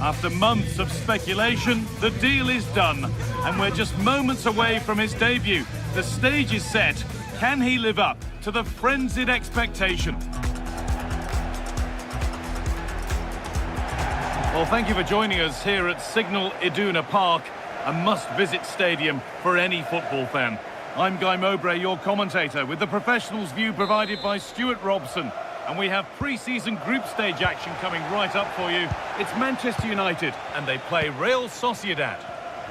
After months of speculation, the deal is done, and we're just moments away from his debut. The stage is set. Can he live up to the frenzied expectation? Well, thank you for joining us here at Signal Iduna Park, a must-visit stadium for any football fan. I'm Guy Mowbray, your commentator, with the professionals' view provided by Stuart Robson. And we have pre-season group stage action coming right up for you. It's Manchester United, and they play Real Sociedad.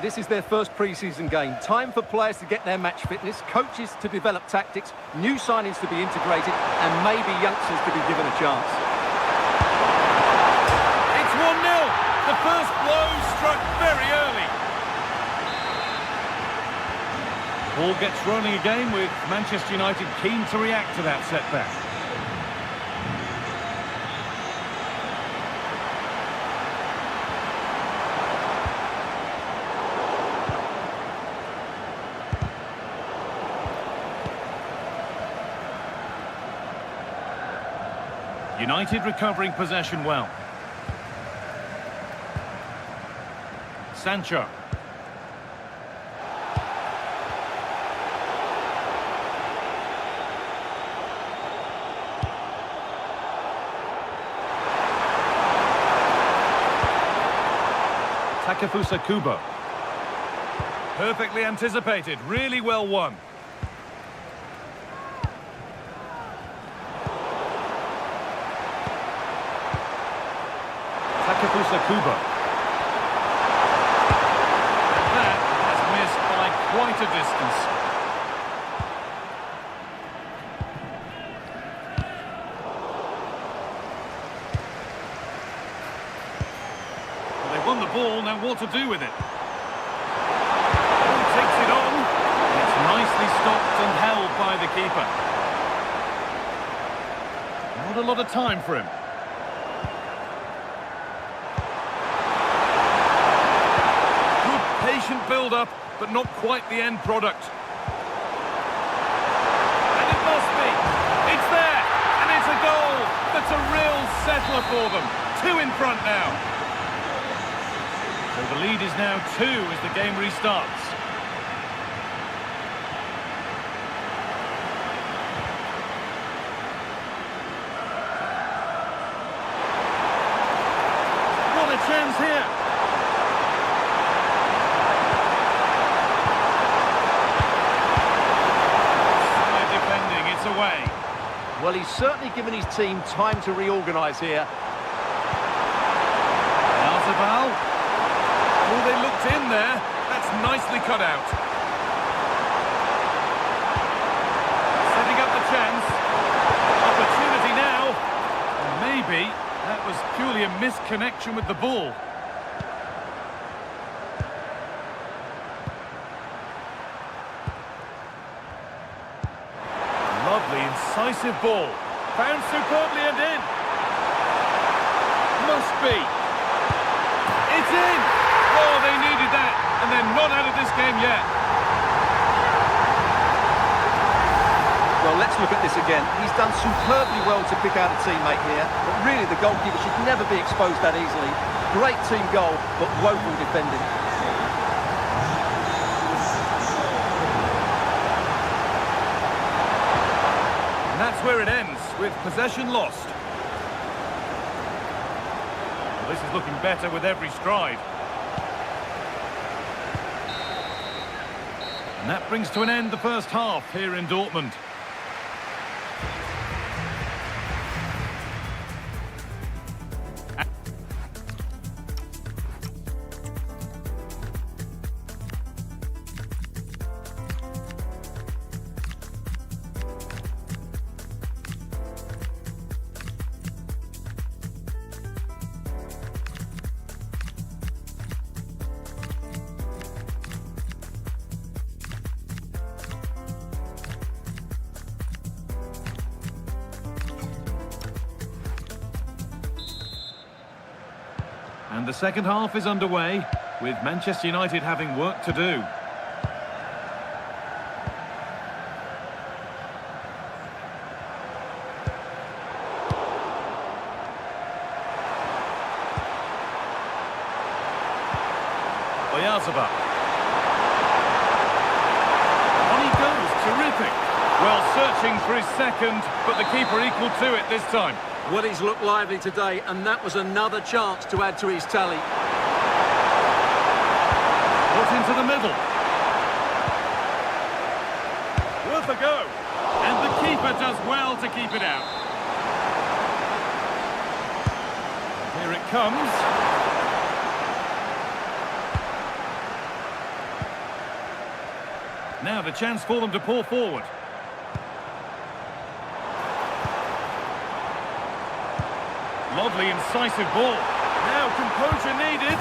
This is their first pre-season game. Time for players to get their match fitness, coaches to develop tactics, new signings to be integrated, and maybe youngsters to be given a chance. It's 1-0. The first blow struck very early. Ball gets rolling again with Manchester United keen to react to that setback. United recovering possession well. Sancho. Takefusa Kubo. Perfectly anticipated, really well won. Takefusa Kubo. That has missed by quite a distance. Well, they won the ball, now what to do with it? Oh, takes it on. It's nicely stopped and held by the keeper. Not a lot of time for him. Patient build-up, but not quite the end product. And it must be. It's there, and it's a goal. That's a real settler for them. 2 in front now. So the lead is now 2 as the game restarts. What a chance here. Away. Well, he's certainly given his team time to reorganise here. Alzabal. Oh, they looked in there. That's nicely cut out. Setting up the chance. Opportunity now. And maybe that was purely a misconnection with the ball. Lovely, incisive ball. Found superbly and in. Must be. It's in! Oh, they needed that, and they're not out of this game yet. Well, let's look at this again. He's done superbly well to pick out a teammate here, but really the goalkeeper should never be exposed that easily. Great team goal, but woeful defending. And that's where it ends, with possession lost. Well, this is looking better with every stride. And that brings to an end the first half here in Dortmund. And the second half is underway, with Manchester United having work to do. Oyarzabal. On he goes, terrific. Well, searching for his second, but the keeper equal to it this time. Well, he's looked lively today, and that was another chance to add to his tally. Put into the middle. Worth a go. And the keeper does well to keep it out. Here it comes. Now the chance for them to pour forward. Lovely, incisive ball. Now composure needed.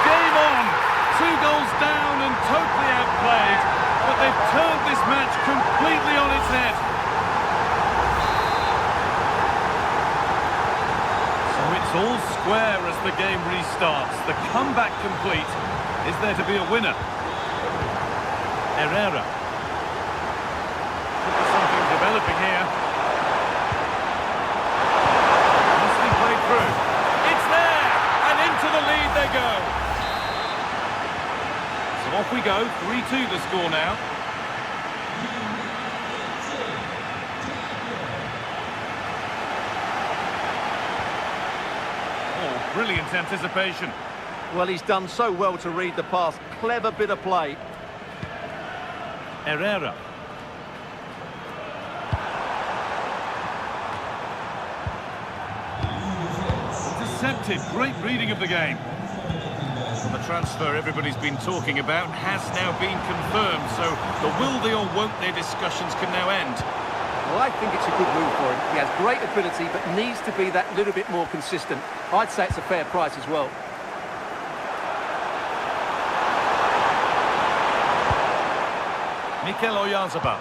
Game on. 2 goals down and totally outplayed. But they've turned this match completely on its head. So it's all square as the game restarts. The comeback complete. Is there to be a winner? Herrera. Could be something developing here. Must be played through. It's there! And into the lead they go. So off we go. 3-2 the score now. Oh, brilliant anticipation. Well, he's done so well to read the pass. Clever bit of play. Herrera. Intercepted. Great reading of the game. Well, the transfer everybody's been talking about has now been confirmed, so the will they or won't they discussions can now end. Well, I think it's a good move for him. He has great ability, but needs to be that little bit more consistent. I'd say it's a fair price as well. Oyarzabal.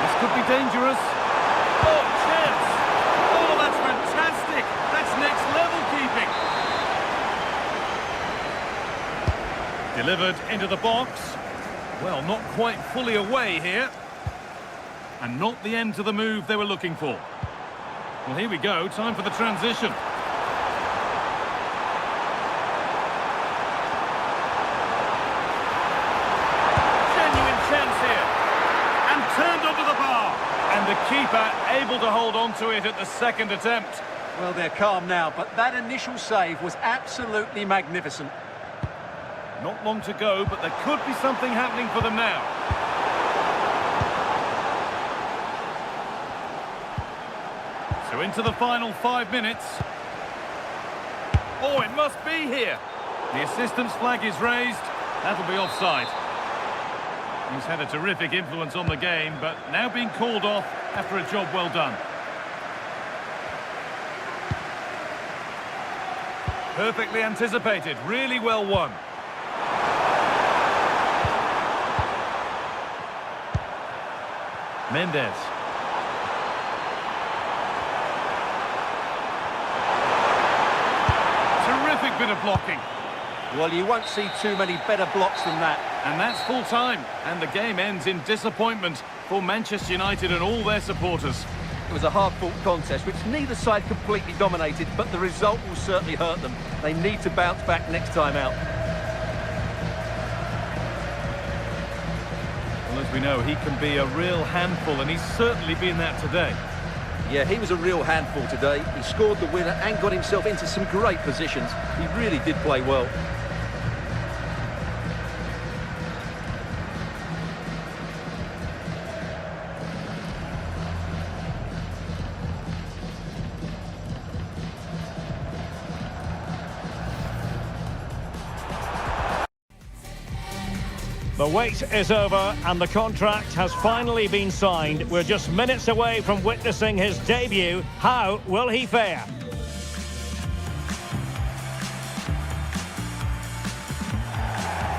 This could be dangerous. Oh, chance! Oh, that's fantastic! That's next level keeping. Delivered into the box. Well, not quite fully away here. And not the end to the move they were looking for. Well, here we go. Time for the transition. Turned onto the bar, and the keeper able to hold on to it at the second attempt. Well, they're calm now, but that initial save was absolutely magnificent. Not long to go, but there could be something happening for them now. So into the final 5 minutes. Oh, it must be here. The assistant's flag is raised. That'll be offside. He's had a terrific influence on the game, but now being called off after a job well done. Perfectly anticipated, really well won. Mendes. Terrific bit of blocking. Well, you won't see too many better blocks than that. And that's full time, and the game ends in disappointment for Manchester United and all their supporters. It was a hard-fought contest, which neither side completely dominated, but the result will certainly hurt them. They need to bounce back next time out. Well, as we know, he can be a real handful, and he's certainly been that today. Yeah, he was a real handful today. He scored the winner and got himself into some great positions. He really did play well. The wait is over and the contract has finally been signed. We're just minutes away from witnessing his debut. How will he fare?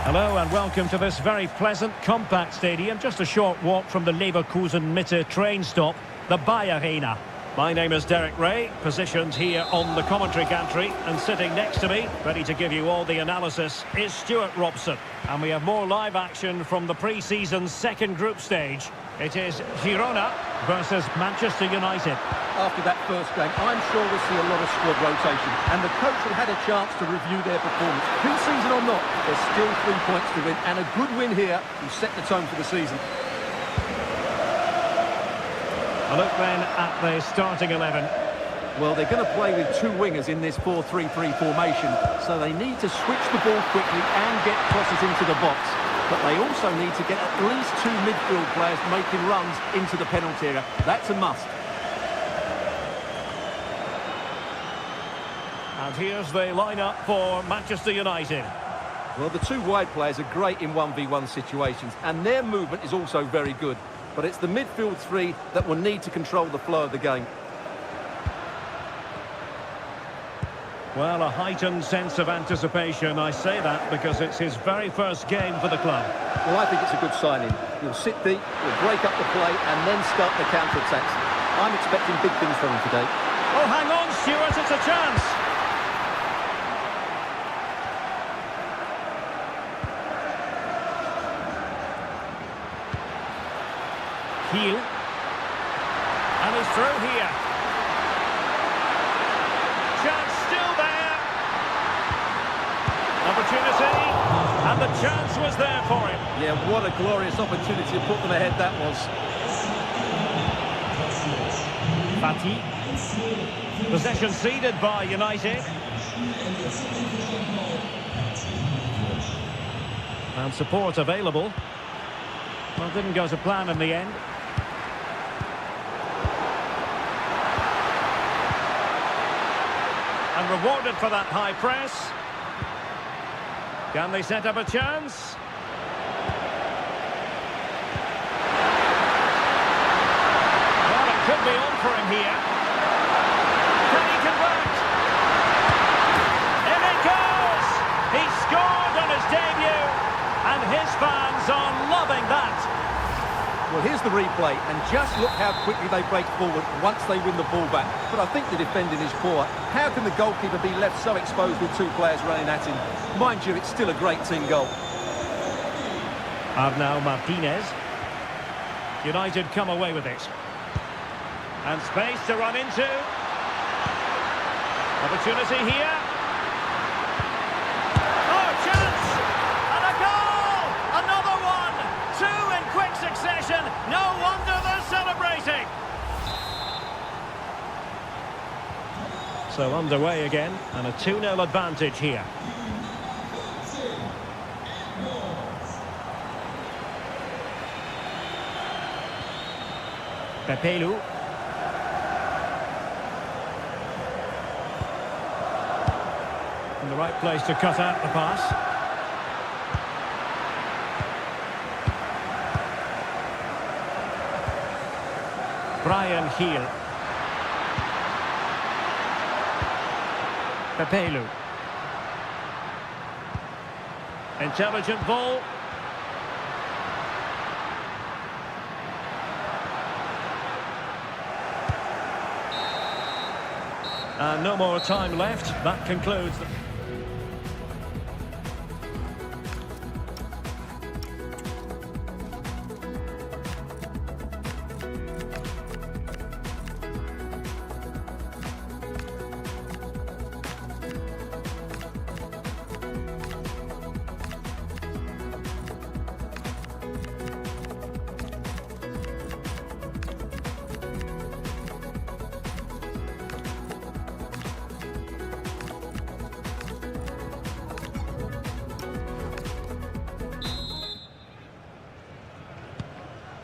Hello and welcome to this very pleasant, compact stadium. Just a short walk from the Leverkusen Mitte train stop, the Bayer Arena. My name is Derek Ray, positioned here on the commentary gantry, and sitting next to me, ready to give you all the analysis, is Stuart Robson. And we have more live action from the pre-season second group stage. It is Girona versus Manchester United. After that first game, I'm sure we'll see a lot of squad rotation, and the coach will have had a chance to review their performance. Pre-season or not, there's still 3 points to win, and a good win here will set the tone for the season. A look then at the starting 11. Well, they're going to play with 2 wingers in this 4-3-3 formation, so they need to switch the ball quickly and get crosses into the box. But they also need to get at least 2 midfield players making runs into the penalty area. That's a must. And here's the lineup for Manchester United. Well, the 2 wide players are great in 1v1 situations, and their movement is also very good. But it's the midfield 3 that will need to control the flow of the game. Well, a heightened sense of anticipation. I say that because it's his very first game for the club. Well, I think it's a good signing. He'll sit deep, he'll break up the play, and then start the counter-attacks. I'm expecting big things from him today. Oh, hang on, Stuart, it's a chance. Teil. And he's through here. Chance still there. Opportunity. And the chance was there for him. Yeah, what a glorious opportunity to put them ahead that was. Fati. Possession ceded by United. And support available. Well, didn't go to plan in the end. And rewarded for that high press. Can they set up a chance? Well, it could be on for him here. Can he convert? In it goes! He scored on his debut, and his fans are loving that. Well, here's the replay, and just look how quickly they break forward once they win the ball back. But I think the defending is poor. How can the goalkeeper be left so exposed with 2 players running at him? Mind you, it's still a great team goal. Now Martinez. United come away with it. And space to run into. Opportunity here. Oh, chance! And a goal! Another one! 2 in quick succession. No wonder they're celebrating. So underway again, and a 2-0 advantage here. Pepelu. In the right place to cut out the pass. Brian Heel. Pepelu. Intelligent ball. And no more time left. That concludes the...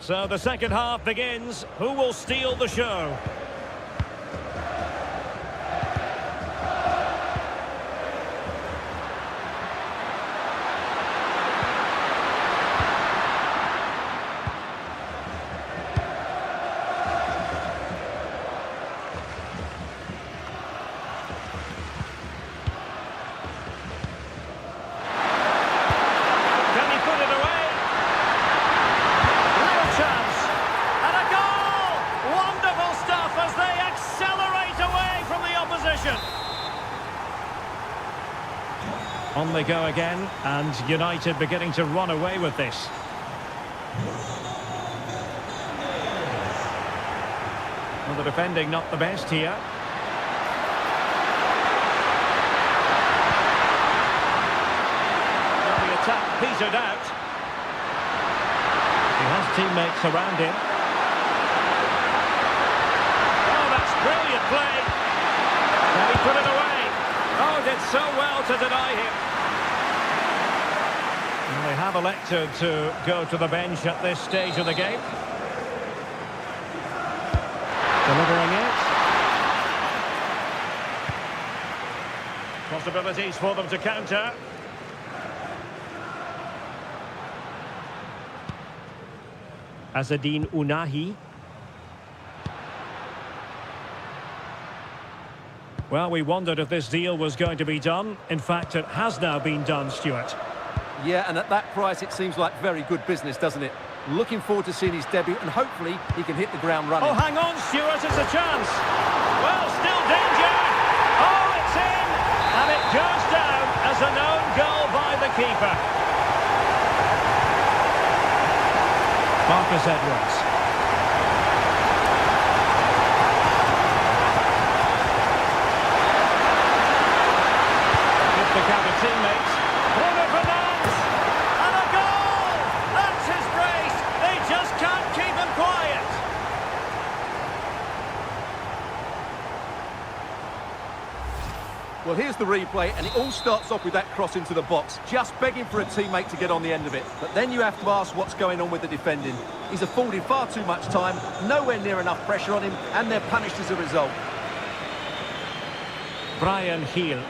So the second half begins. Who will steal the show? On they go again, and United beginning to run away with this. the defending not the best here. Well, the attack petered out. He has teammates around him. Oh, that's brilliant play. Can he put it away? Oh, did so well to deny him. And they have elected to go to the bench at this stage of the game. Delivering it. Possibilities for them to counter. Azadine Unahi. Well, we wondered if this deal was going to be done. In fact, it has now been done, Stuart. Yeah, and at that price, it seems like very good business, doesn't it? Looking forward to seeing his debut, and hopefully he can hit the ground running. Oh, hang on, Stuart, it's a chance. Well, still danger. Oh, it's in. And it goes down as an own goal by the keeper. Marcus Edwards. Gives the counter teammates. Bruno Fernandes. And a goal! That's his brace. They just can't keep him quiet. Well, here's the replay, and it all starts off with that cross into the box, just begging for a teammate to get on the end of it. But then you have to ask what's going on with the defending. He's afforded far too much time, nowhere near enough pressure on him, and they're punished as a result. Brian Heel.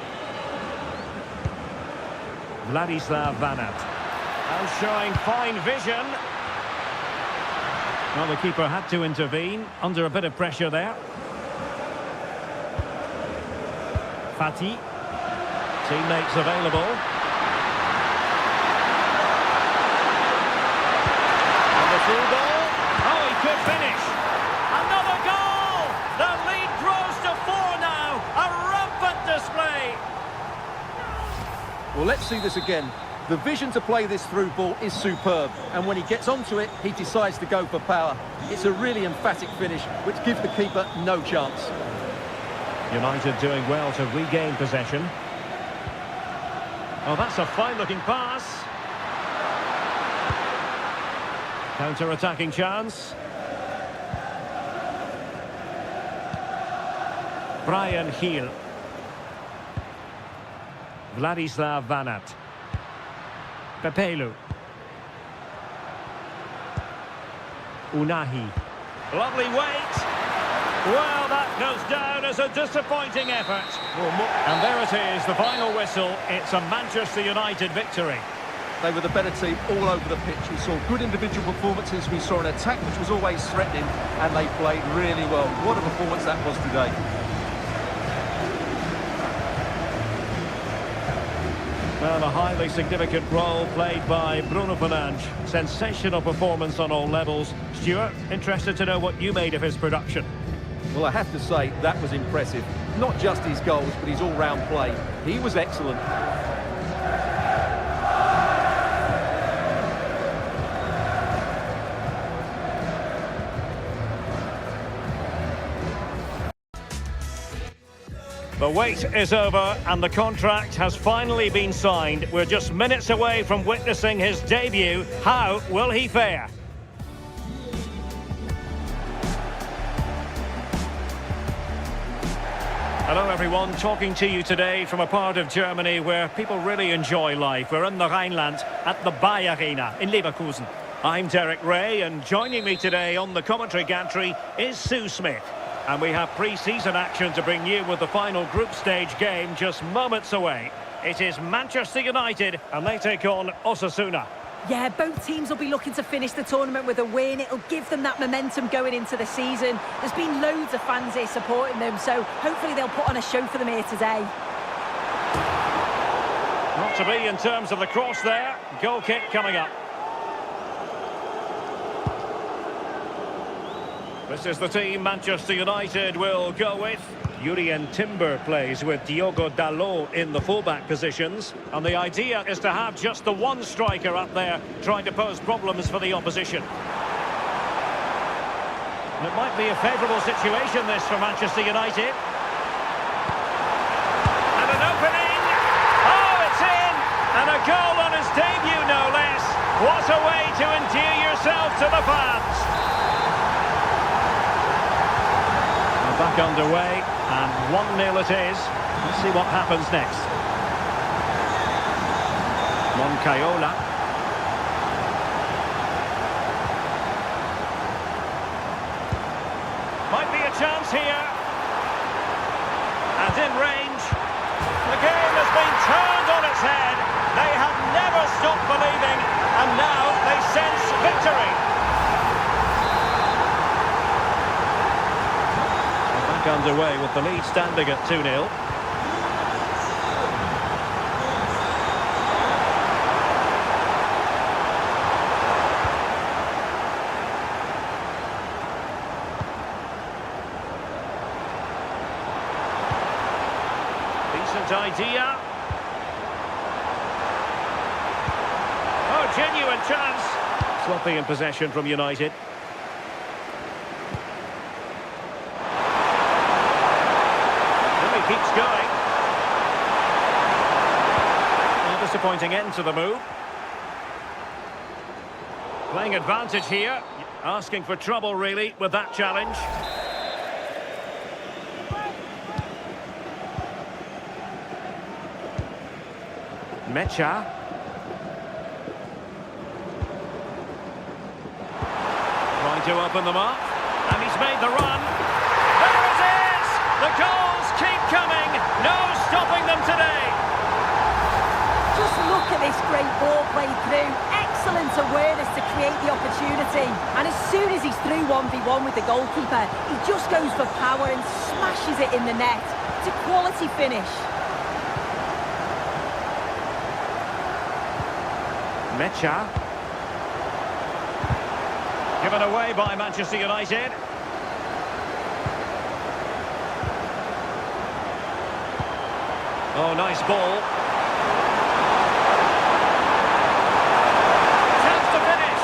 Vladislav Vanat. And showing fine vision. Well, the keeper had to intervene, under a bit of pressure there. Fati. Teammates available. And the through ball. Oh, he could finish. Another goal! The lead grows to 4 now. A rampant display. Well, let's see this again. The vision to play this through ball is superb, and when he gets onto it, he decides to go for power. It's a really emphatic finish, which gives the keeper no chance. United doing well to regain possession. Oh, that's a fine-looking pass. Counter-attacking chance. Brian Heel. Vladislav Vanat. Pepelu. Unahi. Lovely weight. Well, that goes down as a disappointing effort. And there it is, the final whistle. It's a Manchester United victory. They were the better team all over the pitch. We saw good individual performances. We saw an attack which was always threatening, and they played really well. What a performance that was today. Well, a highly significant role played by Bruno Fernandes. Sensational performance on all levels. Stuart, interested to know what you made of his production. Well, I have to say, that was impressive. Not just his goals, but his all-round play. He was excellent. The wait is over and the contract has finally been signed. We're just minutes away from witnessing his debut. How will he fare? Hello everyone, talking to you today from a part of Germany where people really enjoy life. We're in the Rhineland at the Arena in Leverkusen. I'm Derek Ray, and joining me today on the commentary gantry is Sue Smith. And we have pre-season action to bring you with the final group stage game just moments away. It is Manchester United and they take on Osasuna. Yeah, both teams will be looking to finish the tournament with a win. It'll give them that momentum going into the season. There's been loads of fans here supporting them, so hopefully they'll put on a show for them here today. Not to be in terms of the cross there. Goal kick coming up. This is the team Manchester United will go with. Jurien Timber plays with Diogo Dalot in the fullback positions. And the idea is to have just the one striker up there trying to pose problems for the opposition. It might be a favourable situation, this, for Manchester United. And an opening. Oh, it's in! And a goal on his debut, no less. What a way to endear yourself to the fans. We're back underway, and 1-0 it is. Let's see what happens next. Moncayola. Might be a chance here. And in range. The game has been turned on its head. They have never stopped believing, and now they sense victory. We're back underway with the lead standing at 2-0. Decent idea. Oh, genuine chance. Sloppy in possession from United. And he keeps going. A disappointing end to the move. Playing advantage here. Asking for trouble, really, with that challenge. Mecha. Trying to open them up. And he's made the run. There it is! The goals keep coming. No stopping them today. Just look at this great ball played through. Excellent awareness to create the opportunity. And as soon as he's through 1v1 with the goalkeeper, he just goes for power and smashes it in the net. It's a quality finish. Mecha. Given away by Manchester United. Oh, nice ball. Chance to finish.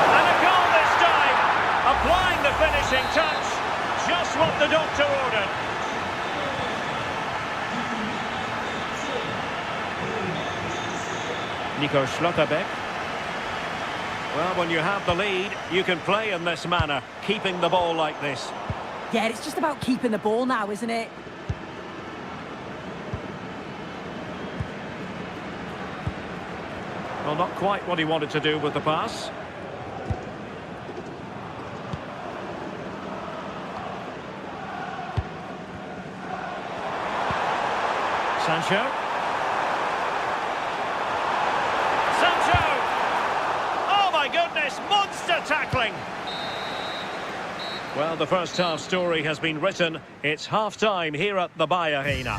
And a goal this time. Applying the finishing touch. Just what the doctor ordered. Nico Schlotterbeck. Well, when you have the lead, you can play in this manner, keeping the ball like this. Yeah, it's just about keeping the ball now, isn't it? Well, not quite what he wanted to do with the pass. Sancho. Monster tackling! Well, the first half story has been written. It's half-time here at the Arena.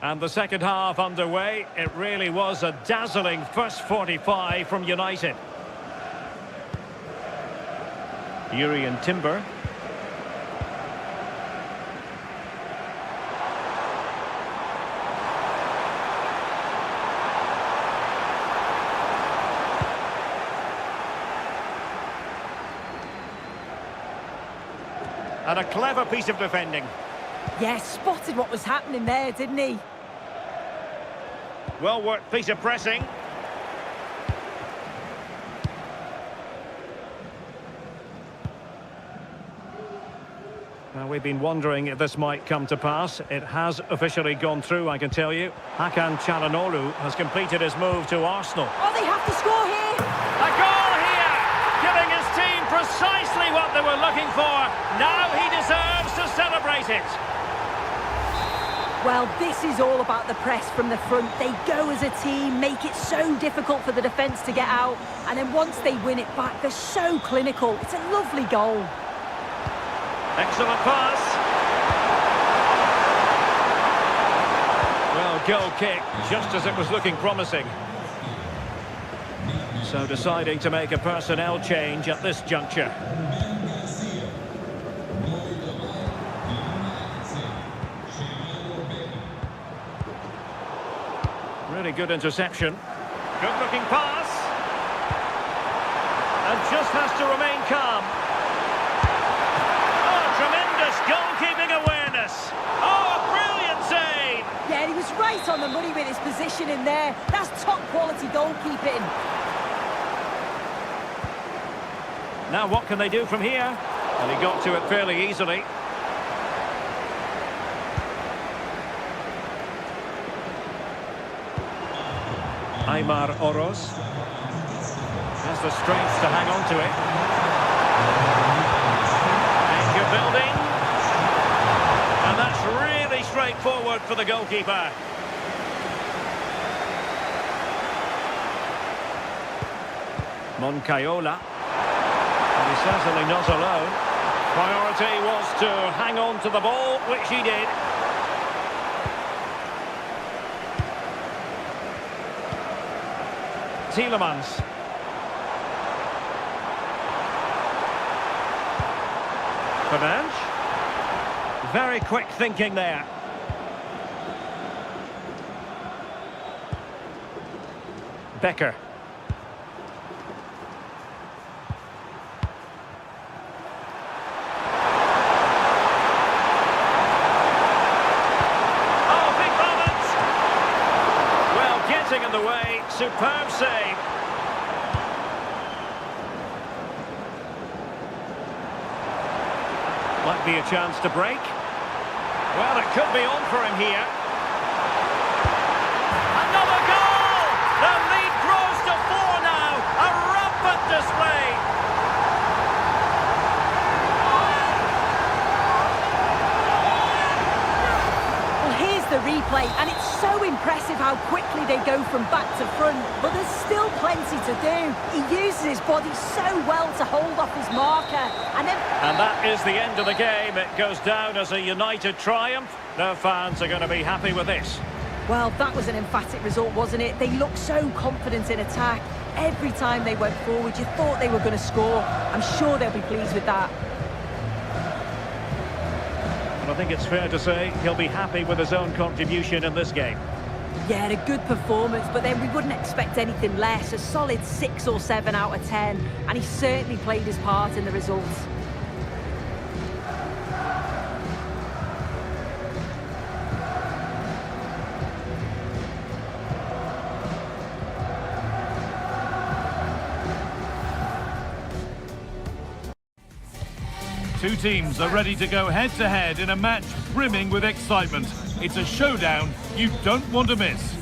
And the second half underway. It really was a dazzling first 45 from United. Urian Timber. And a clever piece of defending. Yeah, spotted what was happening there, didn't he? Well worked piece of pressing. Now, we've been wondering if this might come to pass. It has officially gone through, I can tell you. Hakan Çalhanoğlu has completed his move to Arsenal. Oh, they have to score here! A goal here! Giving his team precisely what they were looking for. Now he deserves to celebrate it. Well, this is all about the press from the front. They go as a team, make it so difficult for the defence to get out, and then once they win it back, they're so clinical. It's a lovely goal. Excellent pass. Well, goal kick, just as it was looking promising. So deciding to make a personnel change at this juncture. Really good interception. Good looking pass. And just has to remain calm. Oh, tremendous goalkeeping awareness. Oh, a brilliant save. Yeah, he was right on the money with his position in there. That's top quality goalkeeping. Now what can they do from here? And he got to it fairly easily. Aymar Oroz has the strength to hang on to it. Danger building. And that's really straightforward for the goalkeeper. Moncayola. And he's certainly not alone. Priority was to hang on to the ball, which he did. Tielemans. Fernandes. Very quick thinking there. Becker. Oh, big moment! Well, getting in the way. Superb save. Might be a chance to break. Well, it could be on for him here. Another goal! The lead grows to 4 now. A rampant display. Well, here's the replay, and it's so impressive how quickly they go from back to front, but there's still plenty to do. He uses his body so well to hold off his marker, and then... And that is the end of the game. It goes down as a United triumph. No fans are going to be happy with this. Well, that was an emphatic result, wasn't it? They looked so confident in attack. Every time they went forward, you thought they were going to score. I'm sure they'll be pleased with that. And I think it's fair to say he'll be happy with his own contribution in this game. Yeah, a good performance, but then we wouldn't expect anything less. A solid 6 or 7 out of 10, and he certainly played his part in the results. Two teams are ready to go head-to-head in a match brimming with excitement. It's a showdown you don't want to miss.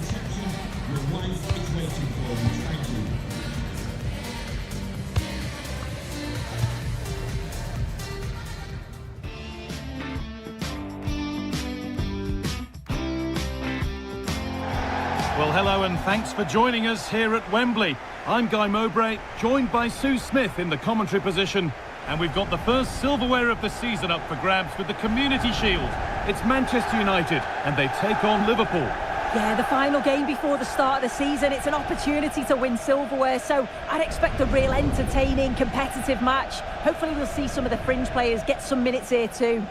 Well, hello and thanks for joining us here at Wembley. I'm Guy Mowbray, joined by Sue Smith in the commentary position. And we've got the first silverware of the season up for grabs with the Community Shield. It's Manchester United, and they take on Liverpool. Yeah, the final game before the start of the season. It's an opportunity to win silverware, so I'd expect a real entertaining, competitive match. Hopefully we'll see some of the fringe players get some minutes here too.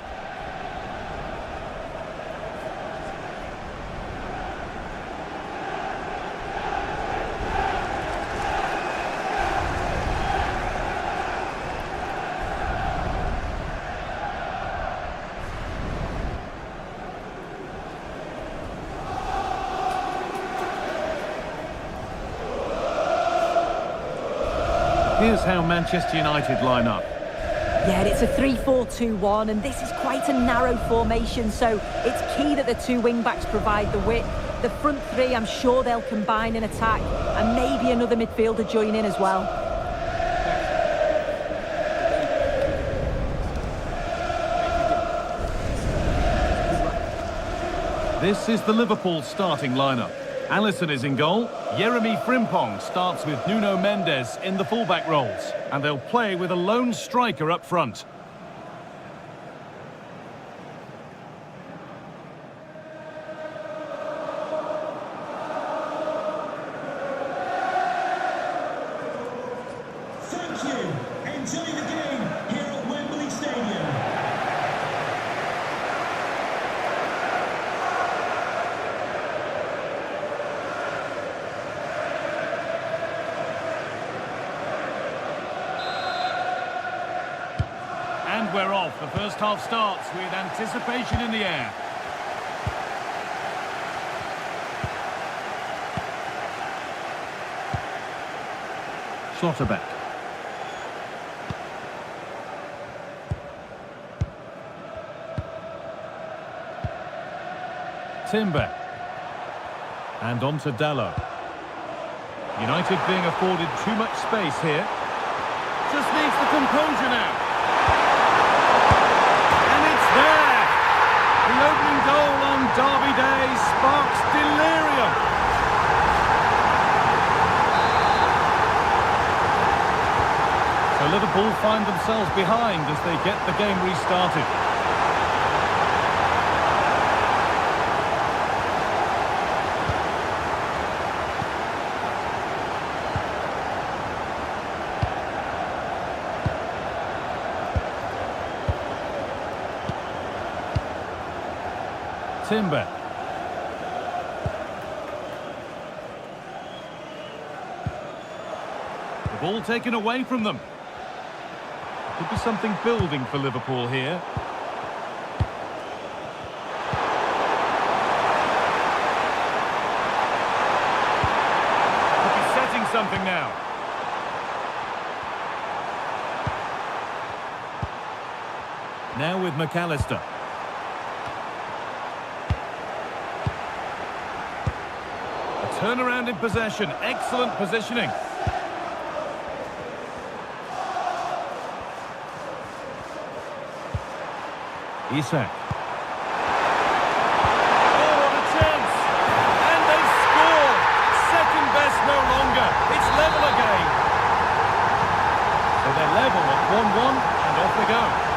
Here's how Manchester United line up. Yeah, it's a 3-4-2-1, and this is quite a narrow formation, so it's key that the two wing-backs provide the width. The front three, I'm sure they'll combine in attack, and maybe another midfielder join in as well. This is the Liverpool starting lineup. Alisson is in goal. Jeremy Frimpong starts with Nuno Mendes in the fullback roles. And they'll play with a lone striker up front. Thank you. Enjoy the game here at Wembley Stadium. And we're off. The first half starts with anticipation in the air. Schlotterbeck. Timber. And on to Dalot. United being afforded too much space here. Just needs the composure now. And it's there! The opening goal on Derby Day sparks delirium. So Liverpool find themselves behind as they get the game restarted. Timber. The ball taken away from them. Could be something building for Liverpool here. Could be setting something now. Now with McAllister. Turnaround in possession, excellent positioning. Isak. Oh, what a chance! And they score! Second best no longer. It's level again. So they're level at 1-1 and off they go.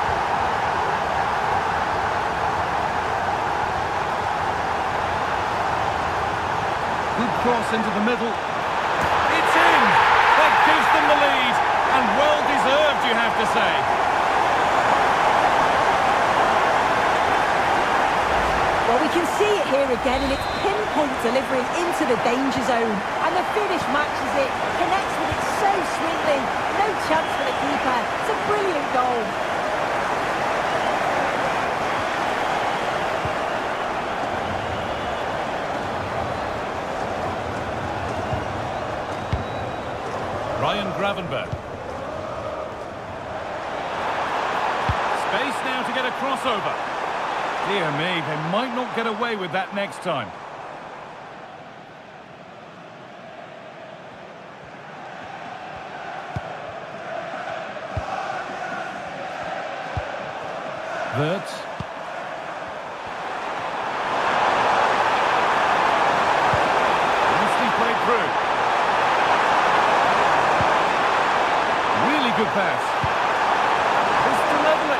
Good cross into the middle. It's in! That gives them the lead. And well deserved, you have to say. Well, we can see it here again, and it's pinpoint delivery into the danger zone. And the finish matches it, connects with it so sweetly. No chance for the keeper. It's a brilliant goal. Ryan Gravenberch. Space now to get a crossover. Dear me, they might not get away with that next time. Wirtz. Nicely played through. Good pass. It's to level it.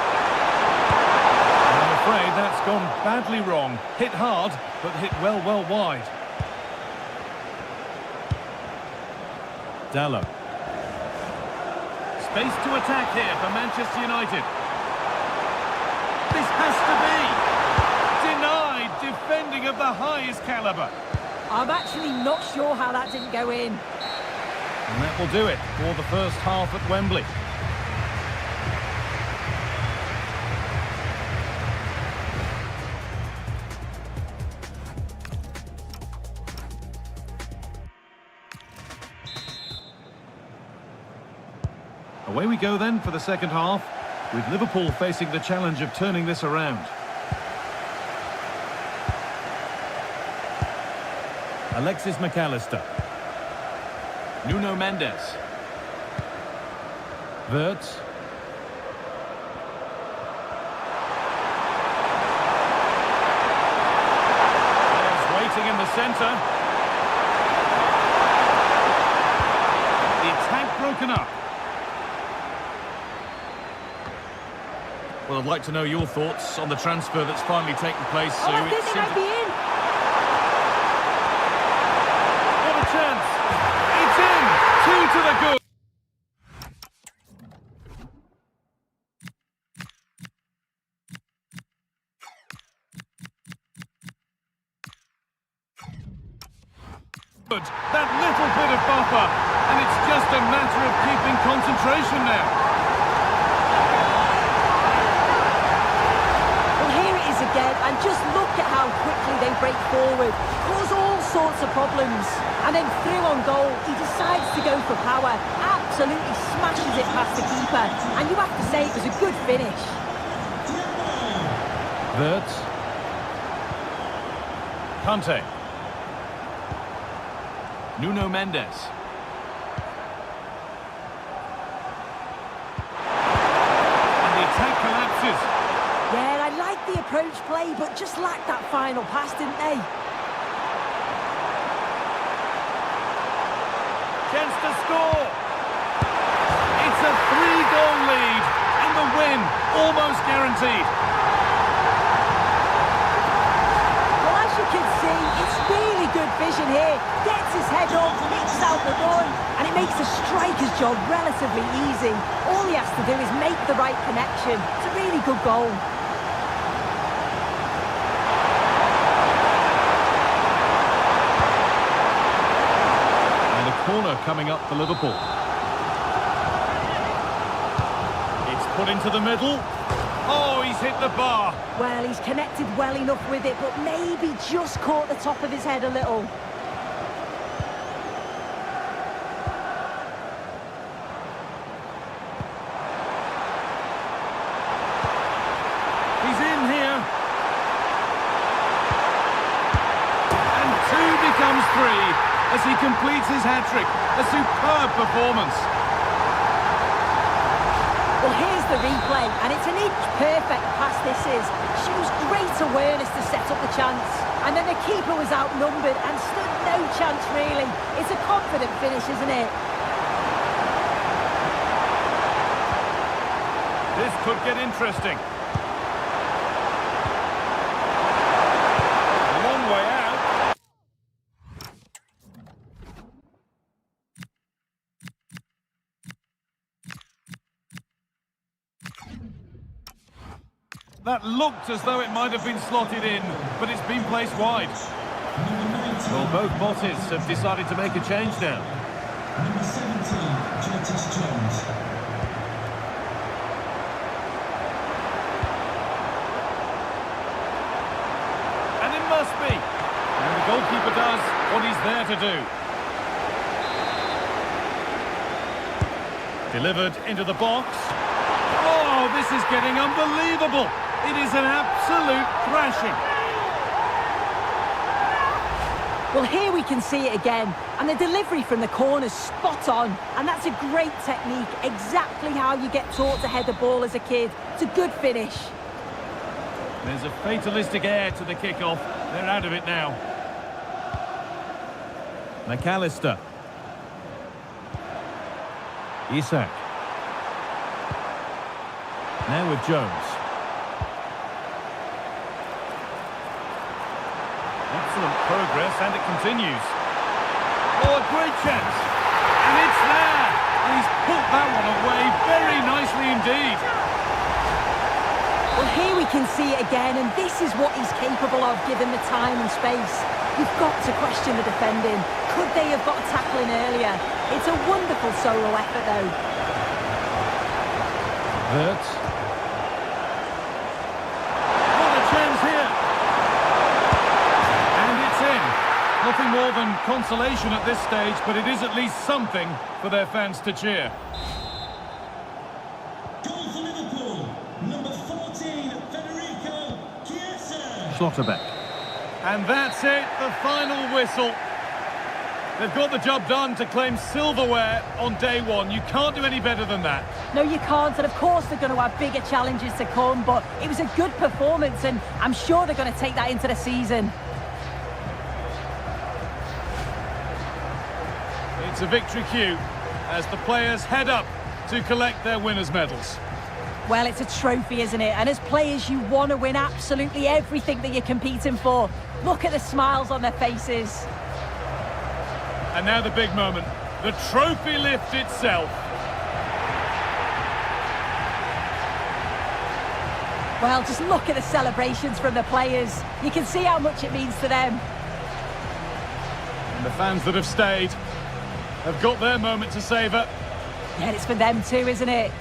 I'm afraid that's gone badly wrong. Hit hard, but hit well wide. Dalot. Space to attack here for Manchester United. This has to be. Denied, defending of the highest calibre. I'm actually not sure how that didn't go in. And that will do it for the first half at Wembley. Away we go then for the second half, with Liverpool facing the challenge of turning this around. Alexis McAllister. Nuno Mendes. Wirtz. counter. The attack broken up. Well, I'd like to know your thoughts on the transfer that's finally taken place. Oh, I think they might be in. What a chance! It's in! 2 to the good! That little bit of buffer, and it's just a matter of keeping concentration now. Well, here it is again, and just look at how quickly they break forward. Cause all sorts of problems. And then through on goal, he decides to go for power. Absolutely smashes it past the keeper. And you have to say it was a good finish. Wirtz. Kante. Nuno Mendes. And the attack collapses. Yeah, I like the approach play, but just lacked that final pass, didn't they? Chance to score. It's a 3-goal lead, and the win almost guaranteed. Well, as you can see, it's really good vision here. Gets his head up, picks out the run, and it makes the striker's job relatively easy. All he has to do is make the right connection. It's a really good goal. And a corner coming up for Liverpool. It's put into the middle. Oh, he's hit the bar. Well, he's connected well enough with it, but maybe just caught the top of his head a little. He's in here. And 2 becomes 3 as he completes his hat-trick. A superb performance. Well, here's the replay, and it's an inch-perfect pass this is. Shows great awareness to set up the chance. And then the keeper was outnumbered and stood no chance, really. It's a confident finish, isn't it? This could get interesting. A long way out. That looked as though it might have been slotted in, but it's been placed wide. Well, both bosses have decided to make a change now. Number 17, Curtis Jones. And it must be. And the goalkeeper does what he's there to do. Delivered into the box. Oh, this is getting unbelievable. It is an absolute thrashing. Well, here we can see it again, and the delivery from the corner's spot on, and that's a great technique, exactly how you get taught to head the ball as a kid. It's a good finish. There's a fatalistic air to the kickoff. They're out of it now. McAllister. Isak. Now with Jones. Excellent progress, and it continues. Oh, a great chance. And it's there. And he's put that one away very nicely indeed. Well, here we can see it again, and this is what he's capable of given the time and space. You've got to question the defending. Could they have got a tackle in earlier? It's a wonderful solo effort, though. Wirtz. What a chance here. And it's in. Nothing more than consolation at this stage, but it is at least something for their fans to cheer. Goal for Liverpool. Number 14, Federico Chiesa. Schlotterbeck. And that's it, the final whistle. They've got the job done to claim silverware on day one. You can't do any better than that. No, you can't, and of course they're going to have bigger challenges to come, but it was a good performance, and I'm sure they're going to take that into the season. It's a victory cue as the players head up to collect their winners' medals. Well, it's a trophy, isn't it? And as players, you want to win absolutely everything that you're competing for. Look at the smiles on their faces. And now the big moment, the trophy lift itself. Well, just look at the celebrations from the players. You can see how much it means to them. And the fans that have stayed have got their moment to savour. Yeah, it's for them too, isn't it?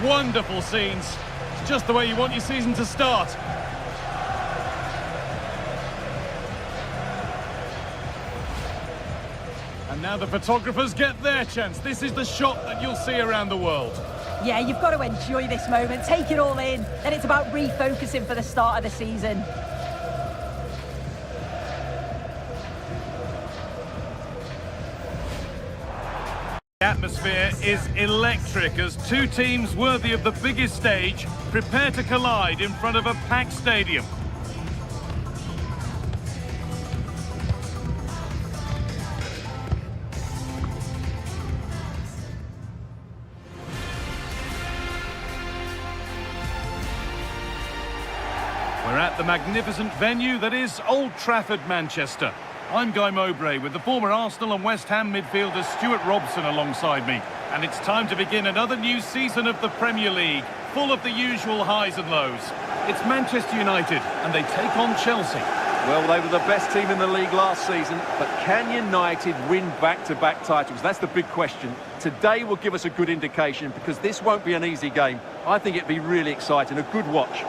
Wonderful scenes. It's just the way you want your season to start. And now the photographers get their chance. This is the shot that you'll see around the world. Yeah, you've got to enjoy this moment, take it all in. Then it's about refocusing for the start of the season. The atmosphere is electric as two teams worthy of the biggest stage prepare to collide in front of a packed stadium. We're at the magnificent venue that is Old Trafford, Manchester. I'm Guy Mowbray with the former Arsenal and West Ham midfielder Stuart Robson alongside me. And it's time to begin another new season of the Premier League, full of the usual highs and lows. It's Manchester United and they take on Chelsea. Well, they were the best team in the league last season, but can United win back-to-back titles? That's the big question. Today will give us a good indication because this won't be an easy game. I think it'd be really exciting, a good watch.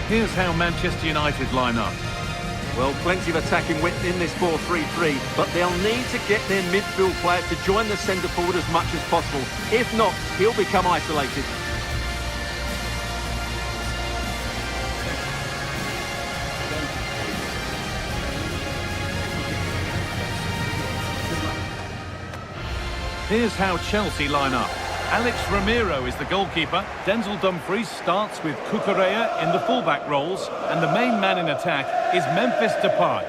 Here's how Manchester United line up. Well, plenty of attacking width in this 4-3-3, but they'll need to get their midfield player to join the centre forward as much as possible. If not, he'll become isolated. Here's how Chelsea line up. Alex Ramiro is the goalkeeper. Denzel Dumfries starts with Cucurella in the fullback roles. And the main man in attack is Memphis Depay.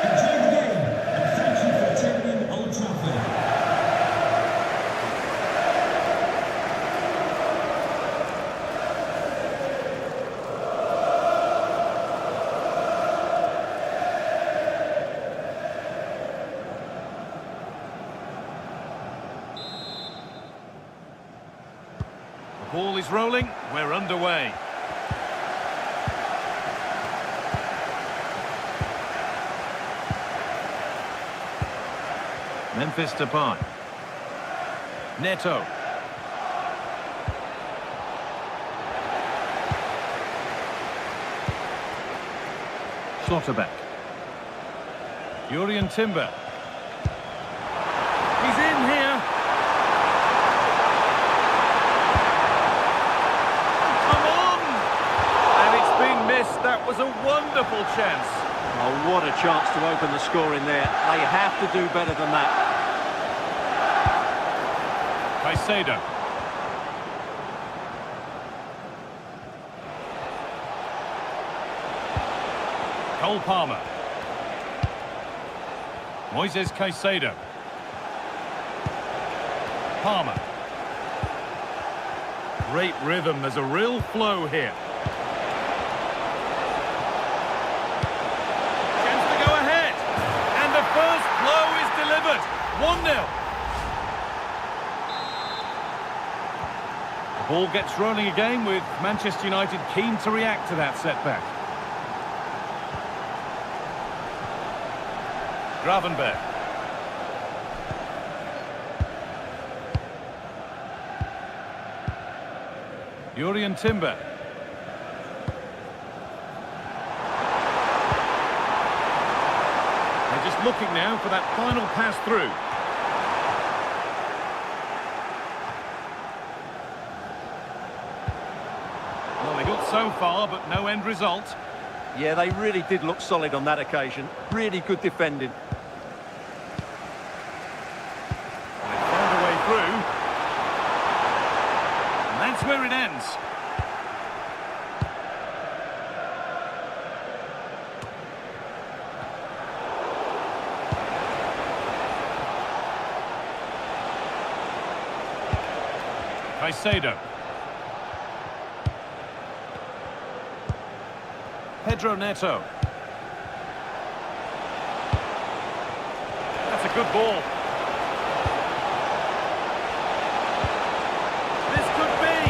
Enjoy the game and thank you for attending Old Trafford. The ball is rolling. We're underway. Memphis Depay. Neto. Schlotterbeck. Jurrien Timber. He's in here. Come on! And it's been missed. That was a wonderful chance. Oh, what a chance to open the score in there. They have to do better than that. Caicedo. Cole Palmer. Moises Caicedo. Palmer. Great rhythm. There's a real flow here. Chance to go ahead. And the first blow is delivered. 1-0. The ball gets rolling again with Manchester United keen to react to that setback. Gravenberg. Jurrien Timber. They're just looking now for that final pass through. Well, they got so far, but no end result. Yeah, they really did look solid on that occasion. Really good defending. They found a way through. And that's where it ends. Caicedo. Pedro Neto. That's a good ball. This could be.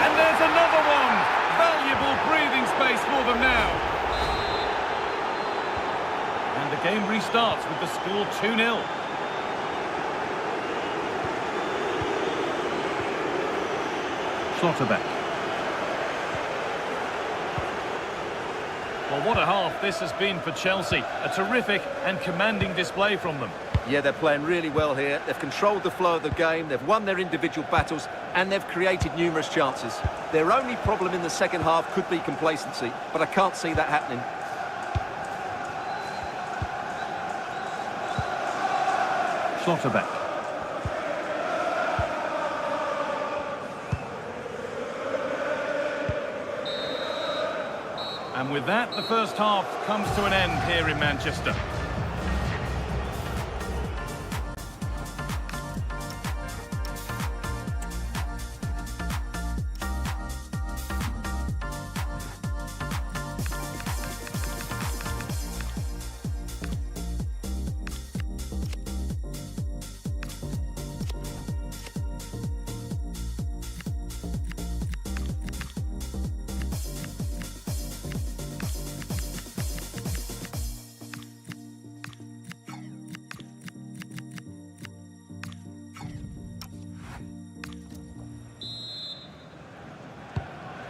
And there's another one. Valuable breathing space for them now. And the game restarts with the score 2-0. Schlotterbeck. Well, what a half this has been for Chelsea. A terrific and commanding display from them. Yeah, they're playing really well here. They've controlled the flow of the game, they've won their individual battles, and they've created numerous chances. Their only problem in the second half could be complacency, but I can't see that happening. Schlotterbeck. And with that, the first half comes to an end here in Manchester.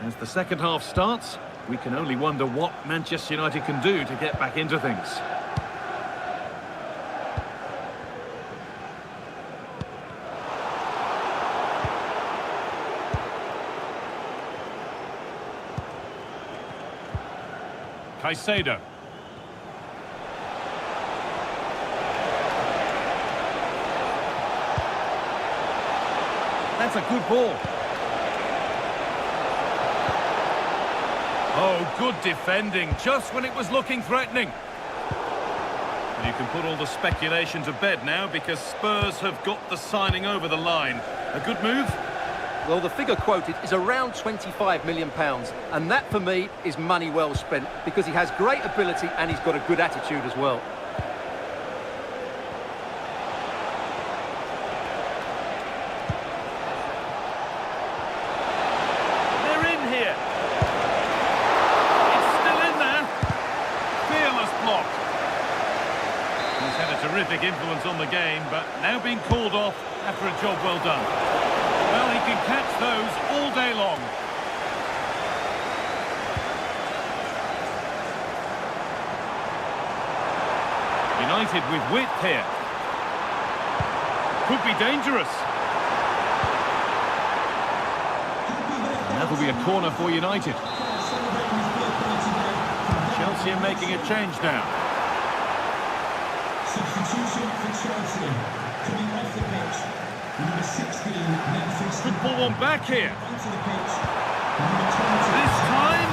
As the second half starts, we can only wonder what Manchester United can do to get back into things. Caicedo. That's a good ball. Oh, good defending, just when it was looking threatening. And you can put all the speculation to bed now because Spurs have got the signing over the line. A good move? Well, the figure quoted is around £25 million, and that, for me, is money well spent because he has great ability and he's got a good attitude as well. Terrific influence on the game, but now being called off after a job well done. Well, he can catch those all day long. United with width here. Could be dangerous. And that'll be a corner for United. Chelsea are making a change now. Substitution for Chelsea. Coming off the pitch. Number 16, Memphis. Could pull one back here. Onto the pitch. This time,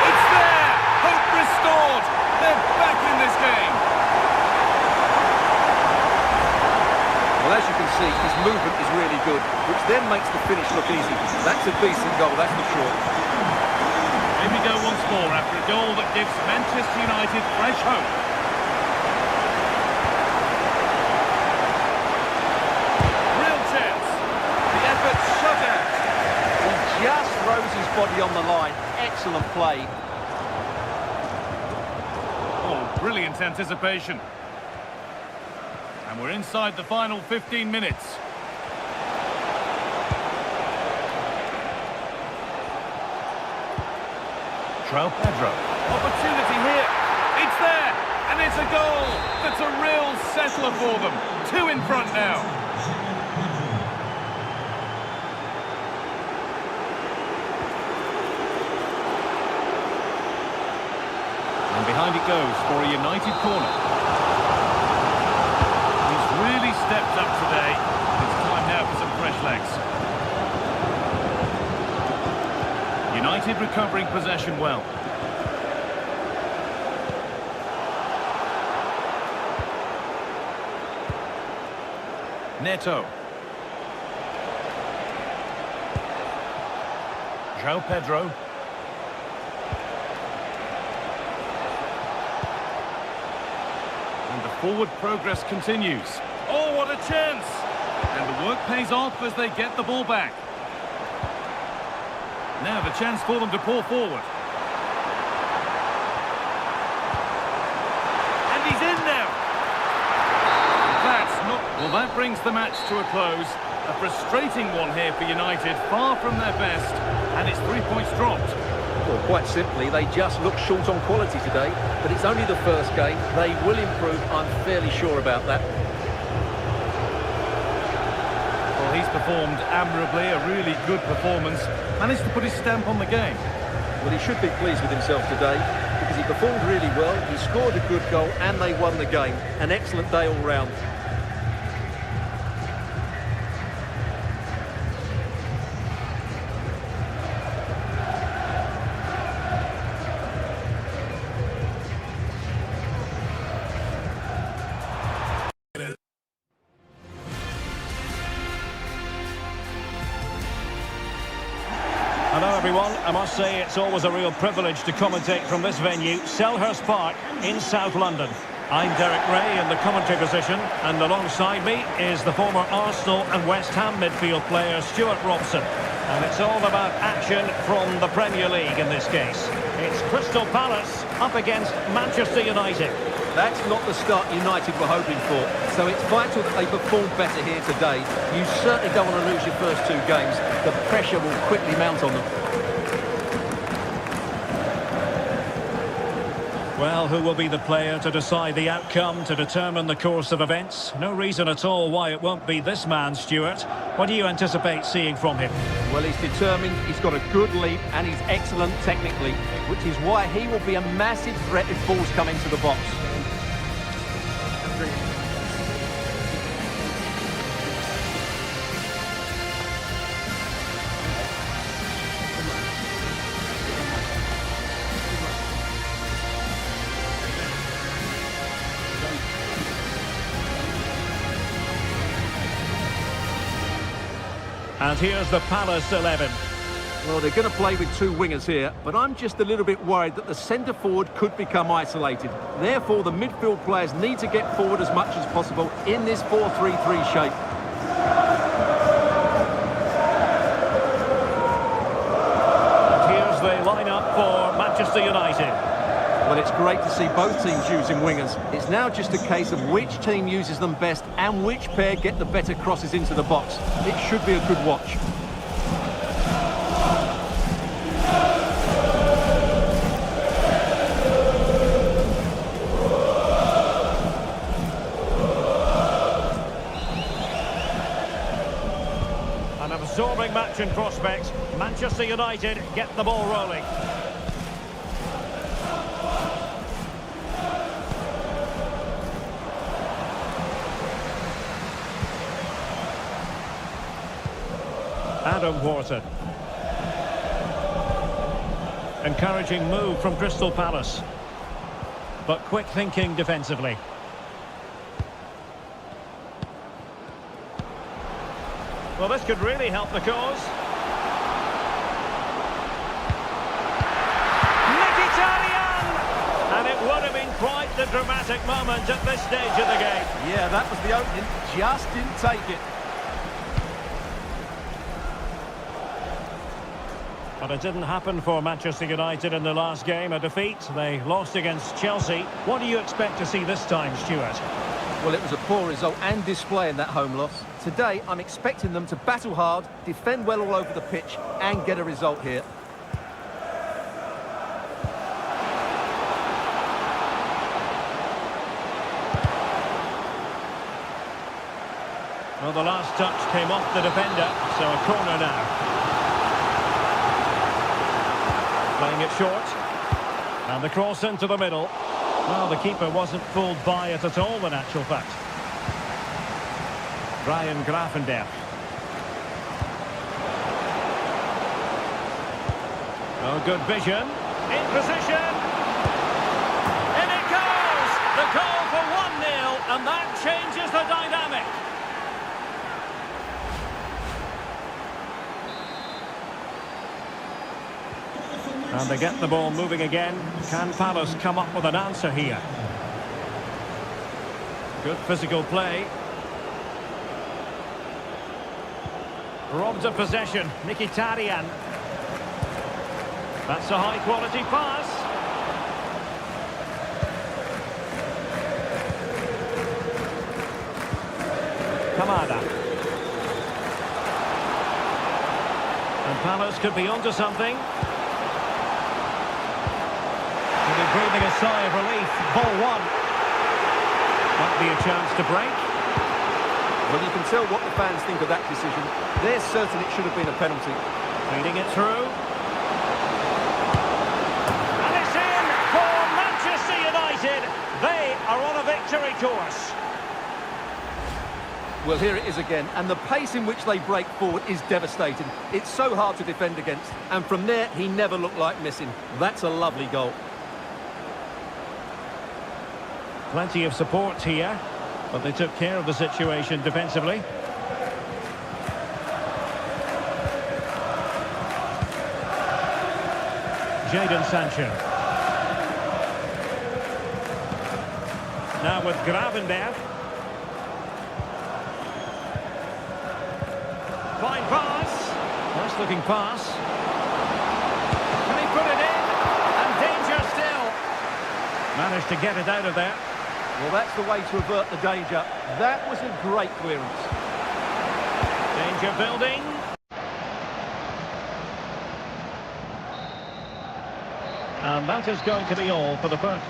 it's there! Hope restored! They're back in this game! Well, as you can see, his movement is really good, which then makes the finish look easy. That's a decent goal, that's for sure. Here we go once more after a goal that gives Manchester United fresh hope. Just throws his body on the line. Excellent play. Oh, brilliant anticipation. And we're inside the final 15 minutes. Pedro. Opportunity here. It's there. And And it's a goal that's a real settler for them. 2 in front now. And behind it goes for a United corner. He's really stepped up today. It's time now for some fresh legs. United recovering possession well. Neto. João Pedro. And the forward progress continues. Oh, what a chance! And the work pays off as they get the ball back. Now the chance for them to pour forward. And he's in now! That's not... Well, that brings the match to a close. A frustrating one here for United, far from their best, and it's 3 points dropped. Well, quite simply, they just look short on quality today, but it's only the first game. They will improve, I'm fairly sure about that. Well, he's performed admirably, a really good performance. Managed to put his stamp on the game. Well, he should be pleased with himself today, because he performed really well, he scored a good goal, and they won the game. An excellent day all round. Hello everyone, I must say it's always a real privilege to commentate from this venue, Selhurst Park in South London. I'm Derek Ray in the commentary position, and alongside me is the former Arsenal and West Ham midfield player Stuart Robson. And it's all about action from the Premier League in this case. It's Crystal Palace up against Manchester United. That's not the start United were hoping for, so it's vital that they perform better here today. You certainly don't want to lose your first 2 games. The pressure will quickly mount on them. Well, who will be the player to decide the outcome, to determine the course of events? No reason at all why it won't be this man, Stuart. What do you anticipate seeing from him? Well, he's determined, he's got a good leap, and he's excellent technically, which is why he will be a massive threat if balls come into the box. And here's the Palace 11. Well, they're going to play with 2 wingers here, but I'm just a little bit worried that the centre forward could become isolated. Therefore, the midfield players need to get forward as much as possible in this 4-3-3 shape. And here's the lineup for Manchester United. Well, it's great to see both teams using wingers. It's now just a case of which team uses them best and which pair get the better crosses into the box. It should be a good watch. An absorbing match in prospect. Manchester United get the ball rolling. Adam Wharton. Encouraging move from Crystal Palace. But quick thinking defensively. Well, this could really help the cause. Mkhitaryan! And it would have been quite the dramatic moment at this stage of the game. Yeah, that was the opening. Just didn't take it. But it didn't happen for Manchester United in the last game, a defeat. They lost against Chelsea. What do you expect to see this time, Stuart? Well, it was a poor result and display in that home loss. Today, I'm expecting them to battle hard, defend well all over the pitch, and get a result here. Well, the last touch came off the defender, so a corner now. Playing it short. And the cross into the middle. Well, the keeper wasn't fooled by it at all, in actual fact. Ryan Gravenberch. Oh, good vision. In position. In it goes! The goal for 1-0, and that changes the dynamic. And they get the ball moving again. Can Palace come up with an answer here? Good physical play. Robbed of possession. Mkhitaryan. That's a high-quality pass. Kamada. And Palace could be onto something. Breathing a sigh of relief. Ball one. Might be a chance to break. Well, you can tell what the fans think of that decision. They're certain it should have been a penalty. Feeding it through. And it's in for Manchester United. They are on a victory course. Well, here it is again, and the pace in which they break forward is devastating. It's so hard to defend against, and from there, he never looked like missing. That's a lovely goal. Plenty of support here, but they took care of the situation defensively. Jadon Sancho. Now with Gravenberch. Fine pass. Nice looking pass. Can he put it in? And danger still. Managed to get it out of there. Well, that's the way to avert the danger. That was a great clearance. Danger building. And that is going to be all for the first.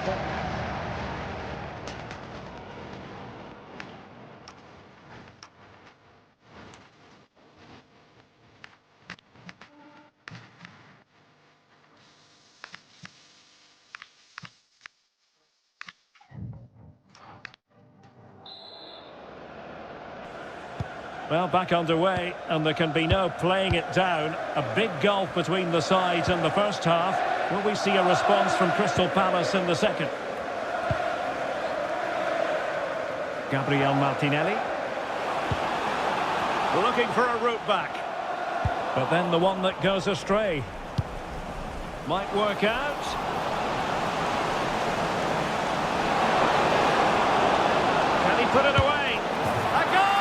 Well, back underway, and there can be no playing it down. A big gulf between the sides in the first half. Will we see a response from Crystal Palace in the second? Gabriel Martinelli. Looking for a route back. But then the one that goes astray. Might work out. Can he put it away? A goal!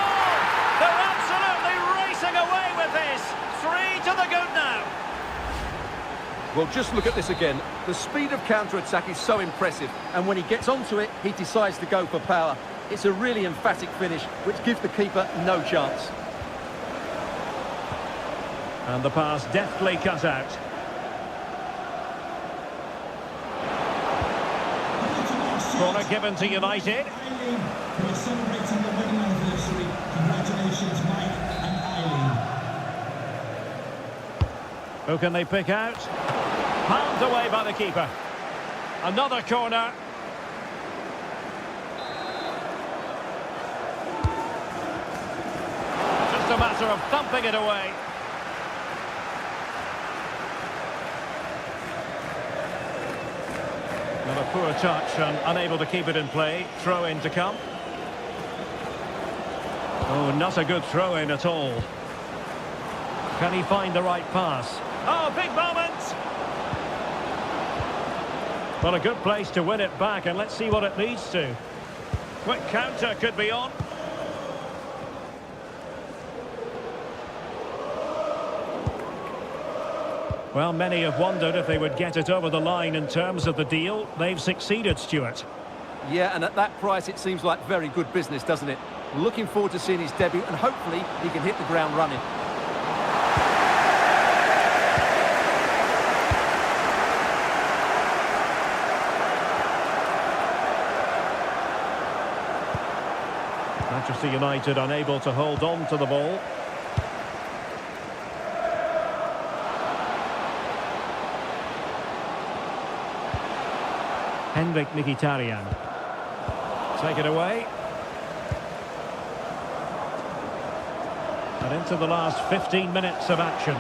They're absolutely racing away with this. 3 to the good now. Well, just look at this again. The speed of counter-attack is so impressive, and when he gets onto it, he decides to go for power. It's a really emphatic finish, which gives the keeper no chance. And the pass deftly cut out. Corner given to United. We're celebrating the wedding anniversary. Congratulations, Mike and Eileen. Who can they pick out? Palmed away by the keeper. Another corner. Just a matter of thumping it away. Well, a poor touch and unable to keep it in play. Throw in to come. Oh, not a good throw in at all. Can he find the right pass? Oh, big moment! Well, a good place to win it back, and let's see what it leads to. Quick counter could be on. Well, many have wondered if they would get it over the line in terms of the deal. They've succeeded, Stuart. Yeah, and at that price, it seems like very good business, doesn't it? Looking forward to seeing his debut, and hopefully he can hit the ground running. Manchester United unable to hold on to the ball. Mkhitaryan. Take it away. And into the last 15 minutes of action.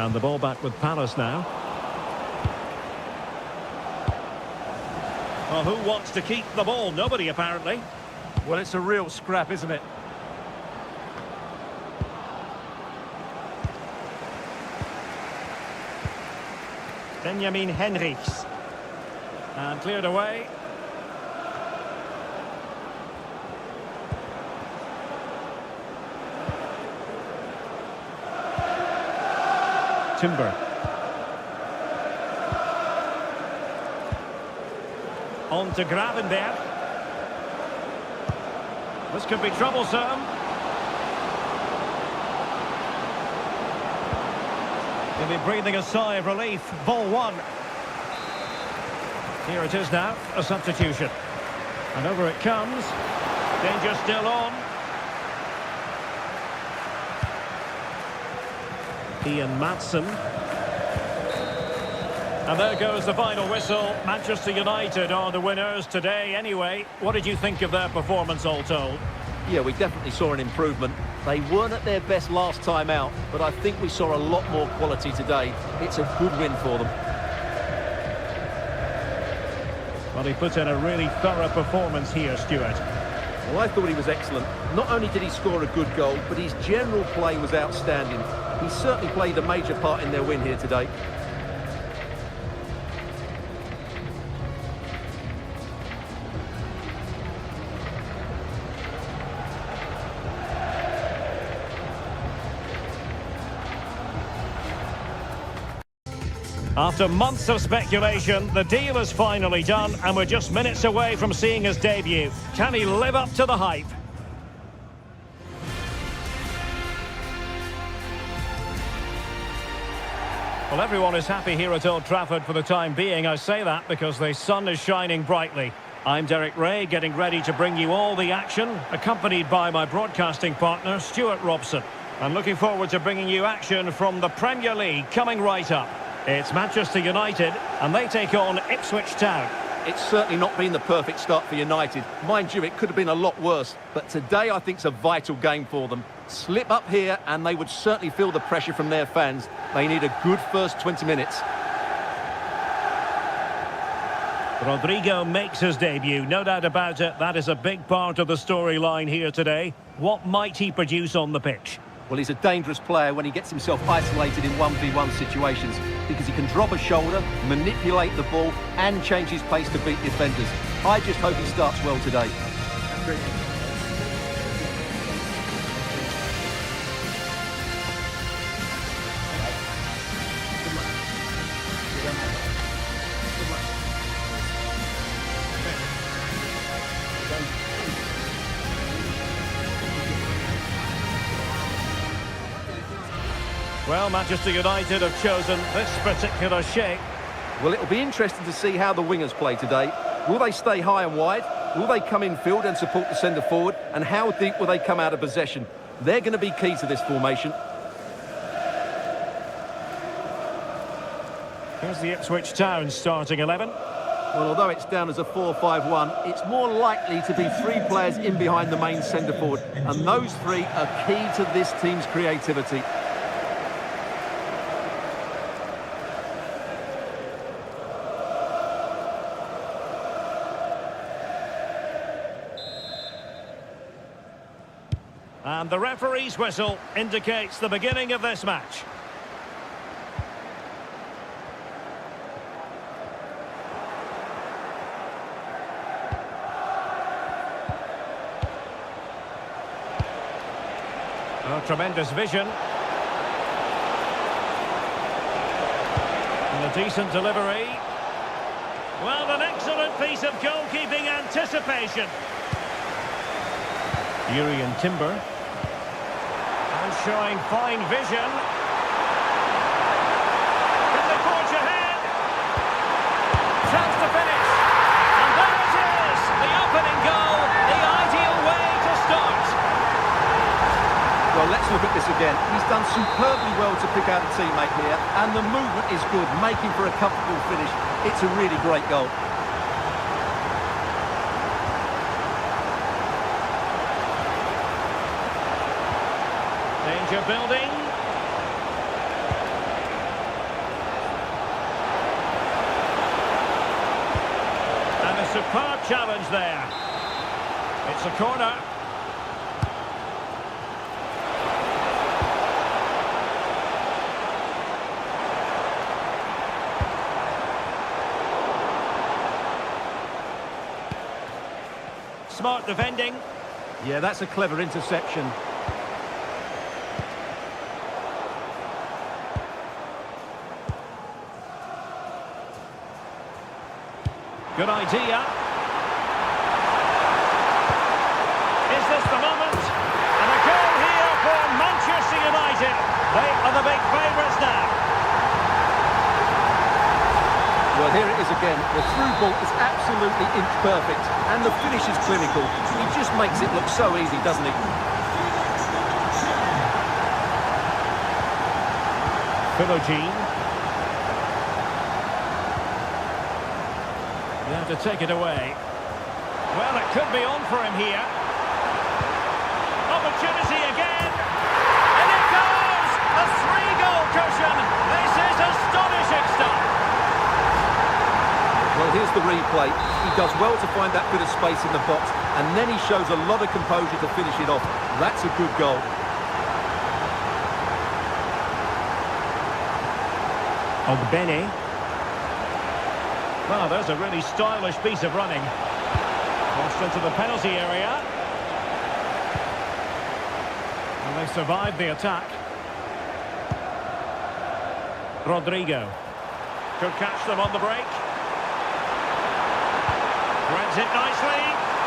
And the ball back with Palace now. Well, who wants to keep the ball? Nobody, apparently. Well, it's a real scrap, isn't it? Benjamin Henrichs. And cleared away. Timber. On to Gravenberg. This could be troublesome. He'll be breathing a sigh of relief. Ball one. Here it is now, a substitution. And over it comes. Danger still on. Ian Maatsen. And there goes the final whistle. Manchester United are the winners today anyway. What did you think of their performance all told? Yeah, we definitely saw an improvement. They weren't at their best last time out, but I think we saw a lot more quality today. It's a good win for them. Well, he put in a really thorough performance here, Stuart. Well, I thought he was excellent. Not only did he score a good goal, but his general play was outstanding. He certainly played a major part in their win here today. After months of speculation, the deal is finally done, and we're just minutes away from seeing his debut. Can he live up to the hype? Well, everyone is happy here at Old Trafford for the time being. I say that because the sun is shining brightly. I'm Derek Ray, getting ready to bring you all the action, accompanied by my broadcasting partner, Stuart Robson. I'm looking forward to bringing you action from the Premier League coming right up. It's Manchester United, and they take on Ipswich Town. It's certainly not been the perfect start for United. Mind you, it could have been a lot worse. But today, I think it's a vital game for them. Slip up here, and they would certainly feel the pressure from their fans. They need a good first 20 minutes. Rodrigo makes his debut, no doubt about it. That is a big part of the storyline here today. What might he produce on the pitch? Well, he's a dangerous player when he gets himself isolated in 1v1 situations because he can drop a shoulder, manipulate the ball and change his pace to beat defenders. I just hope he starts well today. Well, Manchester United have chosen this particular shape. Well, it'll be interesting to see how the wingers play today. Will they stay high and wide? Will they come in field and support the centre forward? And how deep will they come out of possession? They're going to be key to this formation. Here's the Ipswich Town starting 11. Well, although it's down as a 4-5-1, it's more likely to be three players in behind the main centre forward. And those three are key to this team's creativity. And the referee's whistle indicates the beginning of this match. Oh, tremendous vision. And a decent delivery. Well, an excellent piece of goalkeeping anticipation. Urian Timber. And showing fine vision. Can they forge ahead? again. He's done superbly well to pick out a teammate here, and the movement is good, making for a comfortable finish. It's a really great goal. Danger building. And a superb challenge there. It's a corner. Smart defending. Yeah, that's a clever interception. Good idea. Is this the moment? And a goal here for Manchester United. They are the big favourites now. Well, here it is again. The through ball is absolutely inch perfect, and the finish is clinical. He just makes it look so easy, doesn't he? Philogene. You have to take it away. Well, it could be on for him here. Opportunity again. And it goes! A 3-goal cushion. This is astonishing stuff. Well, here's the replay. He does well to find that bit of space in the box, and then he shows a lot of composure to finish it off. That's a good goal. Ogbene. Well, there's a really stylish piece of running. Crossed into the penalty area. And they survived the attack. Rodrigo. Could catch them on the break. Threads it nicely.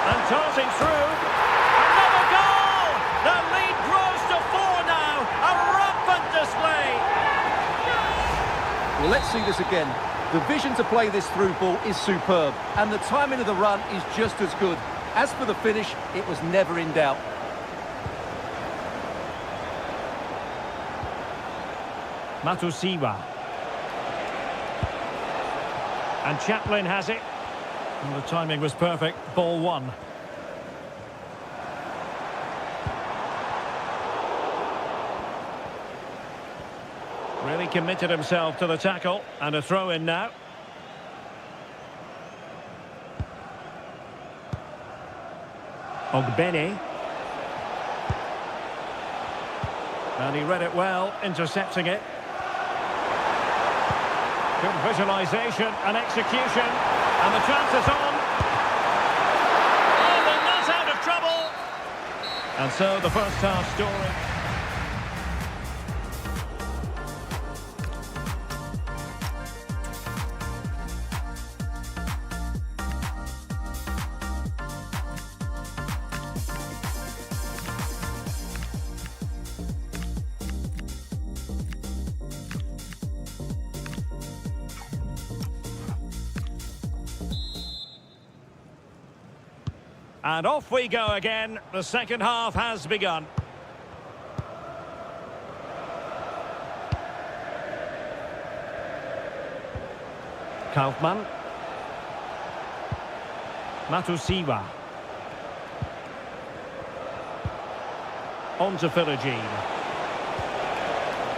And tossing through. Another goal! The lead grows to 4 now. A rampant display. Well, let's see this again. The vision to play this through ball is superb, and the timing of the run is just as good. As for the finish, it was never in doubt. Matusiwa. And Chaplin has it. And the timing was perfect. Ball 1. Really committed himself to the tackle. And a throw in now. Ogbene. And he read it well, intercepting it. Good visualisation and execution. And the chance is on. Oh, they're not out of trouble. And so the first half story. And off we go again. The second half has begun. Kaufmann. Matusiwa. On to Philogene.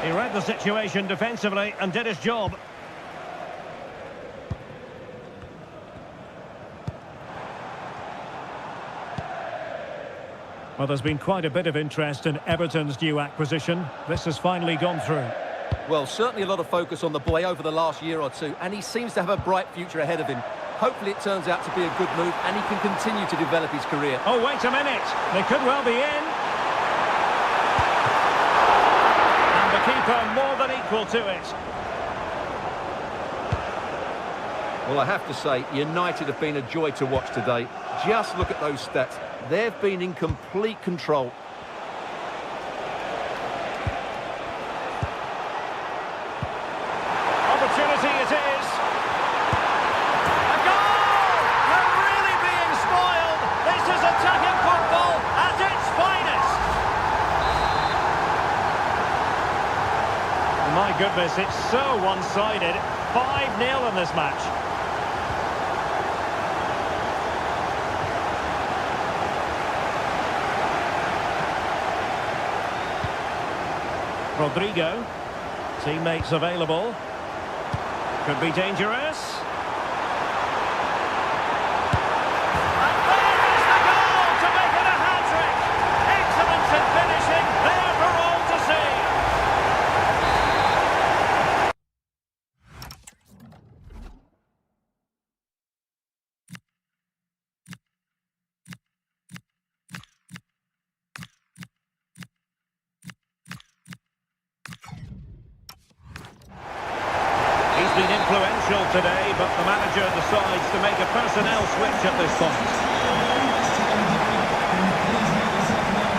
He read the situation defensively and did his job. Well, there's been quite a bit of interest in Everton's new acquisition. This has finally gone through. Well, certainly a lot of focus on the boy over the last year or two, and he seems to have a bright future ahead of him. Hopefully it turns out to be a good move, and he can continue to develop his career. Oh, wait a minute. They could well be in. And the keeper more than equal to it. Well, I have to say, United have been a joy to watch today. Just look at those stats. They've been in complete control. Opportunity it is. A goal! They're really being spoiled. This is attacking football at its finest. this. It's so one-sided. 5-0 in this match. Rodrigo. Teammates available. Could be dangerous. And there is the goal to make it a hat-trick. Excellence in finishing, there for all to see. He's been influential today, but the manager decides to make a personnel switch at this point.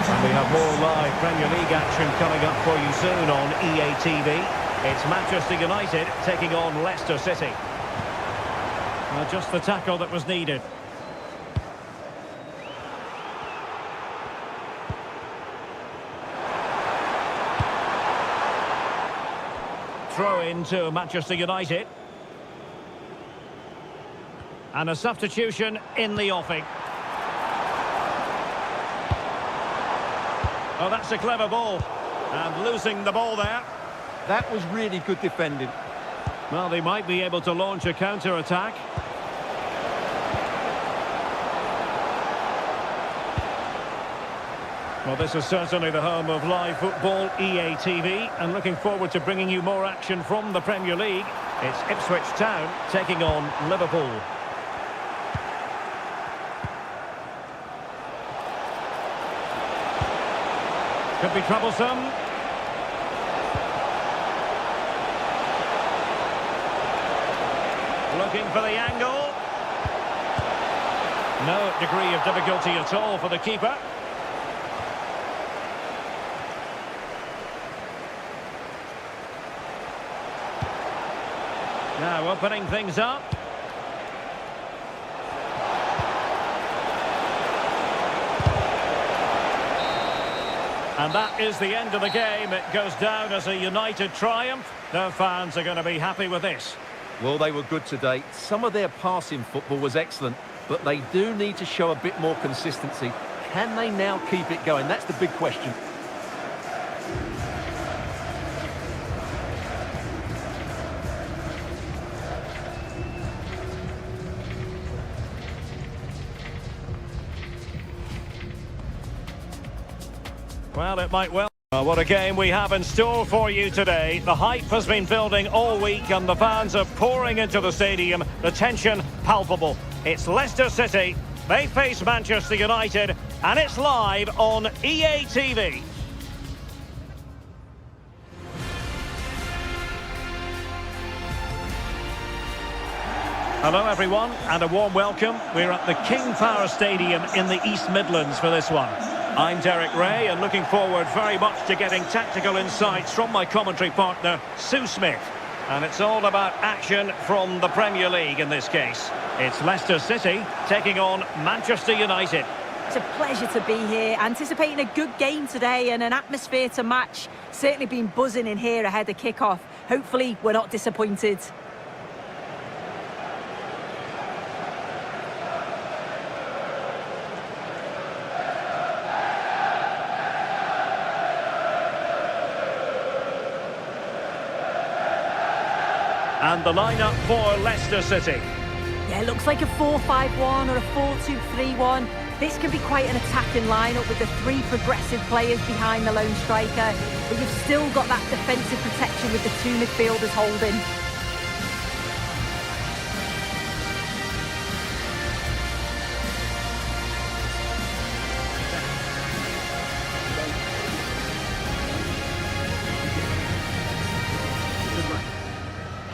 And we have more live Premier League action coming up for you soon on EA TV. It's Manchester United taking on Leicester City. Well, just the tackle that was needed. Throw in to Manchester United. And a substitution in the offing. Oh, that's a clever ball. And losing the ball there. That was really good defending. Well, they might be able to launch a counter-attack. Well, this is certainly the home of live football, EA TV, and looking forward to bringing you more action from the Premier League. It's Ipswich Town taking on Liverpool. Could be troublesome. Looking for the angle. No degree of difficulty at all for the keeper. Now opening things up. And that is the end of the game. It goes down as a United triumph. Their fans are going to be happy with this. Well, they were good today. Some of their passing football was excellent, but they do need to show a bit more consistency. Can they now keep it going? That's the big question. Well, it might well. What a game we have in store for you today. The hype has been building all week and the fans are pouring into the stadium. The tension palpable. It's Leicester City. They face Manchester United and it's live on EA TV. Hello everyone and a warm welcome. We're at the King Power Stadium in the East Midlands for this one. I'm Derek Ray and looking forward very much to getting tactical insights from my commentary partner, Sue Smith. And it's all about action from the Premier League in this case. It's Leicester City taking on Manchester United. It's a pleasure to be here, anticipating a good game today and an atmosphere to match. Certainly been buzzing in here ahead of kick-off. Hopefully we're not disappointed. And the lineup for Leicester City. Yeah, it looks like a 4-5-1 or a 4-2-3-1. This can be quite an attacking lineup with the three progressive players behind the lone striker. But you've still got that defensive protection with the two midfielders holding.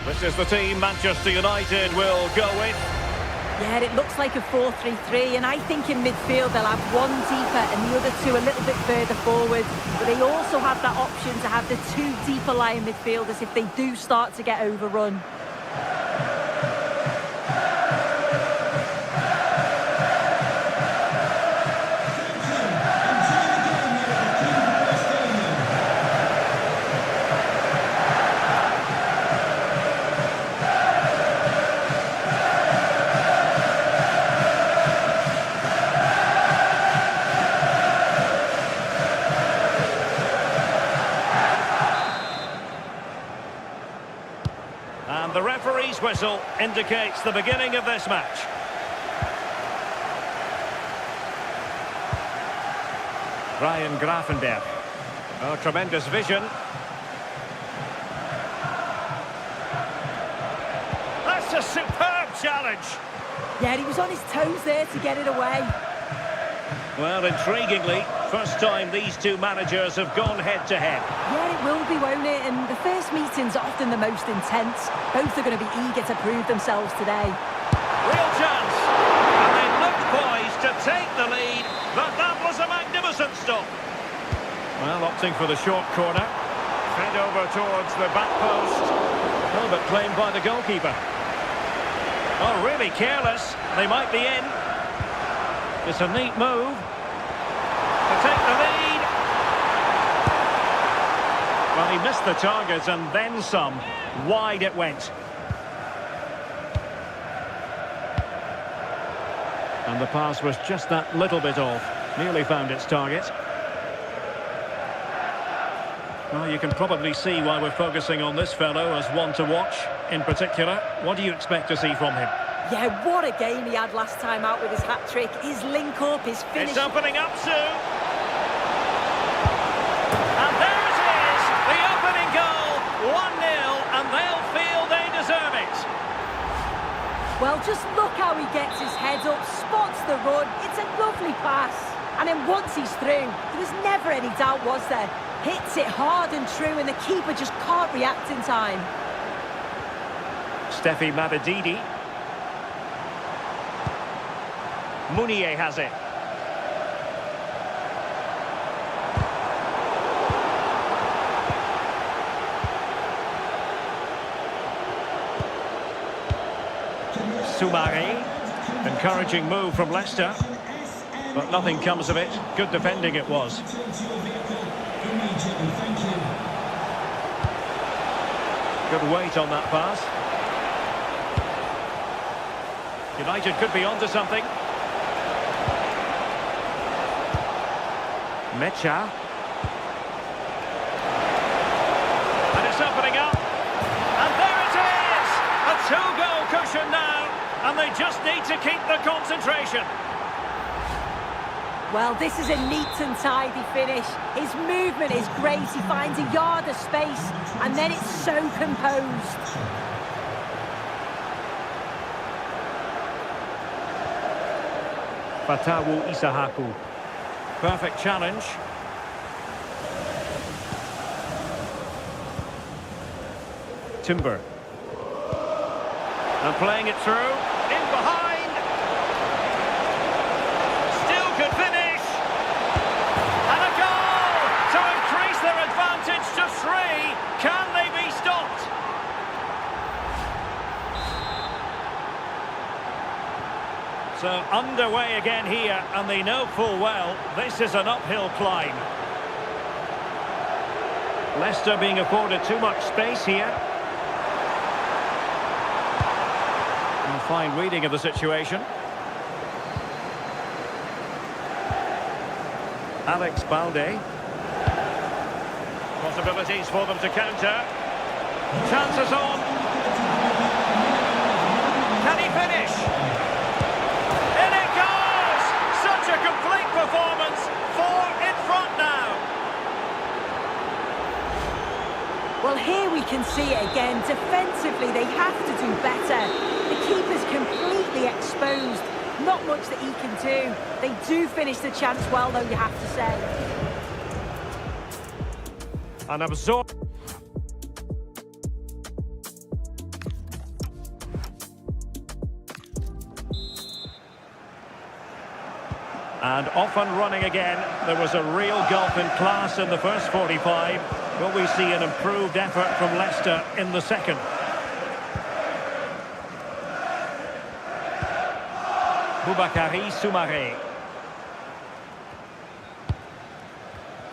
This is the team Manchester United will go with. Yeah, it looks like a 4-3-3, and I think in midfield they'll have one deeper and the other two a little bit further forward. But they also have that option to have the two deeper lying midfielders if they do start to get overrun. referee's whistle indicates the beginning of this match. Ryan Grafenberg. Oh, tremendous vision. That's a superb challenge. Yeah, he was on his toes there to get it away. Well, intriguingly, first time these two managers have gone head-to-head. Yeah, it will be, won't it? And the first meeting's often the most intense. Both are going to be eager to prove themselves today. Real chance. And they looked poised to take the lead, but that was a magnificent stop. Well, opting for the short corner. Fed over towards the back post. Oh, but claimed by the goalkeeper. Oh, really careless. They might be in. It's a neat move to take the lead. Well, he missed the target and then some. Wide it went. And the pass was just that little bit off. Nearly found its target. Well, you can probably see why we're focusing on this fellow as one to watch. In particular, what do you expect to see from him? Yeah, what a game he had last time out with his hat-trick. His link-up, his finish. It's opening up soon. And there it is, the opening goal. 1-0, and they'll feel they deserve it. Well, just look how he gets his head up, spots the run. It's a lovely pass. And then once he's through, there was never any doubt, was there? Hits it hard and true, and the keeper just can't react in time. Steffi Mabadidi. Mounier has it. Soumare. Encouraging move from Leicester. But nothing comes of it. Good defending it was. Good weight on that pass. United could be onto something. Mecha. And it's opening up. And there it is! A two-goal cushion now. And they just need to keep the concentration. Well, this is a neat and tidy finish. His movement is great. He finds a yard of space, and then it's so composed. Fatawu Isahaku. Perfect challenge. Timber. And playing it through. In behind. Still could finish. And a goal to increase their advantage to 3. Can they be stopped? So underway again here, and they know full well this is an uphill climb. Leicester being afforded too much space here. And fine reading of the situation. Alex Balde. Possibilities for them to counter. Chances on. Can he finish? In it goes! Such a complete performance. 4 in front now. Well, here we can see it again. Defensively, they have to do better. The keeper's completely exposed. Not much that he can do. They do finish the chance well, though, you have to say. And absorb. And off and running again. There was a real gulf in class in the first 45. Will we see an improved effort from Leicester in the second? Boubakary Soumare.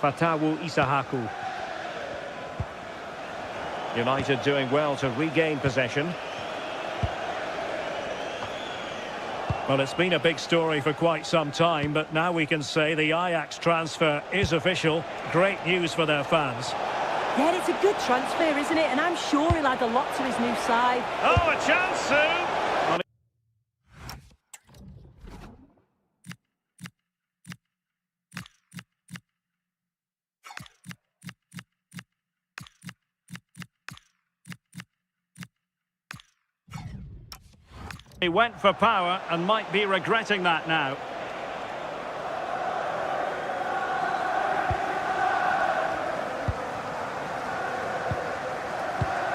Fatawu Isahaku. United doing well to regain possession. Well, it's been a big story for quite some time, but now we can say the Ajax transfer is official. Great news for their fans. Yeah, it's a good transfer, isn't it? And I'm sure he'll add a lot to his new side. Oh, a chance soon! He went for power and might be regretting that now.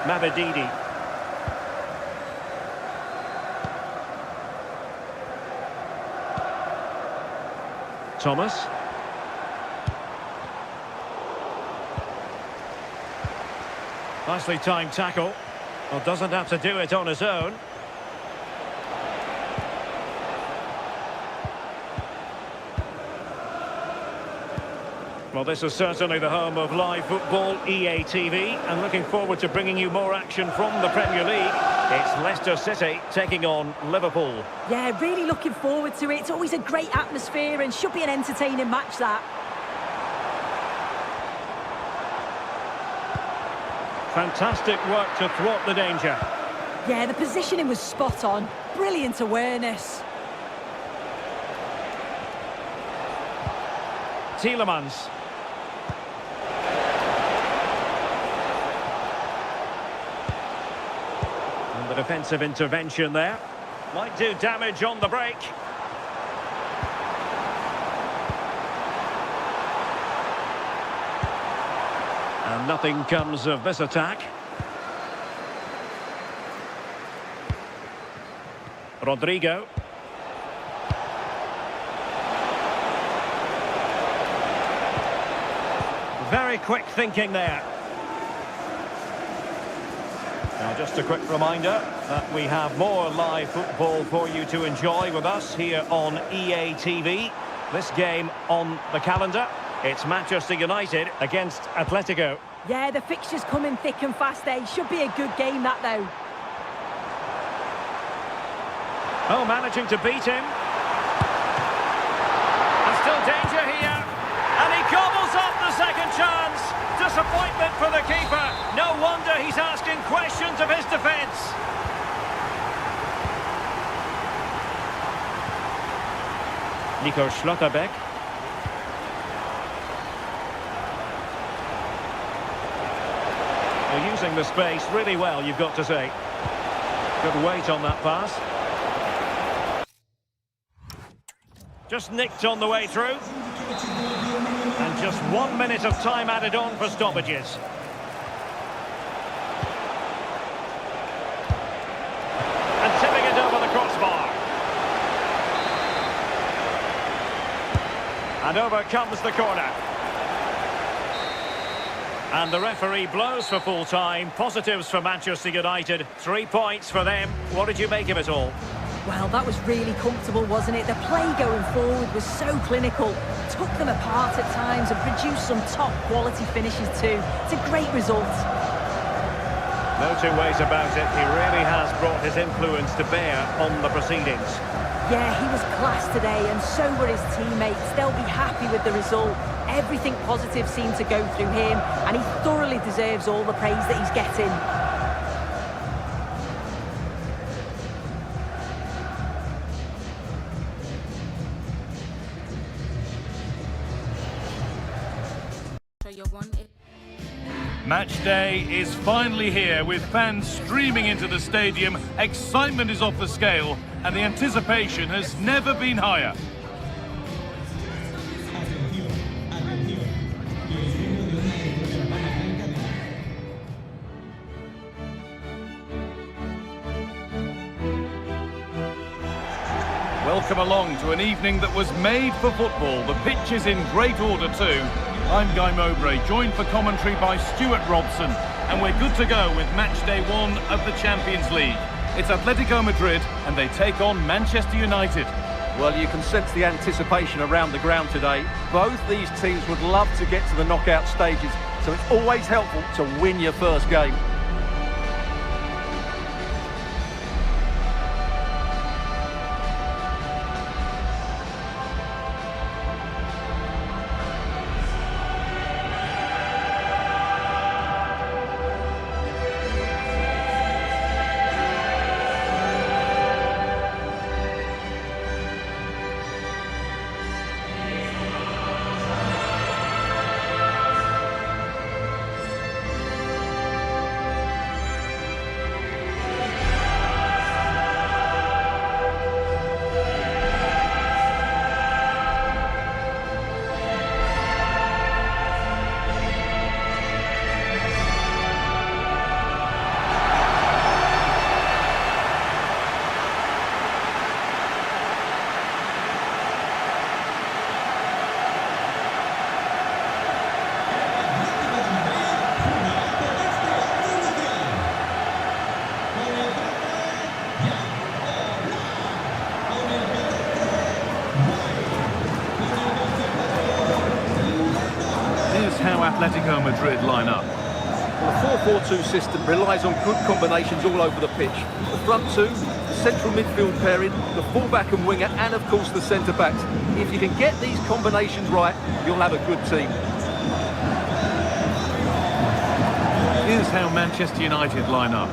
ManUtd. Thomas. Nicely timed tackle. Well, doesn't have to do it on his own. Well, this is certainly the home of live football, EA TV, and looking forward to bringing you more action from the Premier League. It's Leicester City taking on Liverpool. Yeah, really looking forward to it. It's always a great atmosphere and should be an entertaining match, that. Fantastic work to thwart the danger. Yeah, the positioning was spot on. Brilliant awareness. Tielemans. And the defensive intervention there. Might do damage on the break. And nothing comes of this attack. Rodrigo. Very quick thinking there. Now, just a quick reminder that we have more live football for you to enjoy with us here on EA TV. This game on the calendar, it's Manchester United against Atletico. Yeah, the fixtures coming thick and fast, eh? Should be a good game, that, though. Oh, managing to beat him. And still danger here. And he gobbles up the second chance. Disappointment for the keeper. No wonder he's asking questions of his defence. Nico Schlotterbeck. They're using the space really well, you've got to say. Good weight on that pass. Just nicked on the way through. And just 1 minute of time added on for stoppages. And tipping it over the crossbar. And over comes the corner. And the referee blows for full time. Positives for Manchester United. 3 points for them. What did you make of it all? Well, that was really comfortable, wasn't it? The play going forward was so clinical. Took them apart at times and produced some top-quality finishes too. It's a great result. No two ways about it. He really has brought his influence to bear on the proceedings. Yeah, he was class today, and so were his teammates. They'll be happy with the result. Everything positive seemed to go through him, and he thoroughly deserves all the praise that he's getting. Match day is finally here with fans streaming into the stadium. Excitement is off the scale and the anticipation has never been higher. Welcome along to an evening that was made for football. The pitch is in great order too. I'm Guy Mowbray, joined for commentary by Stuart Robson, and we're good to go with match day 1 of the Champions League. It's Atletico Madrid, and they take on Manchester United. Well, you can sense the anticipation around the ground today. Both these teams would love to get to the knockout stages, so it's always helpful to win your first game. Atletico Madrid line up? Well, the 4-4-2 system relies on good combinations all over the pitch. The front two, the central midfield pairing, the fullback and winger, and of course the centre-backs. If you can get these combinations right, you'll have a good team. Here's how Manchester United line up.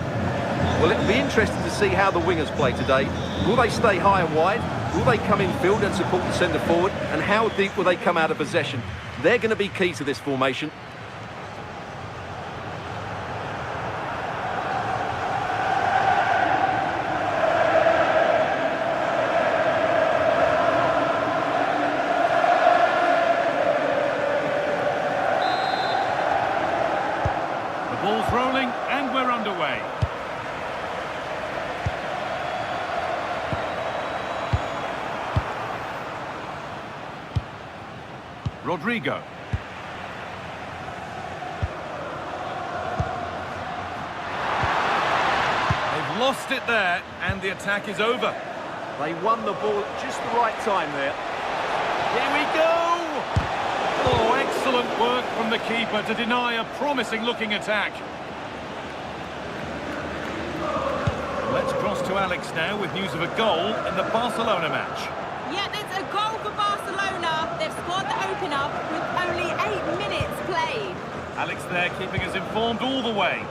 Well, it'll be interesting to see how the wingers play today. Will they stay high and wide? Will they come in field and support the centre forward? And how deep will they come out of possession? They're going to be key to this formation. The ball's rolling and we're underway. Rodrigo. They've lost it there, and the attack is over. They won the ball at just the right time there. Here we go! Oh, excellent work from the keeper to deny a promising-looking attack. Let's cross to Alex now with news of a goal in the Barcelona match. Yeah, there's a goal for Barcelona. They've scored the opener with only 8 minutes played. Alex there keeping us informed all the way.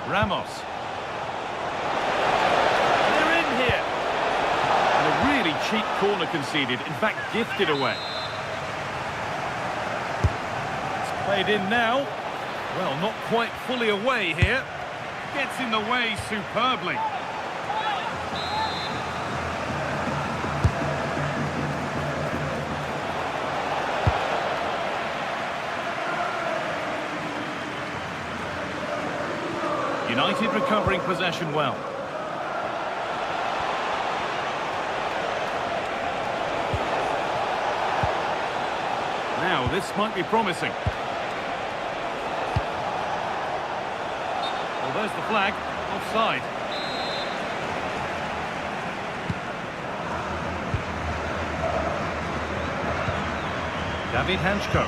Ramos. They're in here. And a really cheap corner conceded, in fact gifted away. It's played in now. Well, not quite fully away here. Gets in the way superbly. United recovering possession well. Now, this might be promising. Well, there's the flag. Offside. David Hanchko.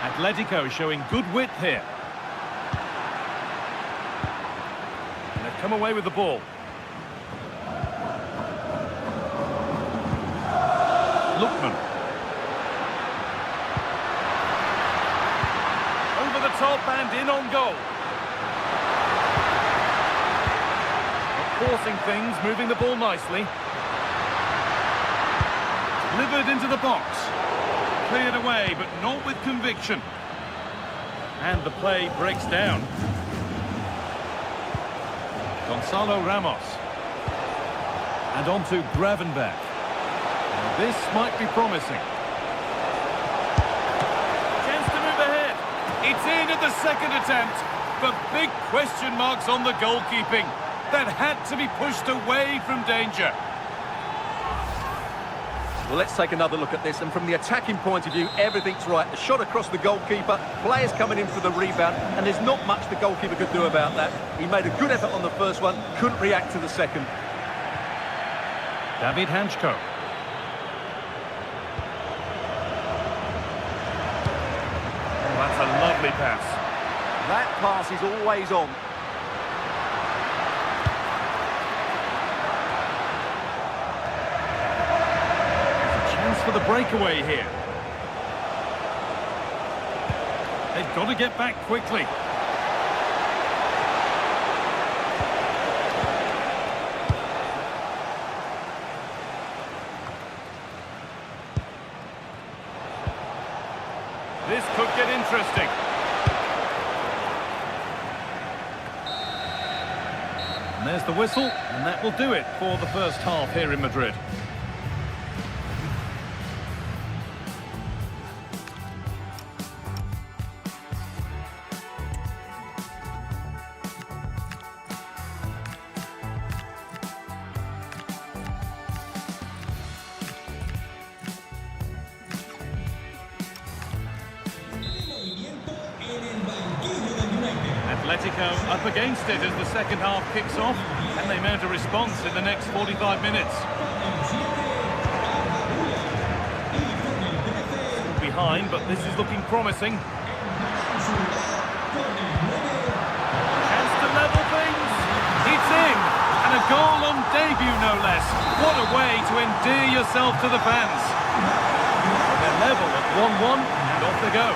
Atletico showing good width here. And they've come away with the ball. Lookman. Over the top and in on goal. Forcing things, moving the ball nicely. Delivered into the box. Cleared away, but not with conviction. And the play breaks down. Gonzalo Ramos. And on to Gravenberch. And this might be promising. Chance to move ahead. It's in at the second attempt. But big question marks on the goalkeeping. That had to be pushed away from danger. Well, let's take another look at this, and from the attacking point of view, everything's right. The shot across the goalkeeper, players coming in for the rebound, and there's not much the goalkeeper could do about that. He made a good effort on the first one, couldn't react to the second. David Hanchko. Oh, that's a lovely pass. That pass is always on. For the breakaway here. They've got to get back quickly. This could get interesting. And there's the whistle, and that will do it for the first half here in Madrid. Atletico up against it as the second half kicks off. Can they mount a response in the next 45 minutes? Behind, but this is looking promising. Chance to level things. It's in. And a goal on debut, no less. What a way to endear yourself to the fans. They're level at 1-1, and off they go.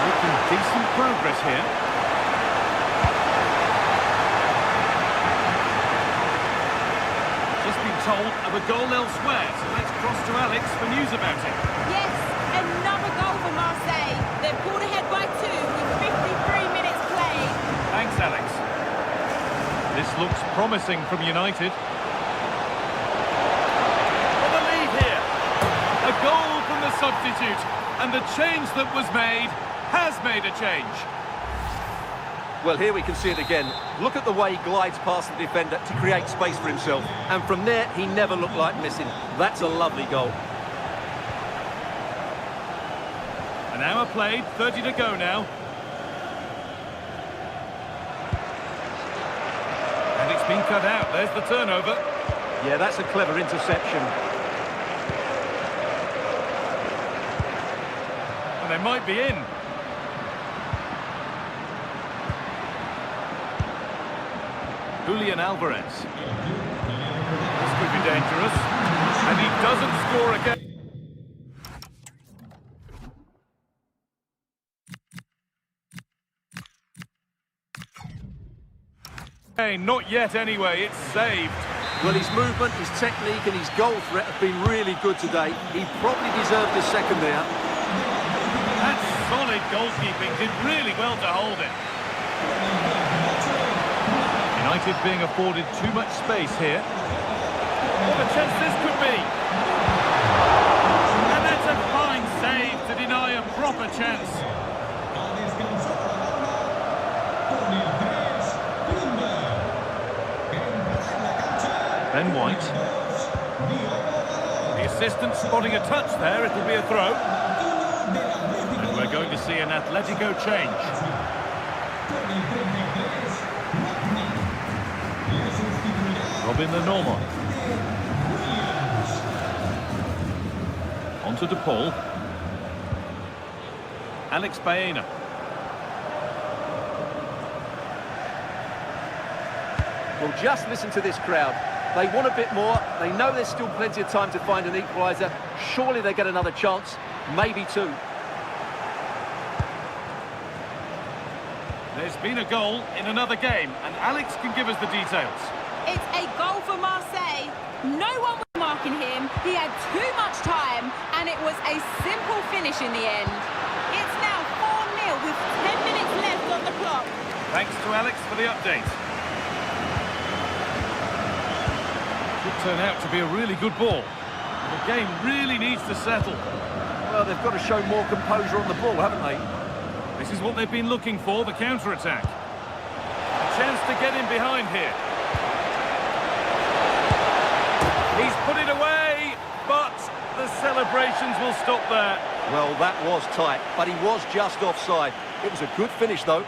Making decent progress here. Just been told of a goal elsewhere, so let's cross to Alex for news about it. Yes, another goal for Marseille. They've pulled ahead by 2 with 53 minutes played. Thanks, Alex. This looks promising from United. For the lead here. A goal from the substitute, and the change that was made has made a change. Well, here we can see it again. Look at the way he glides past the defender to create space for himself. And from there, he never looked like missing. That's a lovely goal. An hour played, 30 to go now. And it's been cut out. There's the turnover. Yeah, that's a clever interception. And they might be in. Julian Alvarez. This could be dangerous. And he doesn't score again. Hey, not yet anyway, it's saved. Well, his movement, his technique and his goal threat have been really good today. He probably deserved a second there. That's solid goalkeeping, did really well to hold it. United being afforded too much space here. What a chance this could be! And that's a fine save to deny a proper chance. Ben White. The assistant spotting a touch there, it'll be a throw. And we're going to see an Atletico change. Robin the Norman. On to DePaul. Alex Baena. Well, just listen to this crowd. They want a bit more. They know there's still plenty of time to find an equaliser. Surely they get another chance, maybe 2. There's been a goal in another game, and Alex can give us the details. It's a goal for Marseille. No one was marking him. He had too much time, and it was a simple finish in the end. It's now 4-0 with 10 minutes left on the clock. Thanks to Alex for the update. Could turn out to be a really good ball. The game really needs to settle. Well, they've got to show more composure on the ball, haven't they? This is what they've been looking for, the counter-attack. A chance to get in behind here. He's put it away, but the celebrations will stop there. Well, that was tight, but he was just offside. It was a good finish, though.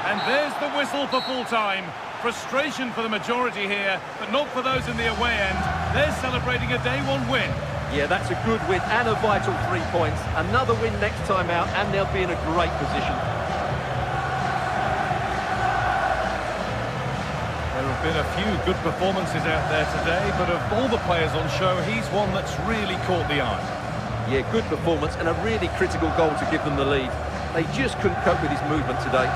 And there's the whistle for full-time. Frustration for the majority here, but not for those in the away end. They're celebrating a day-one win. Yeah, that's a good win and a vital 3 points. Another win next time out, and they'll be in a great position. There have been a few good performances out there today, but of all the players on show, he's one that's really caught the eye. Yeah, good performance and a really critical goal to give them the lead. They just couldn't cope with his movement today.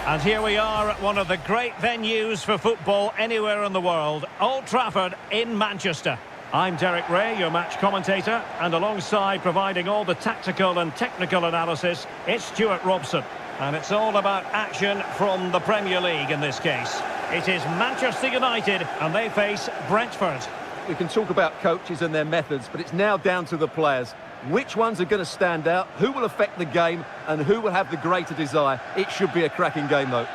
And here we are at one of the great venues for football anywhere in the world, Old Trafford in Manchester. I'm Derek Ray, your match commentator, and alongside providing all the tactical and technical analysis, it's Stuart Robson. And it's all about action from the Premier League in this case. It is Manchester United and they face Brentford. We can talk about coaches and their methods, but it's now down to the players. Which ones are going to stand out, who will affect the game, and who will have the greater desire? It should be a cracking game, though.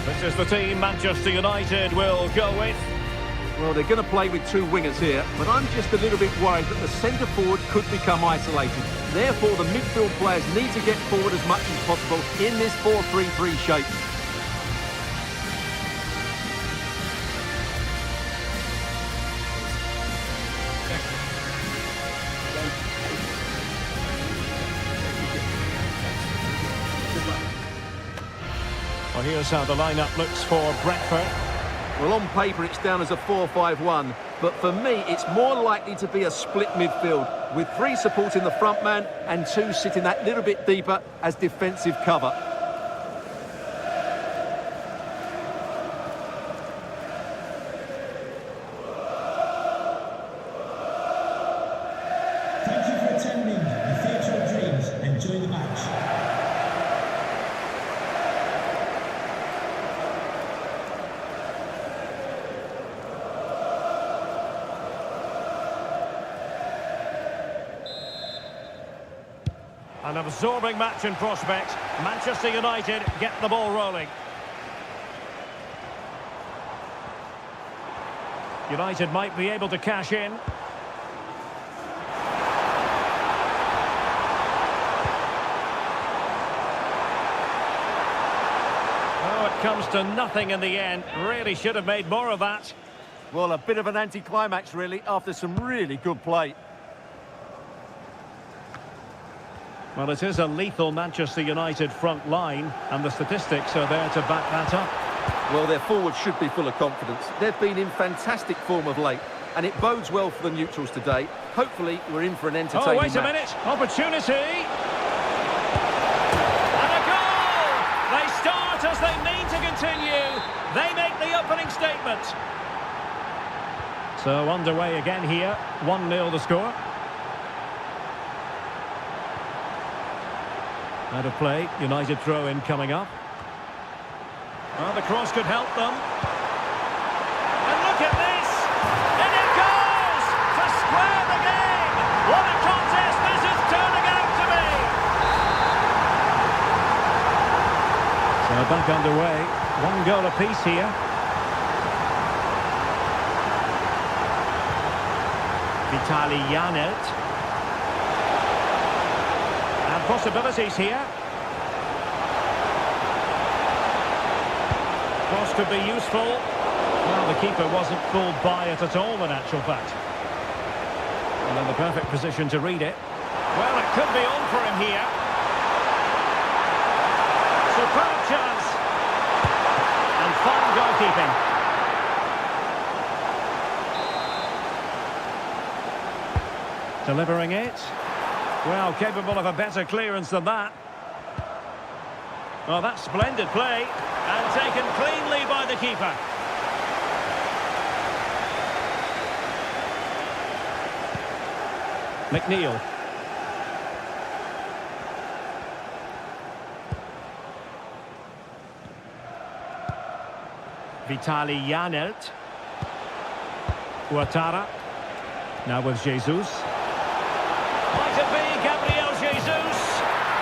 This is the team Manchester United will go with. Well, they're going to play with two wingers here, but I'm just a little bit worried that the centre forward could become isolated. Therefore, the midfield players need to get forward as much as possible in this 4-3-3 shape. Well, here's how the lineup looks for Brentford. Well, on paper, it's down as a 4-5-1, but for me, it's more likely to be a split midfield, with three supporting the front man and two sitting that little bit deeper as defensive cover. Thank you for attending the Theatre of Dreams. Enjoy the match. An absorbing match in prospect. Manchester United get the ball rolling. United might be able to cash in. Oh, it comes to nothing in the end. Really should have made more of that. Well, a bit of an anticlimax, really, after some really good play. Well, it is a lethal Manchester United front line, and the statistics are there to back that up. Well, their forwards should be full of confidence. They've been in fantastic form of late, and it bodes well for the neutrals today. Hopefully, we're in for an entertaining Oh, wait a match. minute. Opportunity. And a goal! They start as they mean to continue. They make the opening statement. So, underway again here. 1-0 the score. Out of play, United throw-in coming up. Well, the cross could help them. And look at this! And it goes! To square the game! What a contest this is turning out to be! So back underway. 1 goal apiece here. Janelt. And possibilities here. Cross could be useful. Well, the keeper wasn't fooled by it at all, in actual fact. And in the perfect position to read it. Well, it could be on for him here. Superb chance. And fine goalkeeping. Delivering it. Well, capable of a better clearance than that. Well, that's splendid play. And taken cleanly by the keeper. McNeil. Janelt. Ouattara. Now with Jesus. Might it be Gabriel Jesus?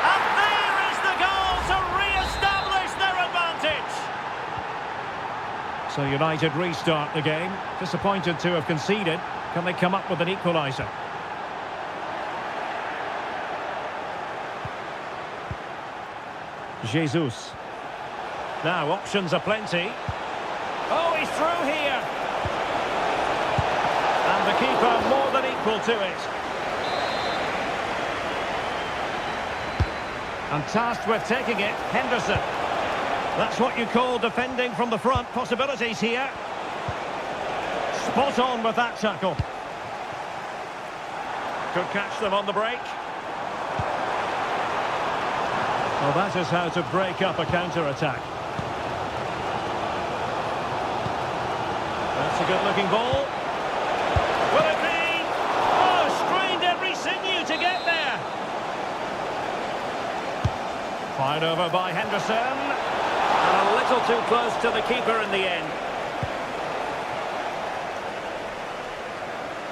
And there is the goal to re-establish their advantage. So United restart the game. Disappointed to have conceded. Can they come up with an equaliser? Jesus. Now options are plenty. Oh, he's through here. And the keeper more than equal to it. And tasked with taking it, Henderson. That's what you call defending from the front. Possibilities here. Spot on with that tackle. Could catch them on the break. Well, that is how to break up a counter-attack. That's a good-looking ball. Will it be? Oh, strained every sinew to get there. Fired over by Henderson. And a little too close to the keeper in the end.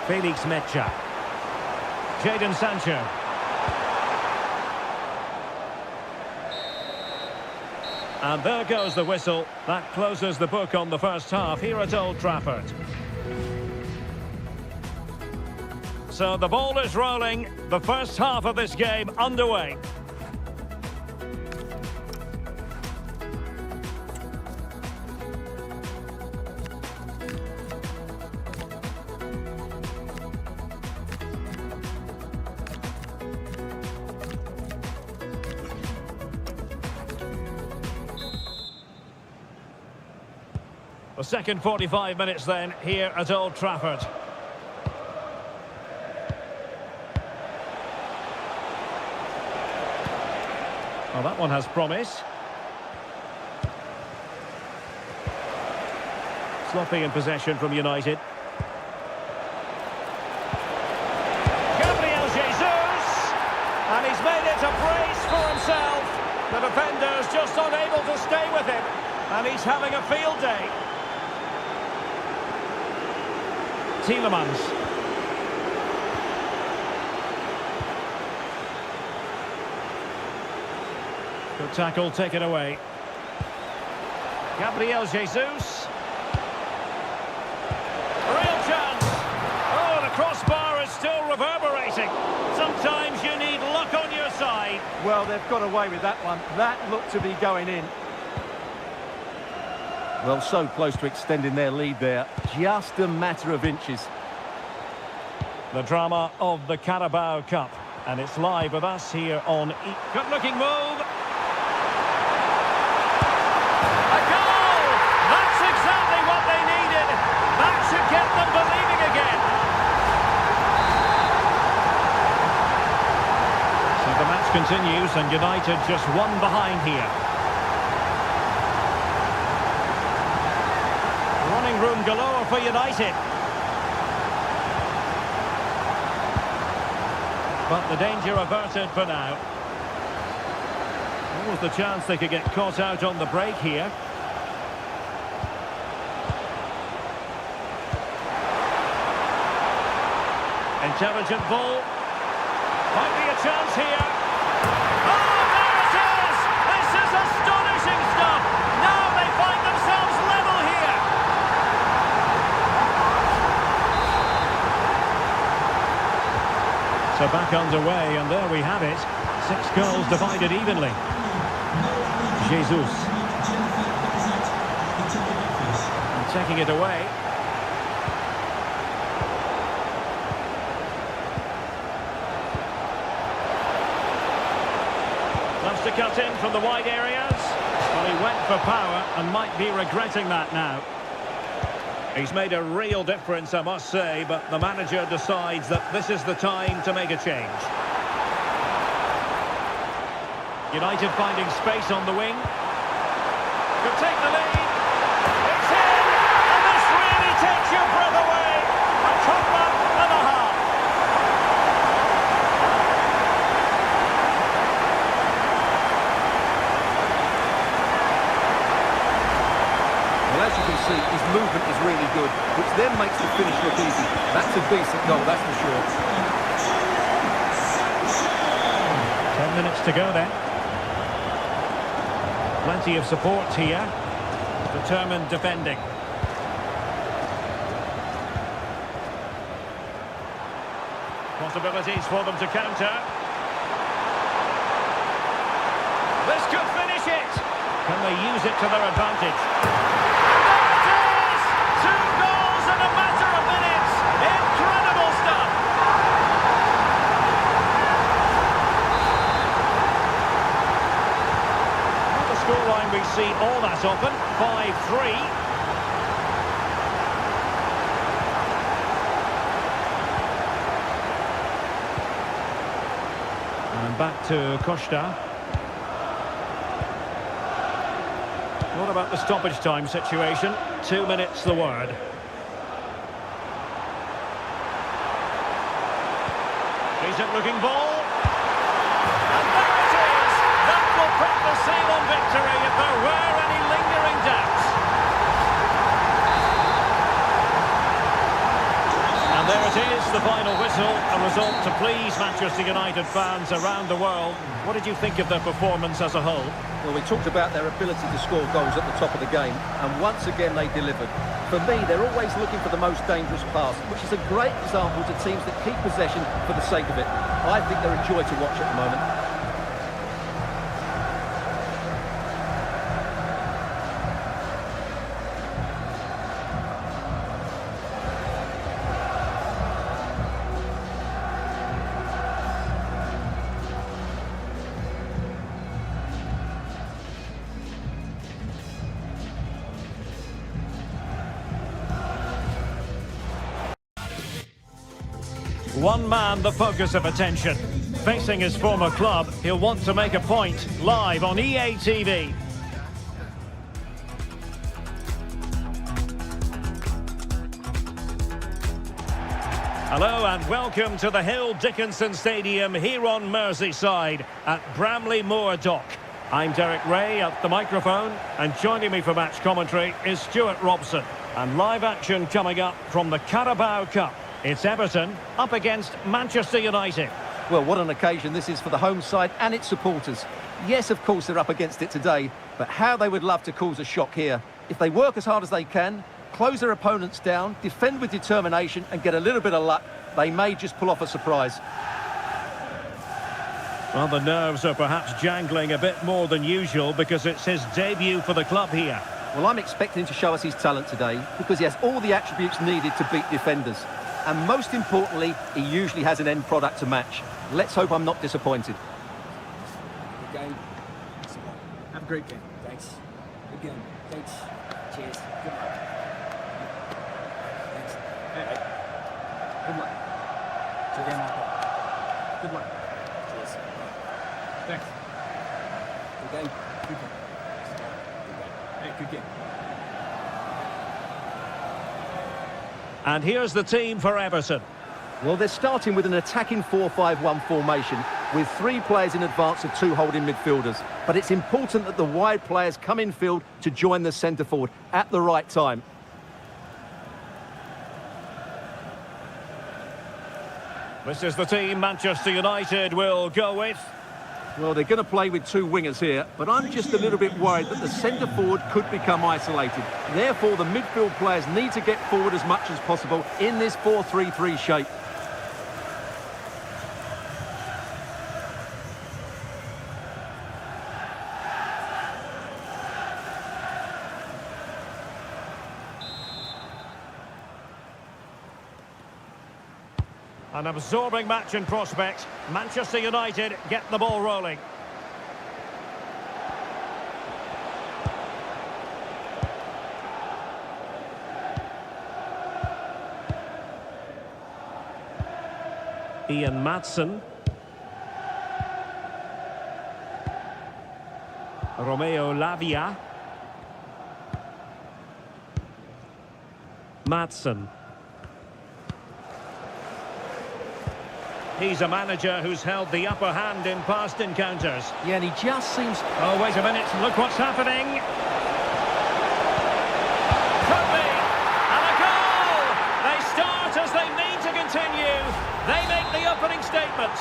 Felix Mecha. Jadon Sancho. And there goes the whistle. That closes the book on the first half here at Old Trafford. So the ball is rolling. The first half of this game underway. The second 45 minutes then here at Old Trafford. Well, that one has promise. Sloppy in possession from United. Gabriel Jesus! And he's made it a brace for himself. The defender's just unable to stay with him. And he's having a field day. Tielemans. Good tackle taken away. Gabriel Jesus. Real chance. Oh, the crossbar is still reverberating. Sometimes you need luck on your side. Well, they've got away with that one. That looked to be going in. Well, so close to extending their lead there. Just a matter of inches. The drama of the Carabao Cup. And it's live with us here on... Good-looking move. A goal! That's exactly what they needed. That should get them believing again. So the match continues and United just one behind here. Running room galore for United. But the danger averted for now. What was the chance they could get caught out on the break here? Intelligent ball. Might be a chance here. Oh, there it is! This is astonishing stuff! Now they find themselves level here. So back underway, and there we have it. 6 goals divided evenly. Jesus. And taking it away. Loves to cut in from the wide areas. Well, he went for power and might be regretting that now. He's made a real difference, I must say, but the manager decides that this is the time to make a change. United finding space on the wing. Could take the lead. It's in! And this really takes your breath away. A cover and a half. Well, as you can see, his movement is really good, which then makes the finish look easy. That's a decent goal, that's for sure. 10 minutes to go then. Plenty of support here. Determined defending. Possibilities for them to counter. This could finish it. Can they use it to their advantage? And there it is! 2 goals in a matter of minutes. Incredible stuff. Not the scoreline we see all that often. 5-3. And back to Costa. What about the stoppage time situation? 2 minutes the word. looking ball. And there it is! That will put the seal on victory if there were any lingering doubts. And there it is, the final whistle, a result to please Manchester United fans around the world. What did you think of their performance as a whole? Well, we talked about their ability to score goals at the top of the game, and once again they delivered. For me, they're always looking for the most dangerous pass, which is a great example to teams that keep possession for the sake of it. I think they're a joy to watch at the moment. One man the focus of attention. Facing his former club, he'll want to make a point live on EA TV. Hello and welcome to the Hill Dickinson Stadium here on Merseyside at Bramley Moor Dock. I'm Derek Ray at the microphone, and joining me for match commentary is Stuart Robson. And live action coming up from the Carabao Cup. It's Everton up against Manchester United. Well, what an occasion this is for the home side and its supporters. Yes, of course, they're up against it today, but how they would love to cause a shock here. If they work as hard as they can, close their opponents down, defend with determination and get a little bit of luck, they may just pull off a surprise. Well, the nerves are perhaps jangling a bit more than usual because it's his debut for the club here. Well, I'm expecting him to show us his talent today because he has all the attributes needed to beat defenders. And most importantly, he usually has an end product to match. Let's hope I'm not disappointed. Good game. Have a great game. Thanks. Good game. Thanks. Cheers. Good luck. Thanks. Hey. Good luck. Good game out there. Good luck. Cheers. Thanks. Good game. Good game. Good game. Hey, good game. And here's the team for Everton. Well, they're starting with an attacking 4-5-1 formation with 3 players in advance of 2 holding midfielders. But it's important that the wide players come in field to join the centre forward at the right time. This is the team Manchester United will go with. Well, they're going to play with 2 wingers here, but I'm just a little bit worried that the centre forward could become isolated. Therefore, the midfield players need to get forward as much as possible in this 4-3-3 shape. An absorbing match in prospect. Manchester United get the ball rolling. Ian Maatsen. Romeo Lavia. Maatsen. He's a manager who's held the upper hand in past encounters. Yeah, and he just seems... Oh, wait a minute. Look what's happening. Could be. And a goal! They start as they mean to continue. They make the opening statement.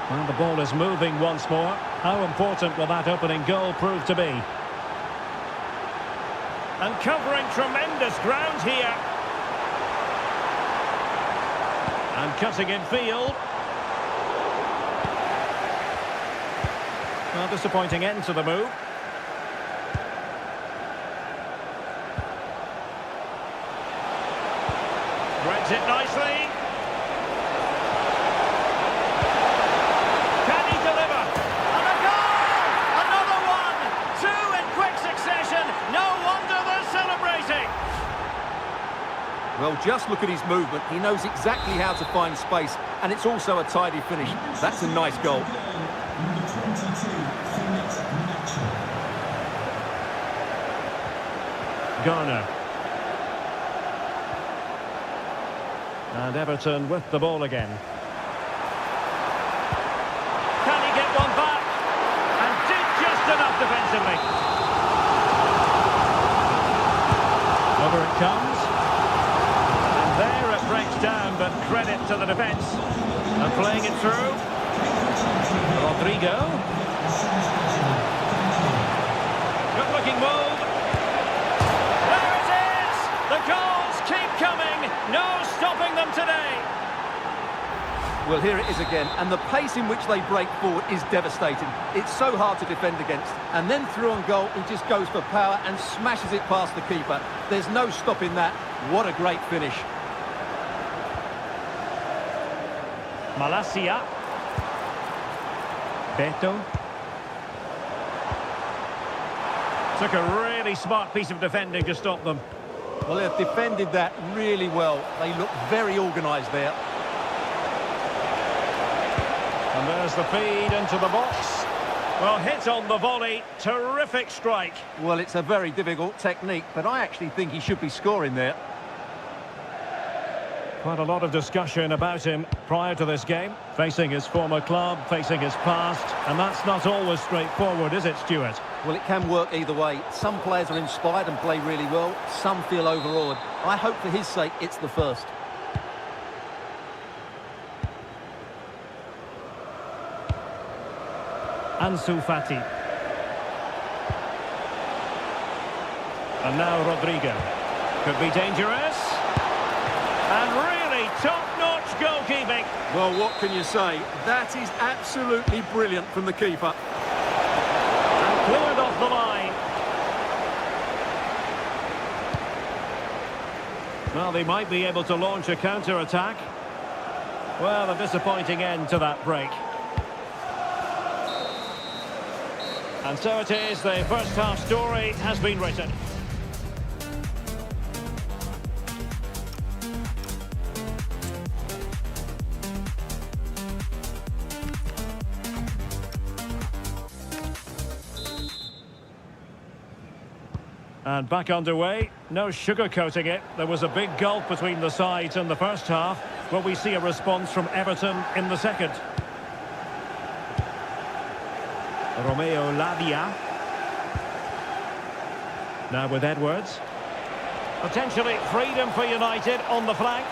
Well, the ball is moving once more. How important will that opening goal prove to be? And covering tremendous ground here. And cutting in field. Well, disappointing end to the move. Threads it nicely. Can he deliver? And a goal! Another one! 2 in quick succession. No wonder they're celebrating. Well, just look at his movement. He knows exactly how to find space, and it's also a tidy finish. That's a nice goal. Number 22, Felix Nacho. Garner. And Everton with the ball again. through. Rodrigo. Good looking move. There it is! The goals keep coming. No stopping them today. Well, here it is again, and the pace in which they break forward is devastating. It's so hard to defend against. And then through on goal, he just goes for power and smashes it past the keeper. There's no stopping that. What a great finish. Malacia. Beto. Took a really smart piece of defending to stop them. Well, they've defended that really well. They look very organised there. And there's the feed into the box. Well, hit on the volley. Terrific strike. Well, it's a very difficult technique, but I actually think he should be scoring there. Quite a lot of discussion about him prior to this game. Facing his former club, facing his past. And that's not always straightforward, is it, Stuart? Well, it can work either way. Some players are inspired and play really well. Some feel overawed. I hope for his sake it's the first. Ansu Fati. And now Rodrigo. Could be dangerous. And really top-notch goalkeeping. Well, what can you say? That is absolutely brilliant from the keeper. And cleared off the line. Well, they might be able to launch a counter-attack. Well, a disappointing end to that break. And so it is, the first half story has been written. And back underway, no sugarcoating it. There was a big gulf between the sides in the first half, but we see a response from Everton in the second. Romeo Lavia. Now with Edwards. Potentially freedom for United on the flank.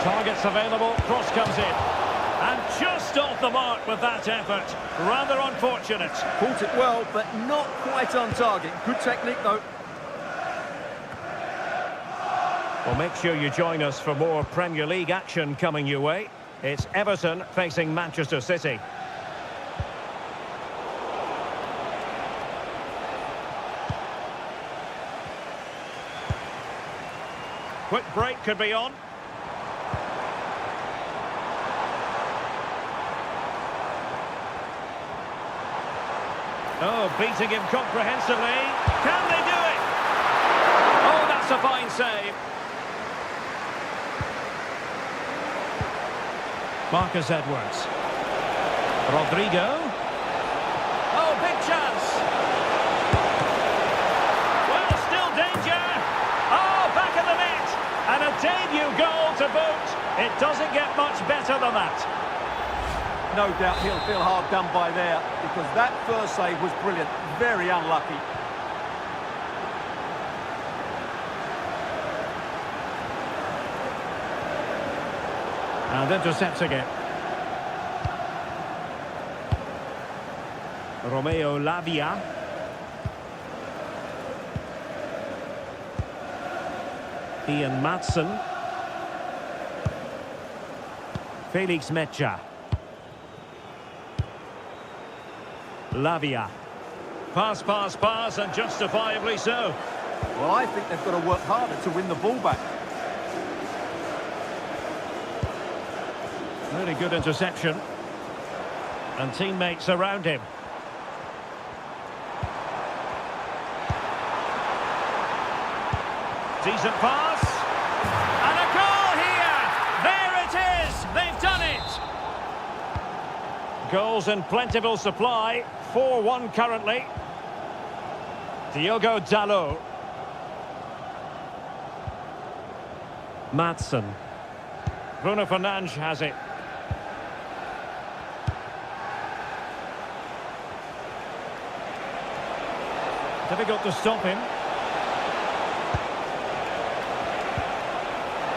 Targets available, cross comes in. And just off the mark with that effort. Rather unfortunate. Caught it well, but not quite on target. Good technique, though. Well, make sure you join us for more Premier League action coming your way. It's Everton facing Manchester City. Quick break could be on. Oh, beating him comprehensively. Can they do it? Oh, that's a fine save. Marcus Edwards. Rodrigo. Oh, big chance. Well, still danger. Oh, back of the net. And a debut goal to boot. It doesn't get much better than that. No doubt he'll feel hard done by there, because that first save was brilliant. Very unlucky. And intercepting it. Romeo Lavia. Ian Maatsen. Felix Mecha. Lavia. Pass, pass, pass, and justifiably so. Well, I think they've got to work harder to win the ball back. Really good interception. And teammates around him. Decent pass. And a goal here! There it is! They've done it! Goals in plentiful supply. 4-1 currently. Diogo Dalot. Maatsen. Bruno Fernandes has it. Difficult to stop him.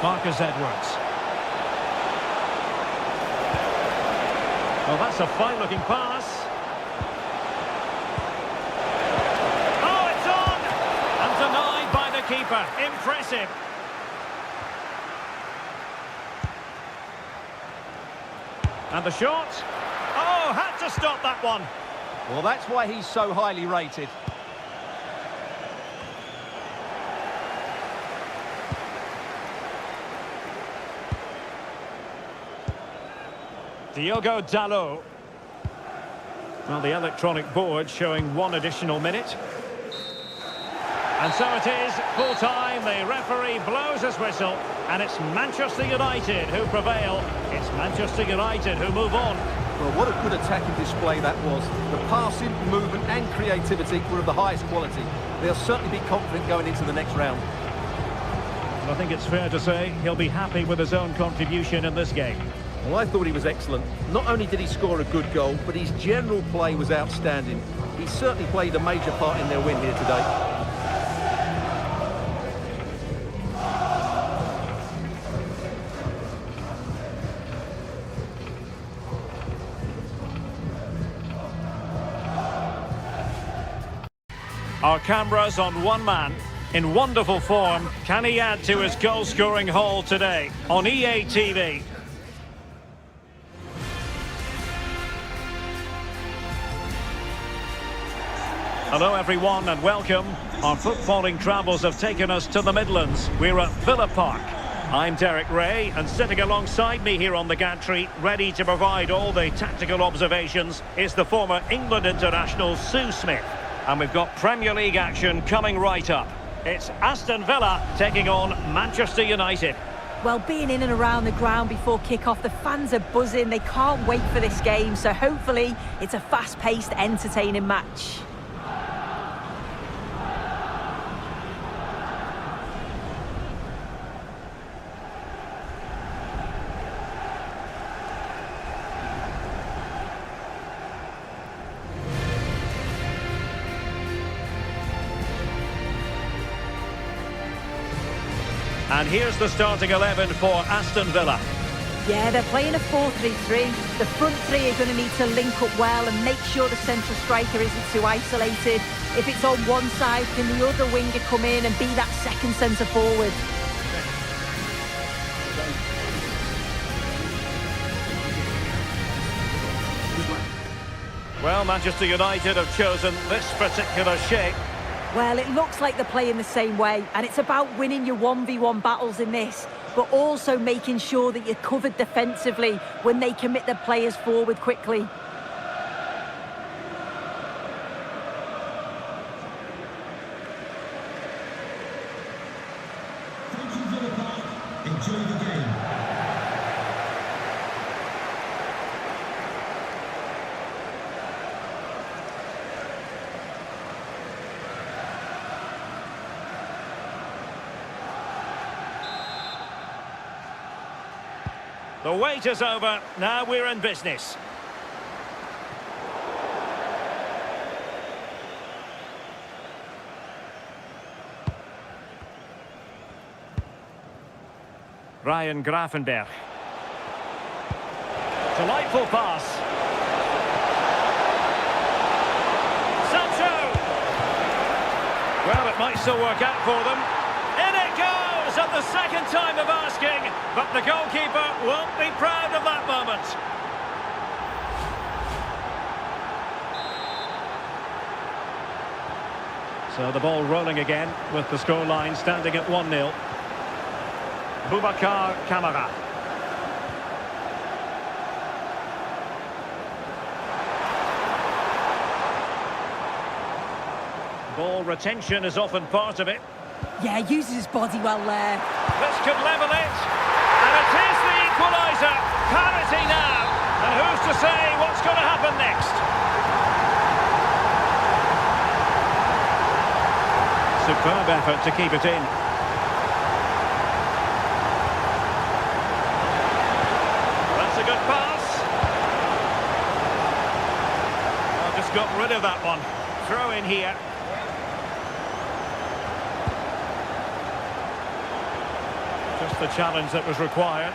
Marcus Edwards. Well, that's a fine-looking pass. Oh, it's on! And denied by the keeper. Impressive. And the shot. Oh, had to stop that one. Well, that's why he's so highly rated. Diogo Dalot. Well, the electronic board showing 1 additional minute. And so it is, full time. The referee blows his whistle, and it's Manchester United who prevail. It's Manchester United who move on. Well, what a good attacking display that was. The passing, movement and creativity were of the highest quality. They'll certainly be confident going into the next round. I think it's fair to say he'll be happy with his own contribution in this game. Well, I thought he was excellent. Not only did he score a good goal, but his general play was outstanding. He certainly played a major part in their win here today. Our cameras on one man. In wonderful form, can he add to his goal-scoring haul today on EA TV? Hello everyone and welcome. Our footballing travels have taken us to the Midlands. We're at Villa Park. I'm Derek Ray, and sitting alongside me here on the gantry, ready to provide all the tactical observations, is the former England international Sue Smith. And we've got Premier League action coming right up. It's Aston Villa taking on Manchester United. Well, being in and around the ground before kick-off, the fans are buzzing. They can't wait for this game, so hopefully it's a fast-paced, entertaining match. And here's the starting 11 for Aston Villa. Yeah, they're playing a 4-3-3. The front three are going to need to link up well and make sure the central striker isn't too isolated. If it's on one side, can the other winger come in and be that second centre forward? Well, Manchester United have chosen this particular shape. Well, it looks like they're playing the same way, and it's about winning your 1v1 battles in this, but also making sure that you're covered defensively when they commit their players forward quickly. Thank you, Villa Park. Enjoy the game. The wait is over. Now we're in business. Ryan Gravenberch. Delightful pass. Sancho! Well, it might still work out for them. In it goes at the second time of asking, but the goalkeeper won't be proud of that moment. So the ball rolling again with the scoreline standing at 1-0. Boubacar Kamara. Ball retention is often part of it. Yeah, uses his body well there. This could level it. And it is the equaliser. Parity now. And who's to say what's going to happen next? Superb effort to keep it in. That's a good pass. Oh, just got rid of that one. Throw in here. Just the challenge that was required.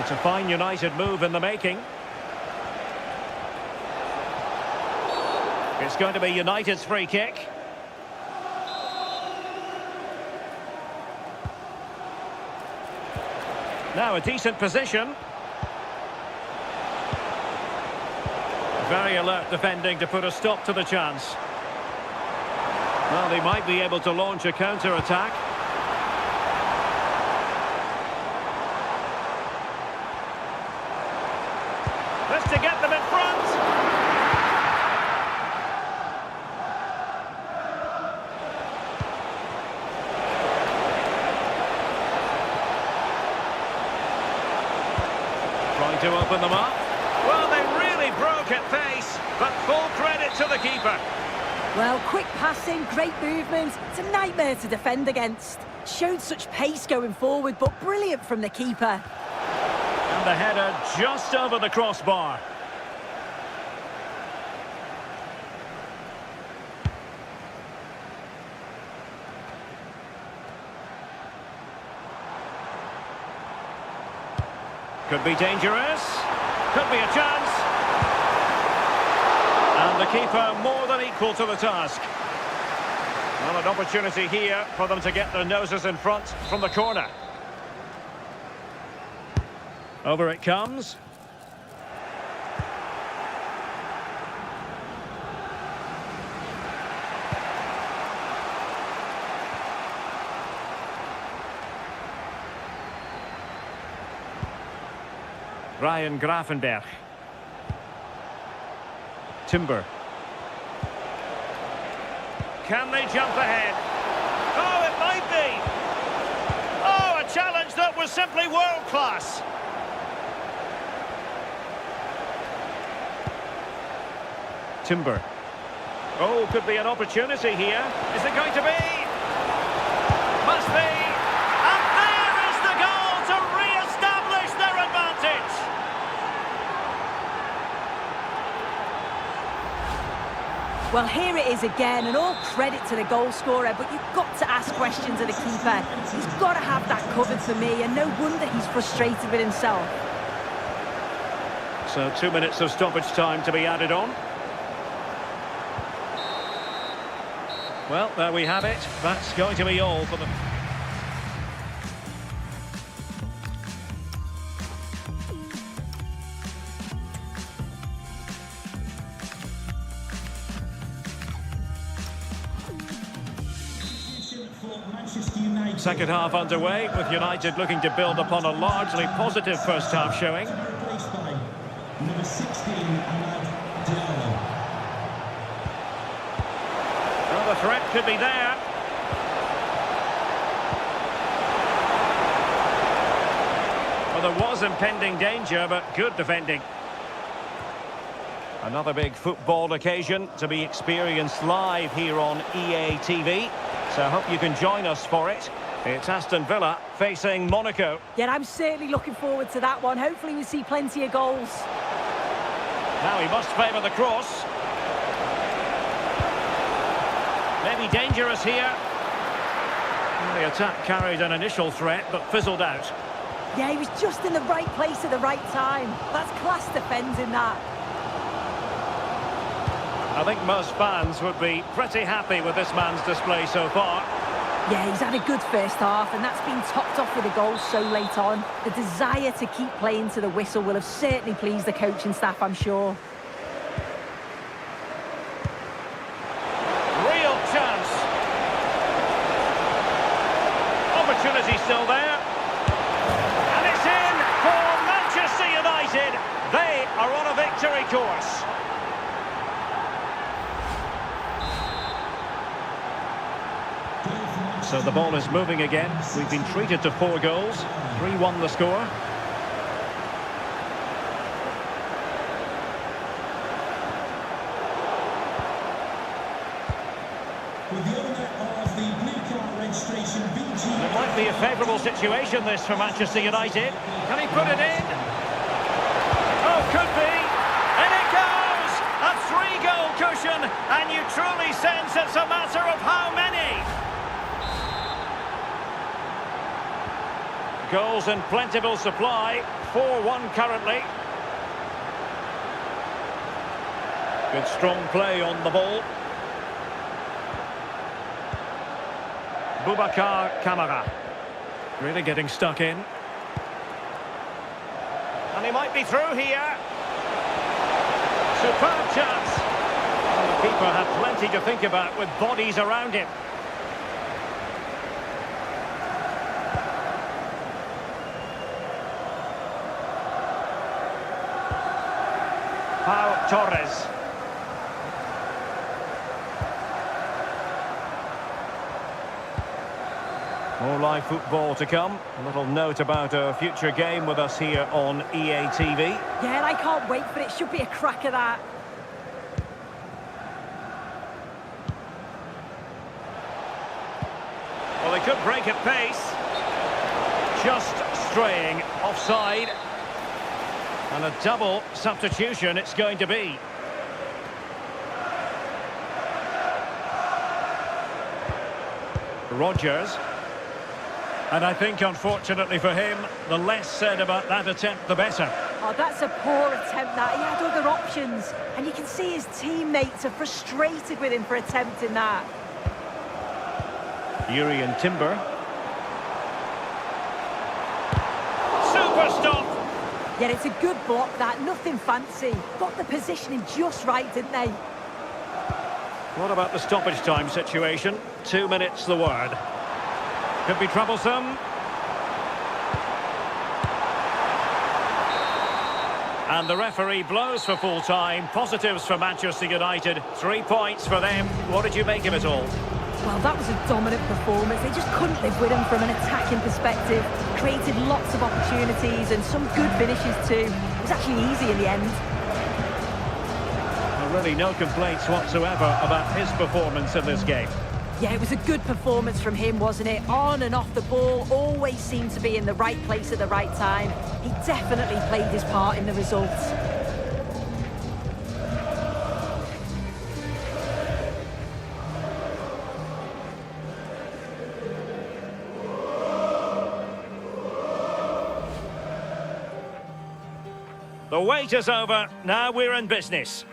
It's a fine United move in the making. It's going to be United's free kick. Now a decent position. Very alert defending to put a stop to the chance. Well, they might be able to launch a counter-attack. This to get them in front. Trying to open them up. Well, they really broke at pace, but full credit to the keeper. Well, quick passing, great movement. It's a nightmare to defend against. Showed such pace going forward, but brilliant from the keeper. And the header just over the crossbar. Could be dangerous. Could be a chance. And the keeper more than equal to the task. Well, an opportunity here for them to get their noses in front from the corner. Over it comes. Ryan Gravenberch. Timber. Can they jump ahead? Oh, it might be. Oh, a challenge that was simply world class. Timber. Oh, could be an opportunity here. Is it going to be? Must be. And there is the goal to re-establish their advantage. Well, here it is again, and all credit to the goal scorer, but you've got to ask questions of the keeper. He's got to have that covered for me, and no wonder he's frustrated with himself. So 2 minutes of stoppage time to be added on. Well, there we have it. That's going to be all for them. Second half underway, with United looking to build upon a largely positive first half showing. Replaced by number 16, Teil. Well, the threat could be there. Well, there was impending danger, but good defending. Another big football occasion to be experienced live here on EA TV. So I hope you can join us for it. It's Aston Villa facing Monaco. Yeah, I'm certainly looking forward to that one. Hopefully we see plenty of goals. Now he must favour the cross. Maybe dangerous here. The attack carried an initial threat, but fizzled out. Yeah, he was just in the right place at the right time. That's class defending, that. I think most fans would be pretty happy with this man's display so far. Yeah, he's had a good first half, and that's been topped off with a goal so late on. The desire to keep playing to the whistle will have certainly pleased the coaching staff, I'm sure. Real chance. Opportunity still there. And it's in for Manchester United. They are on a victory course. So the ball is moving again. We've been treated to 4 goals. 3-1 the score. With the owner of the blue card registration, BG. It might be a favourable situation, this, for Manchester United. Can he put it in? Oh, could be. And it goes! A 3-goal cushion, and you truly sense it's a matter of how many. Goals in plentiful supply. 4-1 currently. Good strong play on the ball. Boubacar Kamara. Really getting stuck in. And he might be through here. Superb chance. And the keeper had plenty to think about with bodies around him. Pau Torres. More live football to come. A little note about a future game with us here on EA TV. Yeah, and I can't wait for it. Should be a crack of that. Well, they could break at pace. Just straying offside. And a double substitution it's going to be. Rodgers. And I think, unfortunately for him, the less said about that attempt, the better. Oh, that's a poor attempt, that. He had other options. And you can see his teammates are frustrated with him for attempting that. Yuri and Timber. Super stop! Yeah, it's a good block, that. Nothing fancy. Got the positioning just right, didn't they? What about the stoppage time situation? 2 minutes, the word. Could be troublesome. And the referee blows for full time. Positives for Manchester United. 3 points for them. What did you make of it all? Well, that was a dominant performance. They just couldn't live with him from an attacking perspective. Created lots of opportunities and some good finishes too. It was actually easy in the end. Well, really no complaints whatsoever about his performance in this game. Yeah, it was a good performance from him, wasn't it? On and off the ball, always seemed to be in the right place at the right time. He definitely played his part in the results. The wait is over. Now we're in business.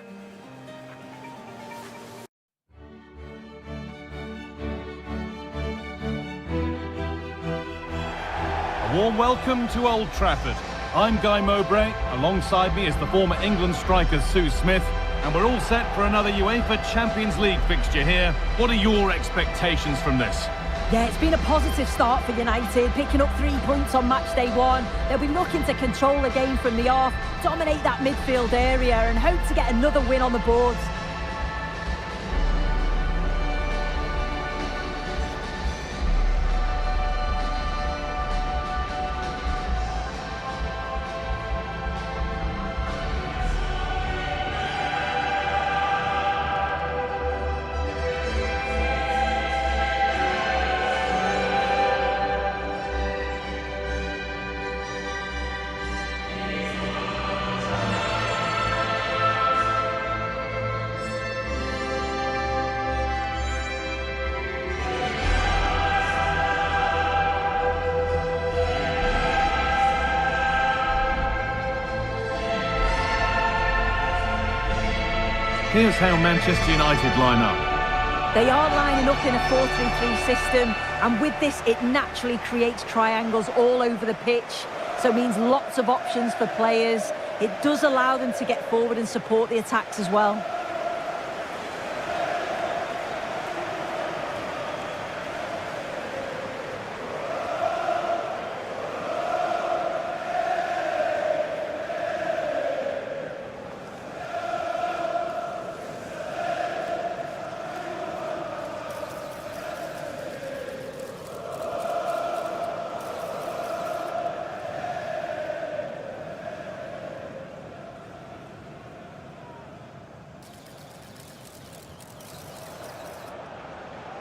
A warm welcome to Old Trafford. I'm Guy Mowbray. Alongside me is the former England striker Sue Smith. And we're all set for another UEFA Champions League fixture here. What are your expectations from this? Yeah, it's been a positive start for United, picking up 3 points on match day 1. They'll be looking to control the game from the off, dominate that midfield area and hope to get another win on the boards. Here's how Manchester United line up. They are lining up in a 4-3-3 system, and with this it naturally creates triangles all over the pitch, so it means lots of options for players. It does allow them to get forward and support the attacks as well.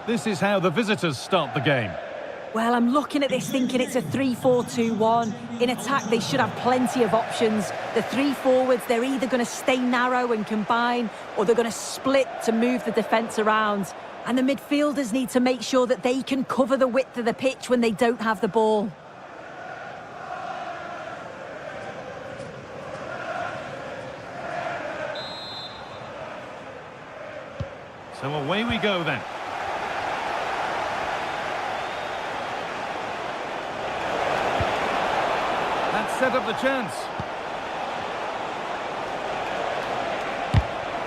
This is how the visitors start the game. Well, I'm looking at this thinking it's a 3-4-2-1. In attack, they should have plenty of options. The 3 forwards, they're either going to stay narrow and combine, or they're going to split to move the defence around. And the midfielders need to make sure that they can cover the width of the pitch when they don't have the ball. So away we go then. That set up the chance.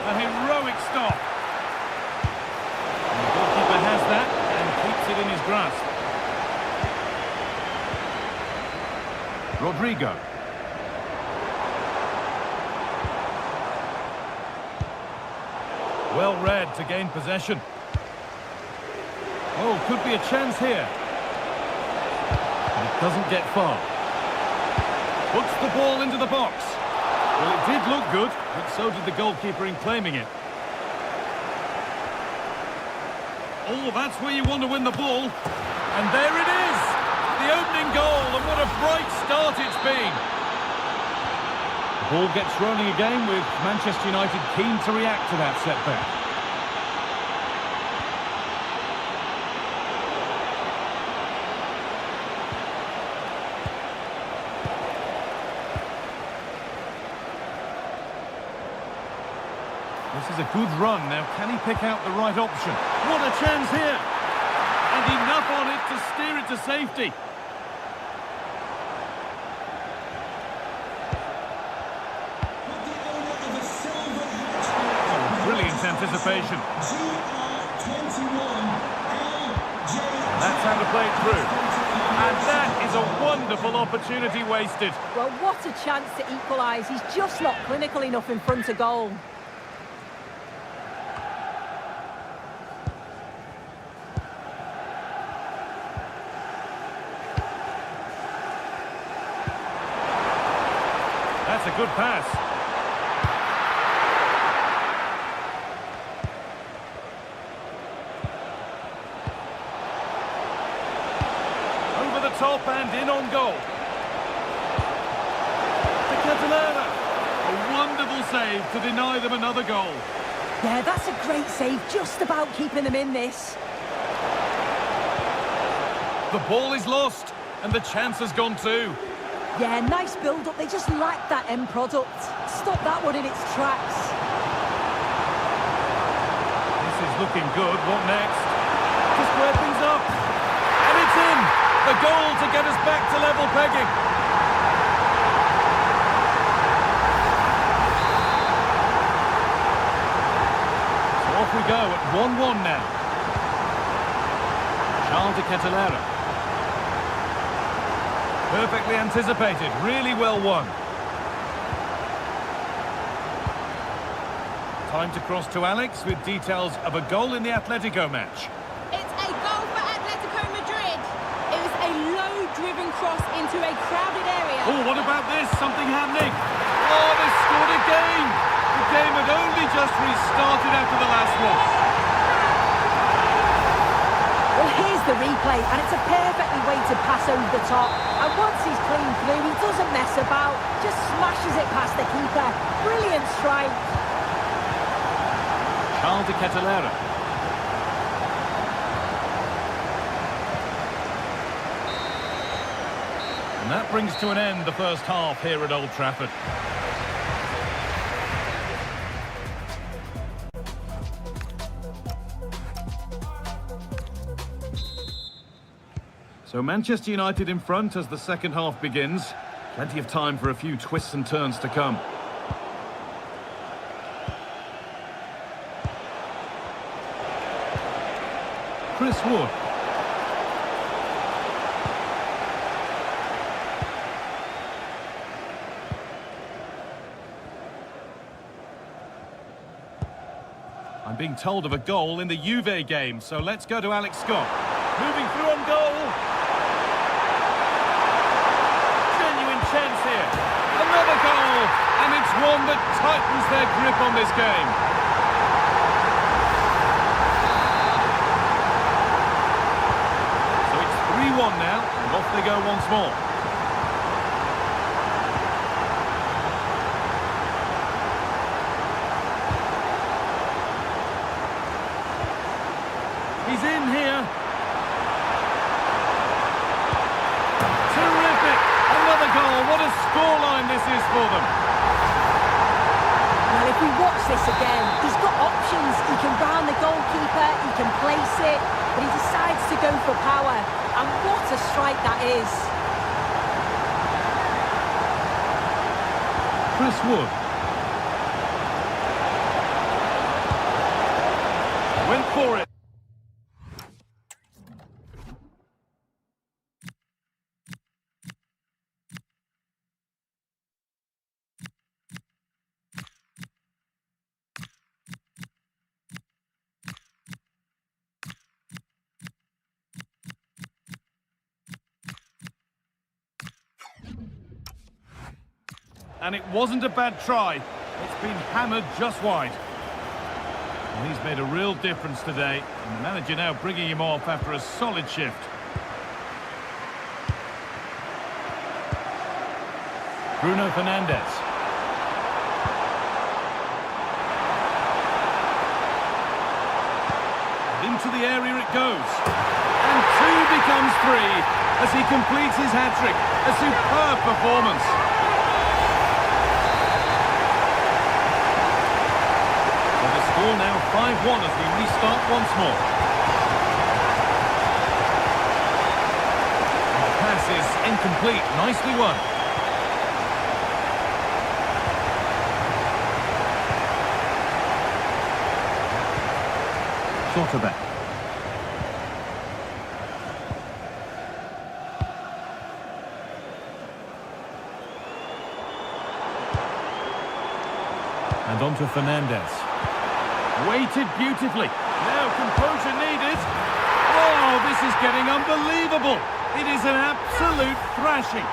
A heroic stop. And the goalkeeper has that and keeps it in his grasp. Rodrigo. Well read to gain possession. Oh, could be a chance here. But it doesn't get far. Puts the ball into the box. Well, it did look good, but so did the goalkeeper in claiming it. Oh, that's where you want to win the ball. And there it is! The opening goal, and what a bright start it's been. The ball gets rolling again with Manchester United keen to react to that setback. This is a good run. Now, can he pick out the right option? What a chance here! And enough on it to steer it to safety. Brilliant anticipation. That's how to play it through. And that is a wonderful opportunity wasted. Well, what a chance to equalise. He's just not clinical enough in front of goal. That's a good pass. Over the top and in on goal. To Catalana. A wonderful save to deny them another goal. Yeah, that's a great save, just about keeping them in this. The ball is lost and the chance has gone too. Yeah, nice build-up. They just lack that end product. Stop that one in its tracks. This is looking good. What next? To square things up. And it's in! The goal to get us back to level pegging. So off we go at 1-1 now. Charles de Catalera. Perfectly anticipated, really well won. Time to cross to Alex with details of a goal in the Atletico match. It's a goal for Atletico Madrid. It was a low-driven cross into a crowded area. Oh, what about this? Something happening. Oh, they scored again. The game had only just restarted after the last one. Well, here's the replay, and it's a perfectly weighted pass over the top. And once he's clean through, he doesn't mess about, just smashes it past the keeper. Brilliant strike. Charles de Catalera. And that brings to an end the first half here at Old Trafford. So Manchester United in front as the second half begins. Plenty of time for a few twists and turns to come. Chris Wood. I'm being told of a goal in the Juve game, so let's go to Alex Scott. Moving through on goal. Genuine chance here. Another goal, and it's one that tightens their grip on this game. So it's 3-1 now, and off they go once more. He's in here. Terrific! Another goal. What a scoreline this is for them. Well, if we watch this again, he's got options. He can round the goalkeeper, he can place it, but he decides to go for power. And what a strike that is. Chris Wood. Went for it. And it wasn't a bad try. It's been hammered just wide. And he's made a real difference today. And the manager now bringing him off after a solid shift. Bruno Fernandes. Into the area it goes. And 2 becomes 3 as he completes his hat-trick. A superb performance. Score now 5-1 as we restart once more. And the pass is incomplete. Nicely won. Shorter back. And on to Fernandes. Waited beautifully. Now composure needed. Oh, this is getting unbelievable. It is an absolute thrashing.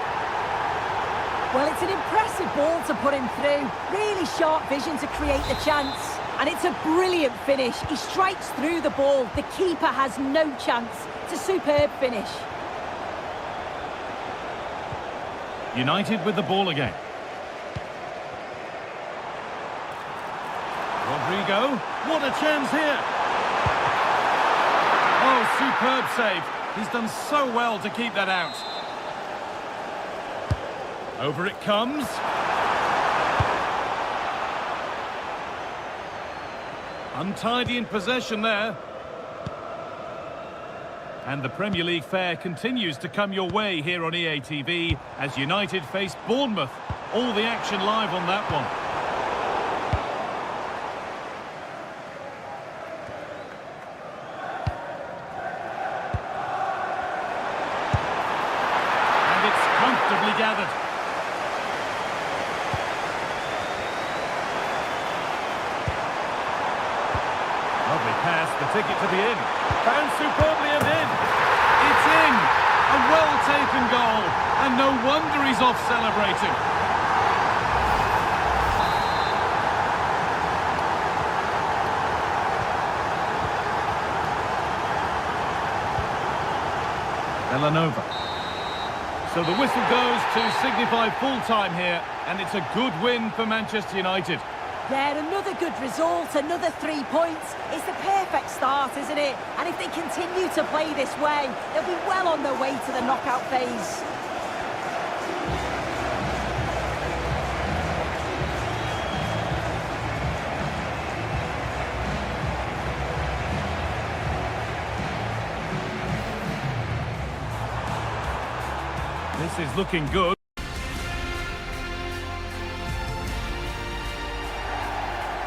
Well, it's an impressive ball to put him through. Really sharp vision to create the chance. And it's a brilliant finish. He strikes through the ball. The keeper has no chance. It's a superb finish. United with the ball again. Rodrigo, what a chance here. Oh, superb save. He's done so well to keep that out. Over it comes. Untidy in possession there. And the Premier League fare continues to come your way here on EA TV as United face Bournemouth. All the action live on that one. Comfortably gathered. Lovely pass, the ticket to be in. Found superbly and in. It's in. A well-taken goal. And no wonder he's off celebrating. Villanova. So the whistle goes to signify full-time here, and it's a good win for Manchester United. Yeah, another good result, another 3 points. It's the perfect start, isn't it? And if they continue to play this way, they'll be well on their way to the knockout phase. This is looking good.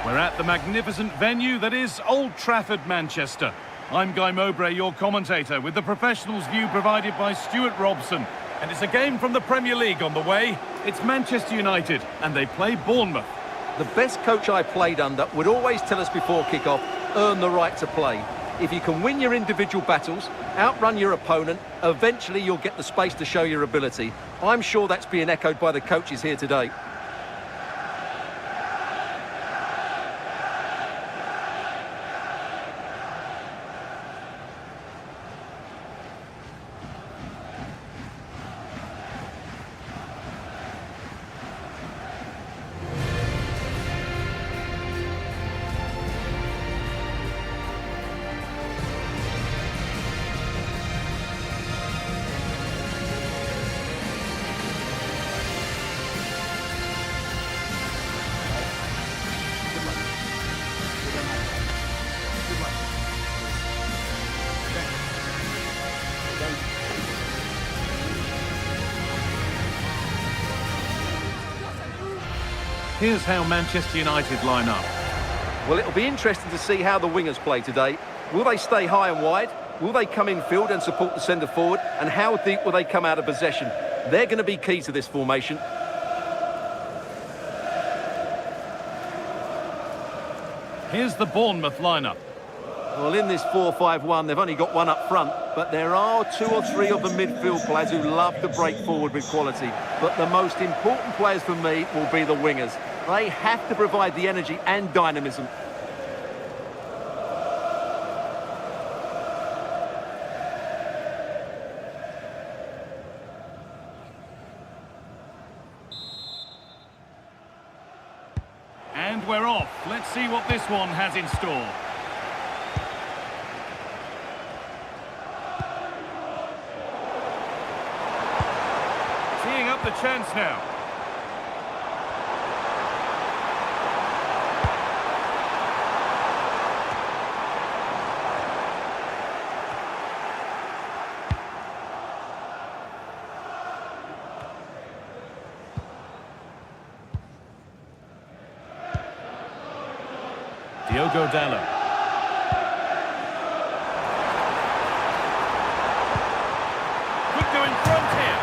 We're at the magnificent venue that is Old Trafford, Manchester. I'm Guy Mowbray, your commentator, with the professionals' view provided by Stuart Robson. And it's a game from the Premier League on the way. It's Manchester United, and they play Bournemouth. The best coach I played under would always tell us before kick-off, earn the right to play. If you can win your individual battles, outrun your opponent, eventually you'll get the space to show your ability. I'm sure that's being echoed by the coaches here today. Here's how Manchester United line up. Well, it'll be interesting to see how the wingers play today. Will they stay high and wide? Will they come in field and support the centre forward? And how deep will they come out of possession? They're going to be key to this formation. Here's the Bournemouth lineup. Well, in this 4-5-1, they've only got one up front, but there are 2 or 3 of the midfield players who love to break forward with quality. But the most important players for me will be the wingers. They have to provide the energy and dynamism. And we're off. Let's see what this one has in store. Teeing up the chance now. Diogo Dallo. Could go in front here.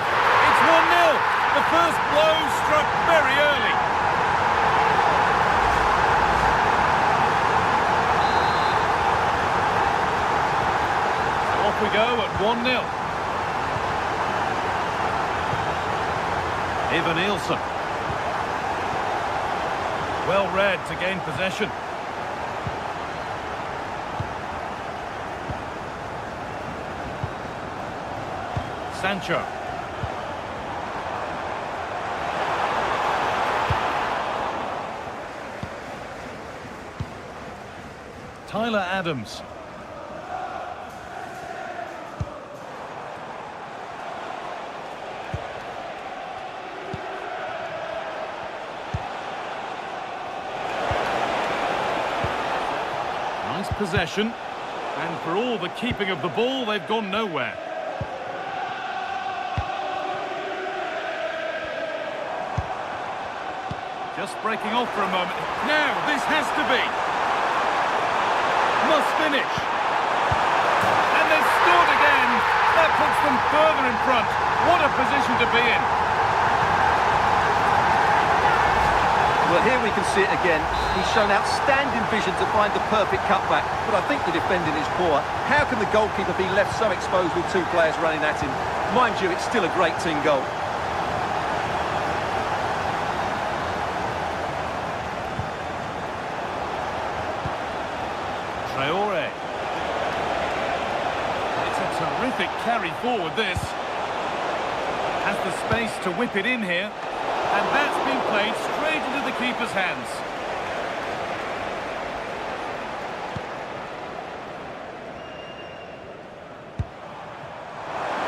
It's 1-0. The first blow struck very early. So off we go at 1-0. Ivan Nielsen. Well read to gain possession. Sancho. Tyler Adams. Nice possession. And for all the keeping of the ball, they've gone nowhere. Just breaking off for a moment. Now, this has to be. Must finish. And they've scored again. That puts them further in front. What a position to be in. Well, here we can see it again. He's shown outstanding vision to find the perfect cutback, but I think the defending is poor. How can the goalkeeper be left so exposed with 2 players running at him? Mind you, it's still a great team goal. It's a terrific carry forward, this. Has the space to whip it in here. And that's been played straight into the keeper's hands.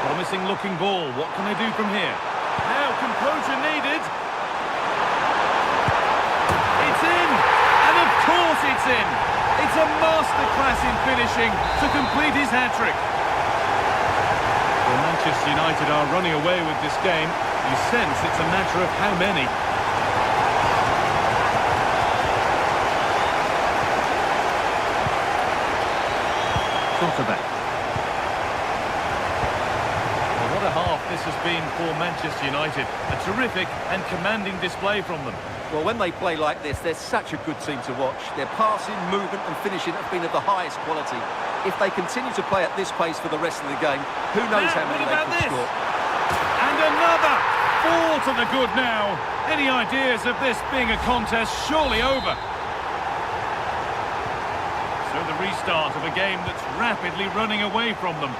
Promising looking ball. What can they do from here? Now composure needed. It's in! And of course it's in! It's a masterclass in finishing to complete his hat-trick. Well, Manchester United are running away with this game. You sense it's a matter of how many. Quarterback. Well, what a half this has been for Manchester United. A terrific and commanding display from them. Well, when they play like this, they're such a good team to watch. Their passing, movement and finishing have been of the highest quality. If they continue to play at this pace for the rest of the game, who knows how many they could score. And another! 4 to the good now. Any ideas of this being a contest surely over? So the restart of a game that's rapidly running away from them.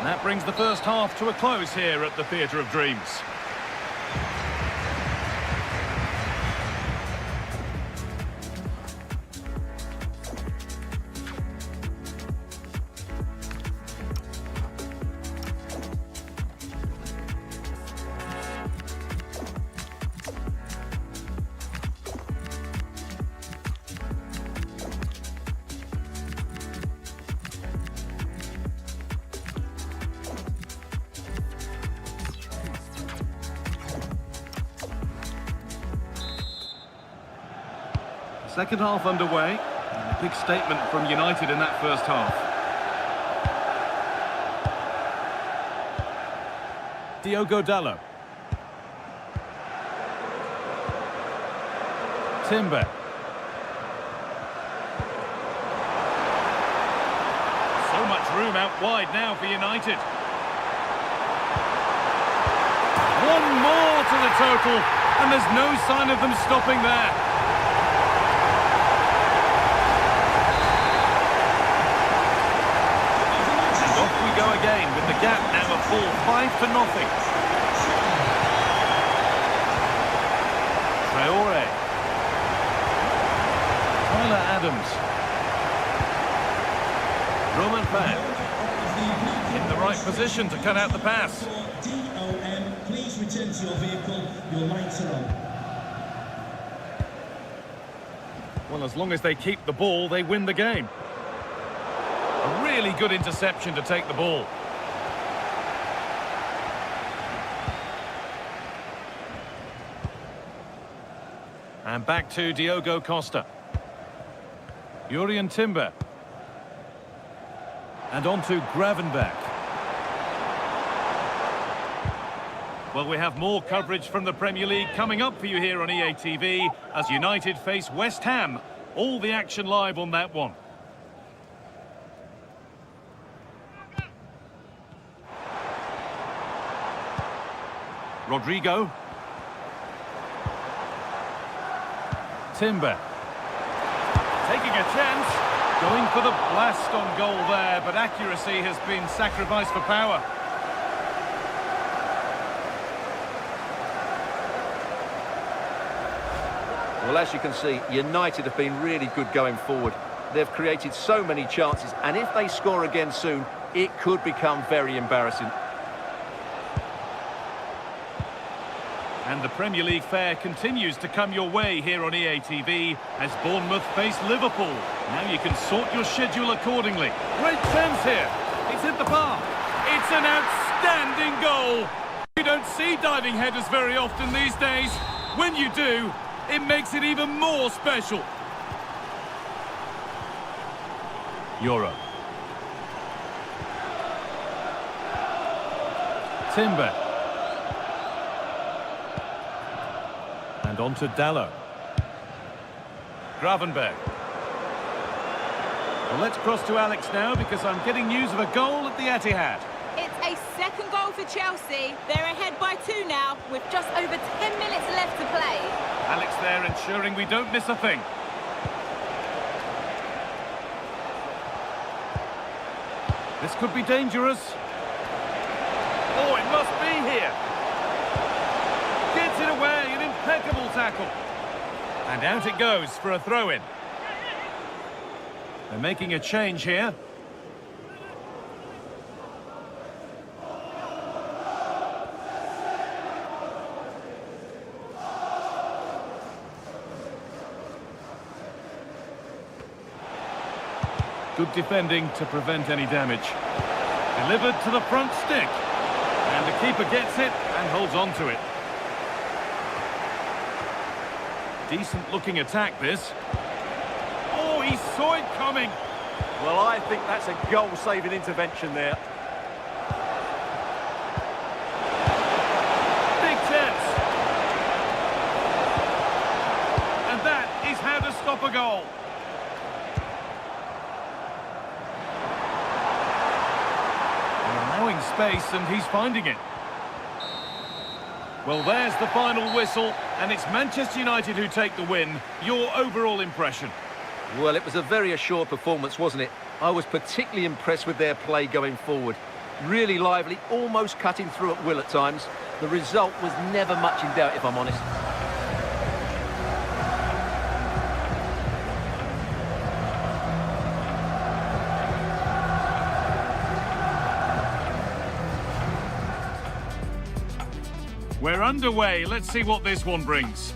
And that brings the first half to a close here at the Theatre of Dreams. Second half underway. A big statement from United in that first half. Diogo Dalot. Timber. So much room out wide now for United. One more to the total, and there's no sign of them stopping there. And off we go again, with the gap now a full 5-0. Traore. Tyler Adams. Roman Fan. In the right position to cut out the pass. DOM, please return to your vehicle. Your lights are on. Well, as long as they keep the ball, they win the game. A really good interception to take the ball. And back to Diogo Costa. Jurriën Timber. And on to Gravenberch. Well, we have more coverage from the Premier League coming up for you here on EA TV as United face West Ham. All the action live on that one. Rodrigo. Timber. Taking a chance. Going for the blast on goal there, but accuracy has been sacrificed for power. Well, as you can see, United have been really good going forward. They've created so many chances, and if they score again soon, it could become very embarrassing. And the Premier League fare continues to come your way here on EA TV as Bournemouth face Liverpool. Now you can sort your schedule accordingly. Great chance here. It's hit the bar. It's an outstanding goal. You don't see diving headers very often these days. When you do, it makes it even more special. Euro. Timber. And on to Dalot. Gravenberch. Well, let's cross to Alex now because I'm getting news of a goal at the Etihad. It's a second goal for Chelsea. They're ahead by 2 now, with just over 10 minutes left to play. Alex there ensuring we don't miss a thing. This could be dangerous. Oh, it must be here. Gets it away, an impeccable tackle. And out it goes for a throw-in. They're making a change here. Good defending to prevent any damage. Delivered to the front stick. And the keeper gets it and holds on to it. Decent looking attack, this. Oh, he saw it coming. Well, I think that's a goal-saving intervention there. Big chance. And that is how to stop a goal. Allowing space, and he's finding it. Well, there's the final whistle, and it's Manchester United who take the win. Your overall impression? Well, it was a very assured performance, wasn't it? I was particularly impressed with their play going forward. Really lively, almost cutting through at will at times. The result was never much in doubt, if I'm honest. We're underway. Let's see what this one brings.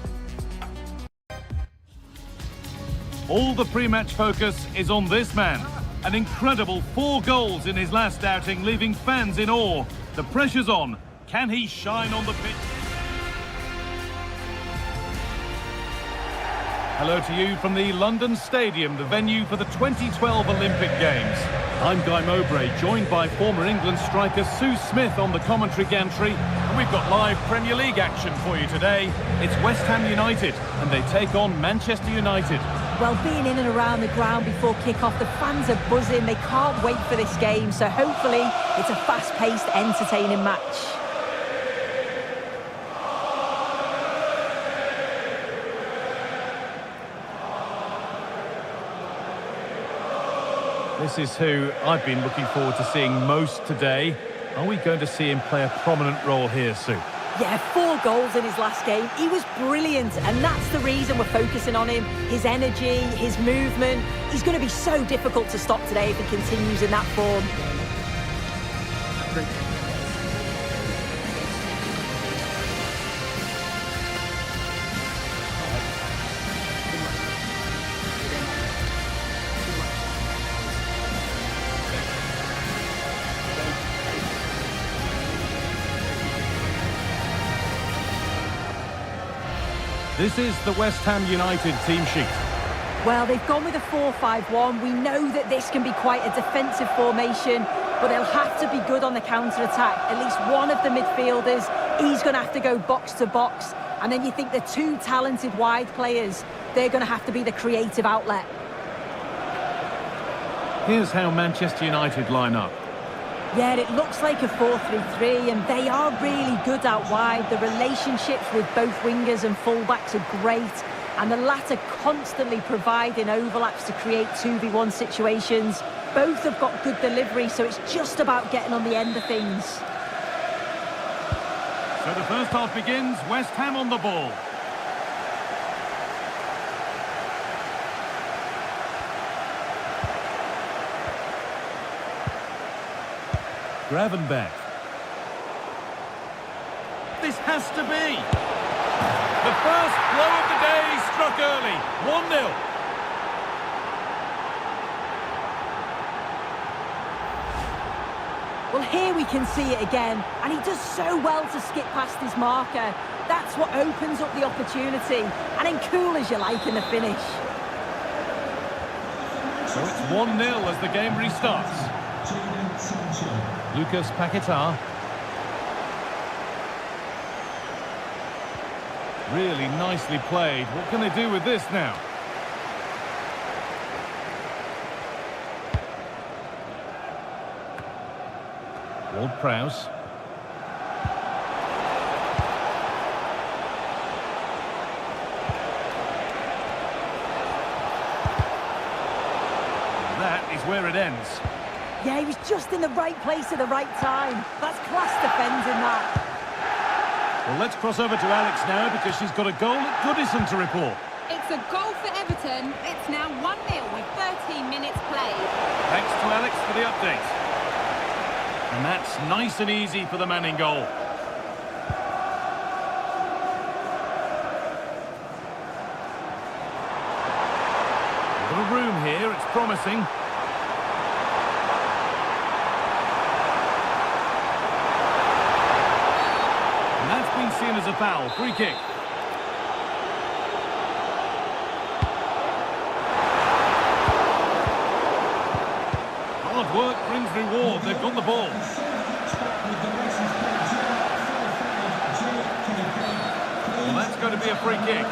All the pre-match focus is on this man. An incredible 4 goals in his last outing, leaving fans in awe. The pressure's on. Can he shine on the pitch? Hello to you from the London Stadium, the venue for the 2012 Olympic Games. I'm Guy Mowbray, joined by former England striker Sue Smith on the commentary gantry. And we've got live Premier League action for you today. It's West Ham United, and they take on Manchester United. Well, being in and around the ground before kick-off, the fans are buzzing. They can't wait for this game, so hopefully it's a fast-paced, entertaining match. This is who I've been looking forward to seeing most today. Are we going to see him play a prominent role here, Sue? Yeah, 4 goals in his last game. He was brilliant, and that's the reason we're focusing on him. His energy, his movement. He's going to be so difficult to stop today if he continues in that form. This is the West Ham United team sheet. Well, they've gone with a 4-5-1. We know that this can be quite a defensive formation, but they'll have to be good on the counter-attack. At least one of the midfielders, he's going to have to go box to box. And then you think the 2 talented wide players, they're going to have to be the creative outlet. Here's how Manchester United line up. Yeah, it looks like a 4-3-3, and they are really good out wide. The relationships with both wingers and fullbacks are great, and the latter constantly providing overlaps to create 2v1 situations. Both have got good delivery, so it's just about getting on the end of things. So the first half begins, West Ham on the ball. Gravenberch. This has to be. The first blow of the day struck early. 1-0. Well, here we can see it again, and he does so well to skip past his marker. That's what opens up the opportunity, and then cool as you like in the finish. So it's 1-0 as the game restarts. Lucas Paquetá. Really nicely played. What can they do with this now? Ward-Prowse. That is where it ends. Yeah, he was just in the right place at the right time. That's class defending, that. Well, let's cross over to Alex now because she's got a goal at Goodison to report. It's a goal for Everton. It's now 1-0 with 13 minutes played. Thanks to Alex for the update. And that's nice and easy for the man in goal. A little room here, it's promising. Seen as a foul. Free kick. Hard work brings reward. They've got the ball. Well, that's going to be a free kick.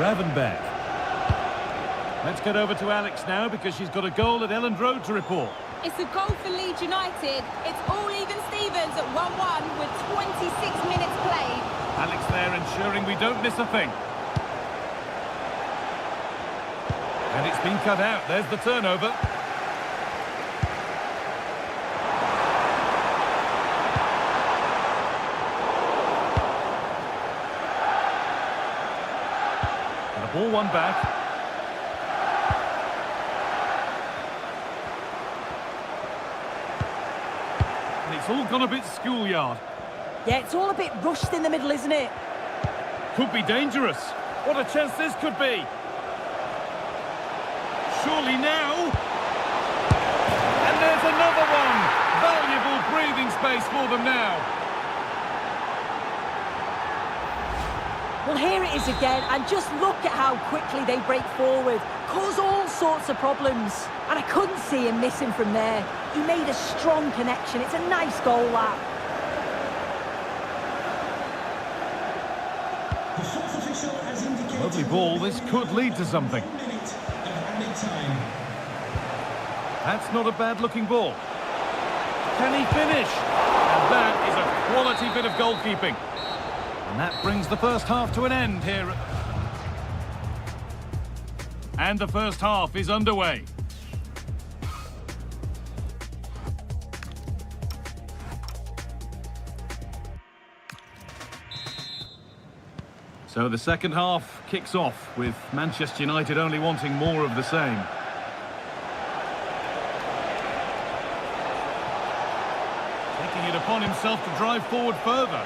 Gravenberch. Let's get over to Alex now because she's got a goal at Elland Road to report. It's a goal for Leeds United. It's all even Stevens at 1-1 with 26 minutes played. Alex there ensuring we don't miss a thing. And it's been cut out. There's the turnover. Ball won back. It's all gone a bit schoolyard. Yeah, it's all a bit rushed in the middle, isn't it? Could be dangerous. What a chance this could be. Surely now. And there's another one. Valuable breathing space for them now. Well, here it is again, and just look at how quickly they break forward. Cause all sorts of problems. And I couldn't see him missing from there. He made a strong connection. It's a nice goal, that. The fourth official has indicated... Lovely ball. This could lead to something. 1 minute of added time. That's not a bad-looking ball. Can he finish? And that is a quality bit of goalkeeping. And that brings the first half to an end here. And the first half is underway. So the second half kicks off with Manchester United only wanting more of the same. Taking it upon himself to drive forward further.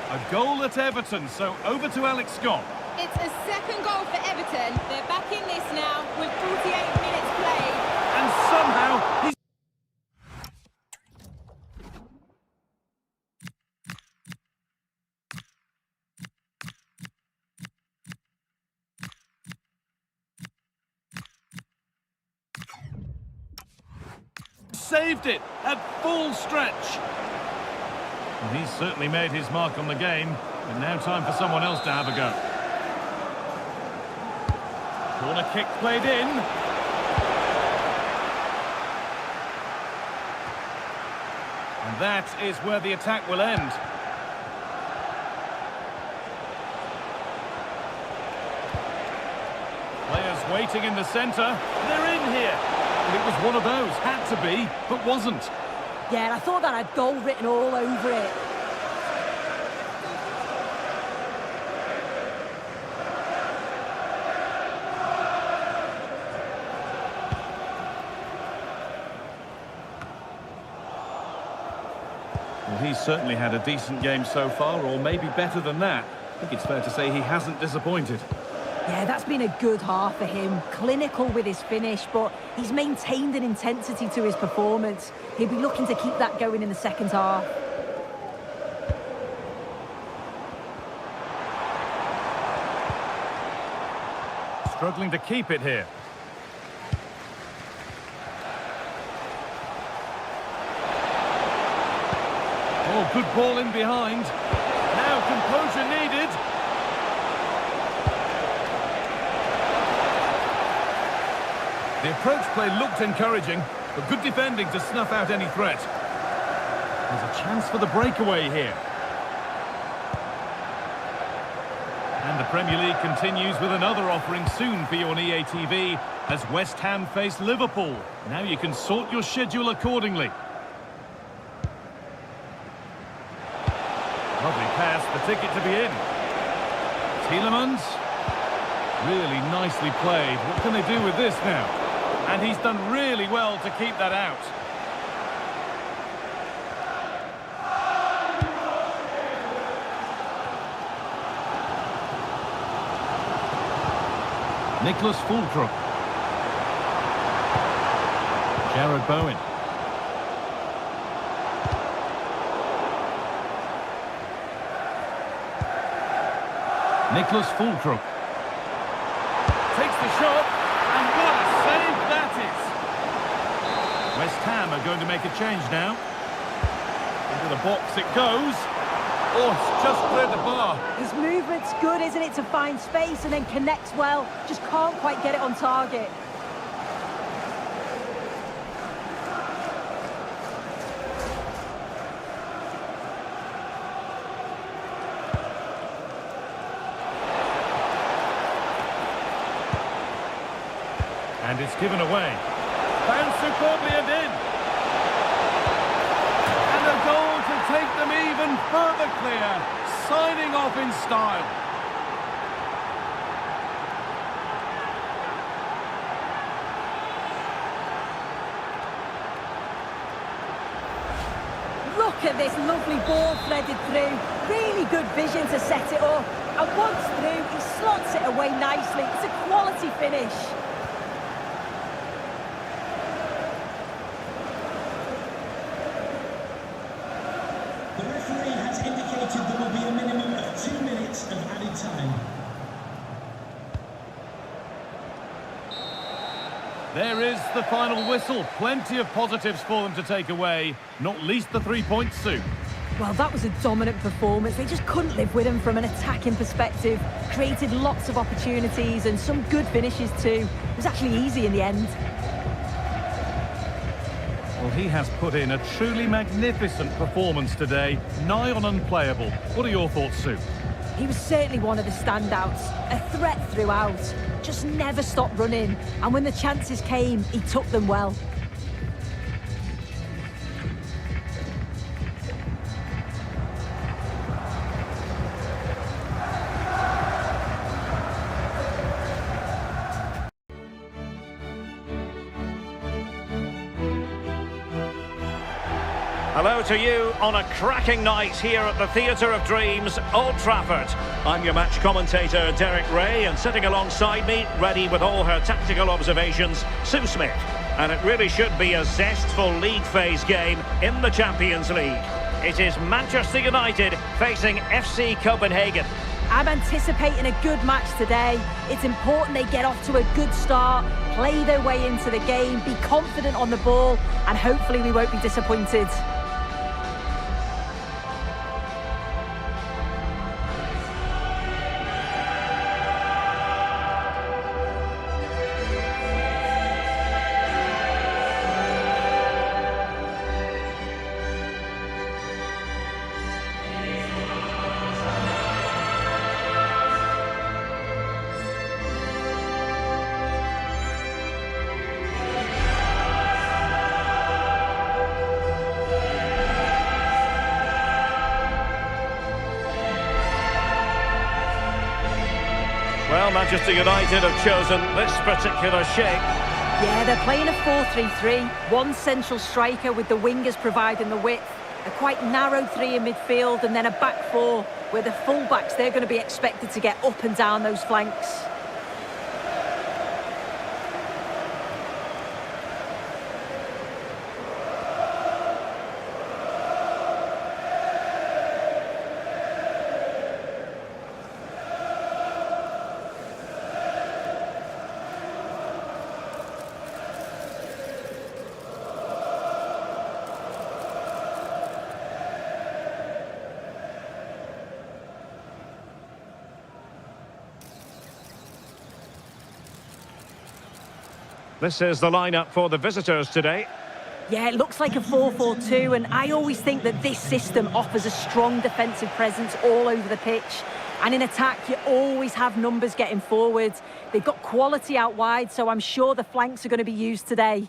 A goal at Everton, so over to Alex Scott. It's a second goal for Everton. They're back in this now with 48 minutes played. And somehow he's... saved it at full stretch. Well, he's certainly made his mark on the game, but now time for someone else to have a go. Corner kick played in. And that is where the attack will end. Players waiting in the centre. They're in here. It was one of those, had to be, but wasn't. Yeah, I thought that had goal written all over it. Well, he's certainly had a decent game so far, or maybe better than that. I think it's fair to say he hasn't disappointed. Yeah, that's been a good half for him. Clinical with his finish, but he's maintained an intensity to his performance. He'll be looking to keep that going in the second half. Struggling to keep it here. Oh, good ball in behind. Now composure needed. The approach play looked encouraging, but good defending to snuff out any threat. There's a chance for the breakaway here. And the Premier League continues with another offering soon for you on EA TV as West Ham face Liverpool. Now you can sort your schedule accordingly. Lovely pass, the ticket to be in. Tielemans. Really nicely played. What can they do with this now? And he's done really well to keep that out. Nicholas Fulcrum. Jared Bowen. Nicholas Fulcrum. Takes the shot, and what a save that is! West Ham are going to make a change now. Into the box it goes. Oh, it's just cleared the bar. His movement's good, isn't it, to find space and then connects well. Just can't quite get it on target. And it's given away. Found superbly and in. And a goal to take them even further clear. Signing off in style. Look at this lovely ball threaded through. Really good vision to set it up. And once through, he slots it away nicely. It's a quality finish. The referee has indicated there will be a minimum of 2 minutes of added time. There is the final whistle. Plenty of positives for them to take away, not least the 3 points, Sue. Well, that was a dominant performance. They just couldn't live with him from an attacking perspective. Created lots of opportunities and some good finishes too. It was actually easy in the end. Well, he has put in a truly magnificent performance today, nigh on unplayable. What are your thoughts, Sue? He was certainly one of the standouts. A threat throughout. Just never stopped running. And when the chances came, he took them well. Hello to you on a cracking night here at the Theatre of Dreams, Old Trafford. I'm your match commentator, Derek Ray, and sitting alongside me, ready with all her tactical observations, Sue Smith. And it really should be a zestful league phase game in the Champions League. It is Manchester United facing FC Copenhagen. I'm anticipating a good match today. It's important they get off to a good start, play their way into the game, be confident on the ball, and hopefully we won't be disappointed. Well, Manchester United have chosen this particular shape. Yeah, they're playing a 4-3-3. One central striker with the wingers providing the width. A quite narrow three in midfield and then a back four where the full-backs, they're going to be expected to get up and down those flanks. This is the lineup for the visitors today. Yeah, it looks like a 4-4-2, and I always think that this system offers a strong defensive presence all over the pitch. And in attack, you always have numbers getting forward. They've got quality out wide, so I'm sure the flanks are going to be used today.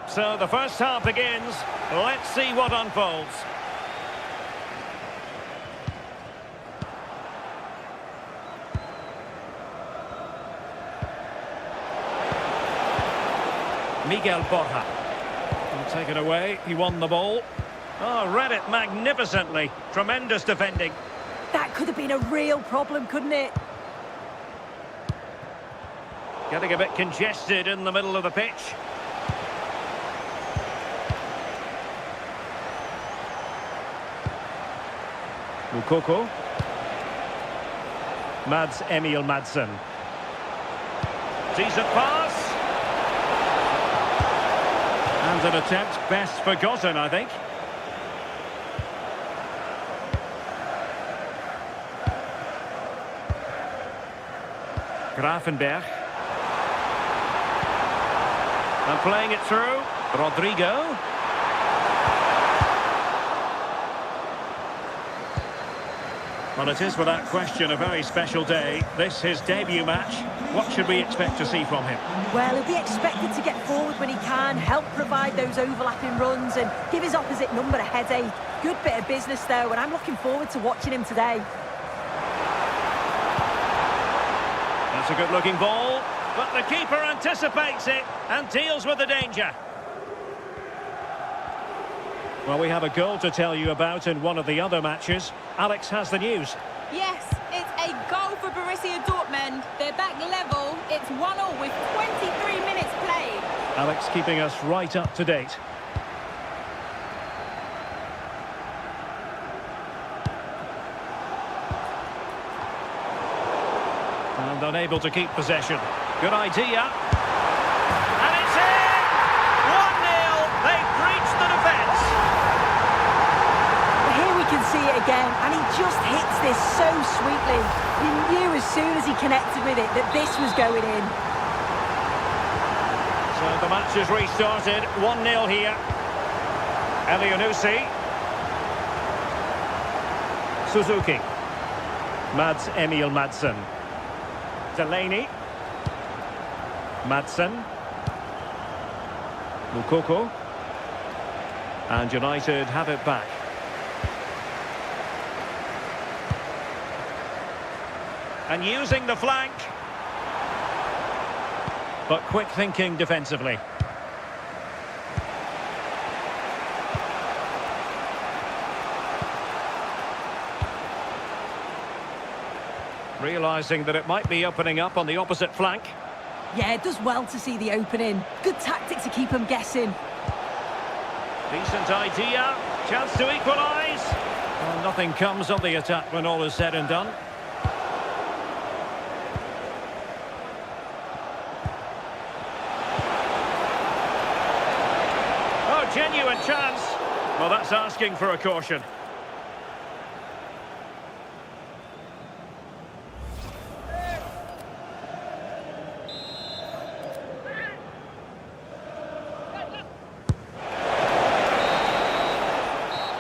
So the first half begins. Let's see what unfolds. Miguel Borja. He'll take it away. He won the ball. Oh, read it magnificently. Tremendous defending. That could have been a real problem, couldn't it? Getting a bit congested in the middle of the pitch. Mukoko. Mads Emil Madsen. Decent pass. And an attempt best forgotten, I think. Grafenberg. And playing it through. Rodrigo. Well, it is without question a very special day. This his debut match. What should we expect to see from him? Well, he'll be expected to get forward when he can, help provide those overlapping runs and give his opposite number a headache. Good bit of business though, and I'm looking forward to watching him today. That's a good-looking ball, but the keeper anticipates it and deals with the danger. Well, we have a goal to tell you about in one of the other matches. Alex has the news. Yes, it's a goal for Borussia Dortmund. They're back level. It's 1-1 with 23 minutes played. Alex keeping us right up to date. And unable to keep possession. Good idea. And it's in! 1-0. They've breached the defence. Here we can see it again, and he just hits this so sweetly. You knew as soon as he connected with it that this was going in. So the match has restarted. 1-0 here. Elyounoussi. Suzuki. Mads Emil Madsen. Delaney. Madsen. Mukoko. And United have it back. And using the flank. But quick thinking defensively. Realising that it might be opening up on the opposite flank. Yeah, it does well to see the opening. Good tactic to keep him guessing. Decent idea. Chance to equalise. Well, nothing comes of the attack when all is said and done. Oh, genuine chance. Well, that's asking for a caution.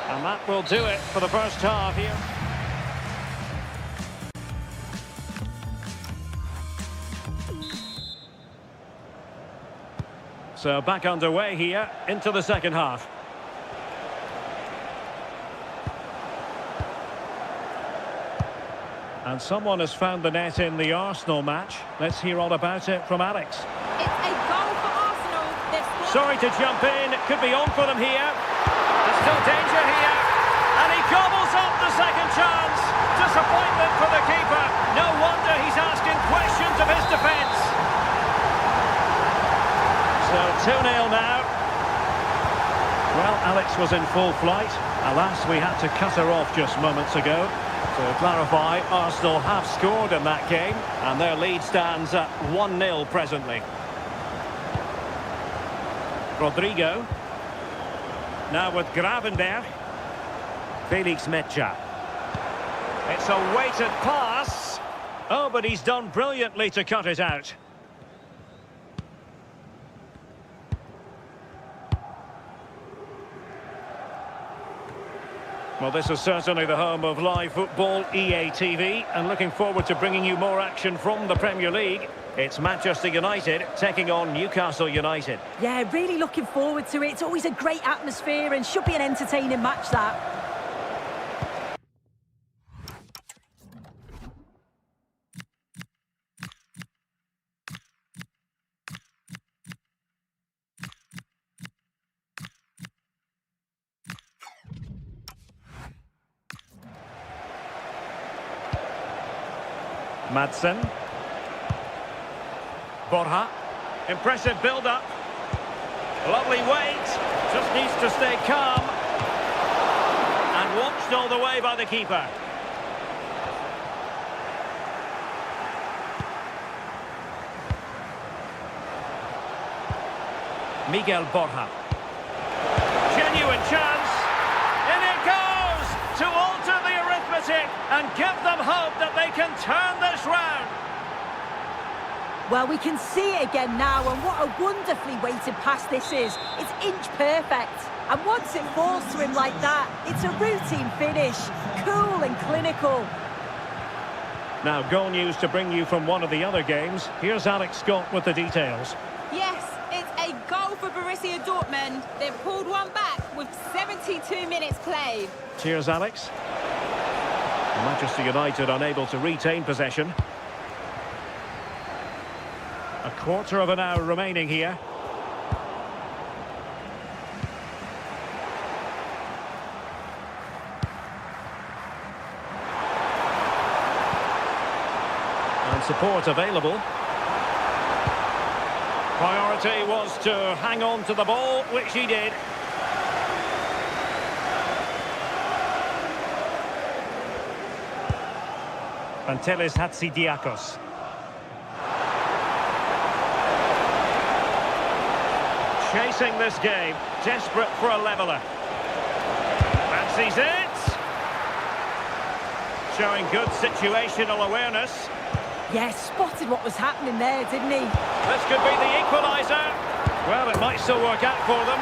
And that will do it for the first half here. So back underway here into the second half. And someone has found the net in the Arsenal match. Let's hear all about it from Alex. It's a goal for Arsenal. Sorry to jump in. It could be on for them here. There's still danger here. And he gobbles up the second chance. Disappointment for the keeper. No wonder he's asking questions of his defence. So 2-0 now. Well, Alex was in full flight. Alas, we had to cut her off just moments ago. To clarify, Arsenal have scored in that game, and their lead stands at 1-0 presently. Rodrigo. Now with Gravenberg. Felix Mecha. It's a weighted pass. Oh, but he's done brilliantly to cut it out. Well, this is certainly the home of live football, EA TV, and looking forward to bringing you more action from the Premier League. It's Manchester United taking on Newcastle United. Yeah, really looking forward to it. It's always a great atmosphere and should be an entertaining match, that. Madsen. Borja. Impressive build-up. Lovely weight. Just needs to stay calm. And watched all the way by the keeper. Miguel Borja. Genuine chance. In it goes to alter the arithmetic and give them hope that they can turn this round. Well, we can see it again now, and what a wonderfully weighted pass this is. It's inch perfect. And once it falls to him like that, it's a routine finish. Cool and clinical. Now, goal news to bring you from one of the other games. Here's Alex Scott with the details. Yes, it's a goal for Borussia Dortmund. They've pulled one back with 72 minutes played. Cheers, Alex. Manchester United unable to retain possession. A quarter of an hour remaining here. And support available. Priority was to hang on to the ball, which he did. And Teil Hatzidakos. Chasing this game, desperate for a leveller. Fancies it. Showing good situational awareness. Yes, spotted what was happening there, didn't he? This could be the equaliser. Well, it might still work out for them.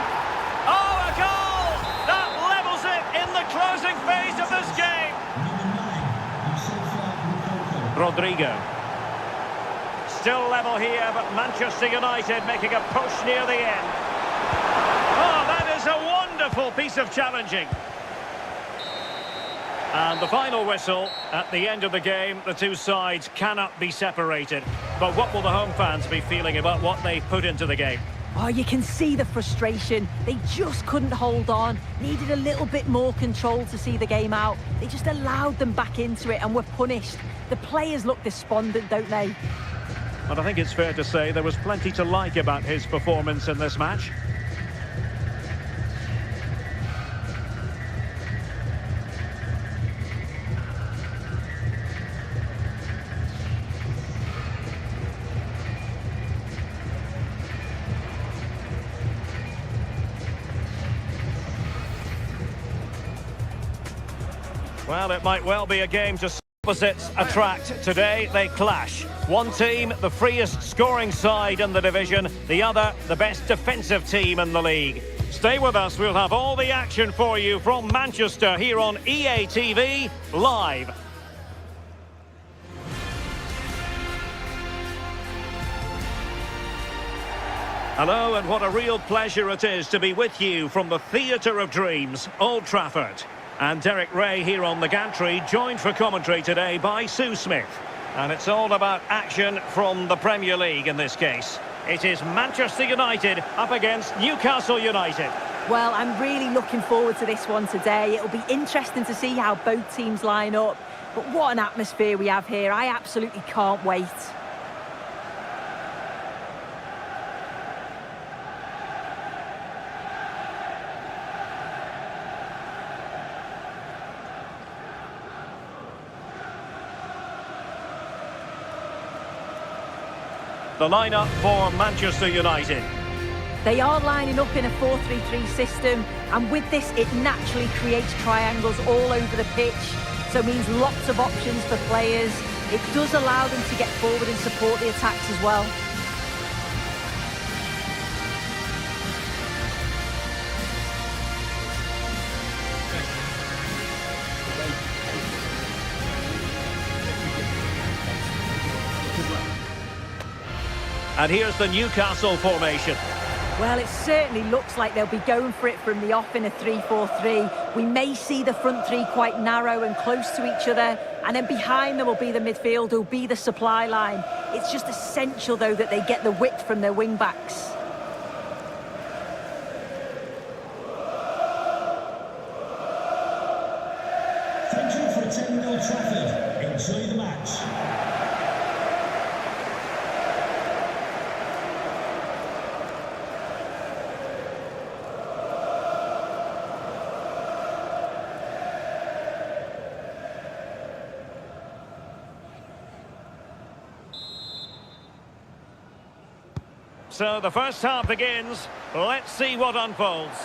Oh, a goal! That levels it in the closing phase of this game. Rodrigo. Still level here, but Manchester United making a push near the end. Oh, that is a wonderful piece of challenging. And the final whistle at the end of the game. The two sides cannot be separated. But what will the home fans be feeling about what they've put into the game? Oh, you can see the frustration. They just couldn't hold on. Needed a little bit more control to see the game out. They just allowed them back into it and were punished. The players look despondent, don't they? But I think it's fair to say there was plenty to like about his performance in this match. Well, it might well be a game to opposites attract. Today they clash. One team, the freest scoring side in the division. The other, the best defensive team in the league. Stay with us. We'll have all the action for you from Manchester here on EA TV Live. Hello, and what a real pleasure it is to be with you from the Theatre of Dreams, Old Trafford. And Derek Ray here on the gantry, joined for commentary today by Sue Smith. And it's all about action from the Premier League in this case. It is Manchester United up against Newcastle United. Well, I'm really looking forward to this one today. It'll be interesting to see how both teams line up. But what an atmosphere we have here. I absolutely can't wait. The lineup for Manchester United. They are lining up in a 4-3-3 system, and with this it naturally creates triangles all over the pitch, so it means lots of options for players. It does allow them to get forward and support the attacks as well. And here's the Newcastle formation. Well, it certainly looks like they'll be going for it from the off in a 3-4-3. We may see the front three quite narrow and close to each other, and then behind them will be the midfield, will be the supply line. It's just essential, though, that they get the width from their wing-backs. Thank you for attending Old Trafford. Enjoy the match. So the first half begins. Let's see what unfolds.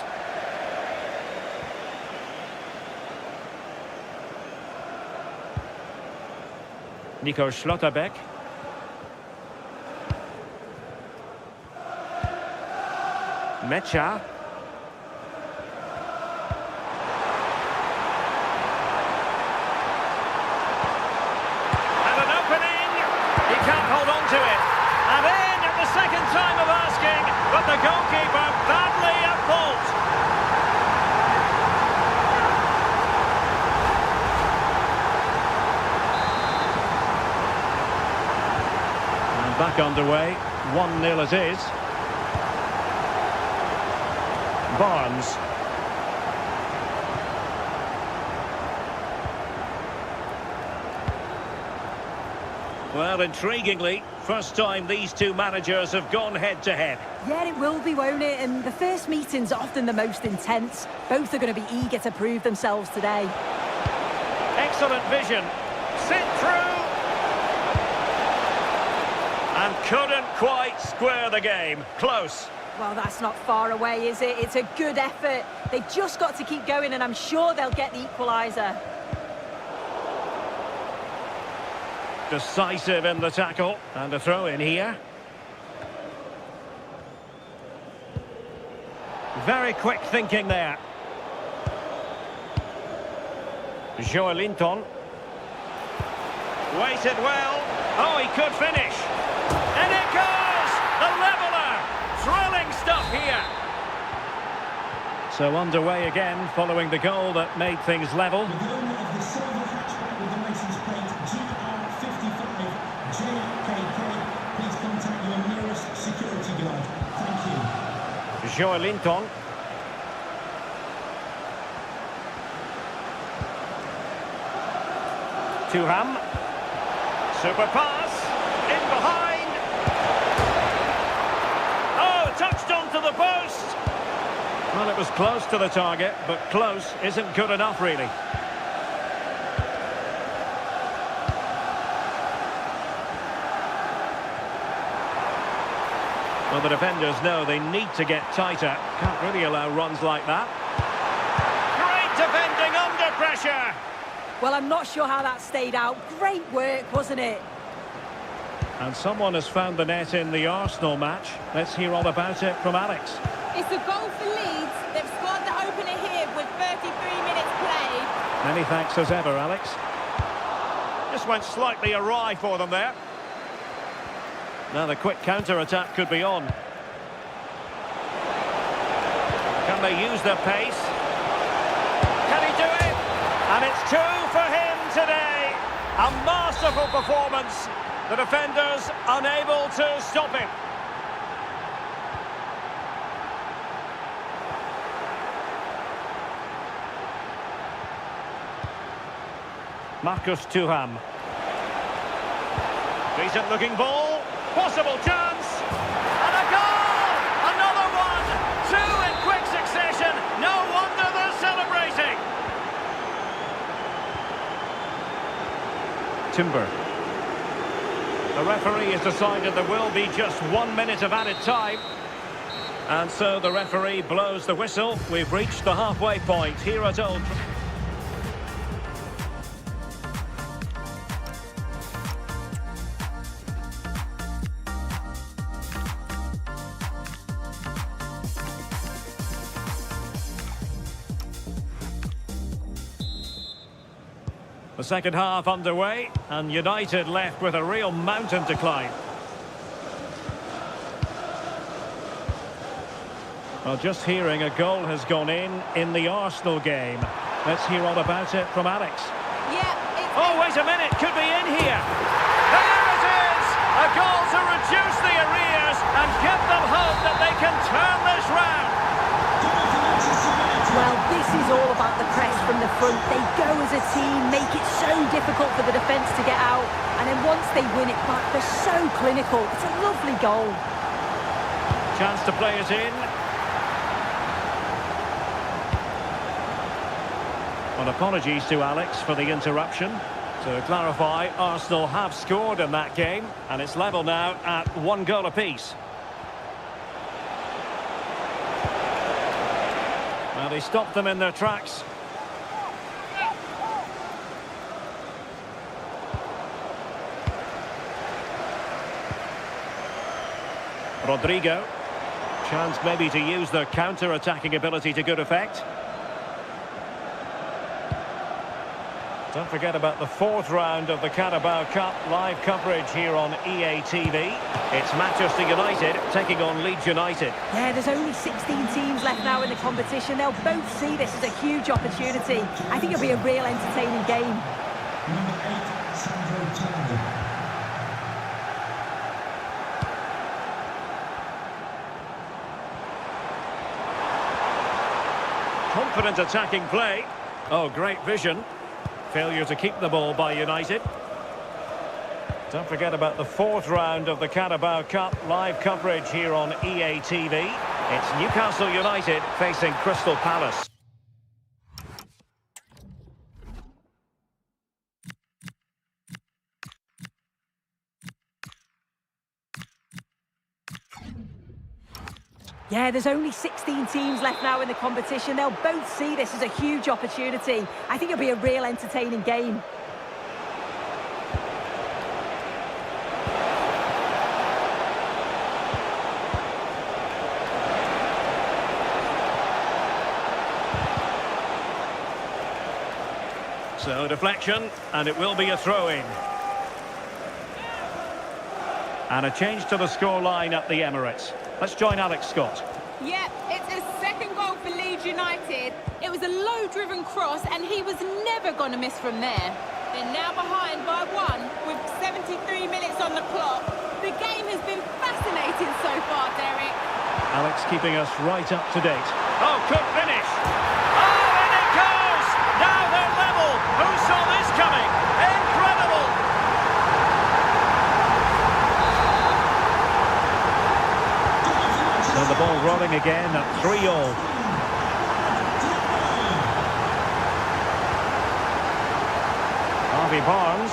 Nico Schlotterbeck. Mecha. And an back underway. 1-0 it is. Barnes. Well, intriguingly, first time these two managers have gone head-to-head. Yeah, it will be, won't it? And the first meeting's often the most intense. Both are going to be eager to prove themselves today. Excellent vision. Sit through. And couldn't quite square the game. Close. Well, that's not far away, is it? It's a good effort. They've just got to keep going, and I'm sure they'll get the equaliser. Decisive in the tackle. And a throw in here. Very quick thinking there. Joelinton. Waited well. Oh, he could finish. And it goes! The leveller! Thrilling stuff here. So underway again following the goal that made things level. The owner of the silver hatchback with the license plate GR55 JKK, please contact your nearest security guard. Thank you. Joelinton. Thuram. Super pass. In behind. Oh, touched onto the post. Well, it was close to the target, but close isn't good enough, really. Well, the defenders know they need to get tighter. Can't really allow runs like that. Great defending under pressure. Well, I'm not sure how that stayed out. Great work, wasn't it? And someone has found the net in the Arsenal match. Let's hear all about it from Alex. It's a goal for Leeds. They've scored the opener here with 33 minutes played. Many thanks as ever, Alex. Just went slightly awry for them there. Now the quick counter-attack could be on. Can they use their pace? Can he do it? And it's 2 for him today. A masterful performance. The defenders unable to stop him. Marcus Thuram. Decent looking ball. Possible chance. And a goal! Another one! 2 in quick succession. No wonder they're celebrating. Timber. The referee has decided there will be just 1 minute of added time. And so the referee blows the whistle. We've reached the halfway point here at Old Trafford. The second half underway, and United left with a real mountain to climb. Well, just hearing a goal has gone in the Arsenal game. Let's hear all about it from Alex. Yeah, Oh, wait a minute, could be in here. There it is! A goal to reduce the arrears and give them hope that they can turn this round. Well, this is all about the press from the front. They go as a team, make it so difficult for the defence to get out. And then once they win it back, they're so clinical. It's a lovely goal. Chance to play it in. Well, apologies to Alex for the interruption. To clarify, Arsenal have scored in that game, and it's level now at 1 goal apiece. Well, they stopped them in their tracks. Rodrigo. Chance maybe to use their counter-attacking ability to good effect. Don't forget about the 4th round of the Carabao Cup, live coverage here on EA TV. It's Manchester United taking on Leeds United. Yeah, there's only 16 teams left now in the competition. They'll both see this as a huge opportunity. I think it'll be a real entertaining game. Number 8, Sandro Tonali. Confident attacking play. Oh, great vision. Failure to keep the ball by United. Don't forget about the fourth round of the Carabao Cup. Live coverage here on EA TV. It's Newcastle United facing Crystal Palace. Yeah, there's only 16 teams left now in the competition. They'll both see this as a huge opportunity. I think it'll be a real entertaining game. So deflection, and it will be a throw-in. And a change to the scoreline at the Emirates. Let's join Alex Scott. Yep, it's his second goal for Leeds United. It was a low-driven cross, and he was never going to miss from there. They're now behind by 1 with 73 minutes on the clock. The game has been fascinating so far, Derek. Alex keeping us right up to date. Oh, good finish! Oh, and it goes! Now they're level! Who saw this coming? Incredible! So the ball rolling again at 3-all. Harvey Barnes.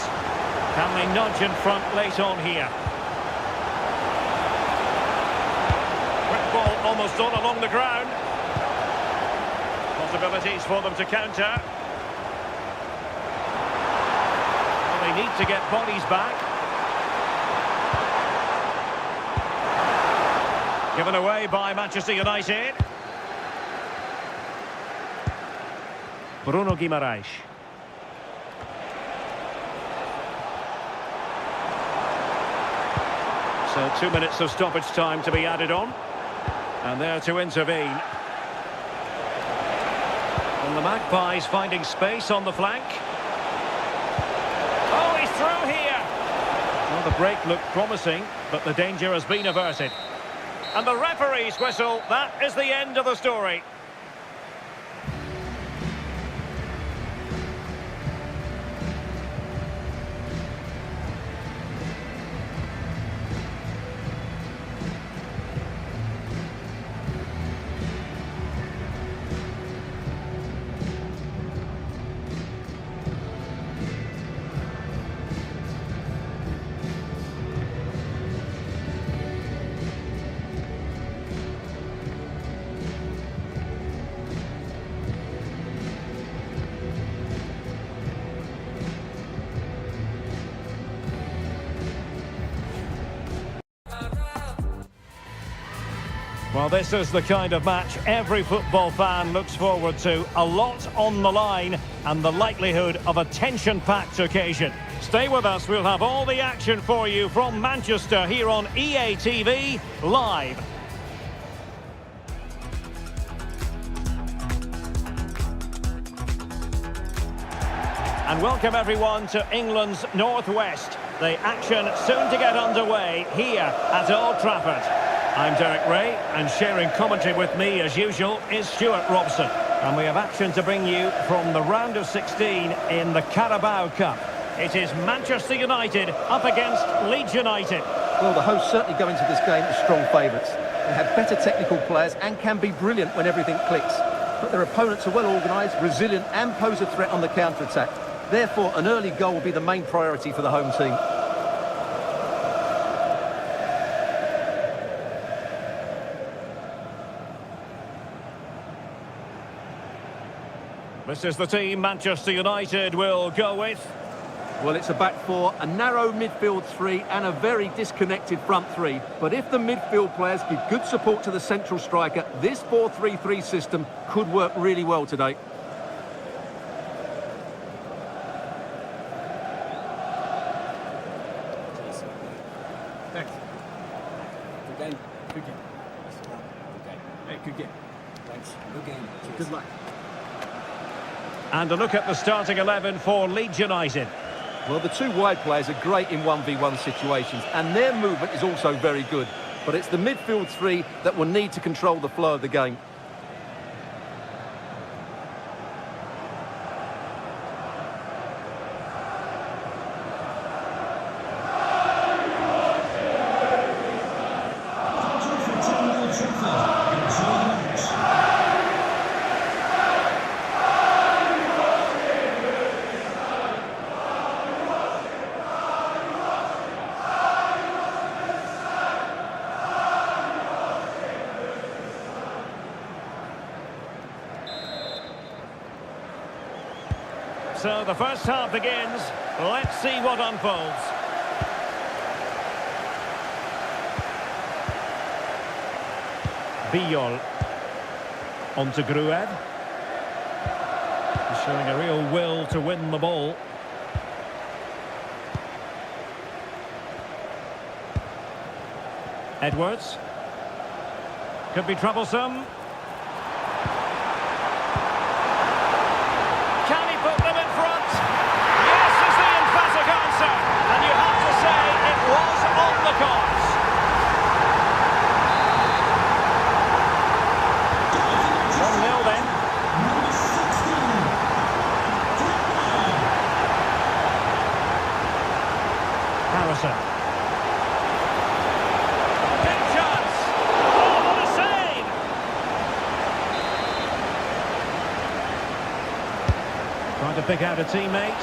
Can they nudge in front late on here? Quick ball almost all along the ground. Possibilities for them to counter. Well, they need to get bodies back. Given away by Manchester United. Bruno Guimaraes. So 2 minutes of stoppage time to be added on. And there to intervene. And the Magpies finding space on the flank. Oh, he's through here! Well, the break looked promising, but the danger has been averted. And the referee's whistle, that is the end of the story. Well, this is the kind of match every football fan looks forward to. A lot on the line and the likelihood of a tension-packed occasion. Stay with us, we'll have all the action for you from Manchester here on EA TV Live. And welcome everyone to England's Northwest. The action soon to get underway here at Old Trafford. I'm Derek Ray, and sharing commentary with me, as usual, is Stuart Robson. And we have action to bring you from the round of 16 in the Carabao Cup. It is Manchester United up against Leeds United. Well, the hosts certainly go into this game as strong favourites. They have better technical players and can be brilliant when everything clicks. But their opponents are well organised, resilient and pose a threat on the counter-attack. Therefore, an early goal will be the main priority for the home team. This is the team Manchester United will go with. Well, it's a back four, a narrow midfield three and a very disconnected front three. But if the midfield players give good support to the central striker, this 4-3-3 system could work really well today. Thanks. Good game. Good game. Good game. Hey, good game. Thanks. Good game. Cheers. Good luck. And a look at the starting 11 for Leeds United. Well, the two wide players are great in 1v1 situations, and their movement is also very good. But it's the midfield three that will need to control the flow of the game. So the first half begins. Let's see what unfolds. Bijol. On to Gruev. He's showing a real will to win the ball. Edwards. Could be troublesome. Can he put them in front? Yes is the emphatic answer. And you have to say it was on the cards. Nil then. Number 16. Harrison. Big chance. Oh, what a save! Trying to pick out a teammate.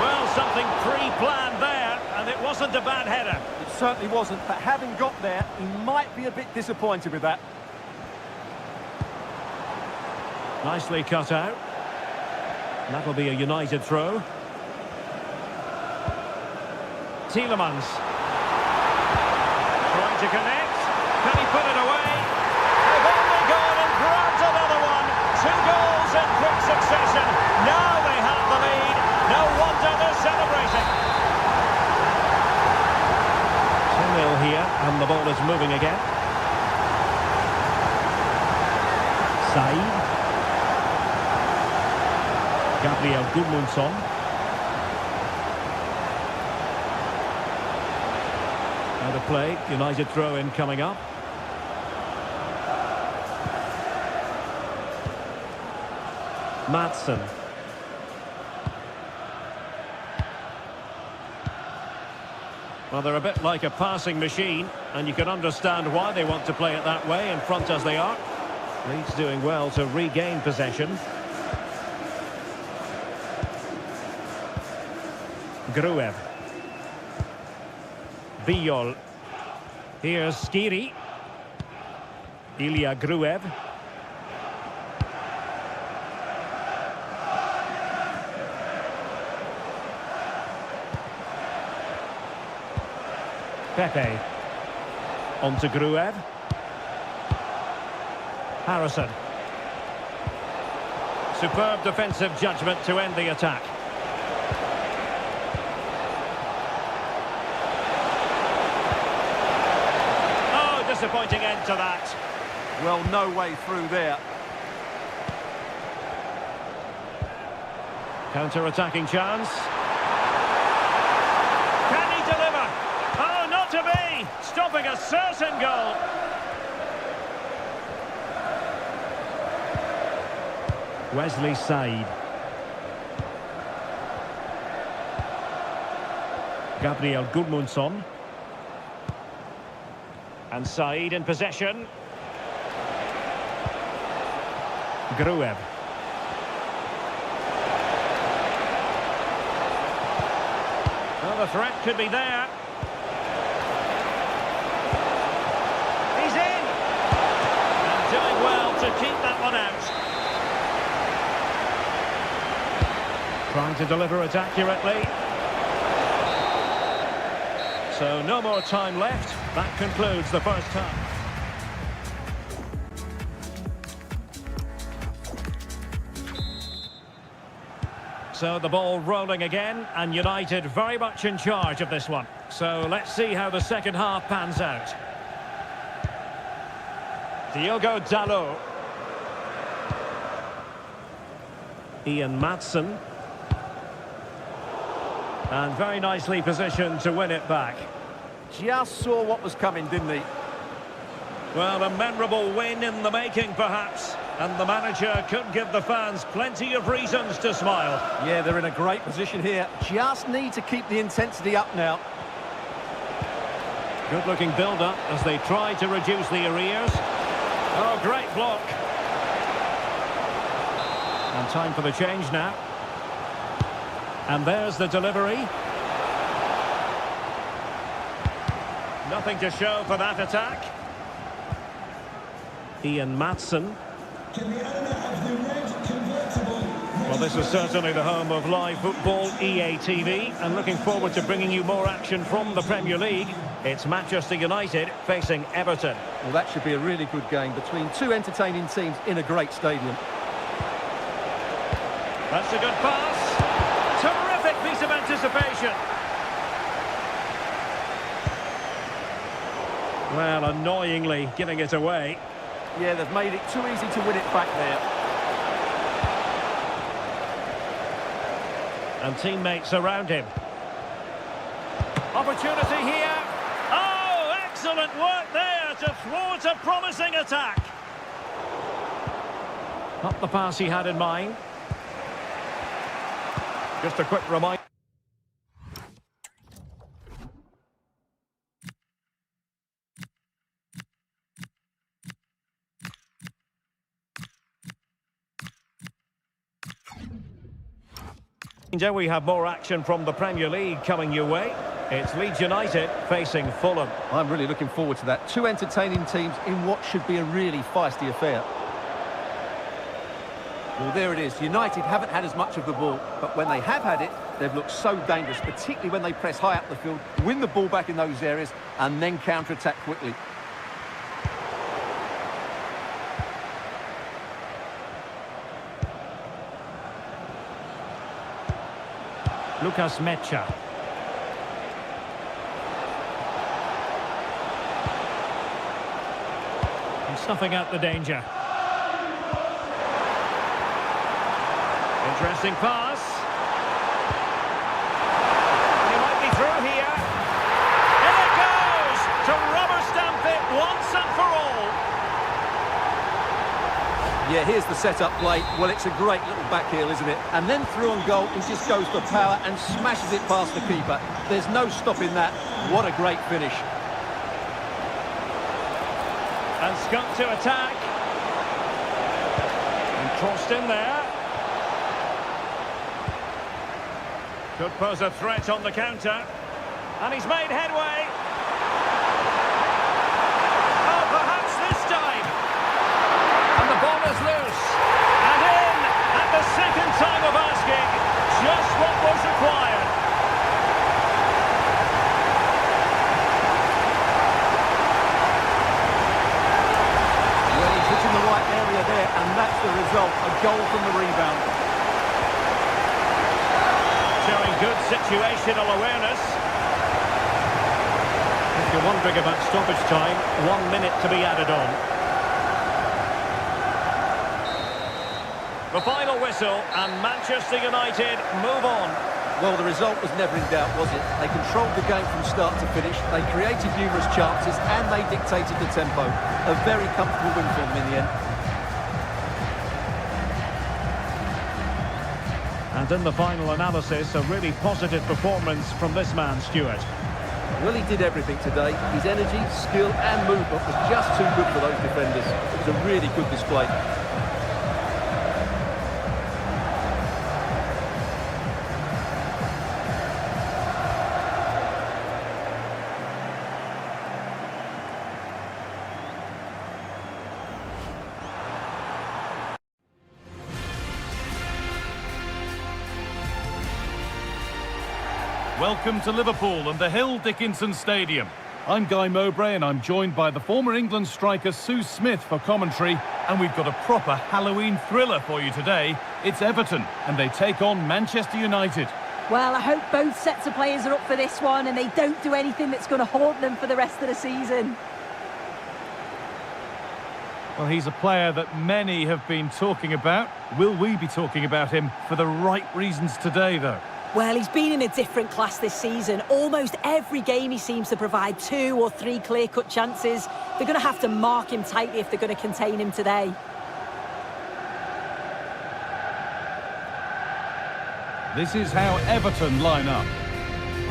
Well, something pre-planned there, and it wasn't a bad header. It certainly wasn't, but having got there, he might be a bit disappointed with that. Nicely cut out. That'll be a United throw. Tielemans. Trying to connect. Can he put it away? They've only gone and grabbed another one. 2 goals in quick succession. Now they have the lead. No wonder they're celebrating. 2-0 here, and the ball is moving again. Said. Gabriel Gudmundsson. Out of play, United throw-in coming up. Madsen. Well, they're a bit like a passing machine, and you can understand why they want to play it that way, in front as they are. Leeds doing well to regain possession. Gruev. Bijol. Here's Skiri. Ilya Gruev. Pepe. On to Gruev. Harrison. Superb defensive judgment to end the attack. Disappointing end to that. Well, no way through there. Counter-attacking chance. Can he deliver? Oh, not to be! Stopping a certain goal. Wesley Said. Gabriel Gudmundsson. And Said in possession. Gruev. Well, the threat could be there. He's in! And doing well to keep that one out. Trying to deliver it accurately. So no more time left. That concludes the first half. So the ball rolling again, and United very much in charge of this one. So let's see how the second half pans out. Diogo Dalot. Ian Madsen. And very nicely positioned to win it back. Just saw what was coming, didn't he? Well, a memorable win in the making, perhaps. And the manager could give the fans plenty of reasons to smile. Yeah, they're in a great position here. Just need to keep the intensity up now. Good-looking build-up as they try to reduce the arrears. Oh, great block. And time for the change now. And there's the delivery. Nothing to show for that attack. Ian Madsen. Can the owner of the red convertible Well, this is certainly the home of live football, EA TV, and looking forward to bringing you more action from the Premier League. It's Manchester United facing Everton. Well, that should be a really good game between two entertaining teams in a great stadium. That's a good pass. Terrific piece of anticipation. Well, annoyingly giving it away. Yeah, they've made it too easy to win it back there. And teammates around him. Opportunity here. Oh, excellent work there to thwart a promising attack. Not the pass he had in mind. Just a quick reminder. We have more action from the Premier League coming your way. It's Leeds United facing Fulham. I'm really looking forward to that. Two entertaining teams in what should be a really feisty affair. Well, there it is. United haven't had as much of the ball, but when they have had it, they've looked so dangerous, particularly when they press high up the field, win the ball back in those areas, and then counter-attack quickly. Lucas Mecha. And snuffing out the danger. Interesting pass. He might be through here. In it goes! To rubber stamp it once and for all. Yeah, here's the set-up play. Well, it's a great little back heel, isn't it? And then through on goal, he just goes for power and smashes it past the keeper. There's no stopping that. What a great finish. And Scott to attack. And crossed in there. Could pose a threat on the counter. And he's made headway. Oh, perhaps this time. And the ball is loose. And in at the second time of asking. Just what was required. Well, he's hitting the right area there, and that's the result. A goal from the rebound. Showing good situational awareness. If you're wondering about stoppage time, 1 minute to be added on. The final whistle, and Manchester United move on. Well, the result was never in doubt, was it? They controlled the game from start to finish. They created numerous chances, and they dictated the tempo. A very comfortable win for them in the end. And in the final analysis, a really positive performance from this man, Stuart. Well, he did everything today. His energy, skill and movement was just too good for those defenders. It was a really good display. Welcome to Liverpool and the Hill Dickinson Stadium. I'm Guy Mowbray and I'm joined by the former England striker Sue Smith for commentary, and we've got a proper Halloween thriller for you today. It's Everton and they take on Manchester United. Well, I hope both sets of players are up for this one and they don't do anything that's going to haunt them for the rest of the season. Well, he's a player that many have been talking about. Will we be talking about him for the right reasons today, though? Well, he's been in a different class this season. Almost every game he seems to provide 2 or 3 clear-cut chances. They're going to have to mark him tightly if they're going to contain him today. This is how Everton line up.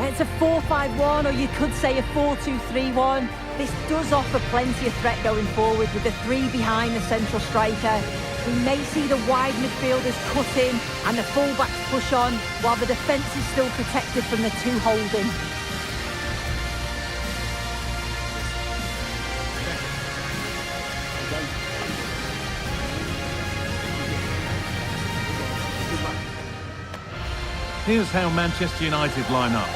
It's a 4-5-1, or you could say a 4-2-3-1. This does offer plenty of threat going forward with the 3 behind the central striker. We may see the wide midfielders cut in and the full-backs push on, while the defence is still protected from the 2 holding. Here's how Manchester United line up.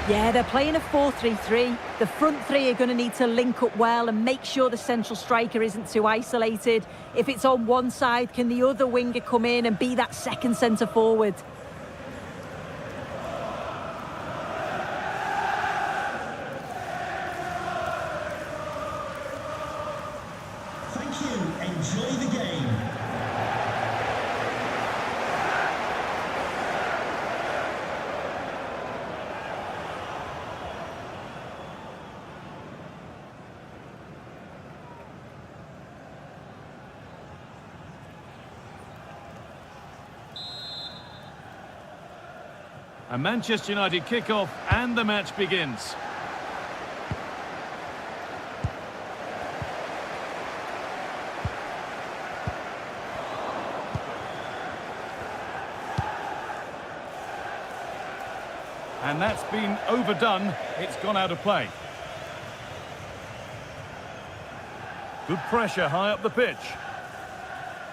Yeah, they're playing a 4-3-3. The front three are going to need to link up well and make sure the central striker isn't too isolated. If it's on one side, can the other winger come in and be that second centre forward? Thank you. Enjoy the game. A Manchester United kick-off and the match begins. And that's been overdone. It's gone out of play. Good pressure high up the pitch.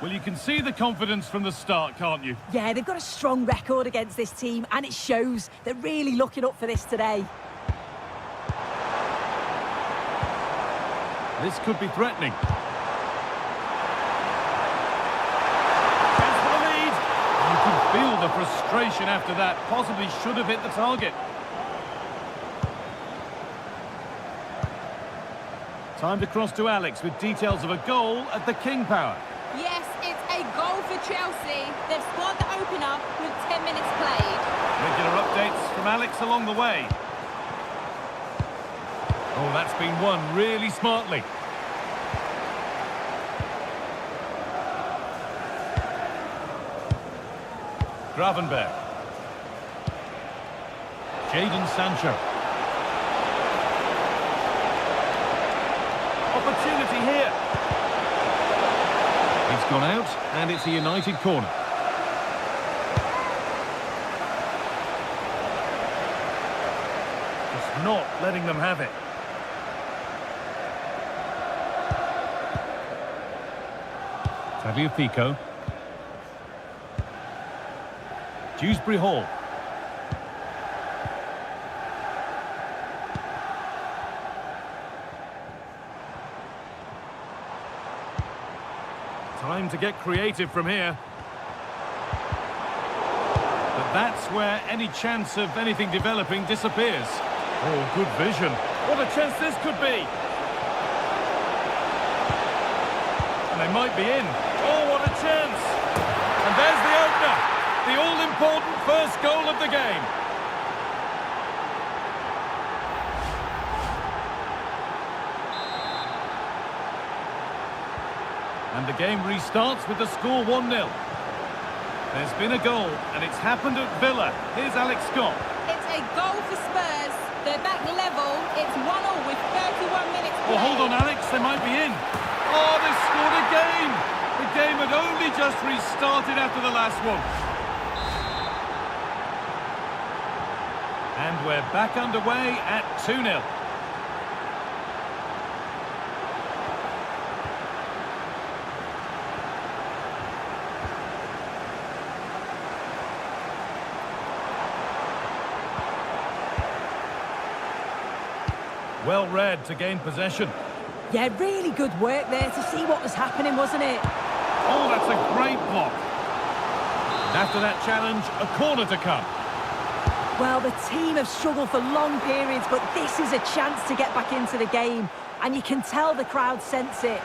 Well, you can see the confidence from the start, can't you? Yeah, they've got a strong record against this team, and it shows. They're really looking up for this today. This could be threatening. Chance for the lead. You can feel the frustration after that. Possibly should have hit the target. Time to cross to Alex with details of a goal at the King Power. Yes, it's a goal for Chelsea. They've scored the opener with 10 minutes played. Regular updates from Alex along the way. Oh, that's been won really smartly. Gravenberg. Jadon Sancho. Opportunity here. It's gone out, and it's a United corner. Just not letting them have it. Tagliafico. Dewsbury Hall. Time to get creative from here. But that's where any chance of anything developing disappears. Oh, good vision. What a chance this could be. And they might be in. Oh, what a chance. And there's the opener. The all-important first goal of the game. And the game restarts with the score 1-0. There's been a goal, and it's happened at Villa. Here's Alex Scott. It's a goal for Spurs. They're back level. It's 1-1 with 31 minutes played. Oh, hold on, Alex. They might be in. Oh, they scored again. The game had only just restarted after the last one. And we're back underway at 2-0. Well read to gain possession. Yeah, really good work there to see what was happening, wasn't it? Oh, that's a great block. And after that challenge, a corner to come. Well, the team have struggled for long periods, but this is a chance to get back into the game. And you can tell the crowd sense it.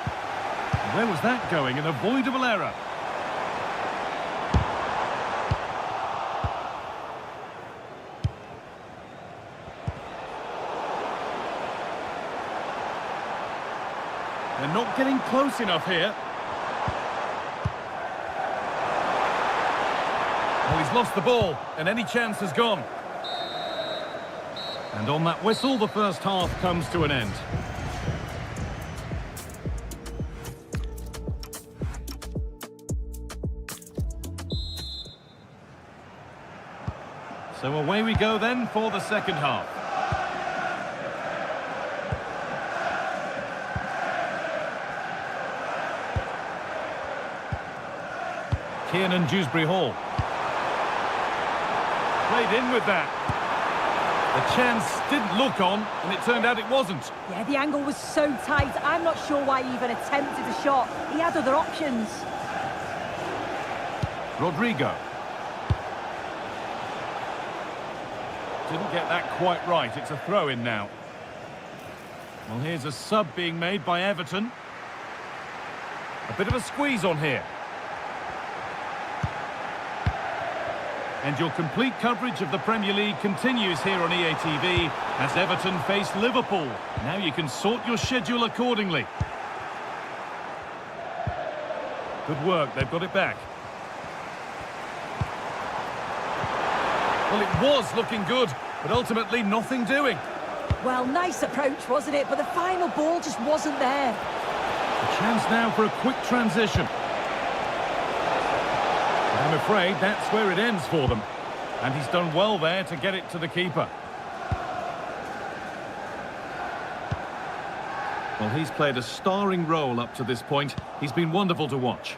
Where was that going? An avoidable error. They're not getting close enough here. Well, he's lost the ball, and any chance has gone. And on that whistle, the first half comes to an end. So away we go then for the second half. Kiernan Dewsbury Hall. played in with that. The chance didn't look on, and it turned out it wasn't. Yeah, the angle was so tight. I'm not sure why he even attempted a shot. He had other options. Rodrigo. Didn't get that quite right. It's a throw-in now. Well, here's a sub being made by Everton. A bit of a squeeze on here. And your complete coverage of the Premier League continues here on EA TV as Everton face Liverpool. Now you can sort your schedule accordingly. Good work, they've got it back. Well, it was looking good, but ultimately nothing doing. Well, nice approach, wasn't it? But the final ball just wasn't there. A chance now for a quick transition. I'm afraid that's where it ends for them. And he's done well there to get it to the keeper. Well, he's played a starring role up to this point. He's been wonderful to watch.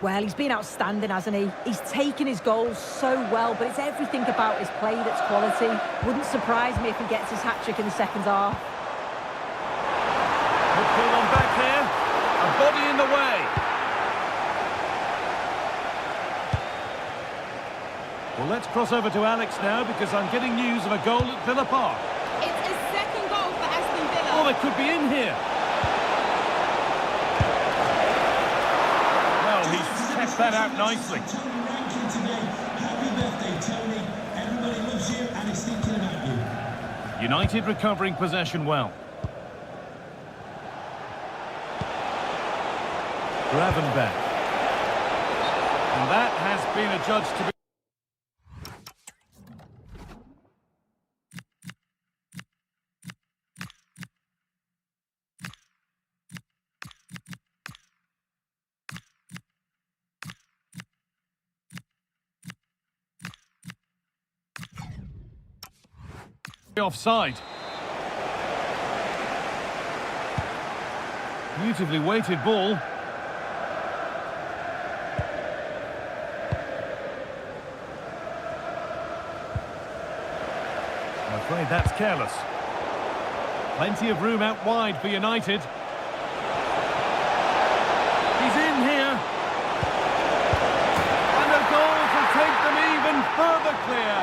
Well, he's been outstanding, hasn't he? He's taken his goals so well, but it's everything about his play that's quality. Wouldn't surprise me if he gets his hat-trick in the second half. Midfield on back here. A body in the way. Well, let's cross over to Alex now because I'm getting news of a goal at Villa Park. It's a second goal for Aston Villa. Oh, they could be in here. Well, he's kept that out nicely. Tony Rankin today. Happy birthday, Tony. Everybody loves you and is thinking about you. United recovering possession well. Gravenberg. And that has been adjudged to be... offside. Beautifully weighted ball. I'm afraid that's careless. Plenty of room out wide for United. He's in here. And a goal to take them even further clear.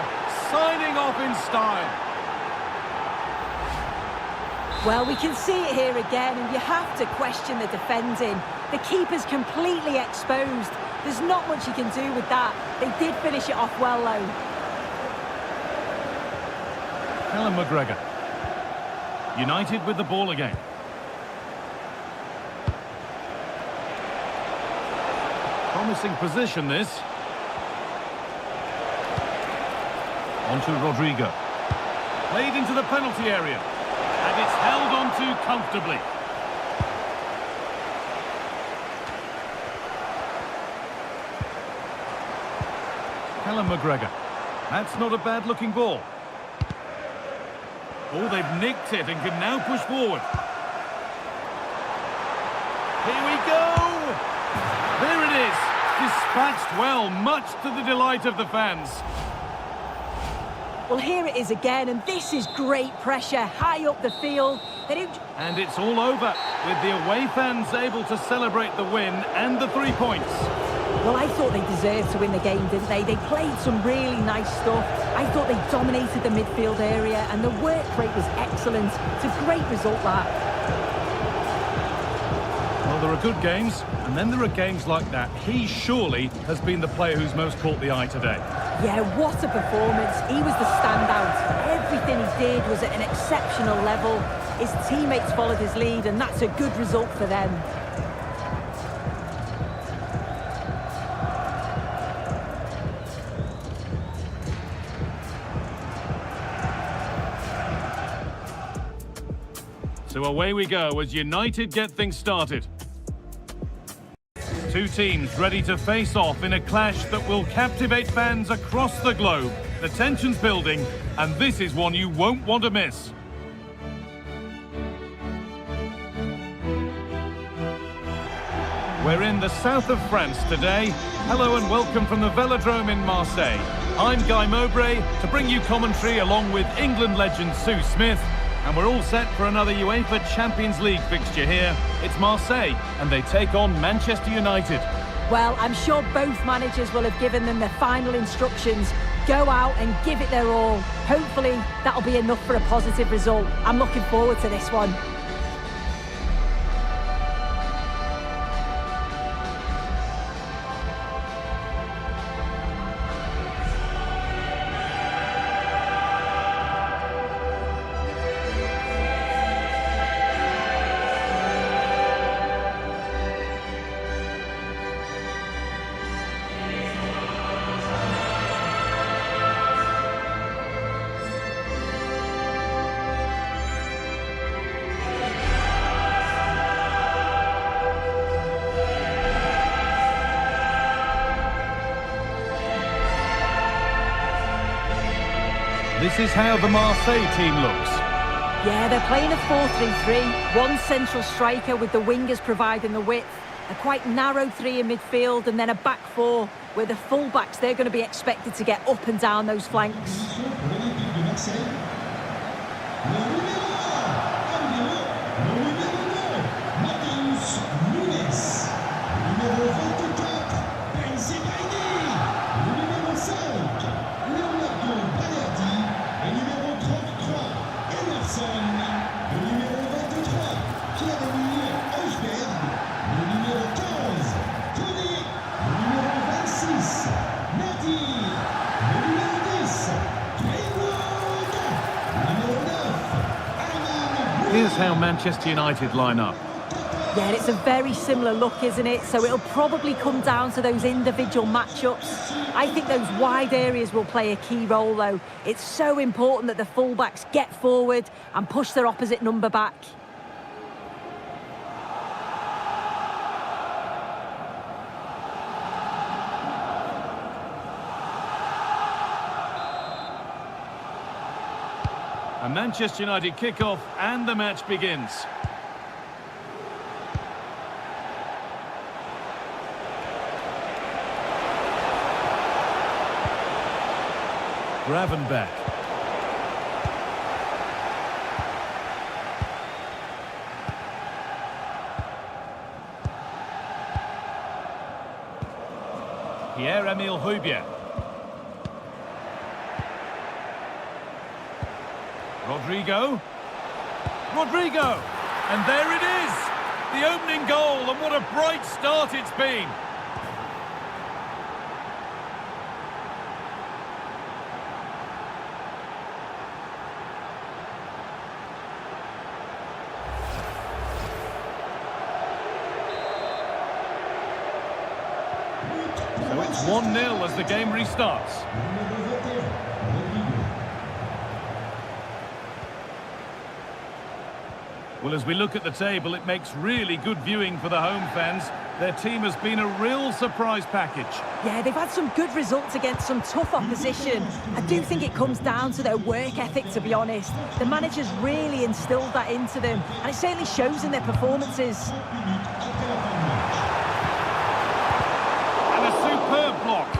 Signing off in style. Well, we can see it here again, and you have to question the defending. The keeper's completely exposed. There's not much you can do with that. They did finish it off well, though. Callum McGregor. United with the ball again. Promising position, this. On to Rodrigo. Played into the penalty area. And it's held on to comfortably. Callum McGregor. That's not a bad-looking ball. Oh, they've nicked it and can now push forward. Here we go! There it is. Dispatched well, much to the delight of the fans. Well, here it is again, and this is great pressure, high up the field. And it's all over, with the away fans able to celebrate the win and the 3 points. Well, I thought they deserved to win the game, didn't they? They played some really nice stuff. I thought they dominated the midfield area, and the work rate was excellent. It's a great result, that. Well, there are good games, and then there are games like that. He surely has been the player who's most caught the eye today. Yeah, what a performance. He was the standout. Everything he did was at an exceptional level. His teammates followed his lead, and that's a good result for them. So away we go as United get things started. Two teams ready to face off in a clash that will captivate fans across the globe. The tension's building, and this is one you won't want to miss. We're in the south of France today. Hello and welcome from the Velodrome in Marseille. I'm Guy Mowbray to bring you commentary along with England legend Sue Smith. And we're all set for another UEFA Champions League fixture here. It's Marseille and they take on Manchester United. Well, I'm sure both managers will have given them their final instructions. Go out and give it their all. Hopefully, that'll be enough for a positive result. I'm looking forward to this one. This is how the Marseille team looks. Yeah, they're playing a 4-3-3. One central striker with the wingers providing the width. A quite narrow three in midfield and then a back four where the full-backs, they're going to be expected to get up and down those flanks. Here's how Manchester United line up. Yeah, it's a very similar look, isn't it? So it'll probably come down to those individual matchups. I think those wide areas will play a key role, though. It's so important that the fullbacks get forward and push their opposite number back. A Manchester United kick-off and the match begins. Gravenberch. Pierre-Emile Højbjerg. Rodrigo, and there it is, the opening goal, and what a bright start it's been. So it's 1-0 as the game restarts. Well, as we look at the table, it makes really good viewing for the home fans. Their team has been a real surprise package. Yeah, they've had some good results against some tough opposition. I do think it comes down to their work ethic, to be honest. The manager's really instilled that into them, and it certainly shows in their performances. And a superb block.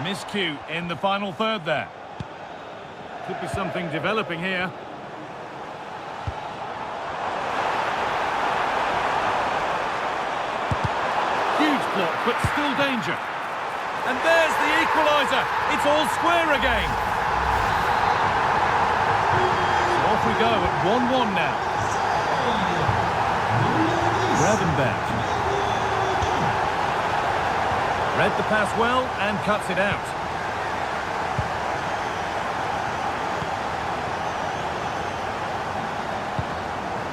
Miscue in the final third there. Could be something developing here. Huge block, but still danger. And there's the equaliser. It's all square again. So off we go at 1-1 now. Gravenberch. Read the pass well and cuts it out.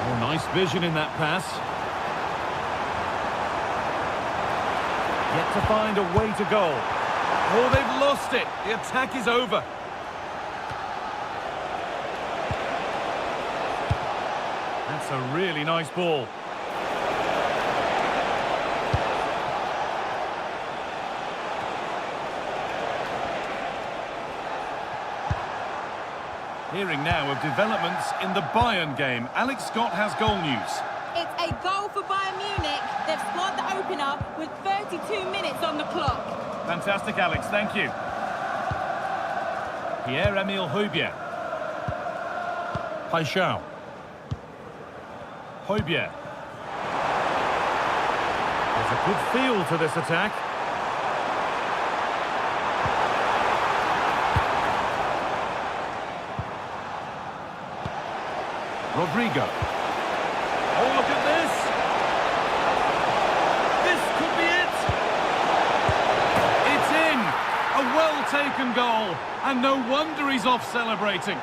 Oh, nice vision in that pass. Yet to find a way to goal. Oh, they've lost it. The attack is over. That's a really nice ball. Hearing now of developments in the Bayern game. Alex Scott has goal news. It's a goal for Bayern Munich. They've scored the opener with 32 minutes on the clock. Fantastic, Alex. Thank you. Pierre-Emile Højbjerg. Paixão. Højbjerg. There's a good feel to this attack. Rodrigo. Oh, look at this! This could be it! It's in! A well-taken goal, and no wonder he's off celebrating.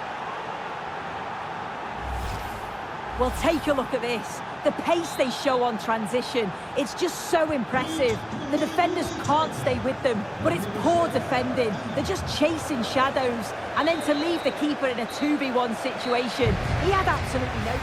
Well, take a look at this. The pace they show on transition, it's just so impressive. The defenders can't stay with them, but it's poor defending. They're just chasing shadows. And then to leave the keeper in a 2v1 situation, he had absolutely no...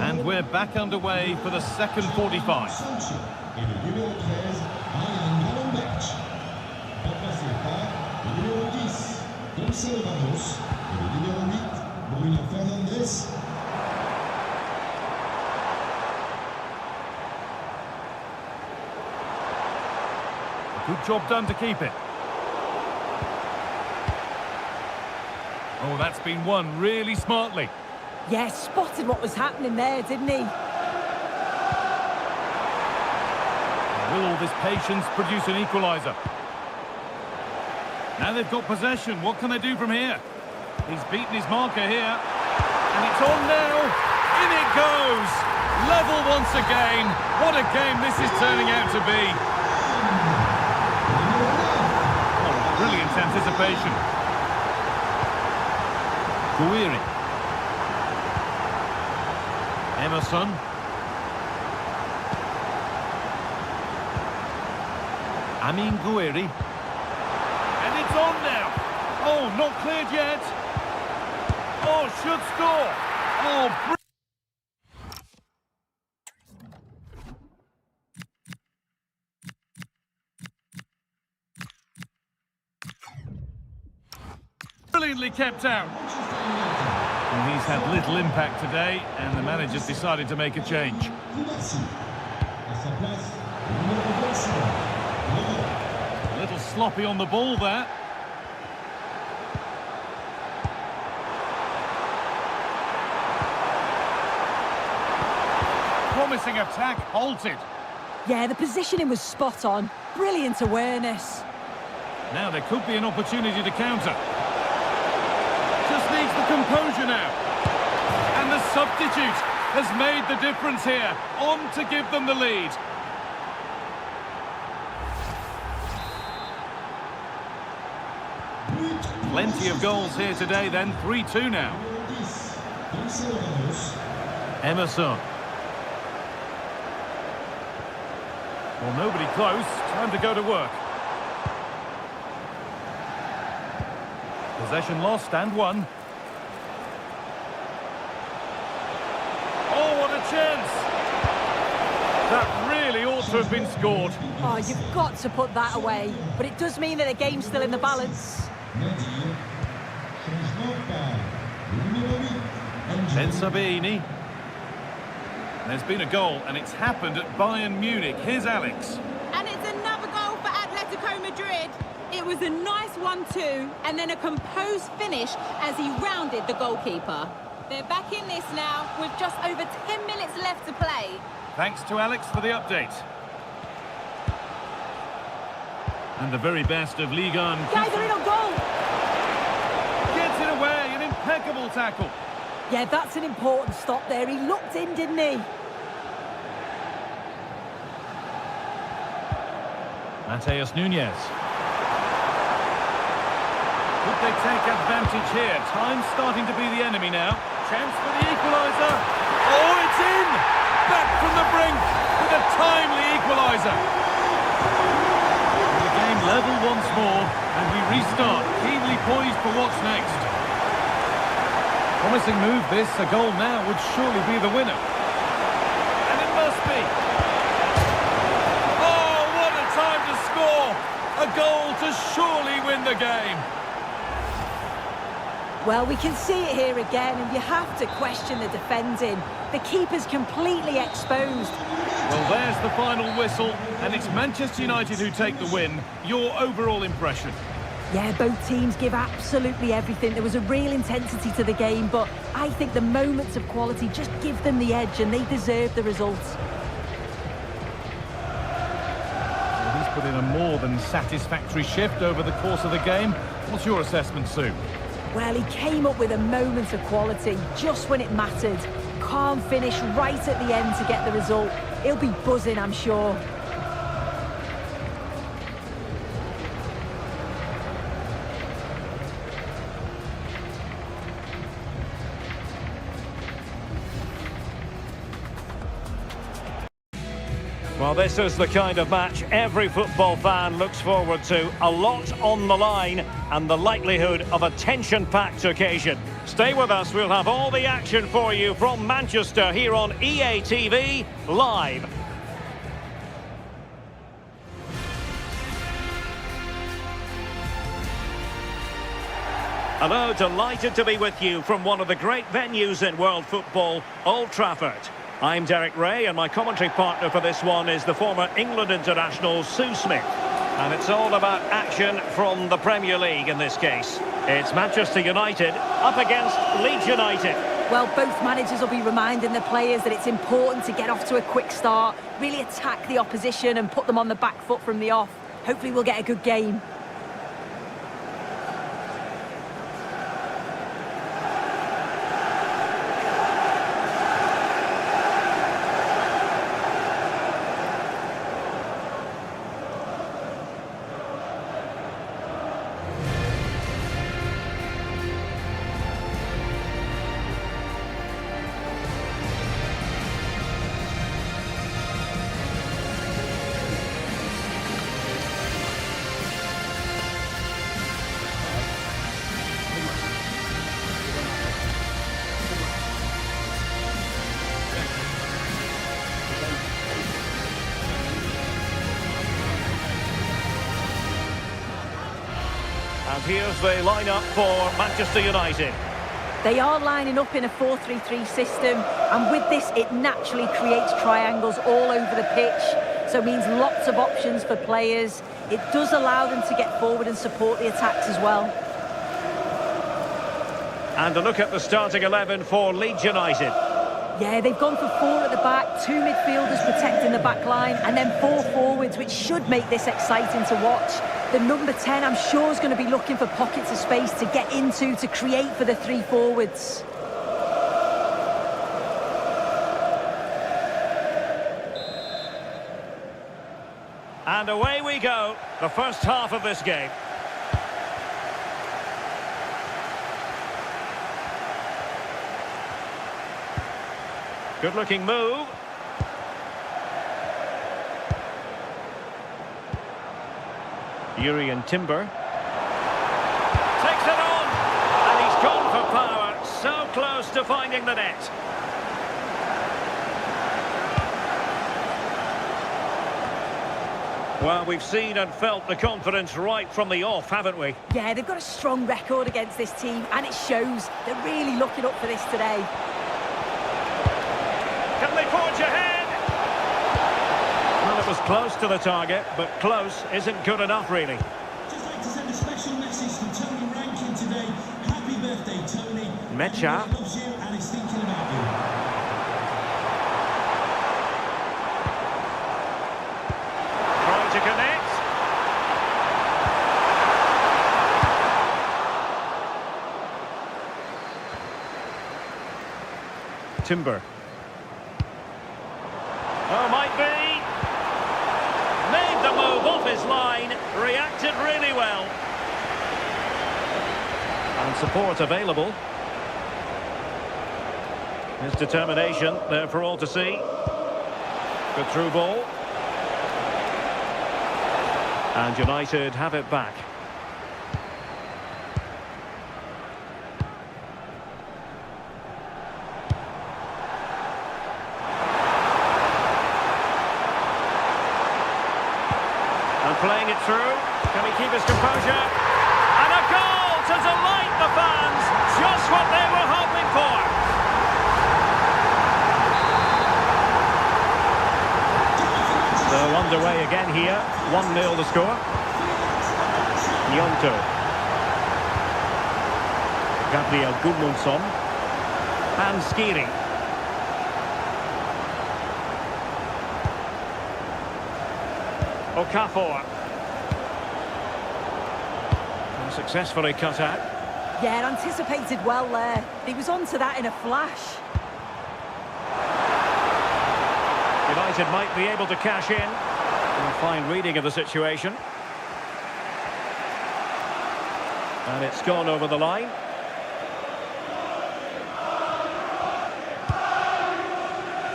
And we're back underway for the second 45. Good job done to keep it. Oh, that's been won really smartly. Yeah, spotted what was happening there, didn't he? Will all this patience produce an equaliser? Now they've got possession. What can they do from here? He's beaten his marker here. And it's on now. In it goes. Level once again. What a game this is turning out to be. Oh, brilliant anticipation. Gouiri. Emerson. Amin Gouiri. And it's on now. Oh, not cleared yet. Oh, should score. Oh, brilliantly kept out. Well, he's had little impact today, and the manager's decided to make a change. A little sloppy on the ball there. Promising attack halted. Yeah, the positioning was spot on. Brilliant awareness. Now there could be an opportunity to counter. Just needs the composure now. And the substitute has made the difference here. On to give them the lead. Plenty of goals here today then. 3-2 now. Emerson. Well, nobody close. Time to go to work. Possession lost and won. Oh, what a chance! That really ought to have been scored. Oh, you've got to put that away. But it does mean that the game's still in the balance. Ben Sabini. There's been a goal, and it's happened at Bayern Munich. Here's Alex. And it's another goal for Atletico Madrid. It was a nice 1-2 and then a composed finish as he rounded the goalkeeper. They're back in this now with just over 10 minutes left to play. Thanks to Alex for the update. And the very best of Ligue 1. Guys, they're in on goal! Gets it away, an impeccable tackle. Yeah, that's an important stop there. He looked in, didn't he? Mateus Nunes. Could they take advantage here? Time's starting to be the enemy now. Chance for the equaliser. Oh, it's in! Back from the brink with a timely equaliser. And we restart, keenly poised for what's next. Promising move this, a goal now would surely be the winner. And it must be. Oh, what a time to score! A goal to surely win the game. Well, we can see it here again, and you have to question the defending. The keeper's completely exposed. Well, there's the final whistle, and it's Manchester United who take the win. Your overall impression? Yeah, both teams give absolutely everything. There was a real intensity to the game, but I think the moments of quality just give them the edge, and they deserve the results. Well, he's put in a more than satisfactory shift over the course of the game. What's your assessment, Sue? Well, he came up with a moment of quality just when it mattered. Calm finish right at the end to get the result. He'll be buzzing, I'm sure. Well, this is the kind of match every football fan looks forward to. A lot on the line and the likelihood of a tension-packed occasion. Stay with us, we'll have all the action for you from Manchester here on EA TV Live. Hello, delighted to be with you from one of the great venues in world football, Old Trafford. I'm Derek Ray, and my commentary partner for this one is the former England international Sue Smith. And it's all about action from the Premier League in this case. It's Manchester United up against Leeds United. Well, both managers will be reminding the players that it's important to get off to a quick start, really attack the opposition and put them on the back foot from the off. Hopefully we'll get a good game. And here's the lineup for Manchester United. They are lining up in a 4-3-3 system, and with this it naturally creates triangles all over the pitch, so it means lots of options for players. It does allow them to get forward and support the attacks as well. And a look at the starting 11 for Leeds United. Yeah, they've gone for 4 at the back, 2 midfielders protecting the back line, and then 4 forwards, which should make this exciting to watch. The number 10, I'm sure, is going to be looking for pockets of space to get into, to create for the 3 forwards. And away we go, the first half of this game. Good-looking move. Urian Timber. Takes it on! And he's gone for power. So close to finding the net. Well, we've seen and felt the confidence right from the off, haven't we? Yeah, they've got a strong record against this team, and it shows. They're really looking up for this today. Can they forge ahead? Well, it was close to the target, but close isn't good enough, really. Just like to send a special message to Tony Rankin today. Happy birthday, Tony. Mecha. He loves you and is thinking about you. Trying to connect. Timber. Oh, might be. Made the move off his line. Reacted really well. And support available. His determination there for all to see. Good through ball. And United have it back. And playing it through. Can he keep his composure? And a goal to delight the fans. Just what they were hoping for. So underway again here. 1-0 the score. Nyonto. Gabriel Gudmundsson. And Skiri. Okafor. And successfully cut out. Yeah, anticipated well there. He was onto that in a flash. United might be able to cash in. A fine reading of the situation. And it's gone over the line.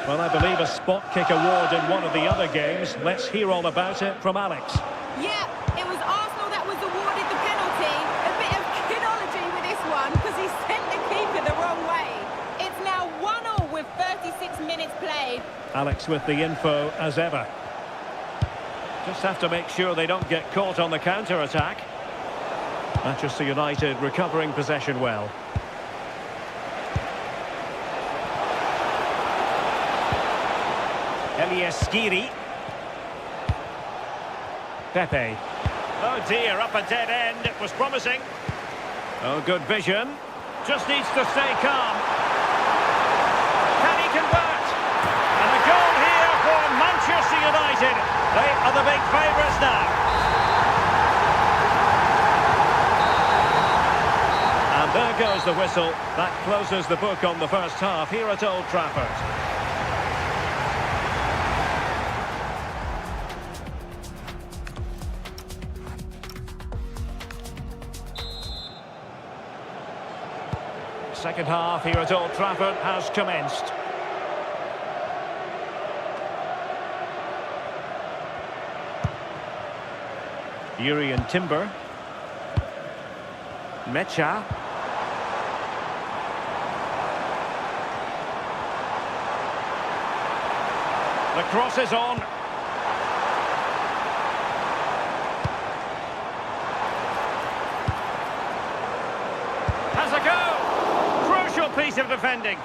Well, I believe a spot kick award in one of the other games. Let's hear all about it from Alex. Yeah, it was Arsenal that was awarded the penalty. A bit of kidology with this one because he sent the keeper the wrong way. It's now 1-1 with 36 minutes played. Alex with the info as ever. Just have to make sure they don't get caught on the counter-attack. Manchester United recovering possession well. Skiri. Pepe. Oh dear, up a dead end. It was promising. Oh, good vision. Just needs to stay calm. Can he convert? And a goal here for Manchester United. They are the big favourites now. And there goes the whistle. That closes the book on the first half here at Old Trafford. Second half here at Old Trafford has commenced. Yuri and Timber. Mecha. The cross is on. Has a go. Crucial piece of defending.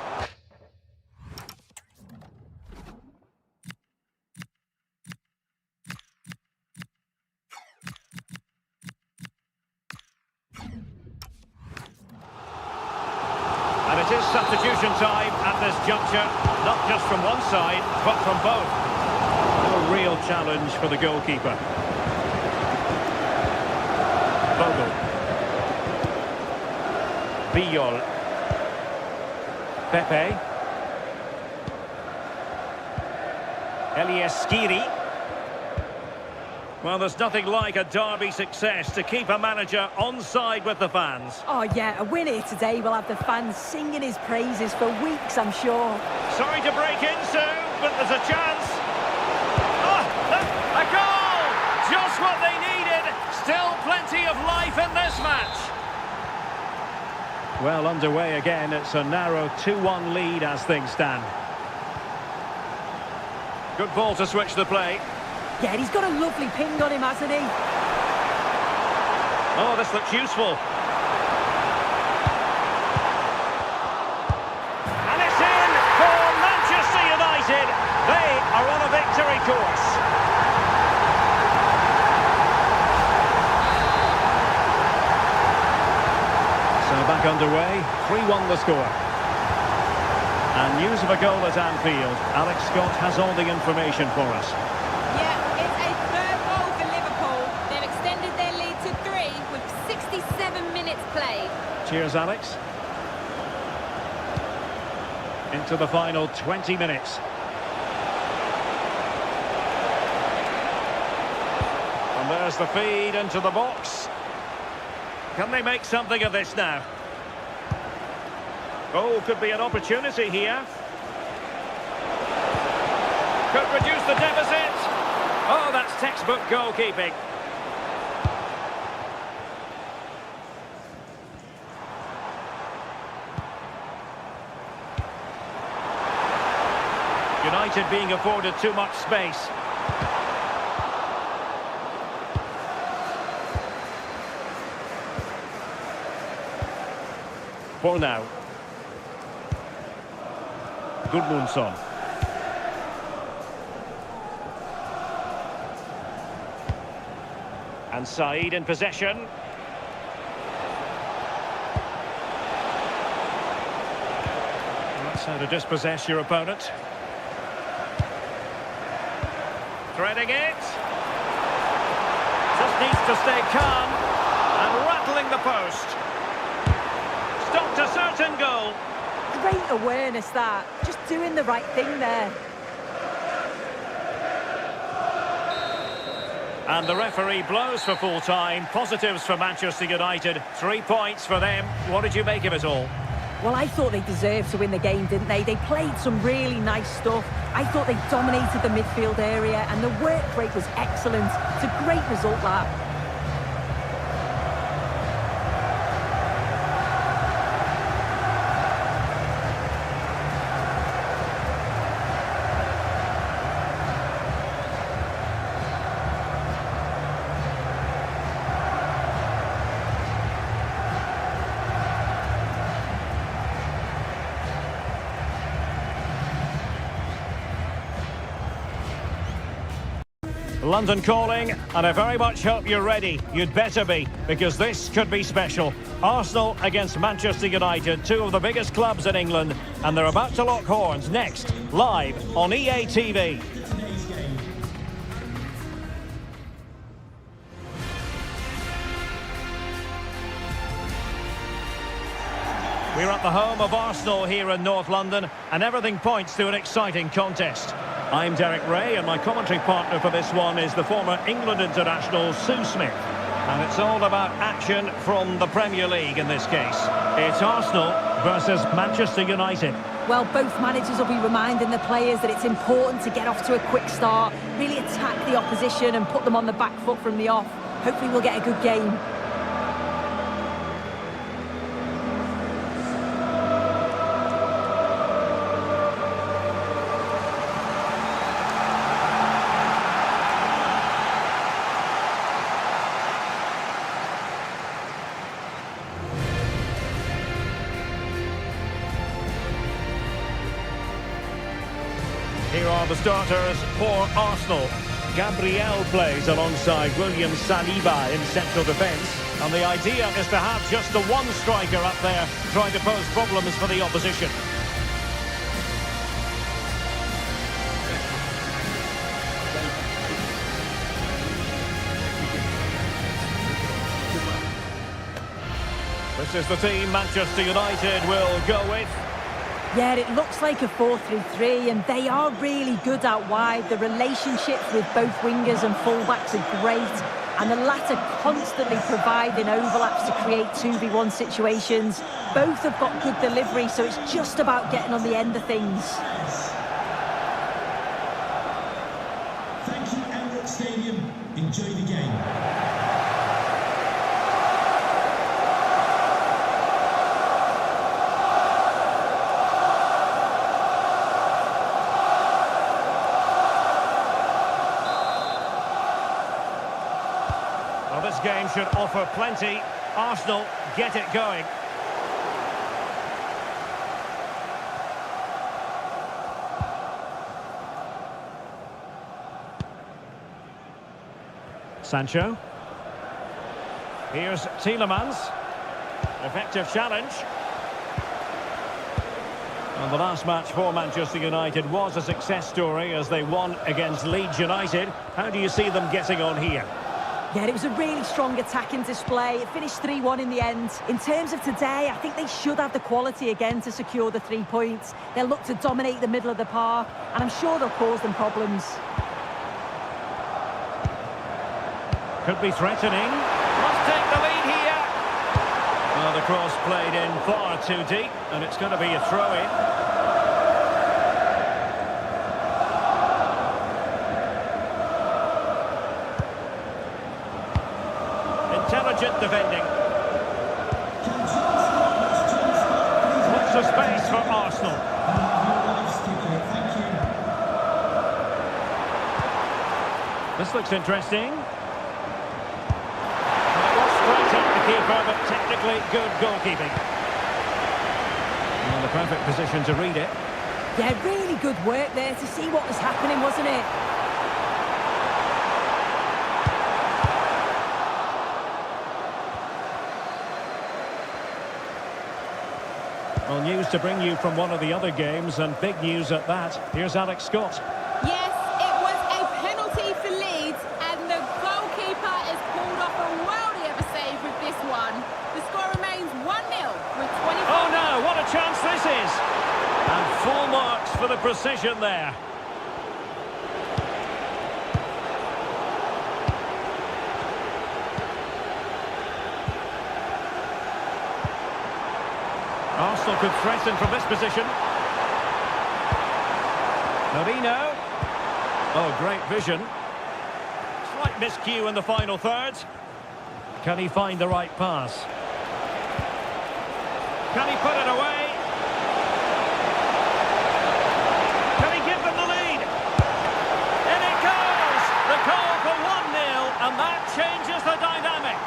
And it is substitution time at this juncture, not just from one side, but from both. A real challenge for the goalkeeper. Bogle. Viol. Pepe. Skiri. Well, there's nothing like a derby success to keep a manager on side with the fans. Oh yeah, a win here today will have the fans singing his praises for weeks, I'm sure. Sorry to break in, Sue, but there's a chance. Oh, a goal! Just what they needed. Still plenty of life in this match. Well, underway again. It's a narrow 2-1 lead as things stand. Good ball to switch the play. Yeah, he's got a lovely ping on him, hasn't he? Oh, this looks useful. And it's in for Manchester United. They are on a victory course. So back underway, 3-1 the score. And news of a goal at Anfield. Alex Scott has all the information for us. Yeah, it's a third goal for Liverpool. They've extended their lead to 3 with 67 minutes played. Cheers, Alex. Into the final 20 minutes. And there's the feed into the box. Can they make something of this now? Oh, could be an opportunity here. Could reduce the deficit. Oh, that's textbook goalkeeping. United being afforded too much space. for now. Gudmundsson. And Said in possession. That's how to dispossess your opponent. Threading it. Just needs to stay calm. And rattling the post. Stopped a certain goal. Great awareness that. Just doing the right thing there. And the referee blows for full time. Positives for Manchester United. 3 points for them. What did you make of it all? Well, I thought they deserved to win the game, didn't they? They played some really nice stuff. I thought they dominated the midfield area and the work rate was excellent. It's a great result, that. London calling, and I very much hope you're ready. You'd better be, because this could be special. Arsenal against Manchester United, two of the biggest clubs in England, and they're about to lock horns next, live on EA TV. We're at the home of Arsenal here in North London, and everything points to an exciting contest. I'm Derek Ray, and my commentary partner for this one is the former England international Sue Smith. And it's all about action from the Premier League in this case. It's Arsenal versus Manchester United. Well, both managers will be reminding the players that it's important to get off to a quick start, really attack the opposition and put them on the back foot from the off. Hopefully we'll get a good game. Here are the starters for Arsenal. Gabriel plays alongside William Saliba in central defence. And the idea is to have just the one striker up there trying to pose problems for the opposition. This is the team Manchester United will go with. Yeah, it looks like a 4-3-3, and they are really good out wide. The relationships with both wingers and fullbacks are great, and the latter constantly providing overlaps to create 2v1 situations. Both have got good delivery, so it's just about getting on the end of things. Thank you, Emirates Stadium. Enjoy the game. Well, this game should offer plenty. Arsenal get it going. Sancho. Here's Tielemans. Effective challenge. And the last match for Manchester United was a success story as they won against Leeds United. How do you see them getting on here? Yeah, it was a really strong attacking display. It finished 3-1 in the end. In terms of today, I think they should have the quality again to secure the 3 points. They'll look to dominate the middle of the park, and I'm sure they'll cause them problems. Could be threatening. Must take the lead here. Well, the cross played in far too deep, and it's going to be a throw-in. Intelligent defending. Lots of space for Arsenal. This looks interesting. Well, it was straight at the keeper, but technically good goalkeeping. Perfect position to read it. Yeah, really good work there to see what was happening, wasn't it? Well, news to bring you from one of the other games, and big news at that. Here's Alex Scott. Yes, it was a penalty for Leeds, and the goalkeeper has pulled off a worldie of a save with this one. The score remains 1-0 with 24... Oh no, what a chance this is! And full marks for the precision there. Arsenal could threaten from this position. Marino. Oh, great vision. Slight miscue in the final third. Can he find the right pass? Can he put it away? Can he give them the lead? In it goes! The goal for 1-0, and that changes the dynamic.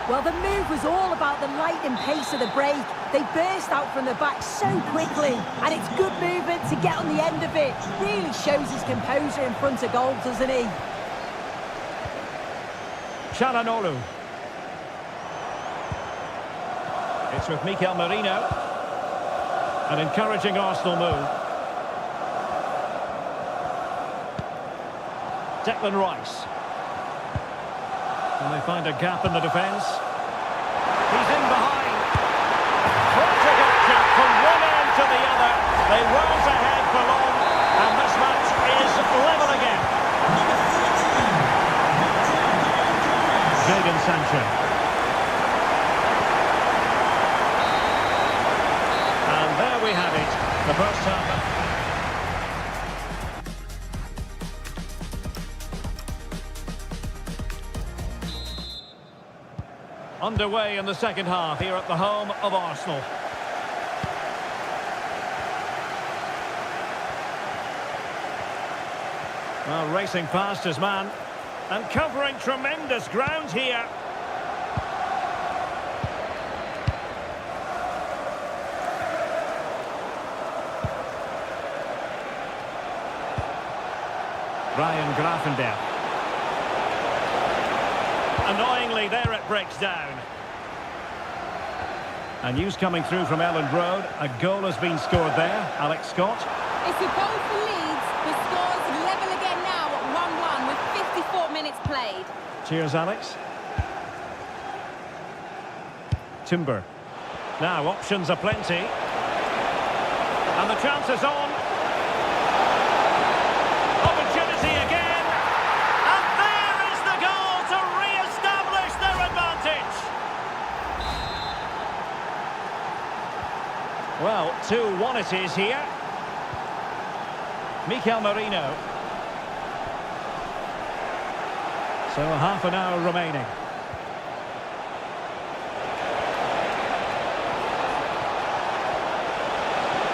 Well, the move was all about the lightning pace of the break. They burst out from the back so quickly, and it's good movement to get on the end of it. Really shows his composure in front of goal, doesn't he? Çalhanoğlu. It's with Mikel Merino. An encouraging Arsenal move. Declan Rice. And they find a gap in the defence. He's in behind. Frantic action from one end to the other. They weren't ahead for long, and this match is level again. Jadon Sancho. And there we have it. The first half. Underway in the second half here at the home of Arsenal. Well, racing past his man and covering tremendous ground here. Ryan Gravenberch. Annoyingly, there it breaks down. And news coming through from Elland Road. A goal has been scored there. Alex Scott. It's a goal for Leeds. The score's level again now at 1-1 with 54 minutes played. Cheers, Alex. Timber. Now, options are plenty. And the chance is on. Opportunity again. And there is the goal to re-establish their advantage. Well, 2-1 it is here. Mikel Merino. So half an hour remaining.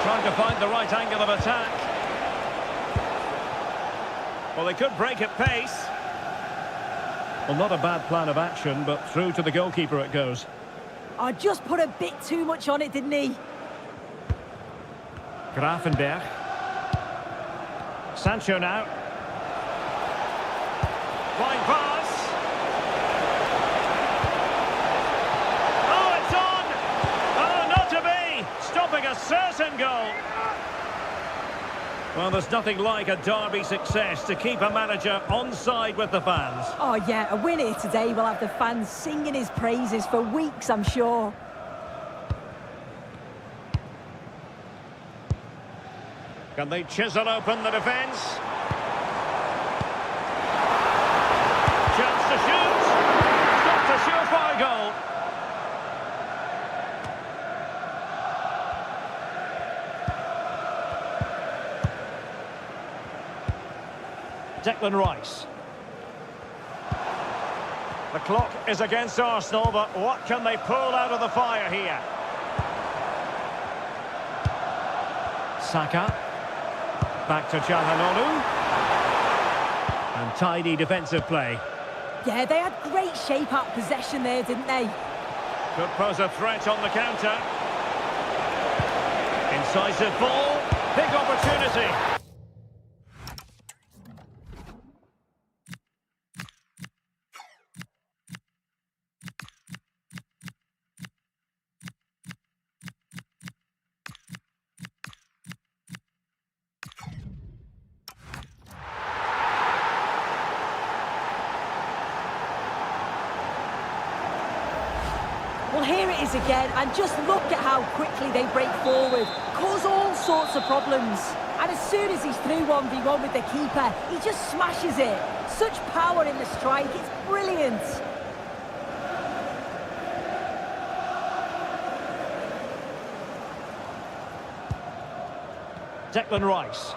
Trying to find the right angle of attack. Well, they could break at pace. Well, not a bad plan of action, but through to the goalkeeper it goes. I just put a bit too much on it, didn't he? Gravenberch. Sancho now. Fine pass. Oh, it's on! Oh, not to be! Stopping a certain goal. Well, there's nothing like a derby success to keep a manager on side with the fans. Oh, yeah, a win here today will have the fans singing his praises for weeks, I'm sure. Can they chisel open the defence? Chance to shoot. Got a surefire goal. Declan Rice. The clock is against Arsenal, but what can they pull out of the fire here? Saka. Back to Çalhanoğlu. And tidy defensive play. Yeah, they had great shape-up possession there, didn't they? Could pose a threat on the counter. Decisive ball, big opportunity. Well, here it is again, and just look at how quickly they break forward, cause all sorts of problems. And as soon as he's through 1v1 with the keeper, he just smashes it. Such power in the strike, it's brilliant. Declan Rice.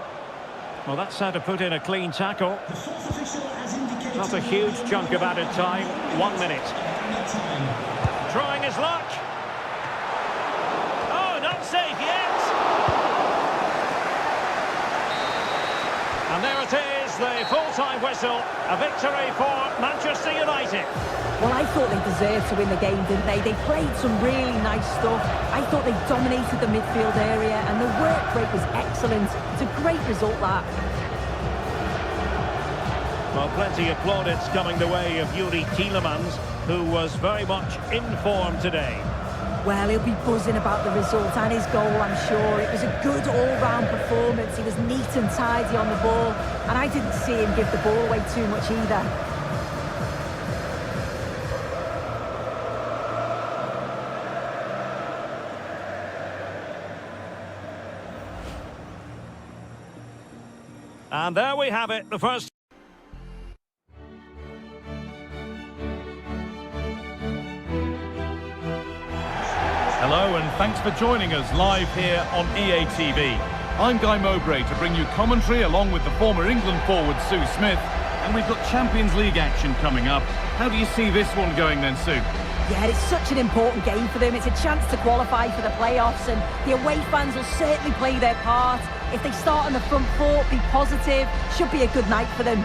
Well, that's how to put in a clean tackle. The fourth official has indicated... Not a huge chunk of added time, 1 minute. Trying his luck. Oh, not safe yet. And there it is, the full-time whistle. A victory for Manchester United. Well, I thought they deserved to win the game, didn't they? They played some really nice stuff. I thought they dominated the midfield area, and the work rate was excellent. It's a great result, that. Well, plenty of plaudits coming the way of Yuri Tielemans, who was very much in form today. Well, he'll be buzzing about the result and his goal, I'm sure. It was a good all-round performance. He was neat and tidy on the ball, and I didn't see him give the ball away too much either. And there we have it, the first... Hello and thanks for joining us live here on EA TV. I'm Guy Mowbray to bring you commentary along with the former England forward Sue Smith, and we've got Champions League action coming up. How do you see this one going then, Sue? Yeah, it's such an important game for them. It's a chance to qualify for the playoffs, and the away fans will certainly play their part. If they start on the front foot, be positive, should be a good night for them.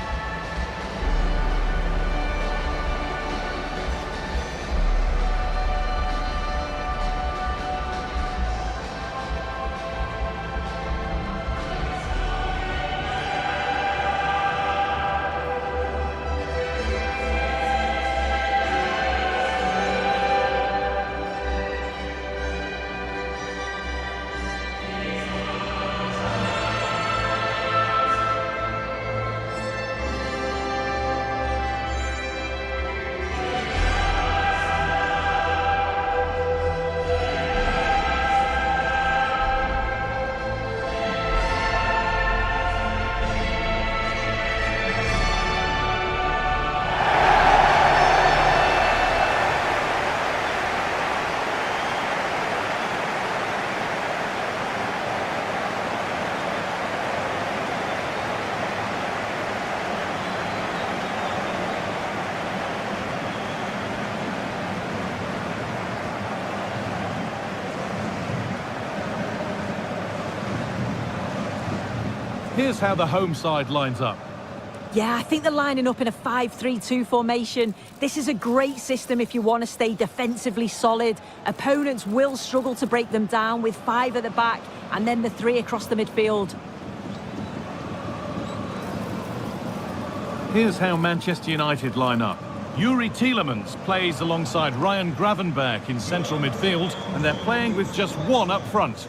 Here's how the home side lines up. Yeah, I think they're lining up in a 5-3-2 formation. This is a great system if you want to stay defensively solid. Opponents will struggle to break them down with 5 at the back and then the 3 across the midfield. Here's how Manchester United line up. Yuri Tielemans plays alongside Ryan Gravenberch in central midfield, and they're playing with just 1 up front.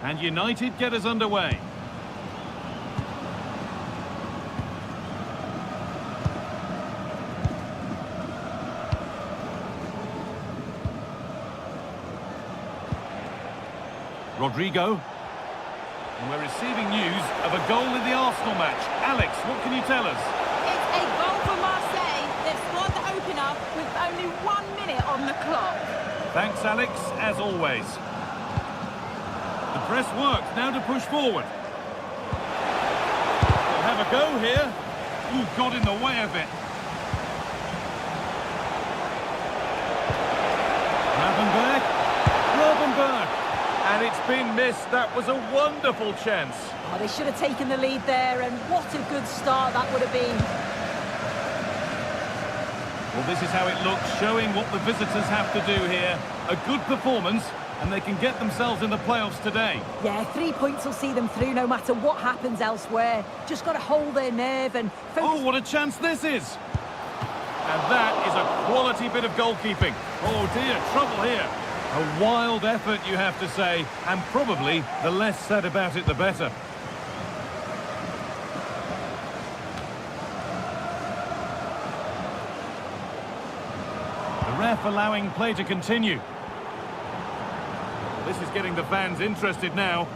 And United get us underway. Rodrigo. And we're receiving news of a goal in the Arsenal match. Alex, what can you tell us? It's a goal for Marseille. They've scored the opener with only 1 minute on the clock. Thanks, Alex, as always. The press works, now to push forward. We'll have a go here. Ooh, got in the way of it. And it's been missed. That was a wonderful chance. Oh, they should have taken the lead there, and what a good start that would have been. Well, this is how it looks, showing what the visitors have to do here. A good performance, and they can get themselves in the playoffs today. Yeah, 3 points will see them through no matter what happens elsewhere. Just got to hold their nerve and focus. Oh, what a chance this is! And that is a quality bit of goalkeeping. Oh dear, trouble here. A wild effort, you have to say, and probably the less said about it, the better. The ref allowing play to continue. This is getting the fans interested now.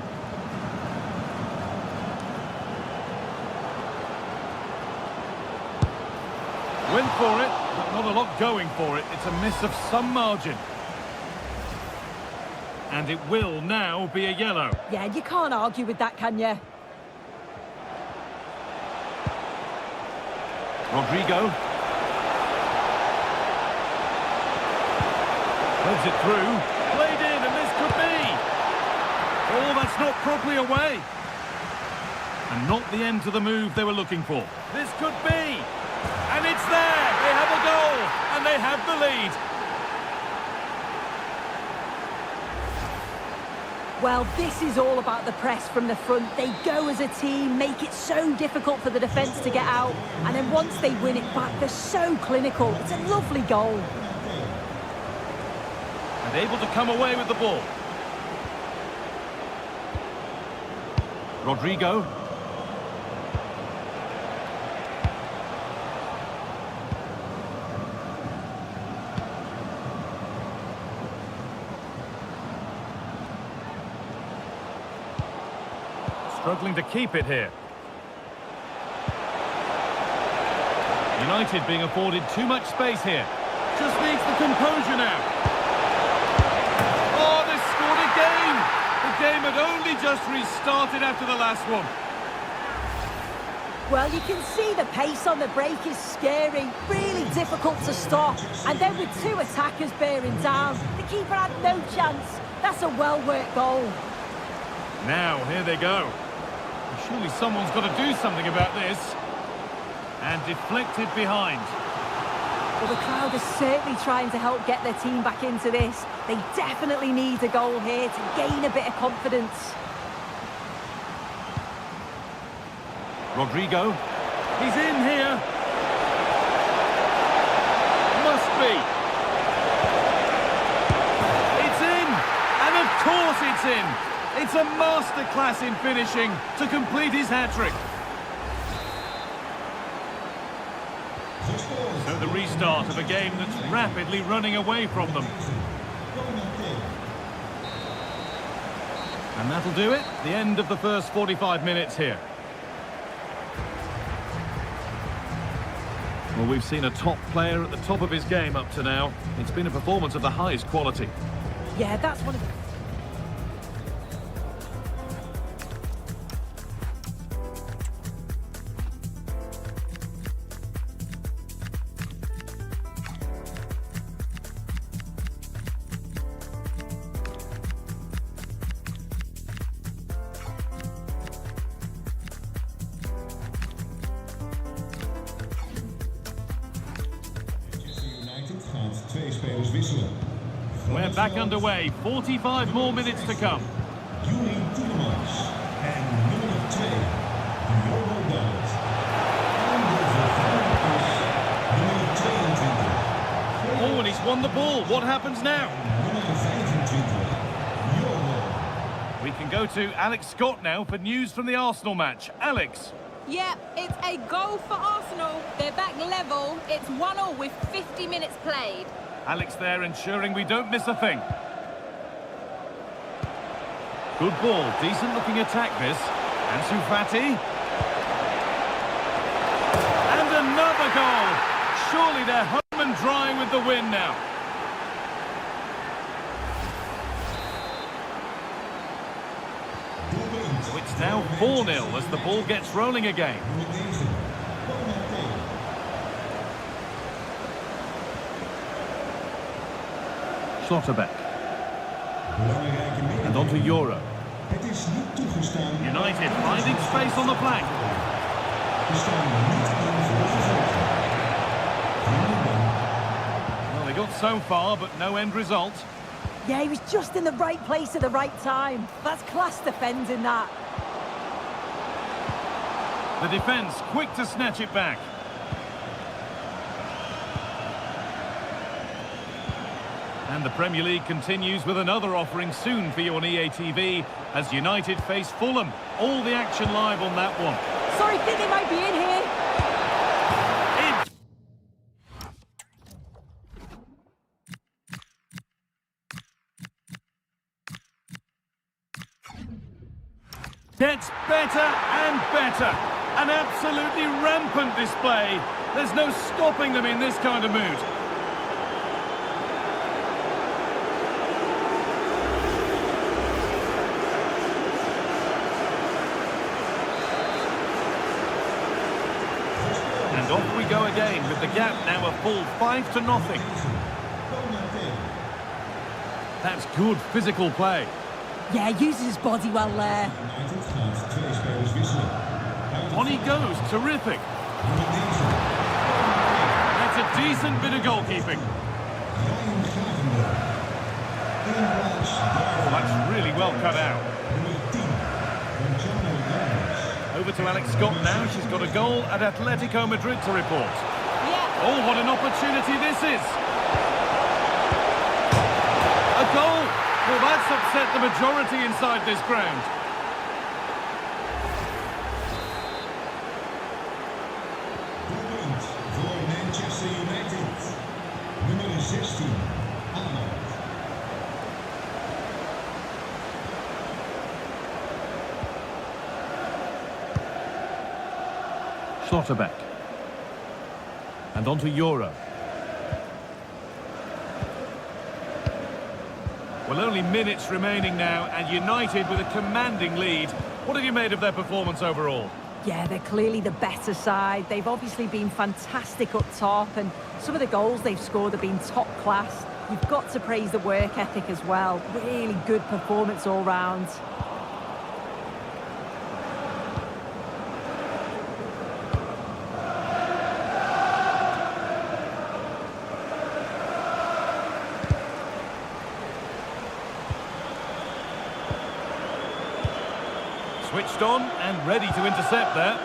Went for it, but not a lot going for it. It's a miss of some margin. And it will now be a yellow. Yeah, you can't argue with that, can you? Rodrigo. Heads it through. Played in, and this could be. Oh, that's not properly away. And not the end to the move they were looking for. This could be. And it's there. They have a goal, and they have the lead. Well, this is all about the press from the front. They go as a team, make it so difficult for the defence to get out, and then once they win it back, they're so clinical. It's a lovely goal. And able to come away with the ball. Rodrigo. Struggling to keep it here. United being afforded too much space here. Just needs the composure now. Oh, they scored again! The game had only just restarted after the last one. Well, you can see the pace on the break is scary, really difficult to stop. And then with two attackers bearing down, the keeper had no chance. That's a well-worked goal. Now, here they go. Surely someone's got to do something about this. And deflected behind. Well, the crowd is certainly trying to help get their team back into this. They definitely need a goal here to gain a bit of confidence. Rodrigo. He's in here. Must be. It's in. And of course it's in. It's a masterclass in finishing to complete his hat-trick. So the restart of a game that's rapidly running away from them. And that'll do it. The end of the first 45 minutes here. Well, we've seen a top player at the top of his game up to now. It's been a performance of the highest quality. Yeah, that's one of the... We're back underway. 45 more minutes to come. Oh, and he's won the ball. What happens now? We can go to Alex Scott now for news from the Arsenal match. Alex. Yep, it's a goal for Arsenal. They're back level. It's 1-1 with 50 minutes played. Alex there ensuring we don't miss a thing. Good ball, decent looking attack this. Ansu Fati. And another goal. Surely they're home and dry with the win now. So it's now 4-0 as the ball gets rolling again. Schlotterbeck. And And on to Euro. Het is niet toegestaan. United finding space on the flank. We staan niet in voor gevolgen. Well, they got so far, but no end result. Yeah, he was just in the right place at the right time. That's class defending, that. The defence quick to snatch it back. And the Premier League continues with another offering soon for you on EA TV as United face Fulham. All the action live on that one. Sorry, think they might be in here. In. Gets better and better. An absolutely rampant display. There's no stopping them in this kind of mood. And off we go again with the gap now a full 5-0. That's good physical play. Yeah, uses his body well there. On he goes, terrific. That's a decent bit of goalkeeping. Oh, that's really well cut out. Over to Alex Scott now. She's got a goal at Atletico Madrid to report. Yeah. Oh, what an opportunity this is. A goal. Well, that's upset the majority inside this ground. Voor Manchester United. Nummer 16. Schlotterbeck. And on to Euro. Well, only minutes remaining now, and United with a commanding lead. What have you made of their performance overall? Yeah, they're clearly the better side. They've obviously been fantastic up top, and some of the goals they've scored have been top class. You've got to praise the work ethic as well. Really good performance all round. Switched on and ready to intercept there.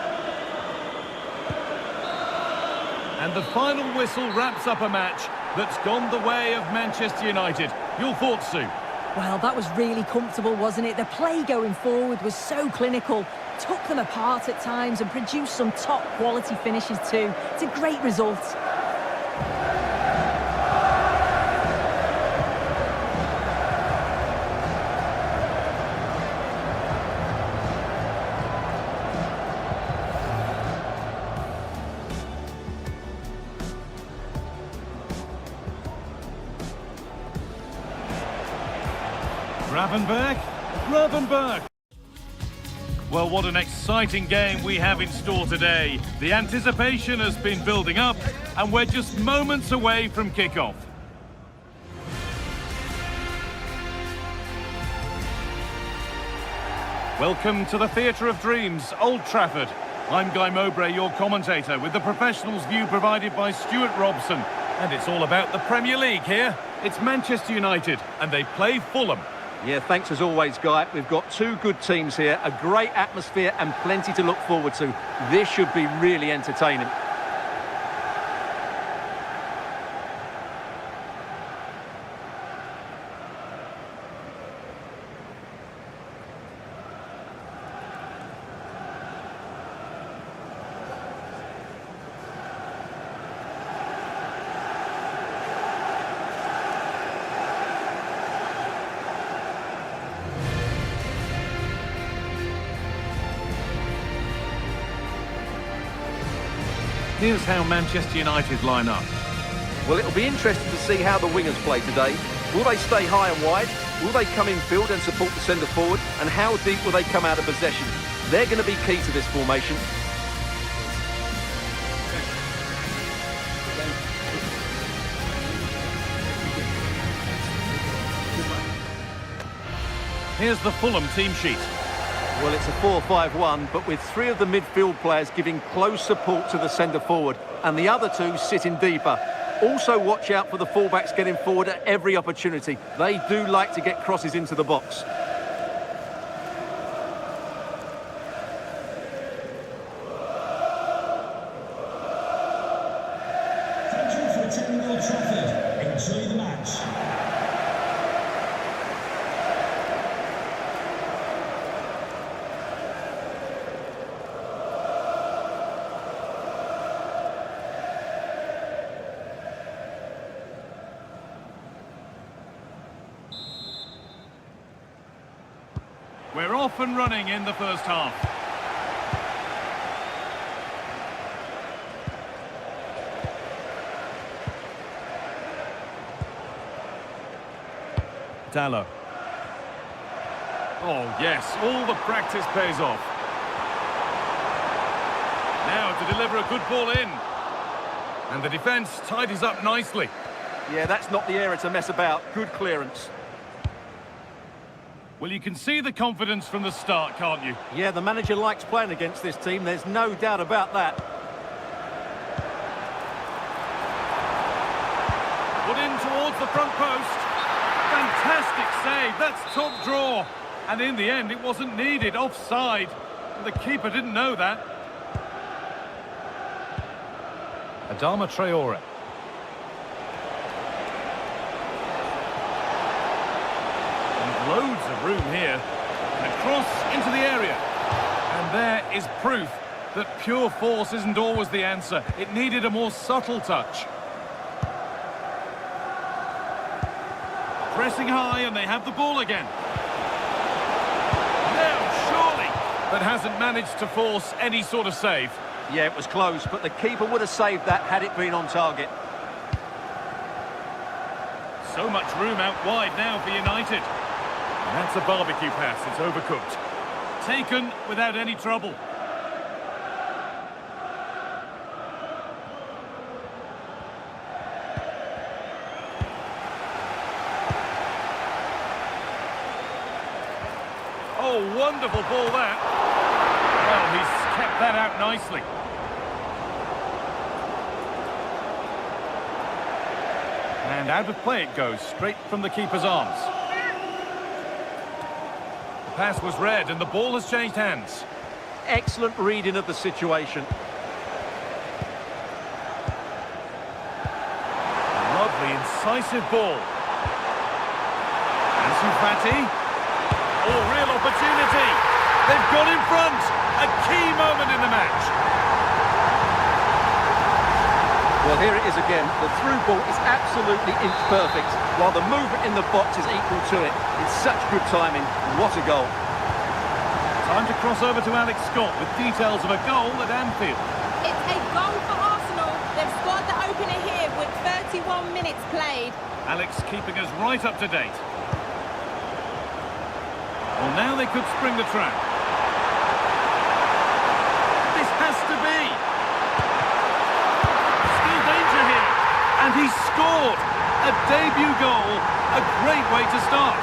And the final whistle wraps up a match that's gone the way of Manchester United. Your thoughts, Sue? Well, that was really comfortable, wasn't it? The play going forward was so clinical, took them apart at times and produced some top-quality finishes too. It's a great result. Gravenberg. Well, what an exciting game we have in store today. The anticipation has been building up, and we're just moments away from kickoff. Welcome to the Theatre of Dreams, Old Trafford. I'm Guy Mowbray, your commentator, with the professionals' view provided by Stuart Robson. And it's all about the Premier League here. It's Manchester United, and they play Fulham. Yeah, thanks as always, Guy. We've got two good teams here, a great atmosphere and plenty to look forward to. This should be really entertaining. Here's how Manchester United line up. Well, it'll be interesting to see how the wingers play today. Will they stay high and wide? Will they come in field and support the centre forward? And how deep will they come out of possession? They're going to be key to this formation. Here's the Fulham team sheet. Well, it's a 4-5-1, but with 3 of the midfield players giving close support to the centre forward, and the other 2 sitting deeper. Also watch out for the fullbacks getting forward at every opportunity. They do like to get crosses into the box. Thank you for attending Old Trafford. Enjoy the match. We're off and running in the first half. Dallo. Oh, yes, all the practice pays off. Now to deliver a good ball in. And the defence tidies up nicely. Yeah, that's not the area to mess about. Good clearance. Well, you can see the confidence from the start, can't you? Yeah, the manager likes playing against this team. There's no doubt about that. Put in towards the front post. Fantastic save. That's top draw. And in the end, it wasn't needed. Offside. The keeper didn't know that. Adama Traore. And loads of room here. And a cross into the area. And there is proof that pure force isn't always the answer. It needed a more subtle touch. Pressing high, and they have the ball again. Now, surely, but hasn't managed to force any sort of save. Yeah, it was close, but the keeper would have saved that had it been on target. So much room out wide now for United. And that's a barbecue pass. It's overcooked. Taken without any trouble. Oh, wonderful ball that. Well, he's kept that out nicely. And out of play it goes, straight from the keeper's arms. The pass was read and the ball has changed hands. Excellent reading of the situation. Lovely, incisive ball. Ansu Fati. Oh, real opportunity. They've got in front. A key moment in the match. Well, here it is again. The through ball is absolutely inch perfect, while the movement in the box is equal to it. It's such good timing. What a goal. Time to cross over to Alex Scott with details of a goal at Anfield. It's a goal for Arsenal. They've scored the opener here with 31 minutes played. Alex keeping us right up to date. Well, now they could spring the trap. This has to be. Still danger here. And he scored. A debut goal. A great way to start.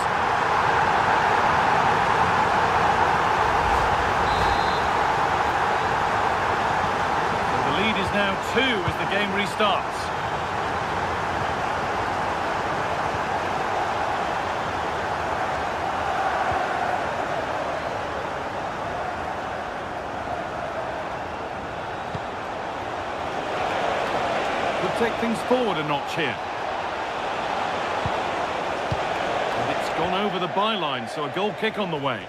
So the lead is now 2 as the game restarts. Take things forward a notch here. And it's gone over the byline, so a goal kick on the way.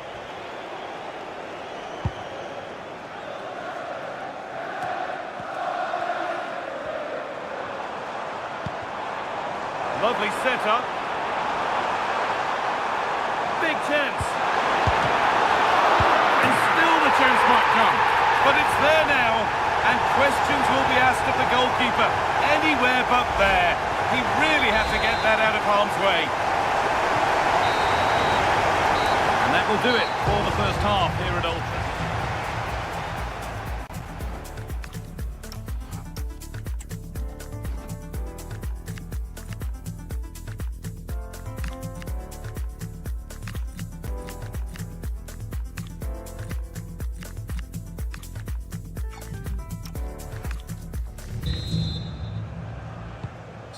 Lovely setup. Big chance. And still the chance might come. But it's there now. And questions will be asked of the goalkeeper. Anywhere but there. He really had to get that out of harm's way. And that will do it for the first half here at Old Trafford.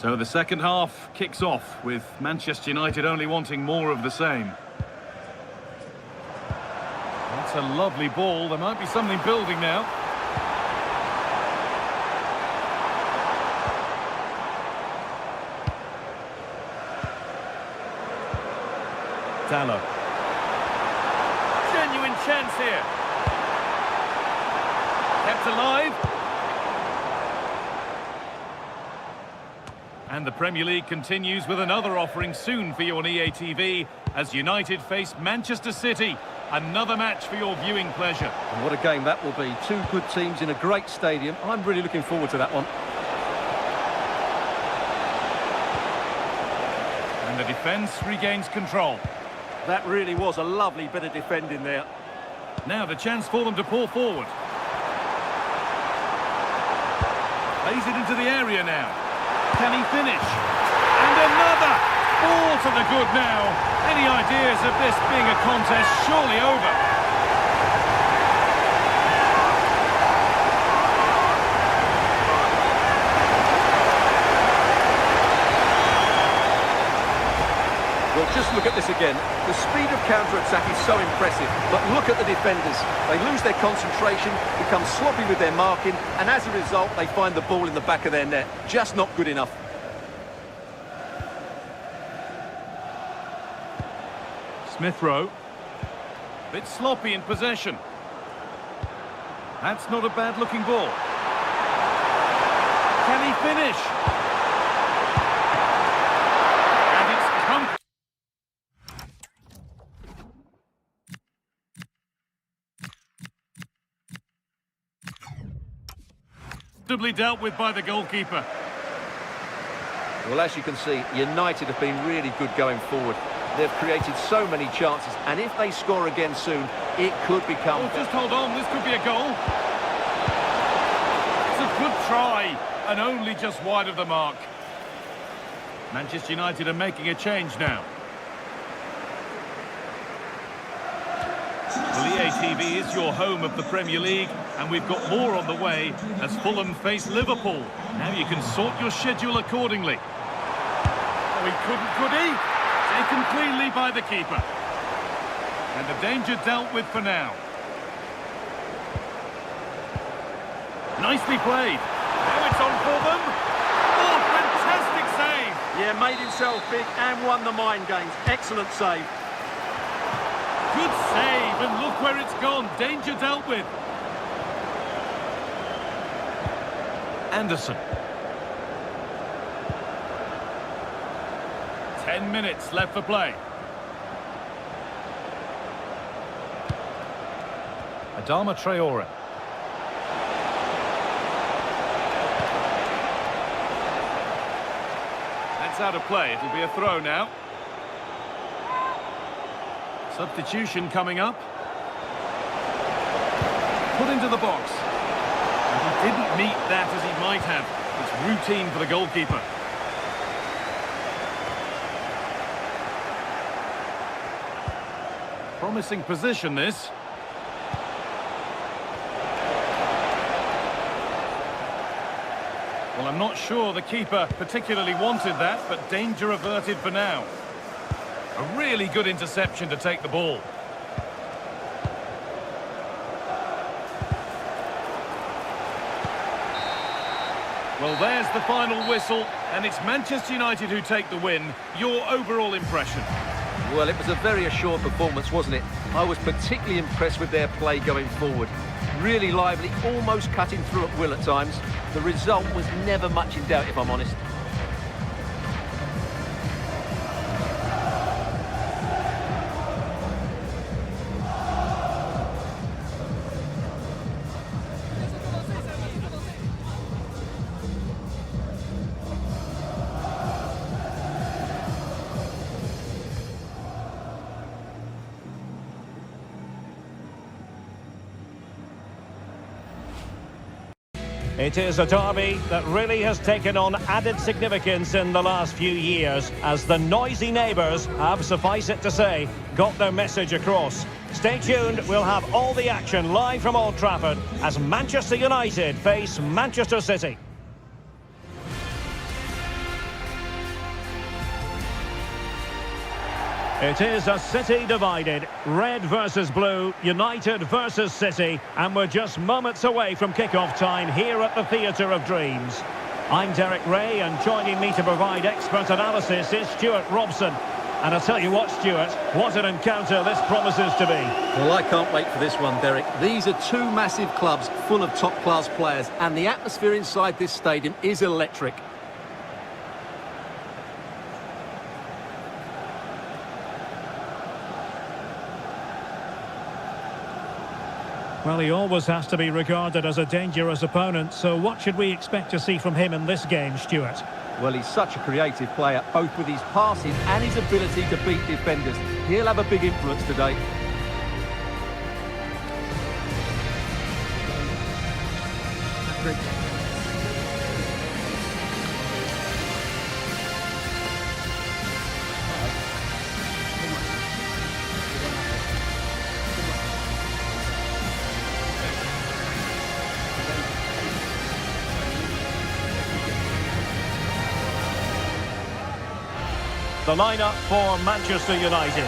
So the second half kicks off with Manchester United only wanting more of the same. That's a lovely ball. There might be something building now. Teil. Genuine chance here. Kept alive. And the Premier League continues with another offering soon for you on EA TV as United face Manchester City. Another match for your viewing pleasure. And what a game that will be. Two good teams in a great stadium. I'm really looking forward to that one. And the defence regains control. That really was a lovely bit of defending there. Now the chance for them to pull forward. Plays it into the area now. Can he finish? And another! All to the good now. Any ideas of this being a contest surely over? Well, just look at this again. The speed of counter-attack is so impressive, but look at the defenders. They lose their concentration, become sloppy with their marking, and as a result, they find the ball in the back of their net. Just not good enough. Smith Rowe. Bit sloppy in possession. That's not a bad-looking ball. Can he finish? And it's comfortably dealt with by the goalkeeper. Well, as you can see, United have been really good going forward. They've created so many chances, and if they score again soon, it could become... Oh, just hold on, this could be a goal. It's a good try, and only just wide of the mark. Manchester United are making a change now. Well, EA TV is your home of the Premier League, and we've got more on the way as Fulham face Liverpool. Now you can sort your schedule accordingly. Oh, he couldn't, could he? Taken cleanly by the keeper. And the danger dealt with for now. Nicely played. Now it's on for them. Oh, fantastic save. Yeah, made himself big and won the mind games. Excellent save. Good save, and look where it's gone. Danger dealt with. Anderson. 10 minutes left for play. Adama Traore. That's out of play. It'll be a throw now. Substitution coming up. Put into the box. And he didn't meet that as he might have. It's routine for the goalkeeper. Promising position, this. Well, I'm not sure the keeper particularly wanted that, but danger averted for now. A really good interception to take the ball. Well, there's the final whistle, and it's Manchester United who take the win. Your overall impression? Well, it was a very assured performance, wasn't it? I was particularly impressed with their play going forward. Really lively, almost cutting through at will at times. The result was never much in doubt, if I'm honest. It is a derby that really has taken on added significance in the last few years as the noisy neighbours have, suffice it to say, got their message across. Stay tuned, we'll have all the action live from Old Trafford as Manchester United face Manchester City. It is a City divided. Red versus blue, United versus City. And we're just moments away from kick-off time here at the Theatre of Dreams. I'm Derek Ray, and joining me to provide expert analysis is Stuart Robson. And I'll tell you what, Stuart, what an encounter this promises to be. Well, I can't wait for this one, Derek. These are two massive clubs full of top-class players, and the atmosphere inside this stadium is electric. Well, he always has to be regarded as a dangerous opponent, so what should we expect to see from him in this game, Stuart? Well, he's such a creative player, both with his passes and his ability to beat defenders. He'll have a big influence today. The lineup for Manchester United.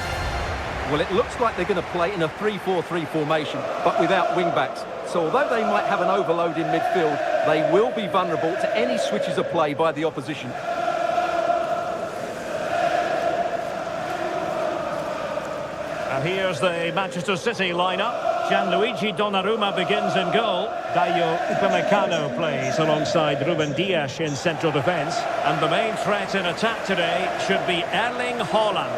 Well, it looks like they're going to play in a 3-4-3 formation, but without wing-backs. So although they might have an overload in midfield, they will be vulnerable to any switches of play by the opposition. And here's the Manchester City lineup. Gianluigi Donnarumma begins in goal. Dayo Upamecano plays alongside Ruben Dias in central defence. And the main threat in attack today should be Erling Haaland.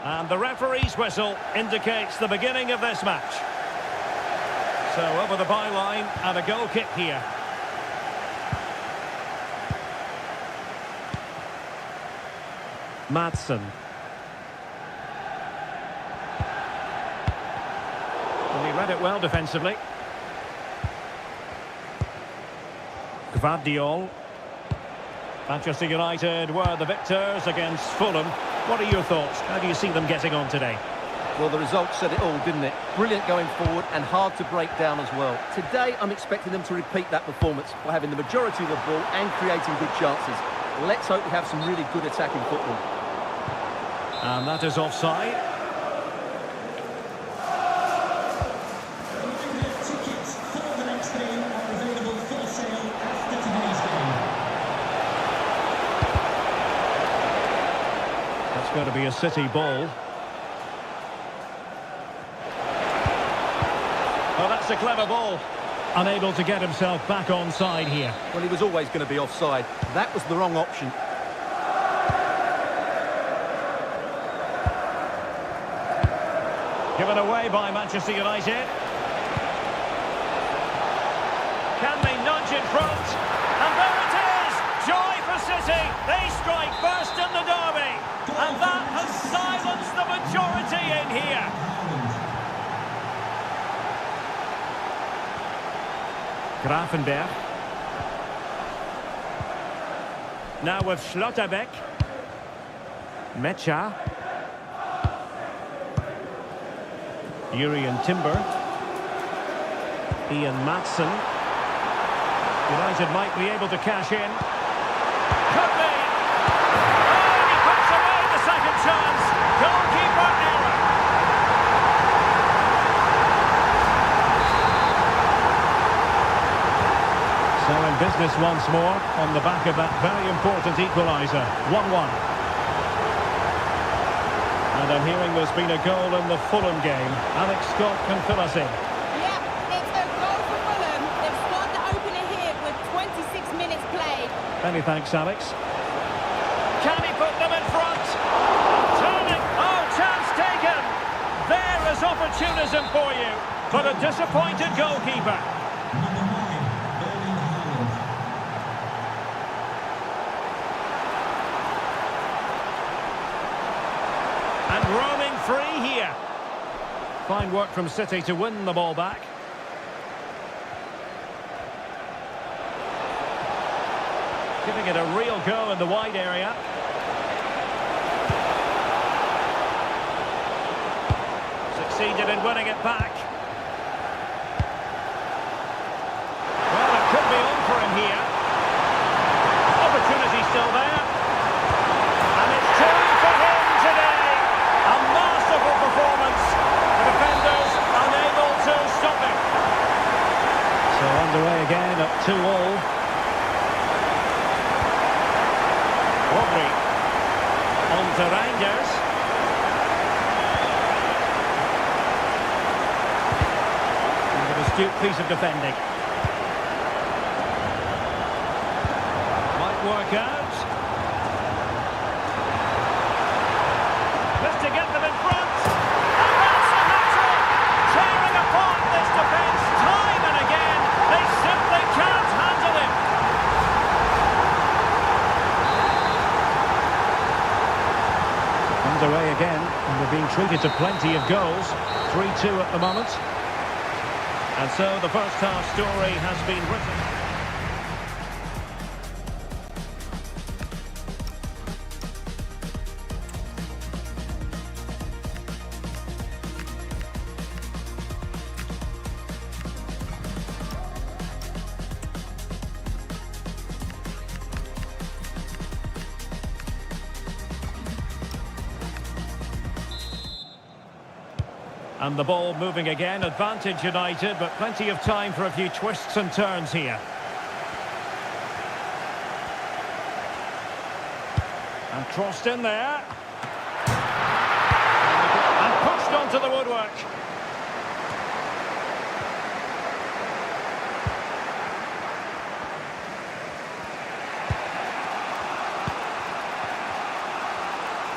And the referee's whistle indicates the beginning of this match. So over the byline and a goal kick here. Madsen. Well, he read it well defensively. Gvardiol. Manchester United were the victors against Fulham. What are your thoughts? How do you see them getting on today? Well, the result said it all, didn't it? Brilliant going forward and hard to break down as well. Today, I'm expecting them to repeat that performance by having the majority of the ball and creating good chances. Let's hope we have some really good attacking football. And that is offside. Tickets for the next game are available for sale after today's game. That's going to be a City ball. Well, that's a clever ball. Unable to get himself back onside here. Well, he was always going to be offside. That was the wrong option. Given away by Manchester United. Can they nudge in front? And there it is! Joy for City! They strike first in the derby! And that has silenced the majority in here! Grafenberg. Now with Schlotterbeck. Mecha. Urian Timber. Ian Madsen. United might be able to cash in. Could be! And he puts away the second chance. Goalkeeper error. So in business once more on the back of that very important equaliser. 1-1. And I'm hearing there's been a goal in the Fulham game. Alex Scott can fill us in. Yeah, it's a goal for Fulham. They've scored the opener here with 26 minutes played. Many thanks, Alex. Can he put them in front? Turning. Oh, chance taken. There is opportunism for you. But a disappointed goalkeeper. And roaming free here. Fine work from City to win the ball back. Giving it a real go in the wide area. succeeded in winning it back. Well, it could be on for him here. Opportunity still there. And it's two for him today. A masterful performance. The defenders unable to stop him. So underway again at 2-2. Rodri. On to Reinders. And an astute piece of defending. Might work out. Just to get them in front. And that's the hat-trick! Tearing apart this defence time and again. They simply can't handle him. Underway again, and we're being treated to plenty of goals. 3-2 at the moment. And so the first half story has been written. And the ball moving again, advantage United, but plenty of time for a few twists and turns here. And crossed in there. And pushed onto the woodwork.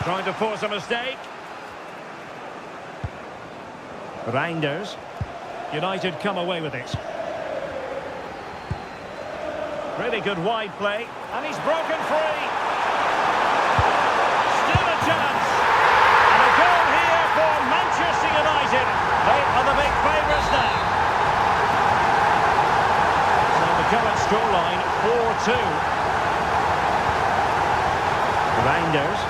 Trying to force a mistake. Reinders. United come away with it. Really good wide play. And he's broken free. Still a chance. And a goal here for Manchester United. They are the big favourites now. So the current scoreline, 4-2. Reinders.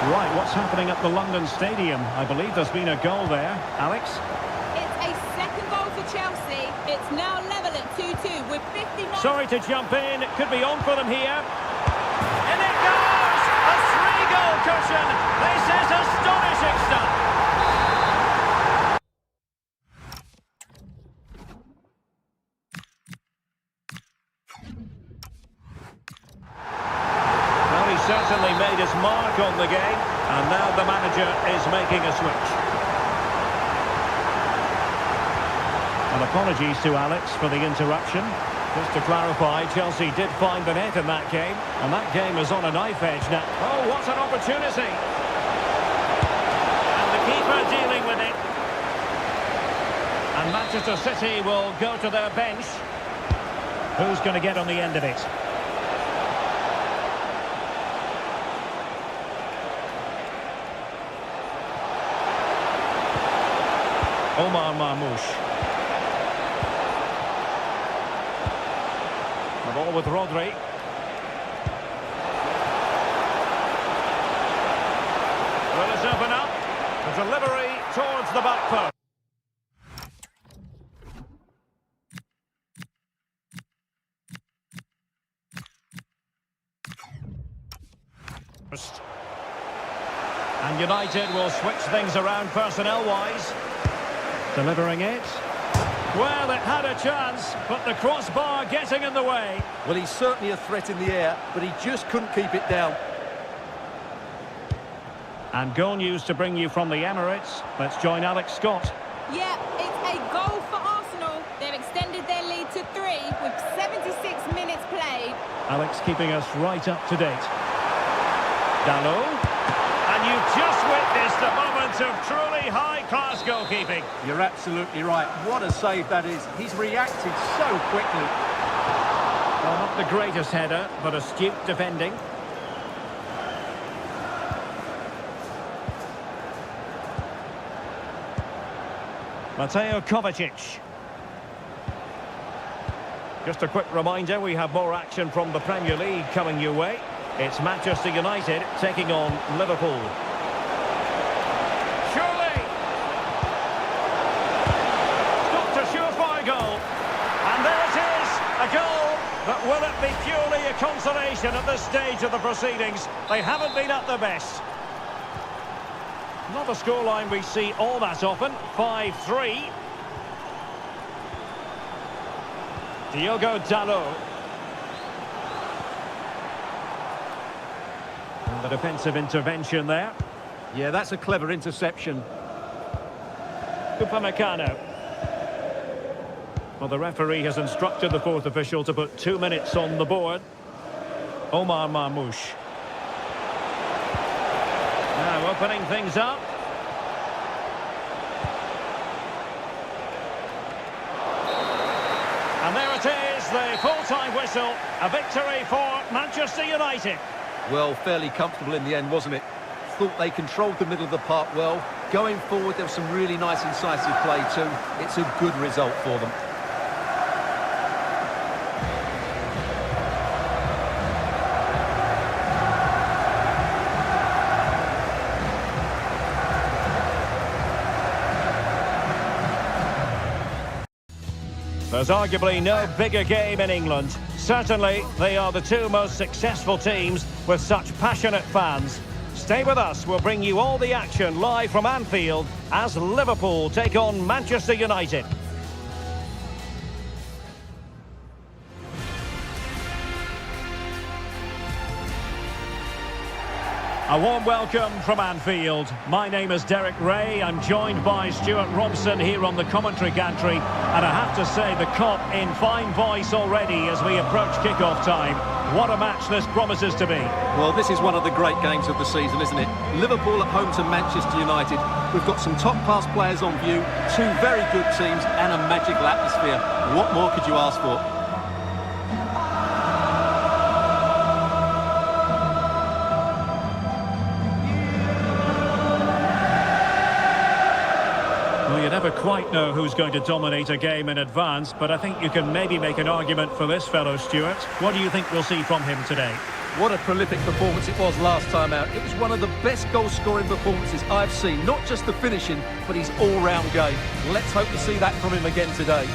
Right, what's happening at the London Stadium? I believe there's been a goal there. Alex? It's a second goal for Chelsea. It's now level at 2-2 with 59... Sorry to jump in. It could be on for them here. In it goes! A 3-goal cushion. This is astonishing stuff. Certainly made his mark on the game, and now the manager is making a switch. And apologies to Alex for the interruption. Just to clarify, Chelsea did find the net in that game, and that game is on a knife edge now. Oh, what an opportunity! And the keeper dealing with it. And Manchester City will go to their bench. Who's going to get on the end of it? Omar Marmoush. The ball with Rodri. Will it open up? The delivery towards the back post. And United will switch things around personnel-wise. Delivering it. Well, it had a chance, but the crossbar getting in the way. Well, he's certainly a threat in the air, but he just couldn't keep it down. And goal news to bring you from the Emirates. Let's join Alex Scott. Yeah, it's a goal for Arsenal. They've extended their lead to 3 with 76 minutes played. Alex keeping us right up to date. Hallo. And you've just witnessed a moment of truly high-class goalkeeping. You're absolutely right. What a save that is. He's reacted so quickly. Well, not the greatest header, but astute defending. Mateo Kovacic. Just a quick reminder, we have more action from the Premier League coming your way. It's Manchester United taking on Liverpool. Surely! Stopped a surefire goal. And there it is, a goal. But will it be purely a consolation at this stage of the proceedings? They haven't been at their best. Not a scoreline we see all that often. 5-3. Diogo Dalot. And the defensive intervention there. Yeah, that's a clever interception. Upamecano. Well, the referee has instructed the fourth official to put 2 minutes on the board. Omar Marmoush. Now opening things up. And there it is, the full-time whistle. A victory for Manchester United. Well, fairly comfortable in the end, wasn't it? Thought they controlled the middle of the park well. Going forward, there was some really nice incisive play too. It's a good result for them. There's arguably no bigger game in England. Certainly, they are the two most successful teams with such passionate fans. Stay with us, we'll bring you all the action live from Anfield as Liverpool take on Manchester United. A warm welcome from Anfield. My name is Derek Ray. I'm joined by Stuart Robson here on the commentary gantry. And I have to say, the cop in fine voice already as we approach kick-off time. What a match this promises to be. Well, this is one of the great games of the season, isn't it? Liverpool at home to Manchester United. We've got some top-class players on view, two very good teams and a magical atmosphere. What more could you ask for? Well, you never quite know who's going to dominate a game in advance, but I think you can maybe make an argument for this fellow, Stuart. What do you think we'll see from him today? What a prolific performance it was last time out. It was one of the best goal-scoring performances I've seen. Not just the finishing, but his all-round game. Let's hope to see that from him again today.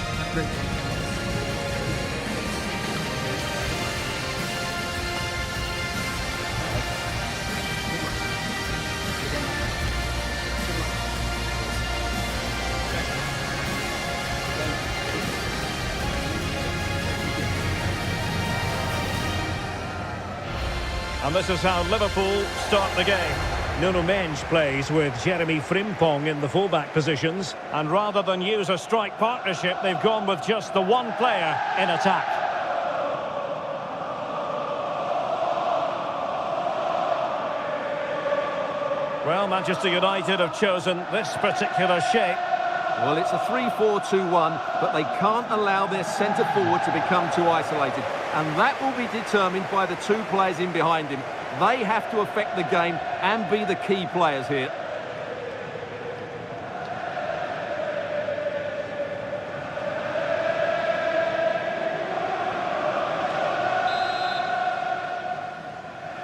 And this is how Liverpool start the game. Nuno Mendes plays with Jeremy Frimpong in the fullback positions. And rather than use a strike partnership, they've gone with just the one player in attack. Well, Manchester United have chosen this particular shape. Well, it's a 3-4-2-1, but they can't allow their centre-forward to become too isolated. And that will be determined by the two players in behind him. They have to affect the game and be the key players here.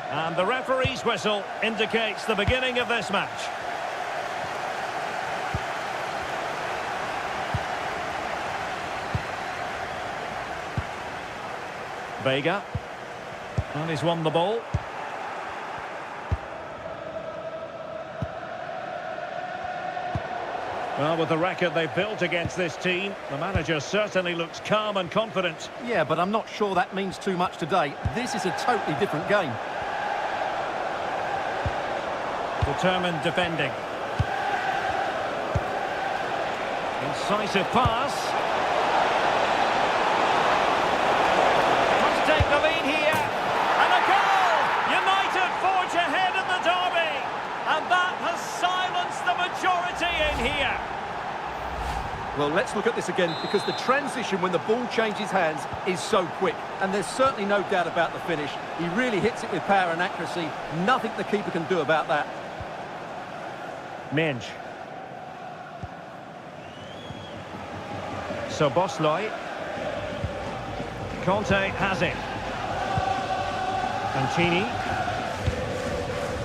And the referee's whistle indicates the beginning of this match. Vega. And he's won the ball. Well, with the record they've built against this team, the manager certainly looks calm and confident. Yeah, but I'm not sure that means too much today. This is a totally different game. Determined defending. Incisive pass. Must take the lead here. And a goal! United forge ahead in the derby. And that has silenced the majority in here. Well, let's look at this again, because the transition when the ball changes hands is so quick. And there's certainly no doubt about the finish. He really hits it with power and accuracy. Nothing the keeper can do about that. Mendes. So Bosley. Conte has it. Mancini.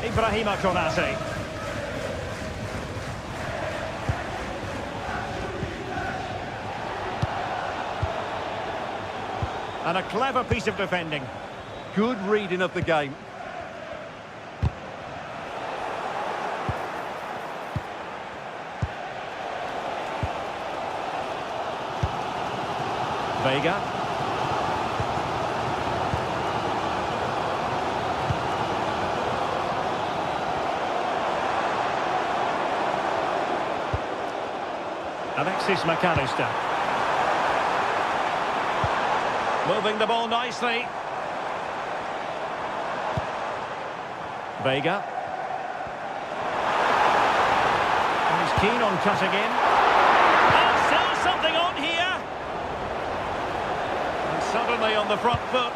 Ibrahima Konate. And a clever piece of defending. Good reading of the game. Vega. Alexis McAllister. Moving the ball nicely. Vega. And he's keen on cutting in. And still something on here. And suddenly on the front foot.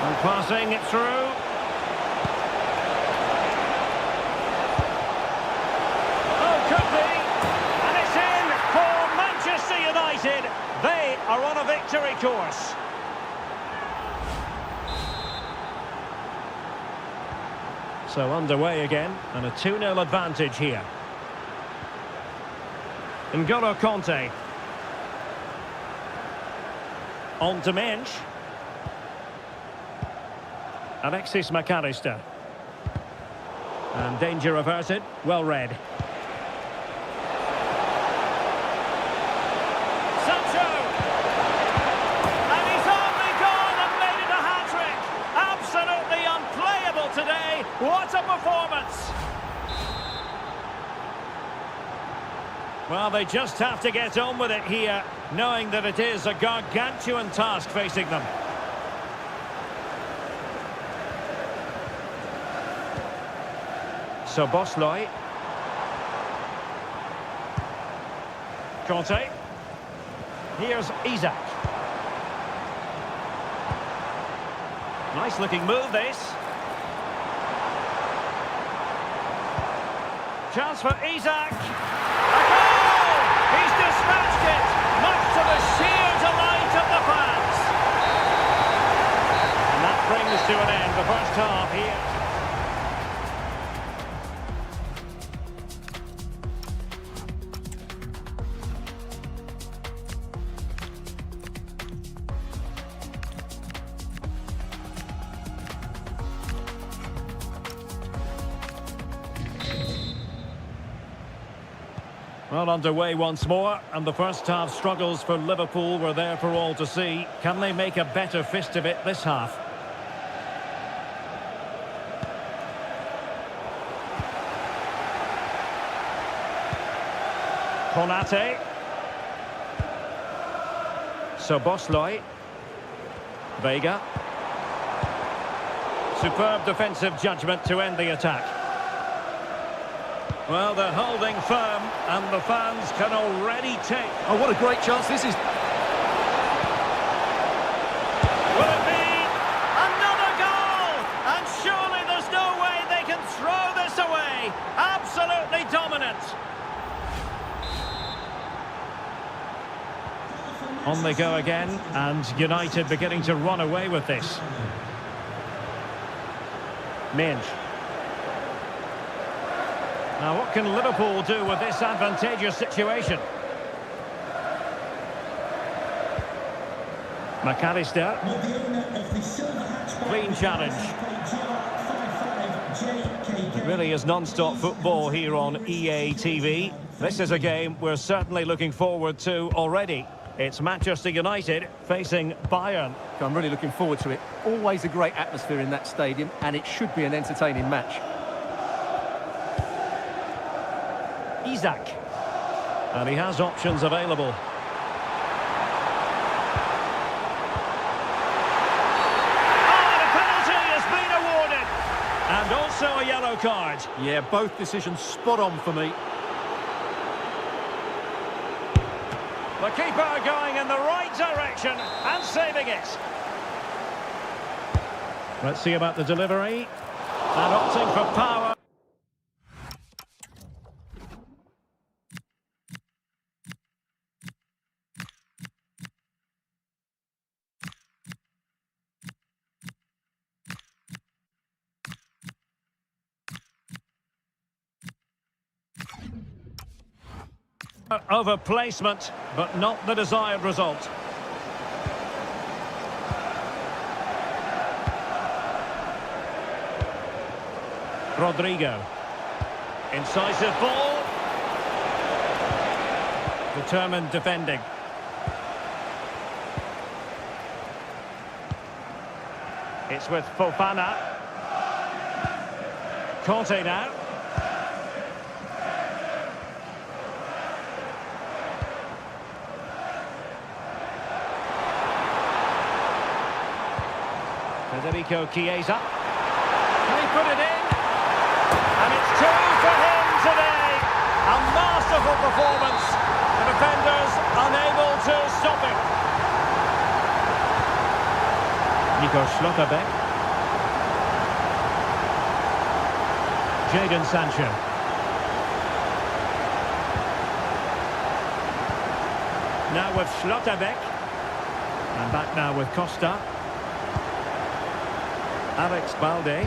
And passing it through. Could be, and it's in for Manchester United. They are on a victory course. So underway again, and a 2-0 advantage here. N'Golo Kanté. On to Mensch. Alexis McAllister. And danger averted, well read. What a performance! Well, they just have to get on with it here, knowing that it is a gargantuan task facing them. So Bosley. Kanté. Here's Isak. Nice looking move, this. Chance for Isak. A goal! He's dispatched it, much to the sheer delight of the fans. And that brings to an end the first half here. Well, underway once more, and the first half struggles for Liverpool were there for all to see. Can they make a better fist of it this half? Konate. So Bosley. Vega. Superb defensive judgment to end the attack. Well, they're holding firm, and the fans can already take... Oh, what a great chance this is. Will it be another goal? And surely there's no way they can throw this away. Absolutely dominant. On they go again, and United beginning to run away with this. Mensch. Now, what can Liverpool do with this advantageous situation? McAllister. Clean challenge. It really is non-stop football here on EA TV. This is a game we're certainly looking forward to already. It's Manchester United facing Bayern. I'm really looking forward to it. Always a great atmosphere in that stadium, and it should be an entertaining match. Isak. And he has options available. Oh, the penalty has been awarded. And also a yellow card. Yeah, both decisions spot on for me. The keeper going in the right direction and saving it. Let's see about the delivery. And opting for power. Over placement, but not the desired result. Rodrigo. Incisive ball. Determined defending. It's with Fofana. Conte now. Federico Chiesa. Can he put it in? And it's 2 for him today. A masterful performance. The defenders unable to stop him. Nico Schlotterbeck. Jadon Sancho. Now with Schlotterbeck. And back now with Costa. Alex Balde.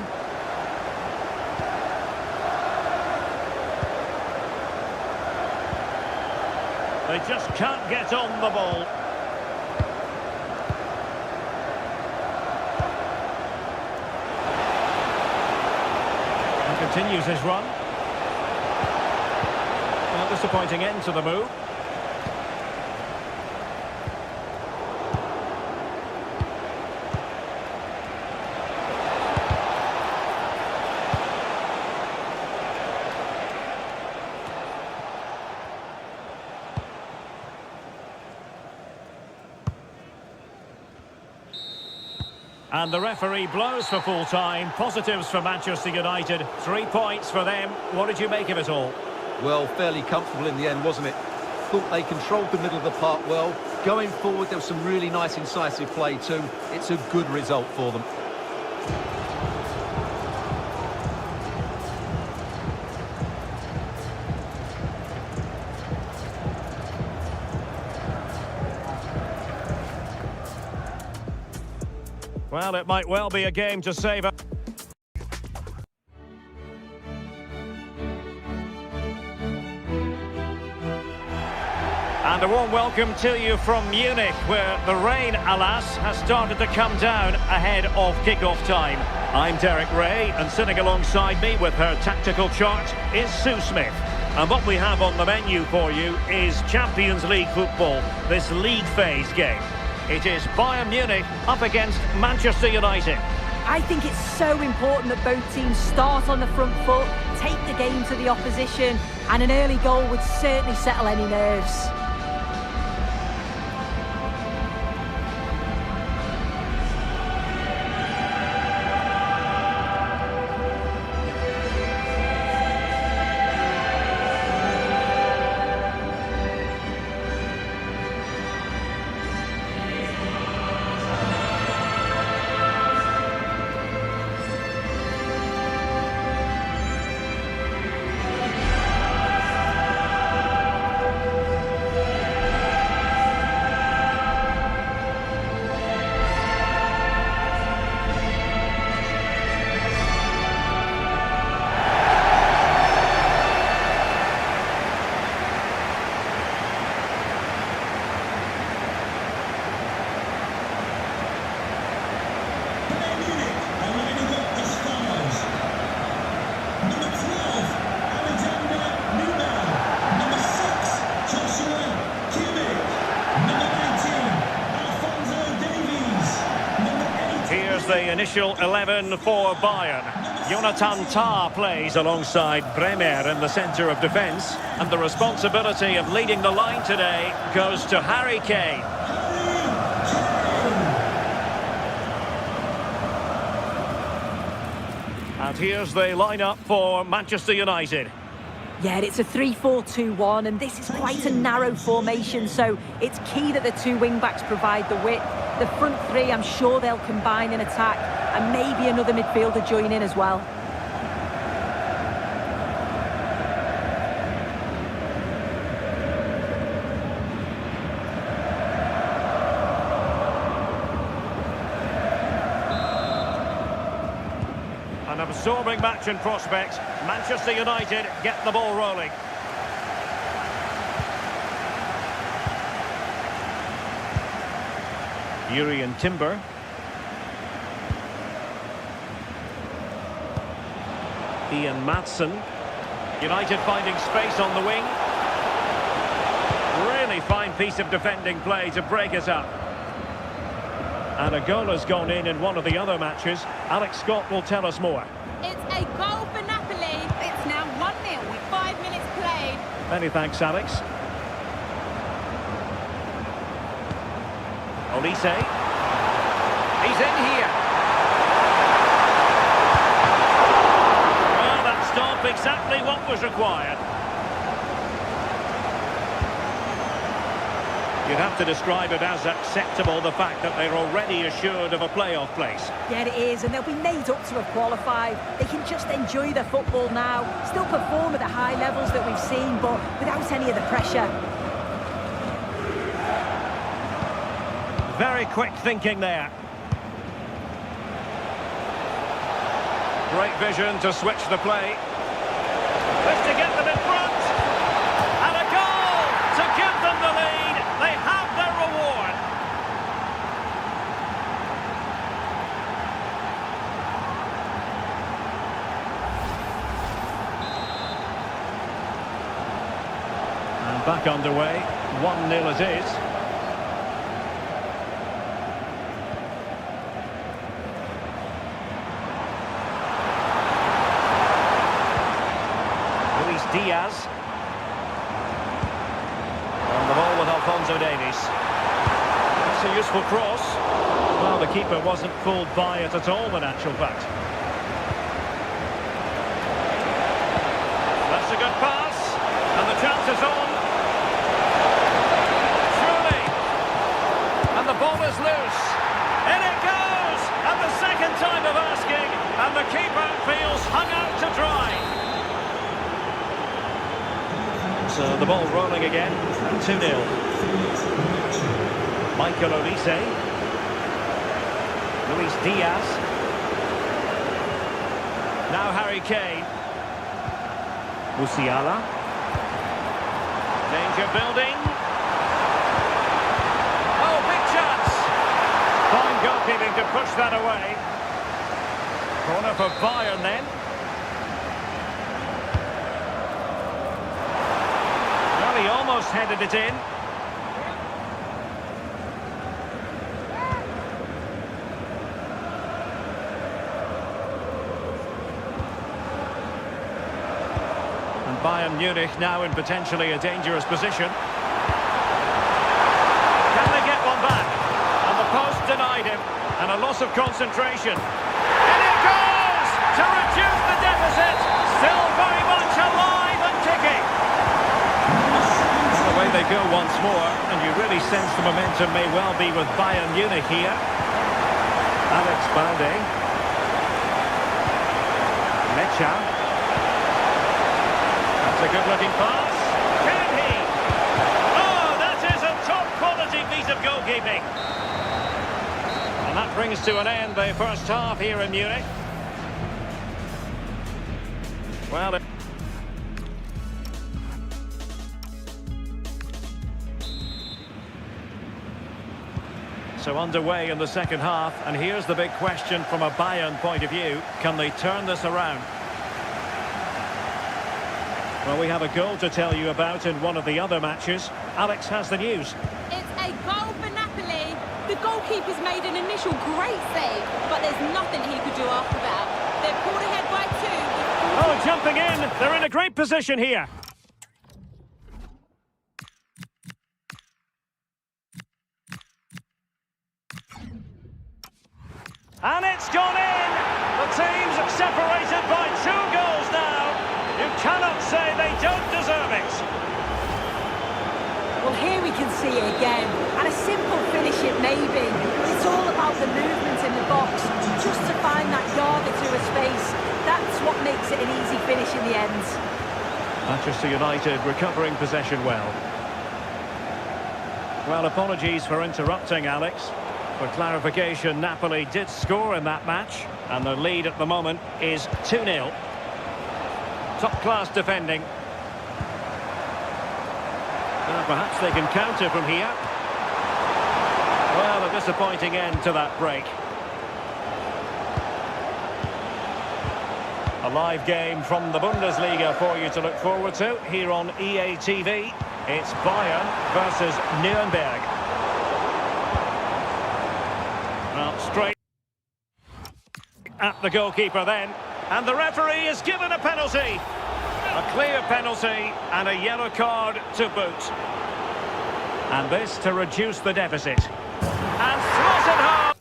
They just can't get on the ball. And continues his run. Well, disappointing end to the move. And the referee blows for full time. Positives for Manchester United. 3 points for them. What did you make of it all? Well, fairly comfortable in the end, wasn't it? Thought they controlled the middle of the park well. Going forward, there was some really nice incisive play too. It's a good result for them. Well, it might well be a game to savour. And a warm welcome to you from Munich, where the rain, alas, has started to come down ahead of kick-off time. I'm Derek Ray, and sitting alongside me with her tactical chart is Sue Smith. And what we have on the menu for you is Champions League football, this league phase game. It is Bayern Munich up against Manchester United. I think it's so important that both teams start on the front foot, take the game to the opposition, and an early goal would certainly settle any nerves. The initial 11 for Bayern. Jonathan Tah plays alongside Bremer in the centre of defence, and the responsibility of leading the line today goes to Harry Kane. And here's the lineup for Manchester United. Yeah, it's a 3-4-2-1, and this is quite a narrow formation, so it's key that the two wing-backs provide the width. The front three, I'm sure they'll combine in attack, and maybe another midfielder join in as well. An absorbing match in prospect. Manchester United get the ball rolling. Yuri Timber. Ian Maatsen. United finding space on the wing. Really fine piece of defending play to break us up. And a goal has gone in one of the other matches. Alex Scott will tell us more. It's a goal for Napoli. It's now 1-0 with 5 minutes played. Many thanks, Alex. Olise. He's in here. Well, that stop exactly what was required. You'd have to describe it as acceptable, the fact that they're already assured of a playoff place. Yeah, it is, and they'll be made up to have qualified. They can just enjoy their football now, still perform at the high levels that we've seen, but without any of the pressure. Very quick thinking there. Great vision to switch the play. Let's to get them in front. And a goal to give them the lead. They have their reward. And back underway. 1-0 it is. Diaz. On the ball with Alphonso Davies. That's a useful cross. Well, the keeper wasn't fooled by it at all, in actual fact. That's a good pass. And the chance is on. Surely. And the ball is loose. In it goes! And the second time of asking. And the keeper feels hung out to dry. So the ball rolling again, 2-0. Michael Olise. Luis Diaz. Now Harry Kane. Musiala. Danger building. Oh, big chance. Fine goalkeeping to push that away. Corner for Bayern then. He almost headed it in. And Bayern Munich now in potentially a dangerous position. Can they get one back? And the post denied him. And a loss of concentration. And it goes to reduce the deficit. Still very much alive and kicking. Away they go once more, and you really sense the momentum may well be with Bayern Munich here. Alex Balde. Mecha. That's a good-looking pass. Can he? Oh, that is a top-quality piece of goalkeeping. And that brings to an end the first half here in Munich. Well... So underway in the second half, and here's the big question from a Bayern point of view. Can they turn this around? Well, we have a goal to tell you about in one of the other matches. Alex has the news. It's a goal for Napoli. The goalkeeper's made an initial great save, but there's nothing he could do after that. They're pulled ahead by 2. Oh, jumping in. They're in a great position here. And it's gone in! The team's separated by 2 goals now. You cannot say they don't deserve it. Well, here we can see it again. And a simple finish it may be. But it's all about the movement in the box. Just to find that yard or two of space. That's what makes it an easy finish in the end. Manchester United recovering possession well. Well, apologies for interrupting, Alex. For clarification, Napoli did score in that match, and their lead at the moment is 2-0. Top-class defending. Perhaps they can counter from here. Well, a disappointing end to that break. A live game from the Bundesliga for you to look forward to here on EA TV. It's Bayern versus Nuremberg. Well, straight at the goalkeeper then. And the referee is given a penalty. A clear penalty and a yellow card to boot. And this to reduce the deficit. And slotted home.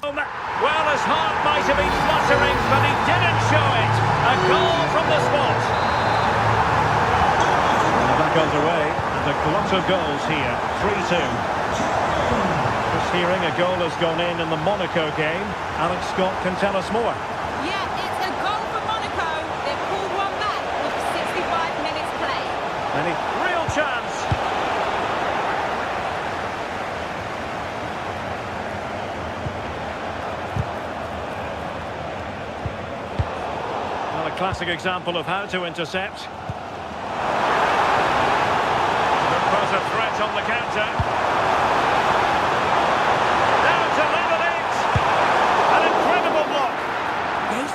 Well, his heart might have been fluttering, but he didn't show it. A goal from the spot. And that goes away, and a glut of goals here. 3-2. Just hearing a goal has gone in the Monaco game. Alex Scott can tell us more. Yeah, it's a goal for Monaco. They've pulled one back with 65 minutes played. Any real chance. Well, a classic example of how to intercept. There was a threat on the counter.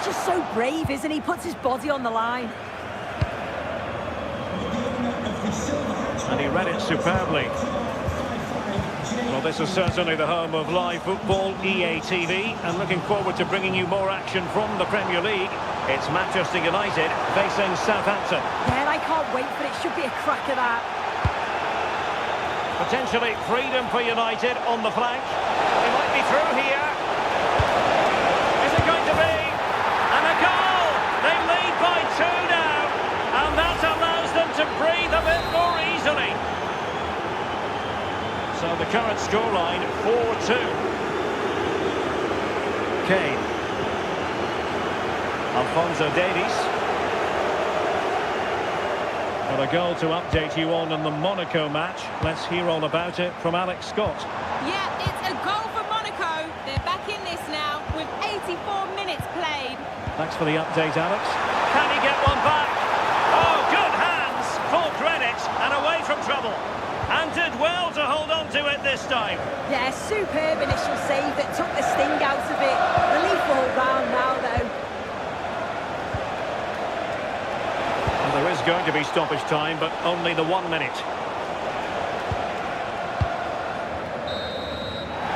Just so brave, isn't he? Puts his body on the line. And he read it superbly. Well, this is certainly the home of live football, EA TV, and looking forward to bringing you more action from the Premier League. It's Manchester United facing Southampton. Yeah, I can't wait for it. Should be a cracker, that. Potentially freedom for United on the flank. He might be through here. Is it going to be? And a goal! They lead by 2 now, and that allows them to breathe a bit more easily. So the current scoreline, 4-2. Kane. Alphonso Davies. Got a goal to update you on in the Monaco match. Let's hear all about it from Alex Scott. Yeah, it's a goal for Monaco. They're back in this now with 84 minutes played. Thanks for the update, Alex. Can he get one back? Oh, good hands! Full credit and away from trouble. And did well to hold on to it this time. Yeah, superb initial save that took the sting out of it. Relief all round now, though. And there is going to be stoppage time, but only the 1 minute.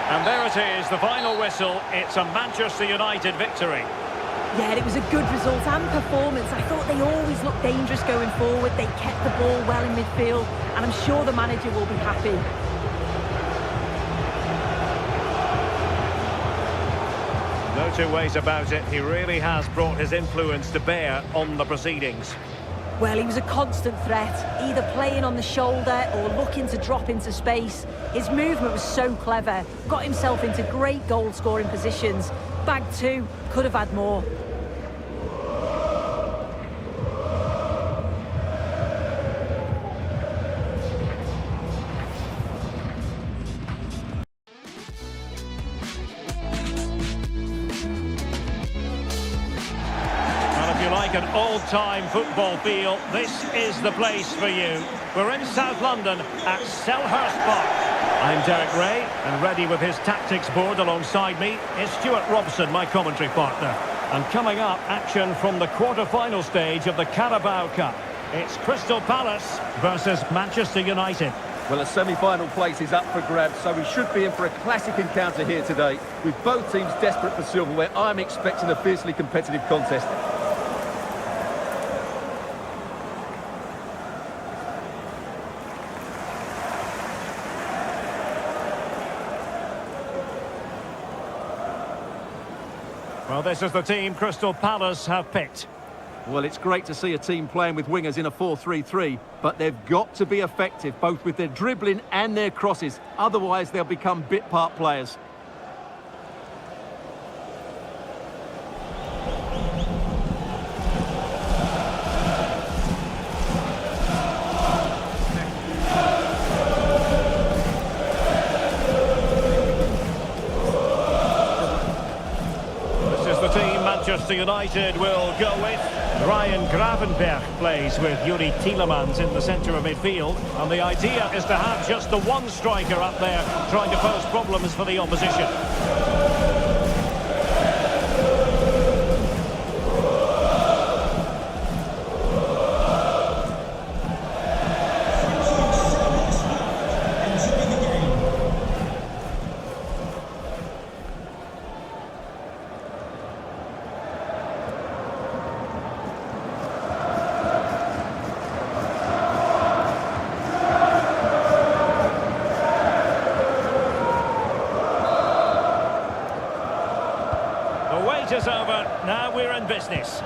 And there it is, the final whistle. It's a Manchester United victory. Yeah, it was a good result and performance. I thought they always looked dangerous going forward. They kept the ball well in midfield, and I'm sure the manager will be happy. No two ways about it. He really has brought his influence to bear on the proceedings. Well, he was a constant threat, either playing on the shoulder or looking to drop into space. His movement was so clever, got himself into great goal-scoring positions. Bagged 2, could have had more. Like an old-time football feel, this is the place for you. We're in South London at Selhurst Park. I'm Derek Ray, and ready with his tactics board alongside me is Stuart Robson, my commentary partner. And coming up, action from the quarter-final stage of the Carabao Cup. It's Crystal Palace versus Manchester United. Well, a semi-final place is up for grabs, so we should be in for a classic encounter here today. With both teams desperate for silverware, I'm expecting a fiercely competitive contest. Well, this is the team Crystal Palace have picked. Well, it's great to see a team playing with wingers in a 4-3-3, but they've got to be effective, both with their dribbling and their crosses. Otherwise, they'll become bit-part players. Manchester United will go with. Ryan Gravenberch plays with Yuri Tielemans in the centre of midfield. And the idea is to have just the one striker up there trying to pose problems for the opposition. Is over. Now we're in business.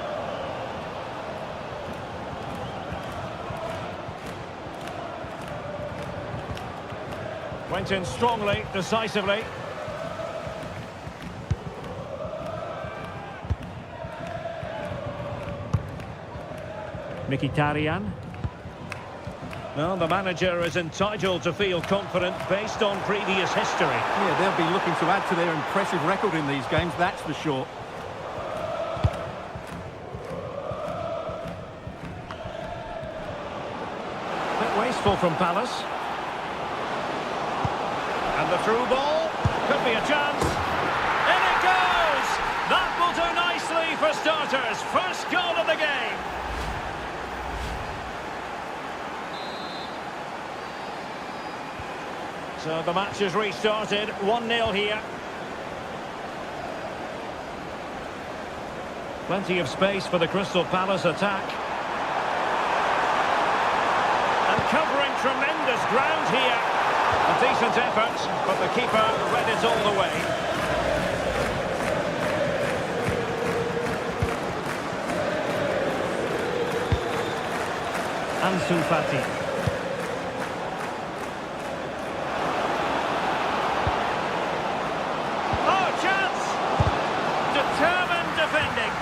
Went in strongly, decisively. Mkhitaryan. Well, the manager is entitled to feel confident based on previous history. Yeah, they'll be looking to add to their impressive record in these games, that's for sure. Wasteful from Palace. And the through ball. Could be a chance. In it goes! That will do nicely for starters. First goal of the game. So the match is restarted. 1-0 here. Plenty of space for the Crystal Palace attack. Covering tremendous ground here. A decent effort, but the keeper read it all the way. Ansu Fati. Oh, chance! Determined defending.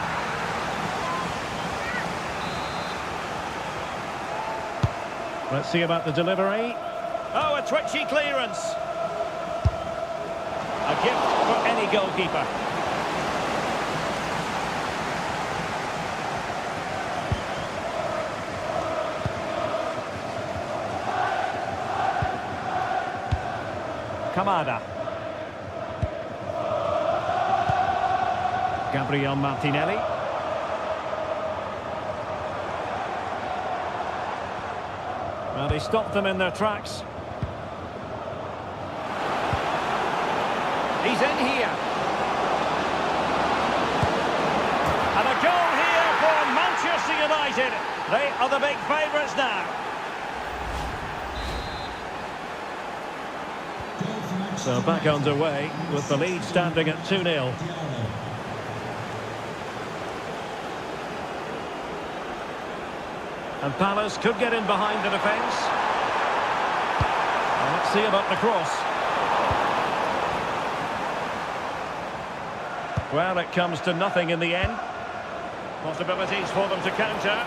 Let's see about the delivery. Oh, a twitchy clearance. A gift for any goalkeeper. Kamada. Gabriel Martinelli. Well, they stopped them in their tracks. He's in here. And a goal here for Manchester United. They are the big favourites now. So back underway with the lead standing at 2-0. And Palace could get in behind the defence. And let's see about the cross. Well, it comes to nothing in the end. Possibilities for them to counter.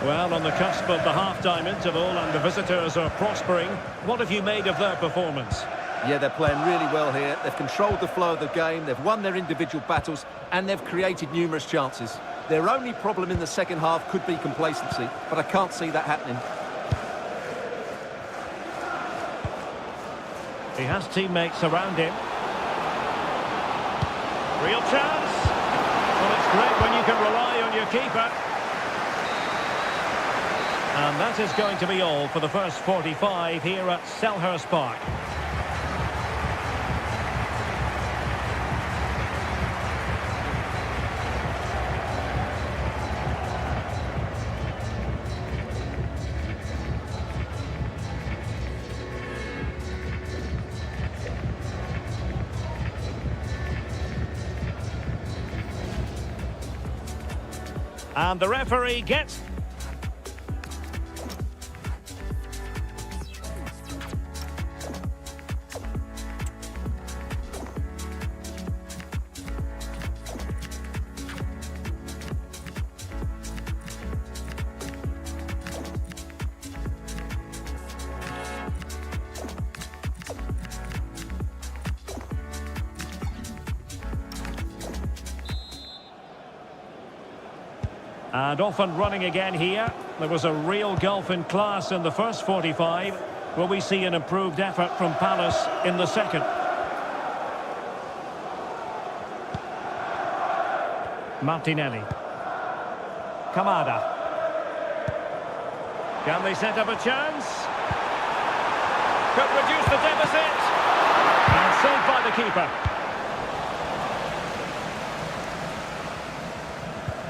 Well, on the cusp of the half-time interval and the visitors are prospering. What have you made of their performance? Yeah, they're playing really well here. They've controlled the flow of the game, they've won their individual battles, and they've created numerous chances. Their only problem in the second half could be complacency, but I can't see that happening. He has teammates around him. Real chance. Well, it's great when you can rely on your keeper. And that is going to be all for the first 45 here at Selhurst Park. And the referee gets... And off and running again here. There was a real gulf in class in the first 45. Will we see an improved effort from Palace in the second? Martinelli. Kamada. Can they set up a chance? Could reduce the deficit. And saved by the keeper.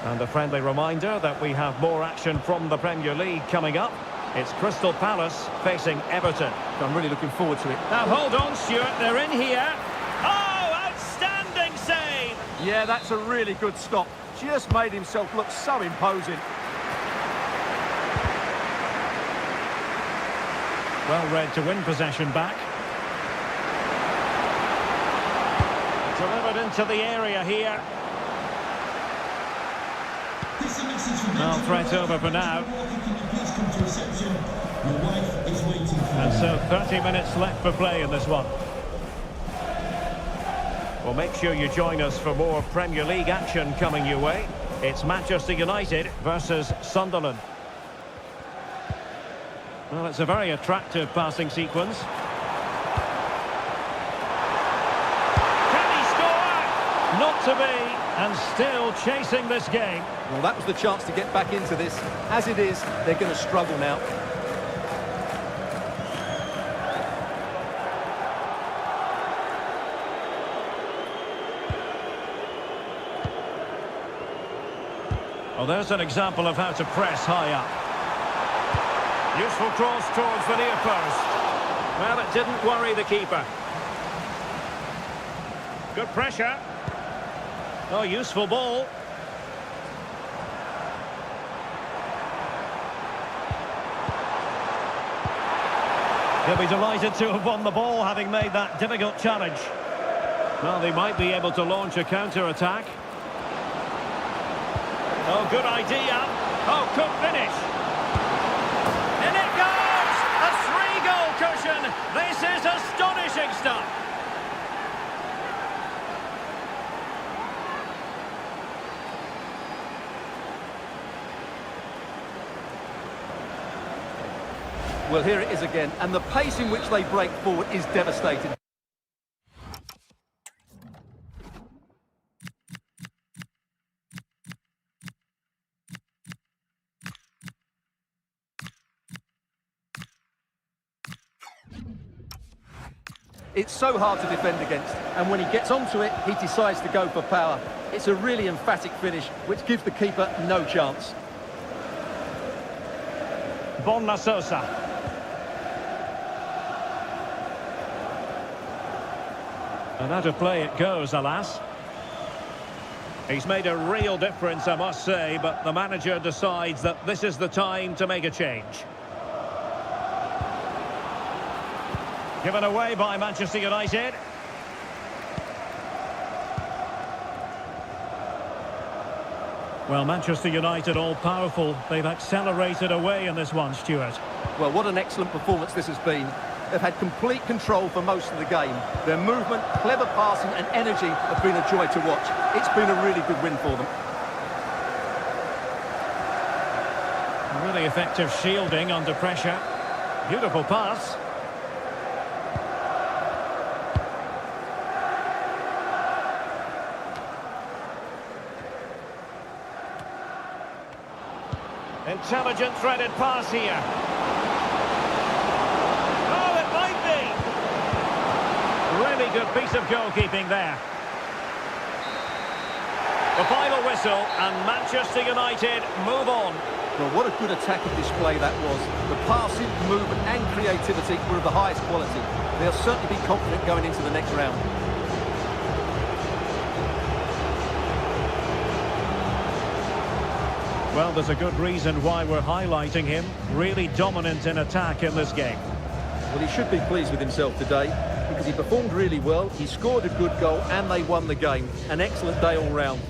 And a friendly reminder that we have more action from the Premier League coming up. It's Crystal Palace facing Everton. I'm really looking forward to it. Now hold on, Stuart, they're in here. Oh, outstanding save! Yeah, that's a really good stop. Just made himself look so imposing. Well read to win possession back. Delivered into the area here. This is a message from Well, threat over for now. Can you please come to reception? Your wife is waiting for you. And so 30 minutes left for play in this one. Well, make sure you join us for more Premier League action coming your way. It's Manchester United versus Sunderland. Well, it's a very attractive passing sequence. Can he score? Not to be, and still chasing this game. Well, that was the chance to get back into this. As it is, they're going to struggle now. Well, there's an example of how to press high up. Useful cross towards the near post. Well, it didn't worry the keeper. Good pressure. Oh, useful ball. He'll be delighted to have won the ball, having made that difficult challenge. Well, they might be able to launch a counter-attack. Oh, good idea. Oh, could finish. In it goes! A 3-goal cushion. This is astonishing stuff. Well, here it is again, and the pace in which they break forward is devastating. It's so hard to defend against, and when he gets onto it, he decides to go for power. It's a really emphatic finish, which gives the keeper no chance. Bonna Sosa. And out of play it goes, alas. He's made a real difference, I must say, but the manager decides that this is the time to make a change. Given away by Manchester United. Well, Manchester United all-powerful. They've accelerated away in this one, Stuart. Well, what an excellent performance this has been. They've had complete control for most of the game. Their movement, clever passing and energy have been a joy to watch. It's been a really good win for them. Really effective shielding under pressure. Beautiful pass. Intelligent threaded pass here. Oh, it might be. Really good piece of goalkeeping there. The final whistle and Manchester United move on. Well, what a good attacking display that was. The passing, movement and creativity were of the highest quality. They'll certainly be confident going into the next round. Well, there's a good reason why we're highlighting him. Really dominant in attack in this game. Well, he should be pleased with himself today because he performed really well, he scored a good goal and they won the game. An excellent day all round.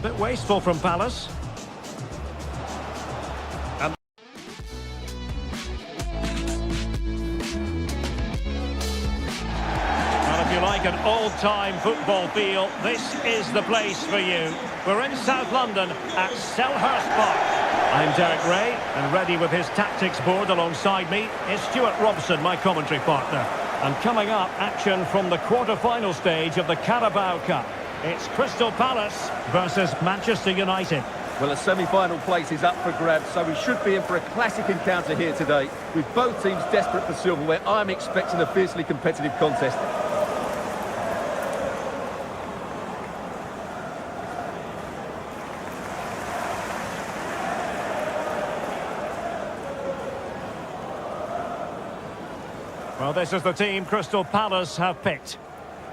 Bit wasteful from Palace. like an old-time football feel, this is the place for you. We're in South London at Selhurst Park. I'm Derek Ray, and ready with his tactics board alongside me is Stuart Robson, my commentary partner. And coming up, action from the quarter-final stage of the Carabao Cup. It's Crystal Palace versus Manchester United. Well, a semi-final place is up for grabs, so we should be in for a classic encounter here today. With both teams desperate for silverware, I'm expecting a fiercely competitive contest. Well, this is the team Crystal Palace have picked.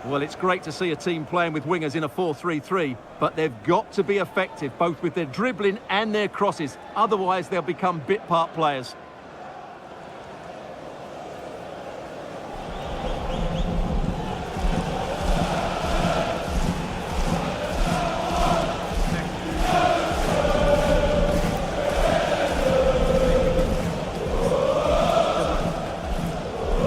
Well, it's great to see a team playing with wingers in a 4-3-3, but they've got to be effective, both with their dribbling and their crosses. Otherwise, they'll become bit-part players.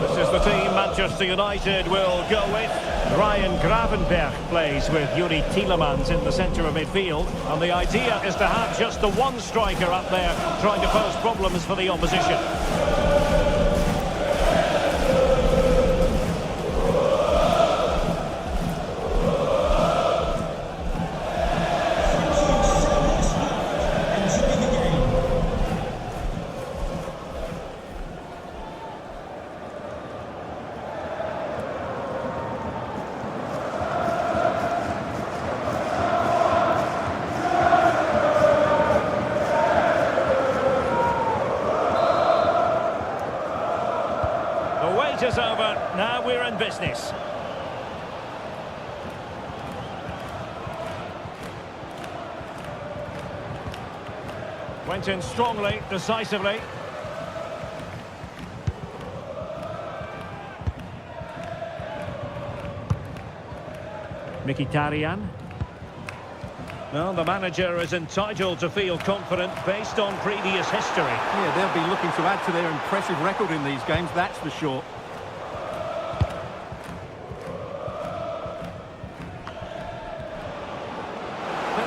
This is the team Manchester United will go with. Ryan Gravenberch plays with Yuri Tielemans in the centre of midfield, and the idea is to have just the one striker up there trying to pose problems for the opposition. Is over. Now we're in business. Went in strongly, decisively. Mkhitaryan. Well, the manager is entitled to feel confident based on previous history. Yeah, they'll be looking to add to their impressive record in these games, that's for sure.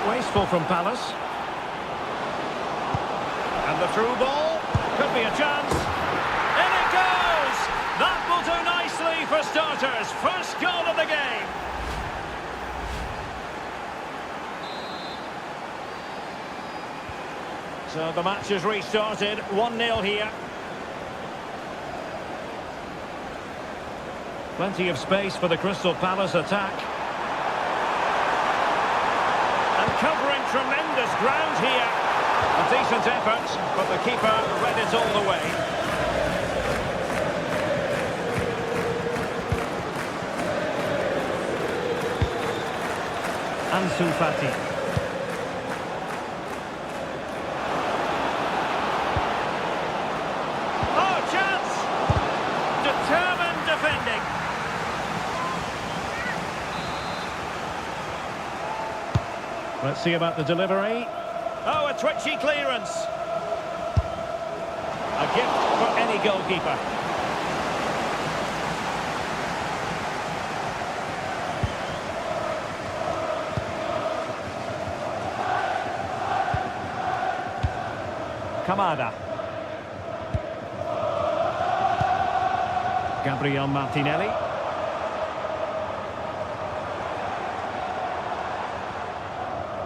Wasteful from Palace. And the through ball. Could be a chance. In it goes! That will do nicely for starters. First goal of the game. So the match has restarted. 1-0 here. Plenty of space for the Crystal Palace attack. Covering tremendous ground here. A decent effort, but the keeper read it all the way. Ansu Fati. Oh, chance! Determined defending. Let's see about the delivery. Oh, a twitchy clearance. A gift for any goalkeeper. Kamada. Gabriel Martinelli.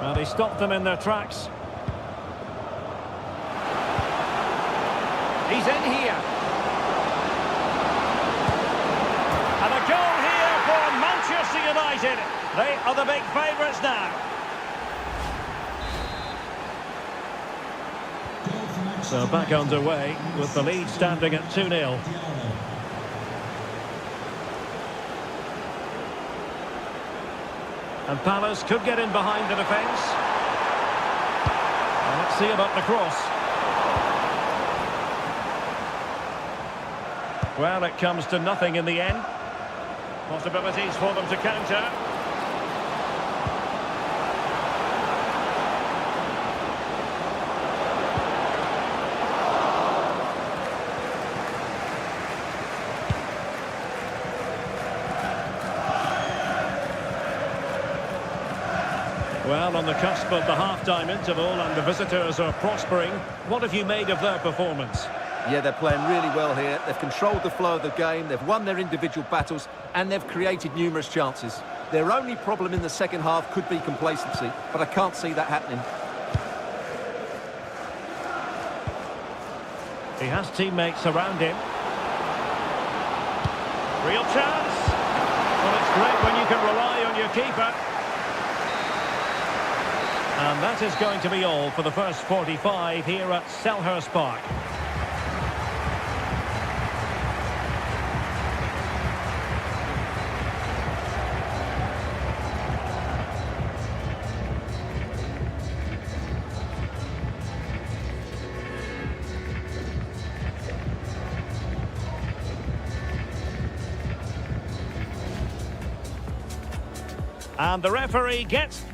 Well, they stopped them in their tracks. He's in here. And a goal here for Manchester United. They are the big favourites now. So back underway with the lead standing at 2-0. And Palace could get in behind the defence. And let's see about the cross. Well, it comes to nothing in the end. Possibilities for them to counter. Well, on the cusp of the half-time interval and the visitors are prospering. What have you made of their performance? Yeah, they're playing really well here. They've controlled the flow of the game, they've won their individual battles, and they've created numerous chances. Their only problem in the second half could be complacency, but I can't see that happening. He has teammates around him. Real chance. Well, it's great when you can rely on your keeper. And that is going to be all for the first 45 here at Selhurst Park. And the referee gets...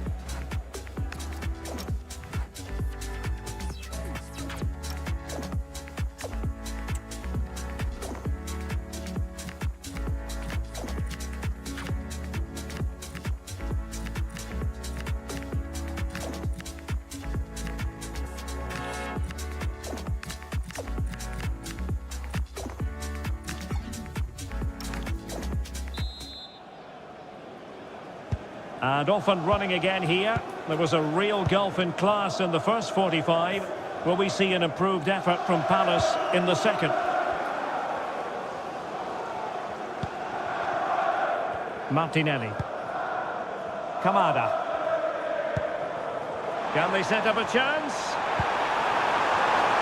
And off and running again here. There was a real gulf in class in the first 45. Will we see an improved effort from Palace in the second? Martinelli. Kamada. Can they set up a chance?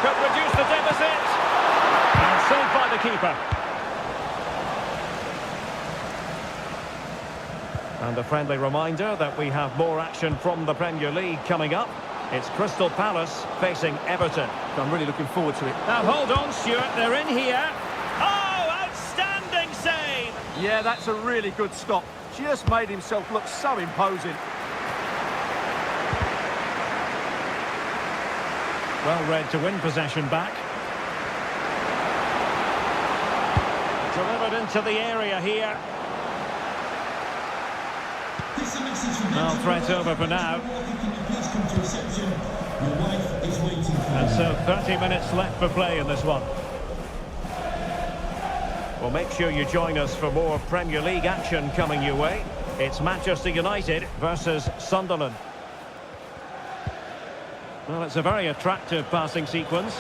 Could reduce the deficit. And saved by the keeper. And a friendly reminder that we have more action from the Premier League coming up. It's Crystal Palace facing Everton. I'm really looking forward to it. Now hold on, Stuart, they're in here. Oh, outstanding save! Yeah, that's a really good stop. Just made himself look so imposing. Well read to win possession back. Delivered into the area here. Well, threat over for now. And so 30 minutes left for play in this one. Well, make sure you join us for more Premier League action coming your way. It's Manchester United versus Sunderland. Well, it's a very attractive passing sequence.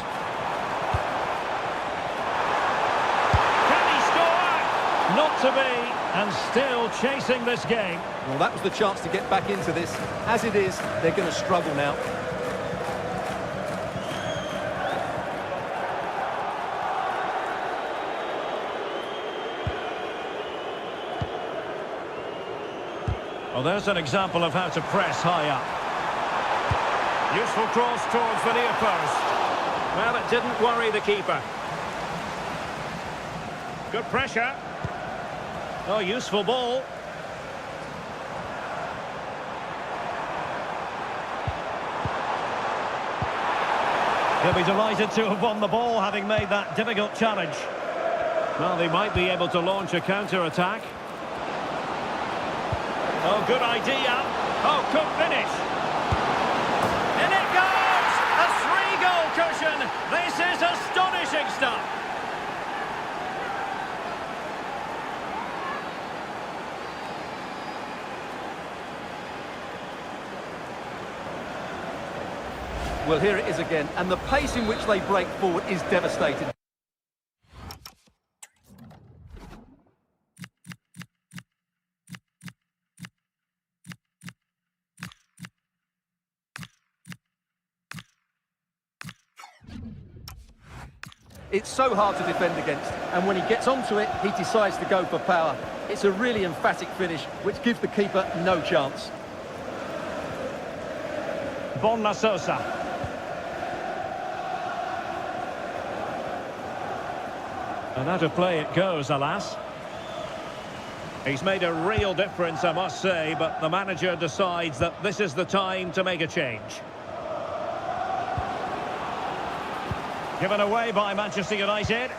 Can he score? Not to be. And still chasing this game. Well, that was the chance to get back into this. As it is, they're going to struggle now. Well, there's an example of how to press high up. Useful cross towards the near post. Well, it didn't worry the keeper. Good pressure. Oh, useful ball. He'll be delighted to have won the ball, having made that difficult challenge. Well, they might be able to launch a counter-attack. Oh, good idea. Oh, could finish. In it goes! A 3-goal cushion. This is astonishing stuff. Well, here it is again, and the pace in which they break forward is devastating. It's so hard to defend against, and when he gets onto it, he decides to go for power. It's a really emphatic finish, which gives the keeper no chance. Bonna Sosa. And out of play it goes, alas. He's made a real difference, I must say, but the manager decides that this is the time to make a change. Given away by Manchester United.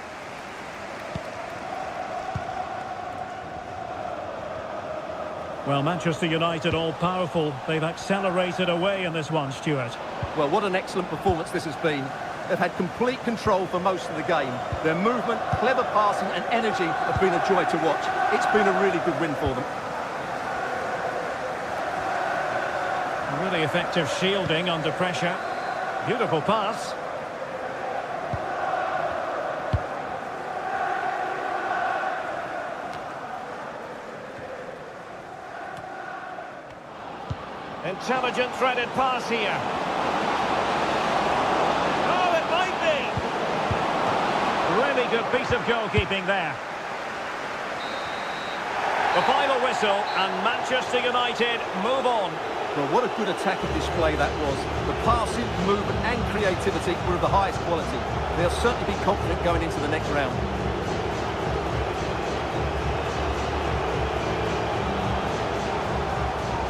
Well, Manchester United all-powerful. They've accelerated away in this one, Stuart. Well, what an excellent performance this has been. They've had complete control for most of the game. Their movement, clever passing and energy have been a joy to watch. It's been a really good win for them. Really effective shielding under pressure. Beautiful pass. Intelligent threaded pass here. Oh, it might be. Really good piece of goalkeeping there. The final whistle and Manchester United move on. Well, what a good attacking display that was. The passing, movement and creativity were of the highest quality. They'll certainly be confident going into the next round.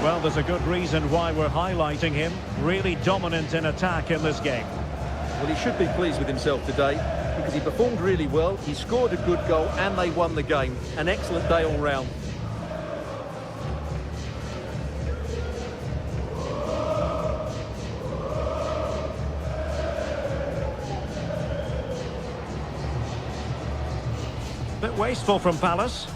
Well, there's a good reason why we're highlighting him. Really dominant in attack in this game. Well, he should be pleased with himself today because he performed really well, he scored a good goal and they won the game. An excellent day all round. Bit wasteful from Palace.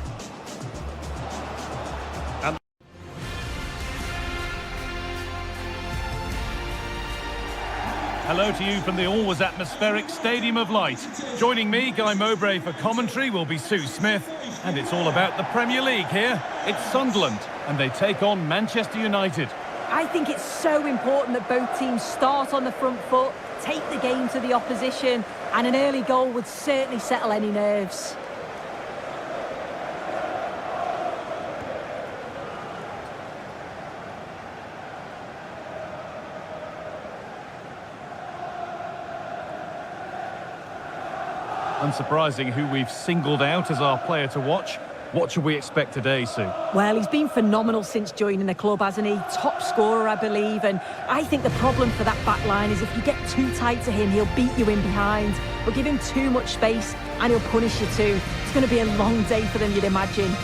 Hello to you from the always atmospheric Stadium of Light. Joining me, Guy Mowbray, for commentary will be Sue Smith. And it's all about the Premier League here. It's Sunderland, and they take on Manchester United. I think it's so important that both teams start on the front foot, take the game to the opposition, and an early goal would certainly settle any nerves. Unsurprising who we've singled out as our player to watch. What should we expect today, Sue? Well, he's been phenomenal since joining the club, hasn't he? Top scorer, I believe, and I think the problem for that back line is if you get too tight to him, he'll beat you in behind, or give him too much space, and he'll punish you too. It's going to be a long day for them, you'd imagine.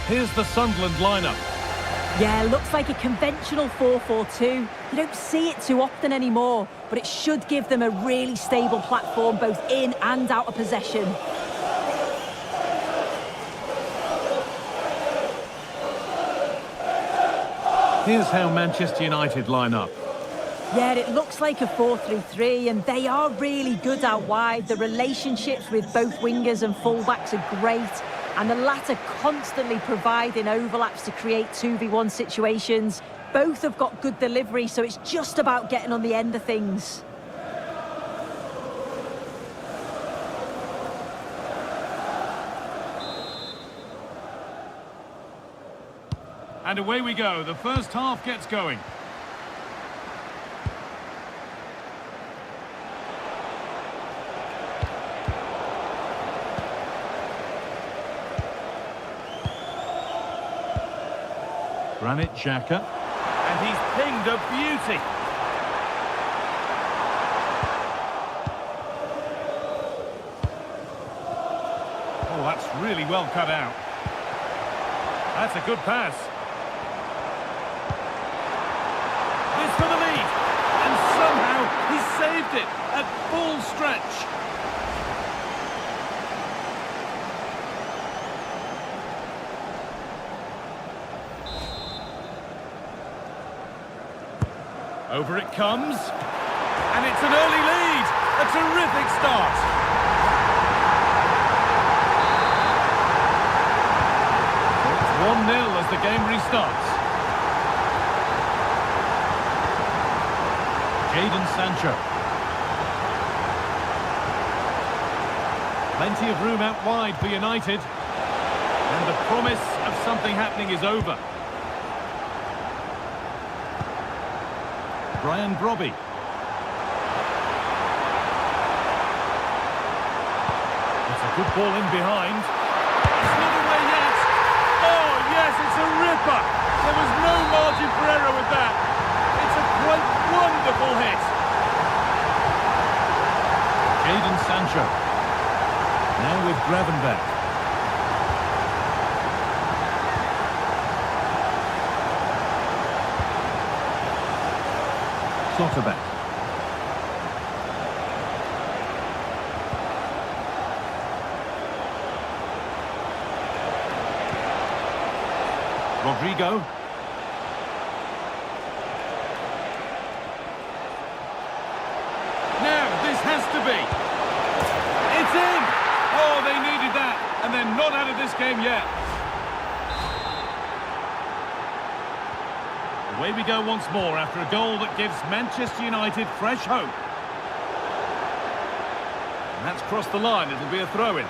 Here's the Sunderland lineup. Yeah, looks like a conventional 4-4-2. You don't see it too often anymore, but it should give them a really stable platform both in and out of possession. Here's how Manchester United line up. Yeah, it looks like a 4-3-3, and they are really good out wide. The relationships with both wingers and fullbacks are great, and the latter constantly providing overlaps to create 2v1 situations. Both have got good delivery, so it's just about getting on the end of things. And away we go. The first half gets going. Granit Xhaka, and he's pinged a beauty. Oh, that's really well cut out. That's a good pass. This for the lead, and somehow he saved it at full stretch. Over it comes, and it's an early lead. A terrific start. So it's 1-0 as the game restarts. Jadon Sancho. Plenty of room out wide for United. And the promise of something happening is over. Brian Brobby. It's a Good ball in behind. It's not away yet. Oh, yes, it's a ripper. There was no margin for error with that. It's a quite wonderful hit. Jadon Sancho. Now with Gravenberch. Slotterbeck. Rodrigo. Now, this has to be. It's in! Oh, they needed that, and they're not out of this game yet. Away we go once more after a goal that gives Manchester United fresh hope. And that's crossed the line, it'll be a throw-in.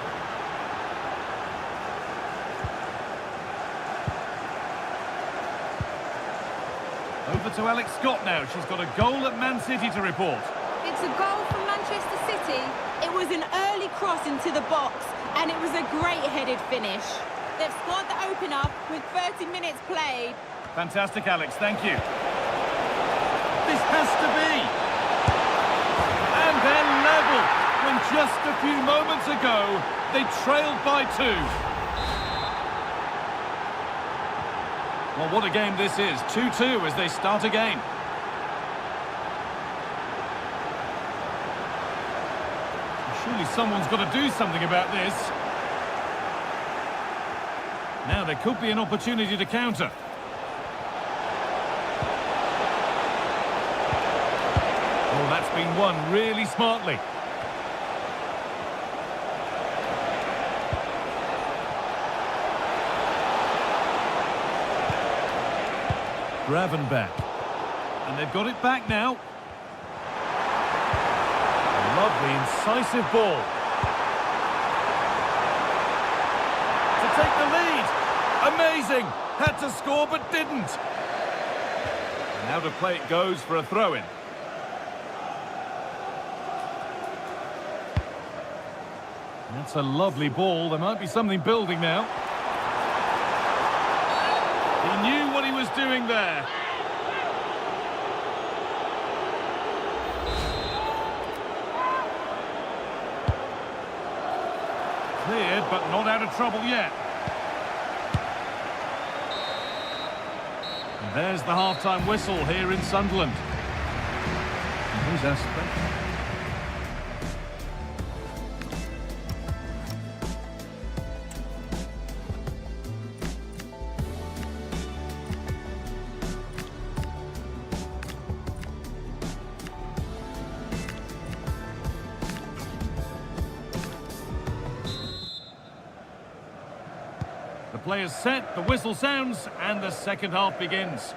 Over to Alex Scott now. She's got a goal at Man City to report. It's a goal from Manchester City. It was an early cross into the box, and it was a great headed finish. They've scored the opener with 30 minutes played. Fantastic, Alex. Thank you. This has to be. And they're level when just a few moments ago they trailed by 2. Well, what a game this is. 2-2 as they start again. Surely someone's got to do something about this. Now there could be an opportunity to counter. Oh, that's been won really smartly. Gravenberch. And they've got it back now. A lovely, incisive ball. To take the lead. Amazing. Had to score but didn't. And now to play it goes for a throw-in. That's a lovely ball. There might be something building now. He knew what he was doing there. Cleared, but not out of trouble yet. And there's the half-time whistle here in Sunderland. And here's our spectator. The players set, the whistle sounds, and the second half begins.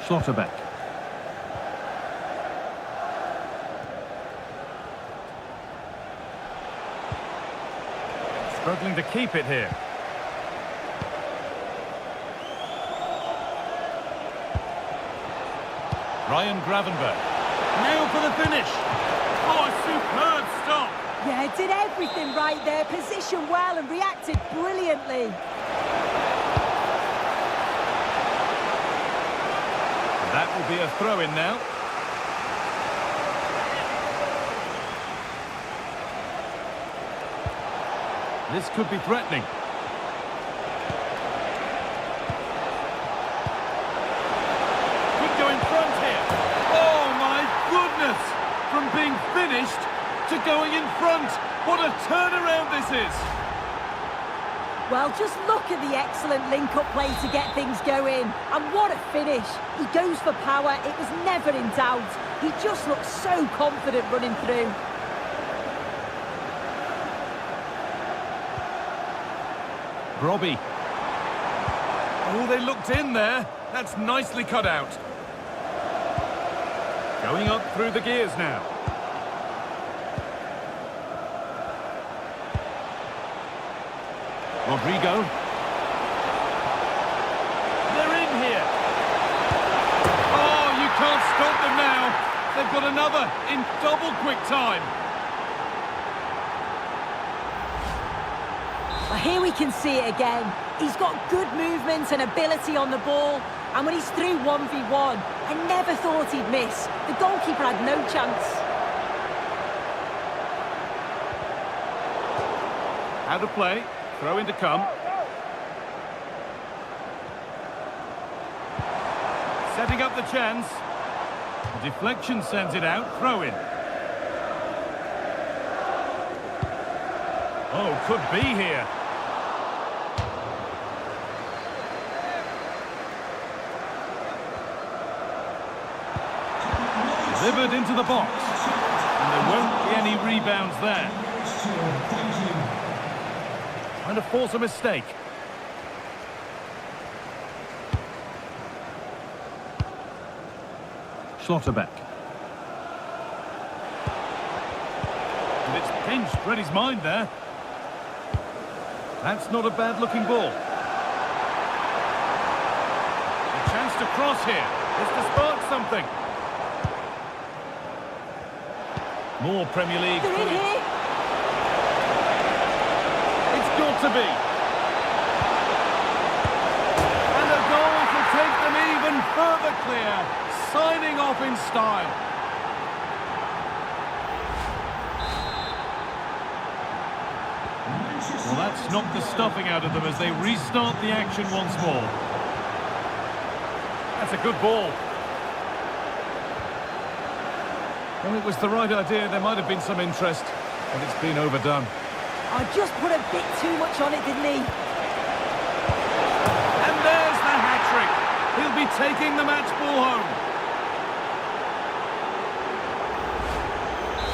Schlotterbeck. Struggling to keep it here. Ryan Gravenberch. Now for the finish. Oh, a superb stop. Yeah, did everything right there. Positioned well and reacted brilliantly. That will be a throw-in now. This could be threatening. Could go in front here. Oh, my goodness! From being finished to going in front. What a turnaround this is! Well, just look at the excellent link-up play to get things going. And what a finish. He goes for power. It was never in doubt. He just looks so confident running through. Robbie. Oh, they looked in there. That's nicely cut out. Going up through the gears now. Rodrigo. They're in here. Oh, They've got another in double quick time. Well, here we can see it again. He's got good movement and ability on the ball. And when he's through 1v1, I never thought he'd miss. The goalkeeper had no chance. Out of play. Throw in to come. Setting up the chance. The deflection sends it out. Throw in. Oh, could be here. Delivered into the box. And there won't be any rebounds there. Trying to force a mistake. Schlotterbeck. And it's pinched Reddy's mind there. That's not a bad-looking ball. A chance to cross here. Just to spark something. More Premier League. They're in here. It's got to be. And a goal to take them even further clear. Signing off in style. Well, that's knocked the stuffing out of them as they restart the action once more. That's a good ball. Well, it was the right idea. There might have been some interest, but it's been overdone. I just put a bit too much on it, didn't he? And there's the hat-trick. He'll be taking the match ball home.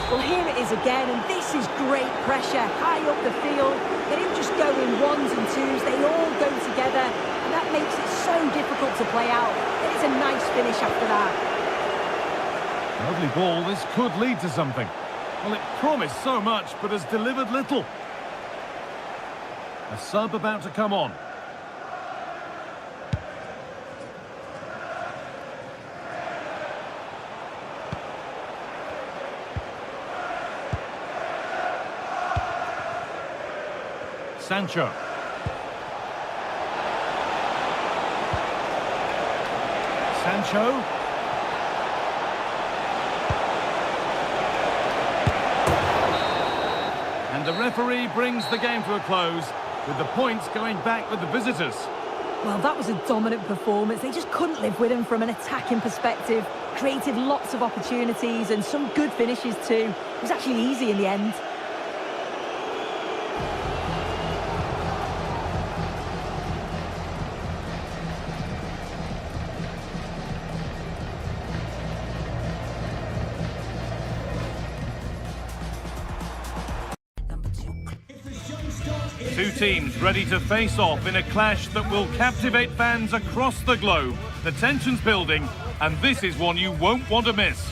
Well, here it is again, and this is great pressure, high up the field. They don't just go in ones and twos, they all go together, and that makes it so difficult to play out. It's a nice finish after that. Lovely ball. This could lead to something. Well, it promised so much, but has delivered little. A sub about to come on. Sancho. Sancho. And the referee brings the game to a close, with the points going back with the visitors. Well, that was a dominant performance. They just couldn't live with him from an attacking perspective. Created lots of opportunities and some good finishes too. It was actually easy in the end. Two teams ready to face off in a clash that will captivate fans across the globe. The tension's building, and this is one you won't want to miss.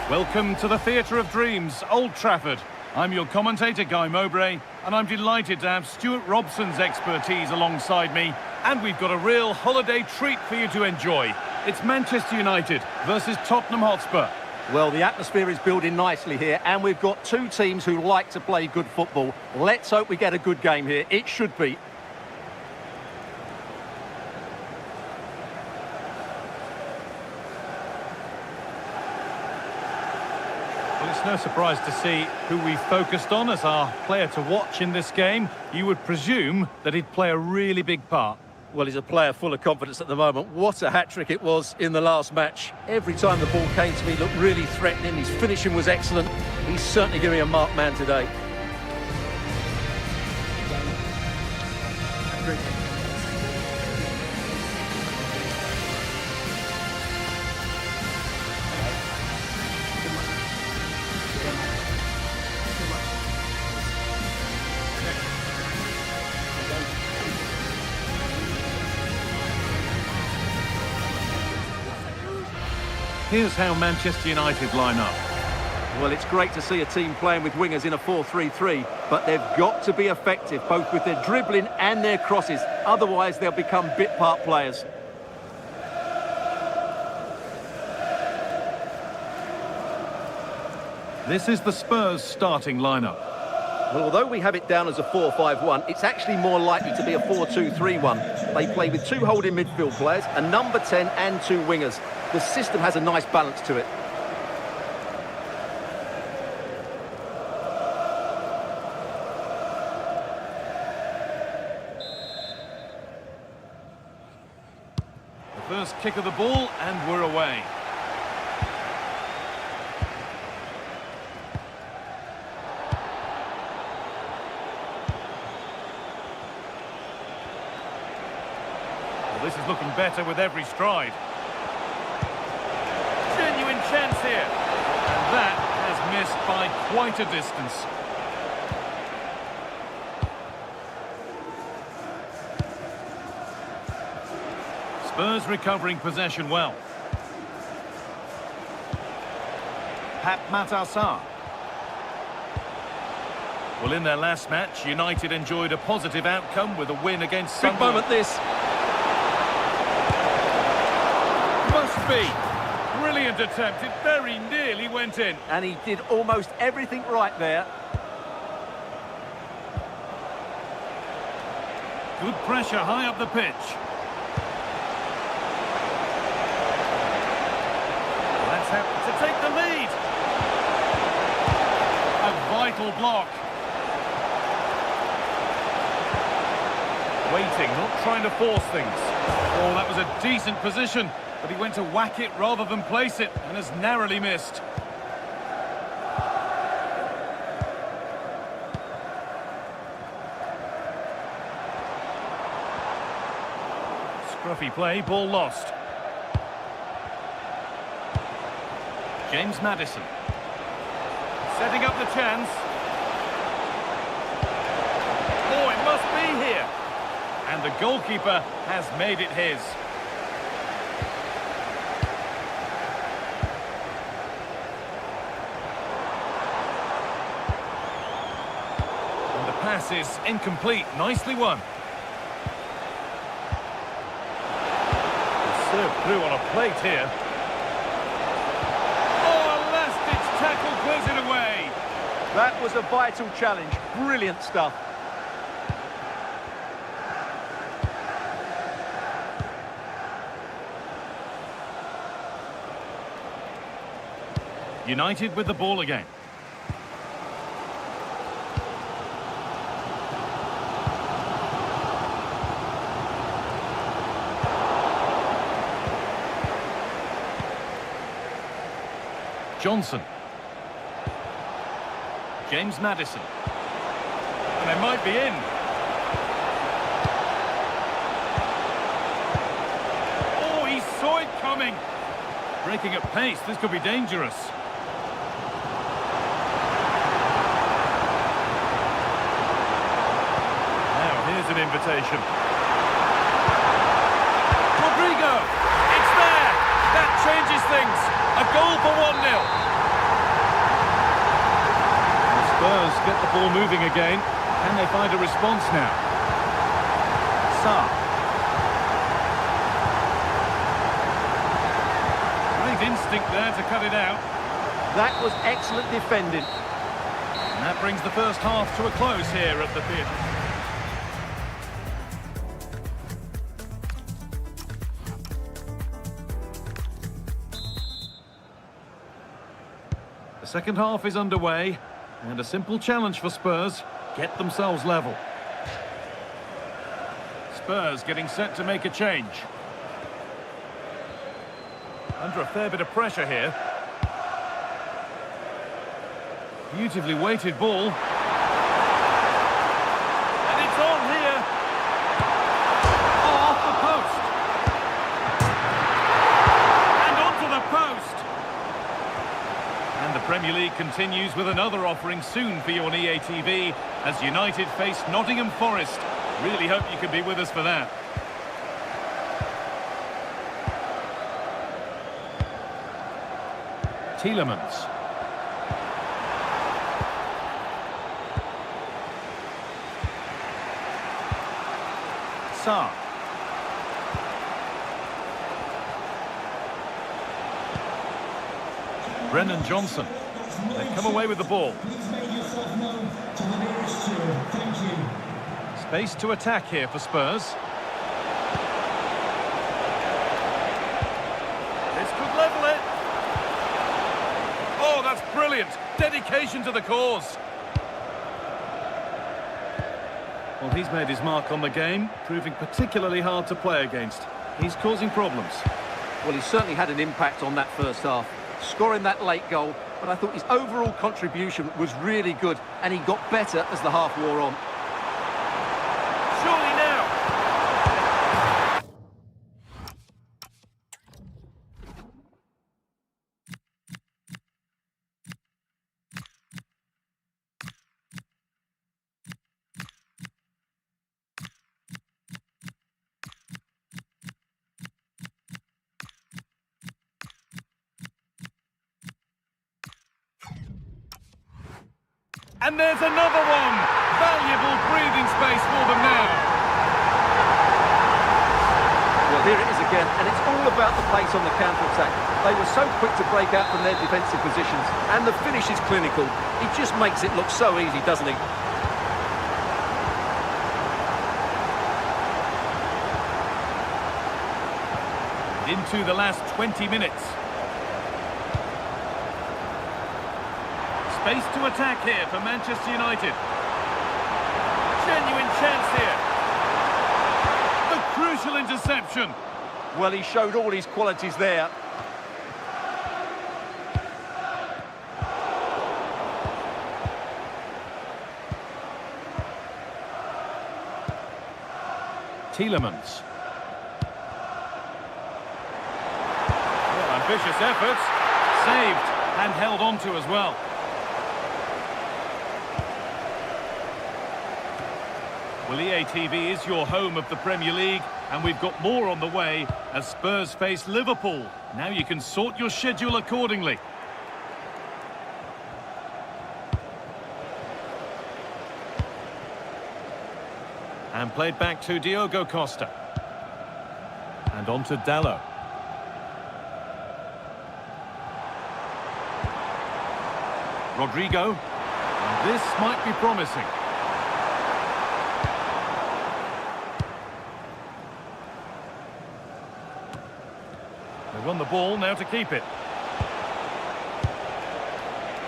Welcome to the Theatre of Dreams, Old Trafford. I'm your commentator, Guy Mowbray, and I'm delighted to have Stuart Robson's expertise alongside me, and we've got a real holiday treat for you to enjoy. It's Manchester United versus Tottenham Hotspur. Well, the atmosphere is building nicely here, and we've got two teams who like to play good football. Let's hope we get a good game here. It should be. Well, it's no surprise to see who we focused on as our player to watch in this game. You would presume that he'd play a really big part. Well, he's a player full of confidence at the moment. What a hat-trick it was in the last match. Every time the ball came to me, he looked really threatening. His finishing was excellent. He's certainly giving a marked man today. Here's how Manchester United line up. Well, it's great to see a team playing with wingers in a 4-3-3, but they've got to be effective, both with their dribbling and their crosses. Otherwise, they'll become bit-part players. This is the Spurs starting lineup. Well, although we have it down as a 4-5-1, it's actually more likely to be a 4-2-3-1. They play with 2 holding midfield players, a number 10 and 2 wingers. The system has a nice balance to it. The first kick of the ball, and we're away. This is looking better with every stride. Genuine chance here. And that has missed by quite a distance. Spurs recovering possession well. Matassa. Well, in their last match, United enjoyed a positive outcome with a win against Big Sunderland. moment, this. Must be. Brilliant attempt. It very nearly went in. And he did almost everything right there. Good pressure high up the pitch. That's how to take the lead. A vital block. Waiting, not trying to force things. Oh, that was a decent position, but he went to whack it rather than place it, and has narrowly missed. Scruffy play, ball lost. James Maddison. Setting up the chance. Oh, it must be here. And the goalkeeper has made it his. And the pass is incomplete. Nicely won. Served through on a plate here. Oh, a last-ditch tackle clears it away. That was a vital challenge. Brilliant stuff. United with the ball again. Johnson. James Maddison. And they might be in. Oh, he saw it coming. Breaking at pace, this could be dangerous. An invitation. Rodrigo! It's there! That changes things. A goal for 1-0. The Spurs get the ball moving again. Can they find a response now? Sarr. Great instinct there to cut it out. That was excellent defending. And that brings the first half to a close here at the theatre. The second half is underway, and a simple challenge for Spurs: get themselves level. Spurs getting set to make a change. Under a fair bit of pressure here. Beautifully weighted ball. And it's on here. Oh, off the post. And onto the post. And the Premier League continues with another offering soon for you on EA TV as United face Nottingham Forest. Really hope you can be with us for that. Tielemans. Sar. Brennan Johnson. They've come away with the ball. Please make yourself known to the nearest steward. Thank you. Space to attack here for Spurs. This could level it. Oh, that's brilliant. Dedication to the cause. Well, he's made his mark on the game, proving particularly hard to play against. He's causing problems. Well, he certainly had an impact on that first half, scoring that late goal, but I thought his overall contribution was really good, and he got better as the half wore on. Surely now. And there's another one. Valuable breathing space for them now. Well, here it is again, and it's all about the pace on the counter-attack. They were so quick to break out from their defensive positions, and the finish is clinical. He just makes it look so easy, doesn't he? Into the last 20 minutes. Space to attack here for Manchester United. Genuine chance here. The crucial interception. Well, he showed all his qualities there. Tielemans. Well, ambitious efforts. Saved and held on to as well. Well, EA TV is your home of the Premier League, and we've got more on the way as Spurs face Liverpool. Now you can sort your schedule accordingly. And played back to Diogo Costa. And on to Dalot. Rodrigo. And this might be promising. They won the ball, now to keep it.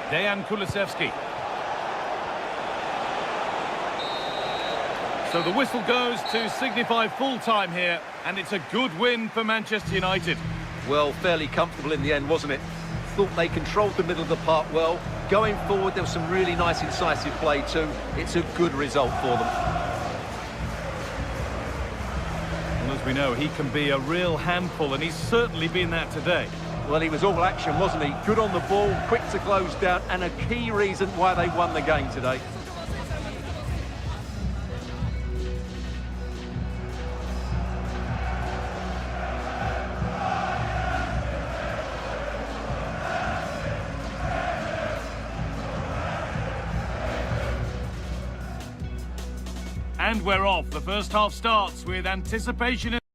Dejan Kulusevski. So the whistle goes to signify full-time here, and it's a good win for Manchester United. Well, fairly comfortable in the end, wasn't it? Thought they controlled the middle of the park well. Going forward, there was some really nice incisive play too. It's a good result for them. And as we know, he can be a real handful, and he's certainly been that today. Well, he was all action, wasn't he? Good on the ball, quick to close down, and a key reason why they won the game today. And we're off. The first half starts with anticipation.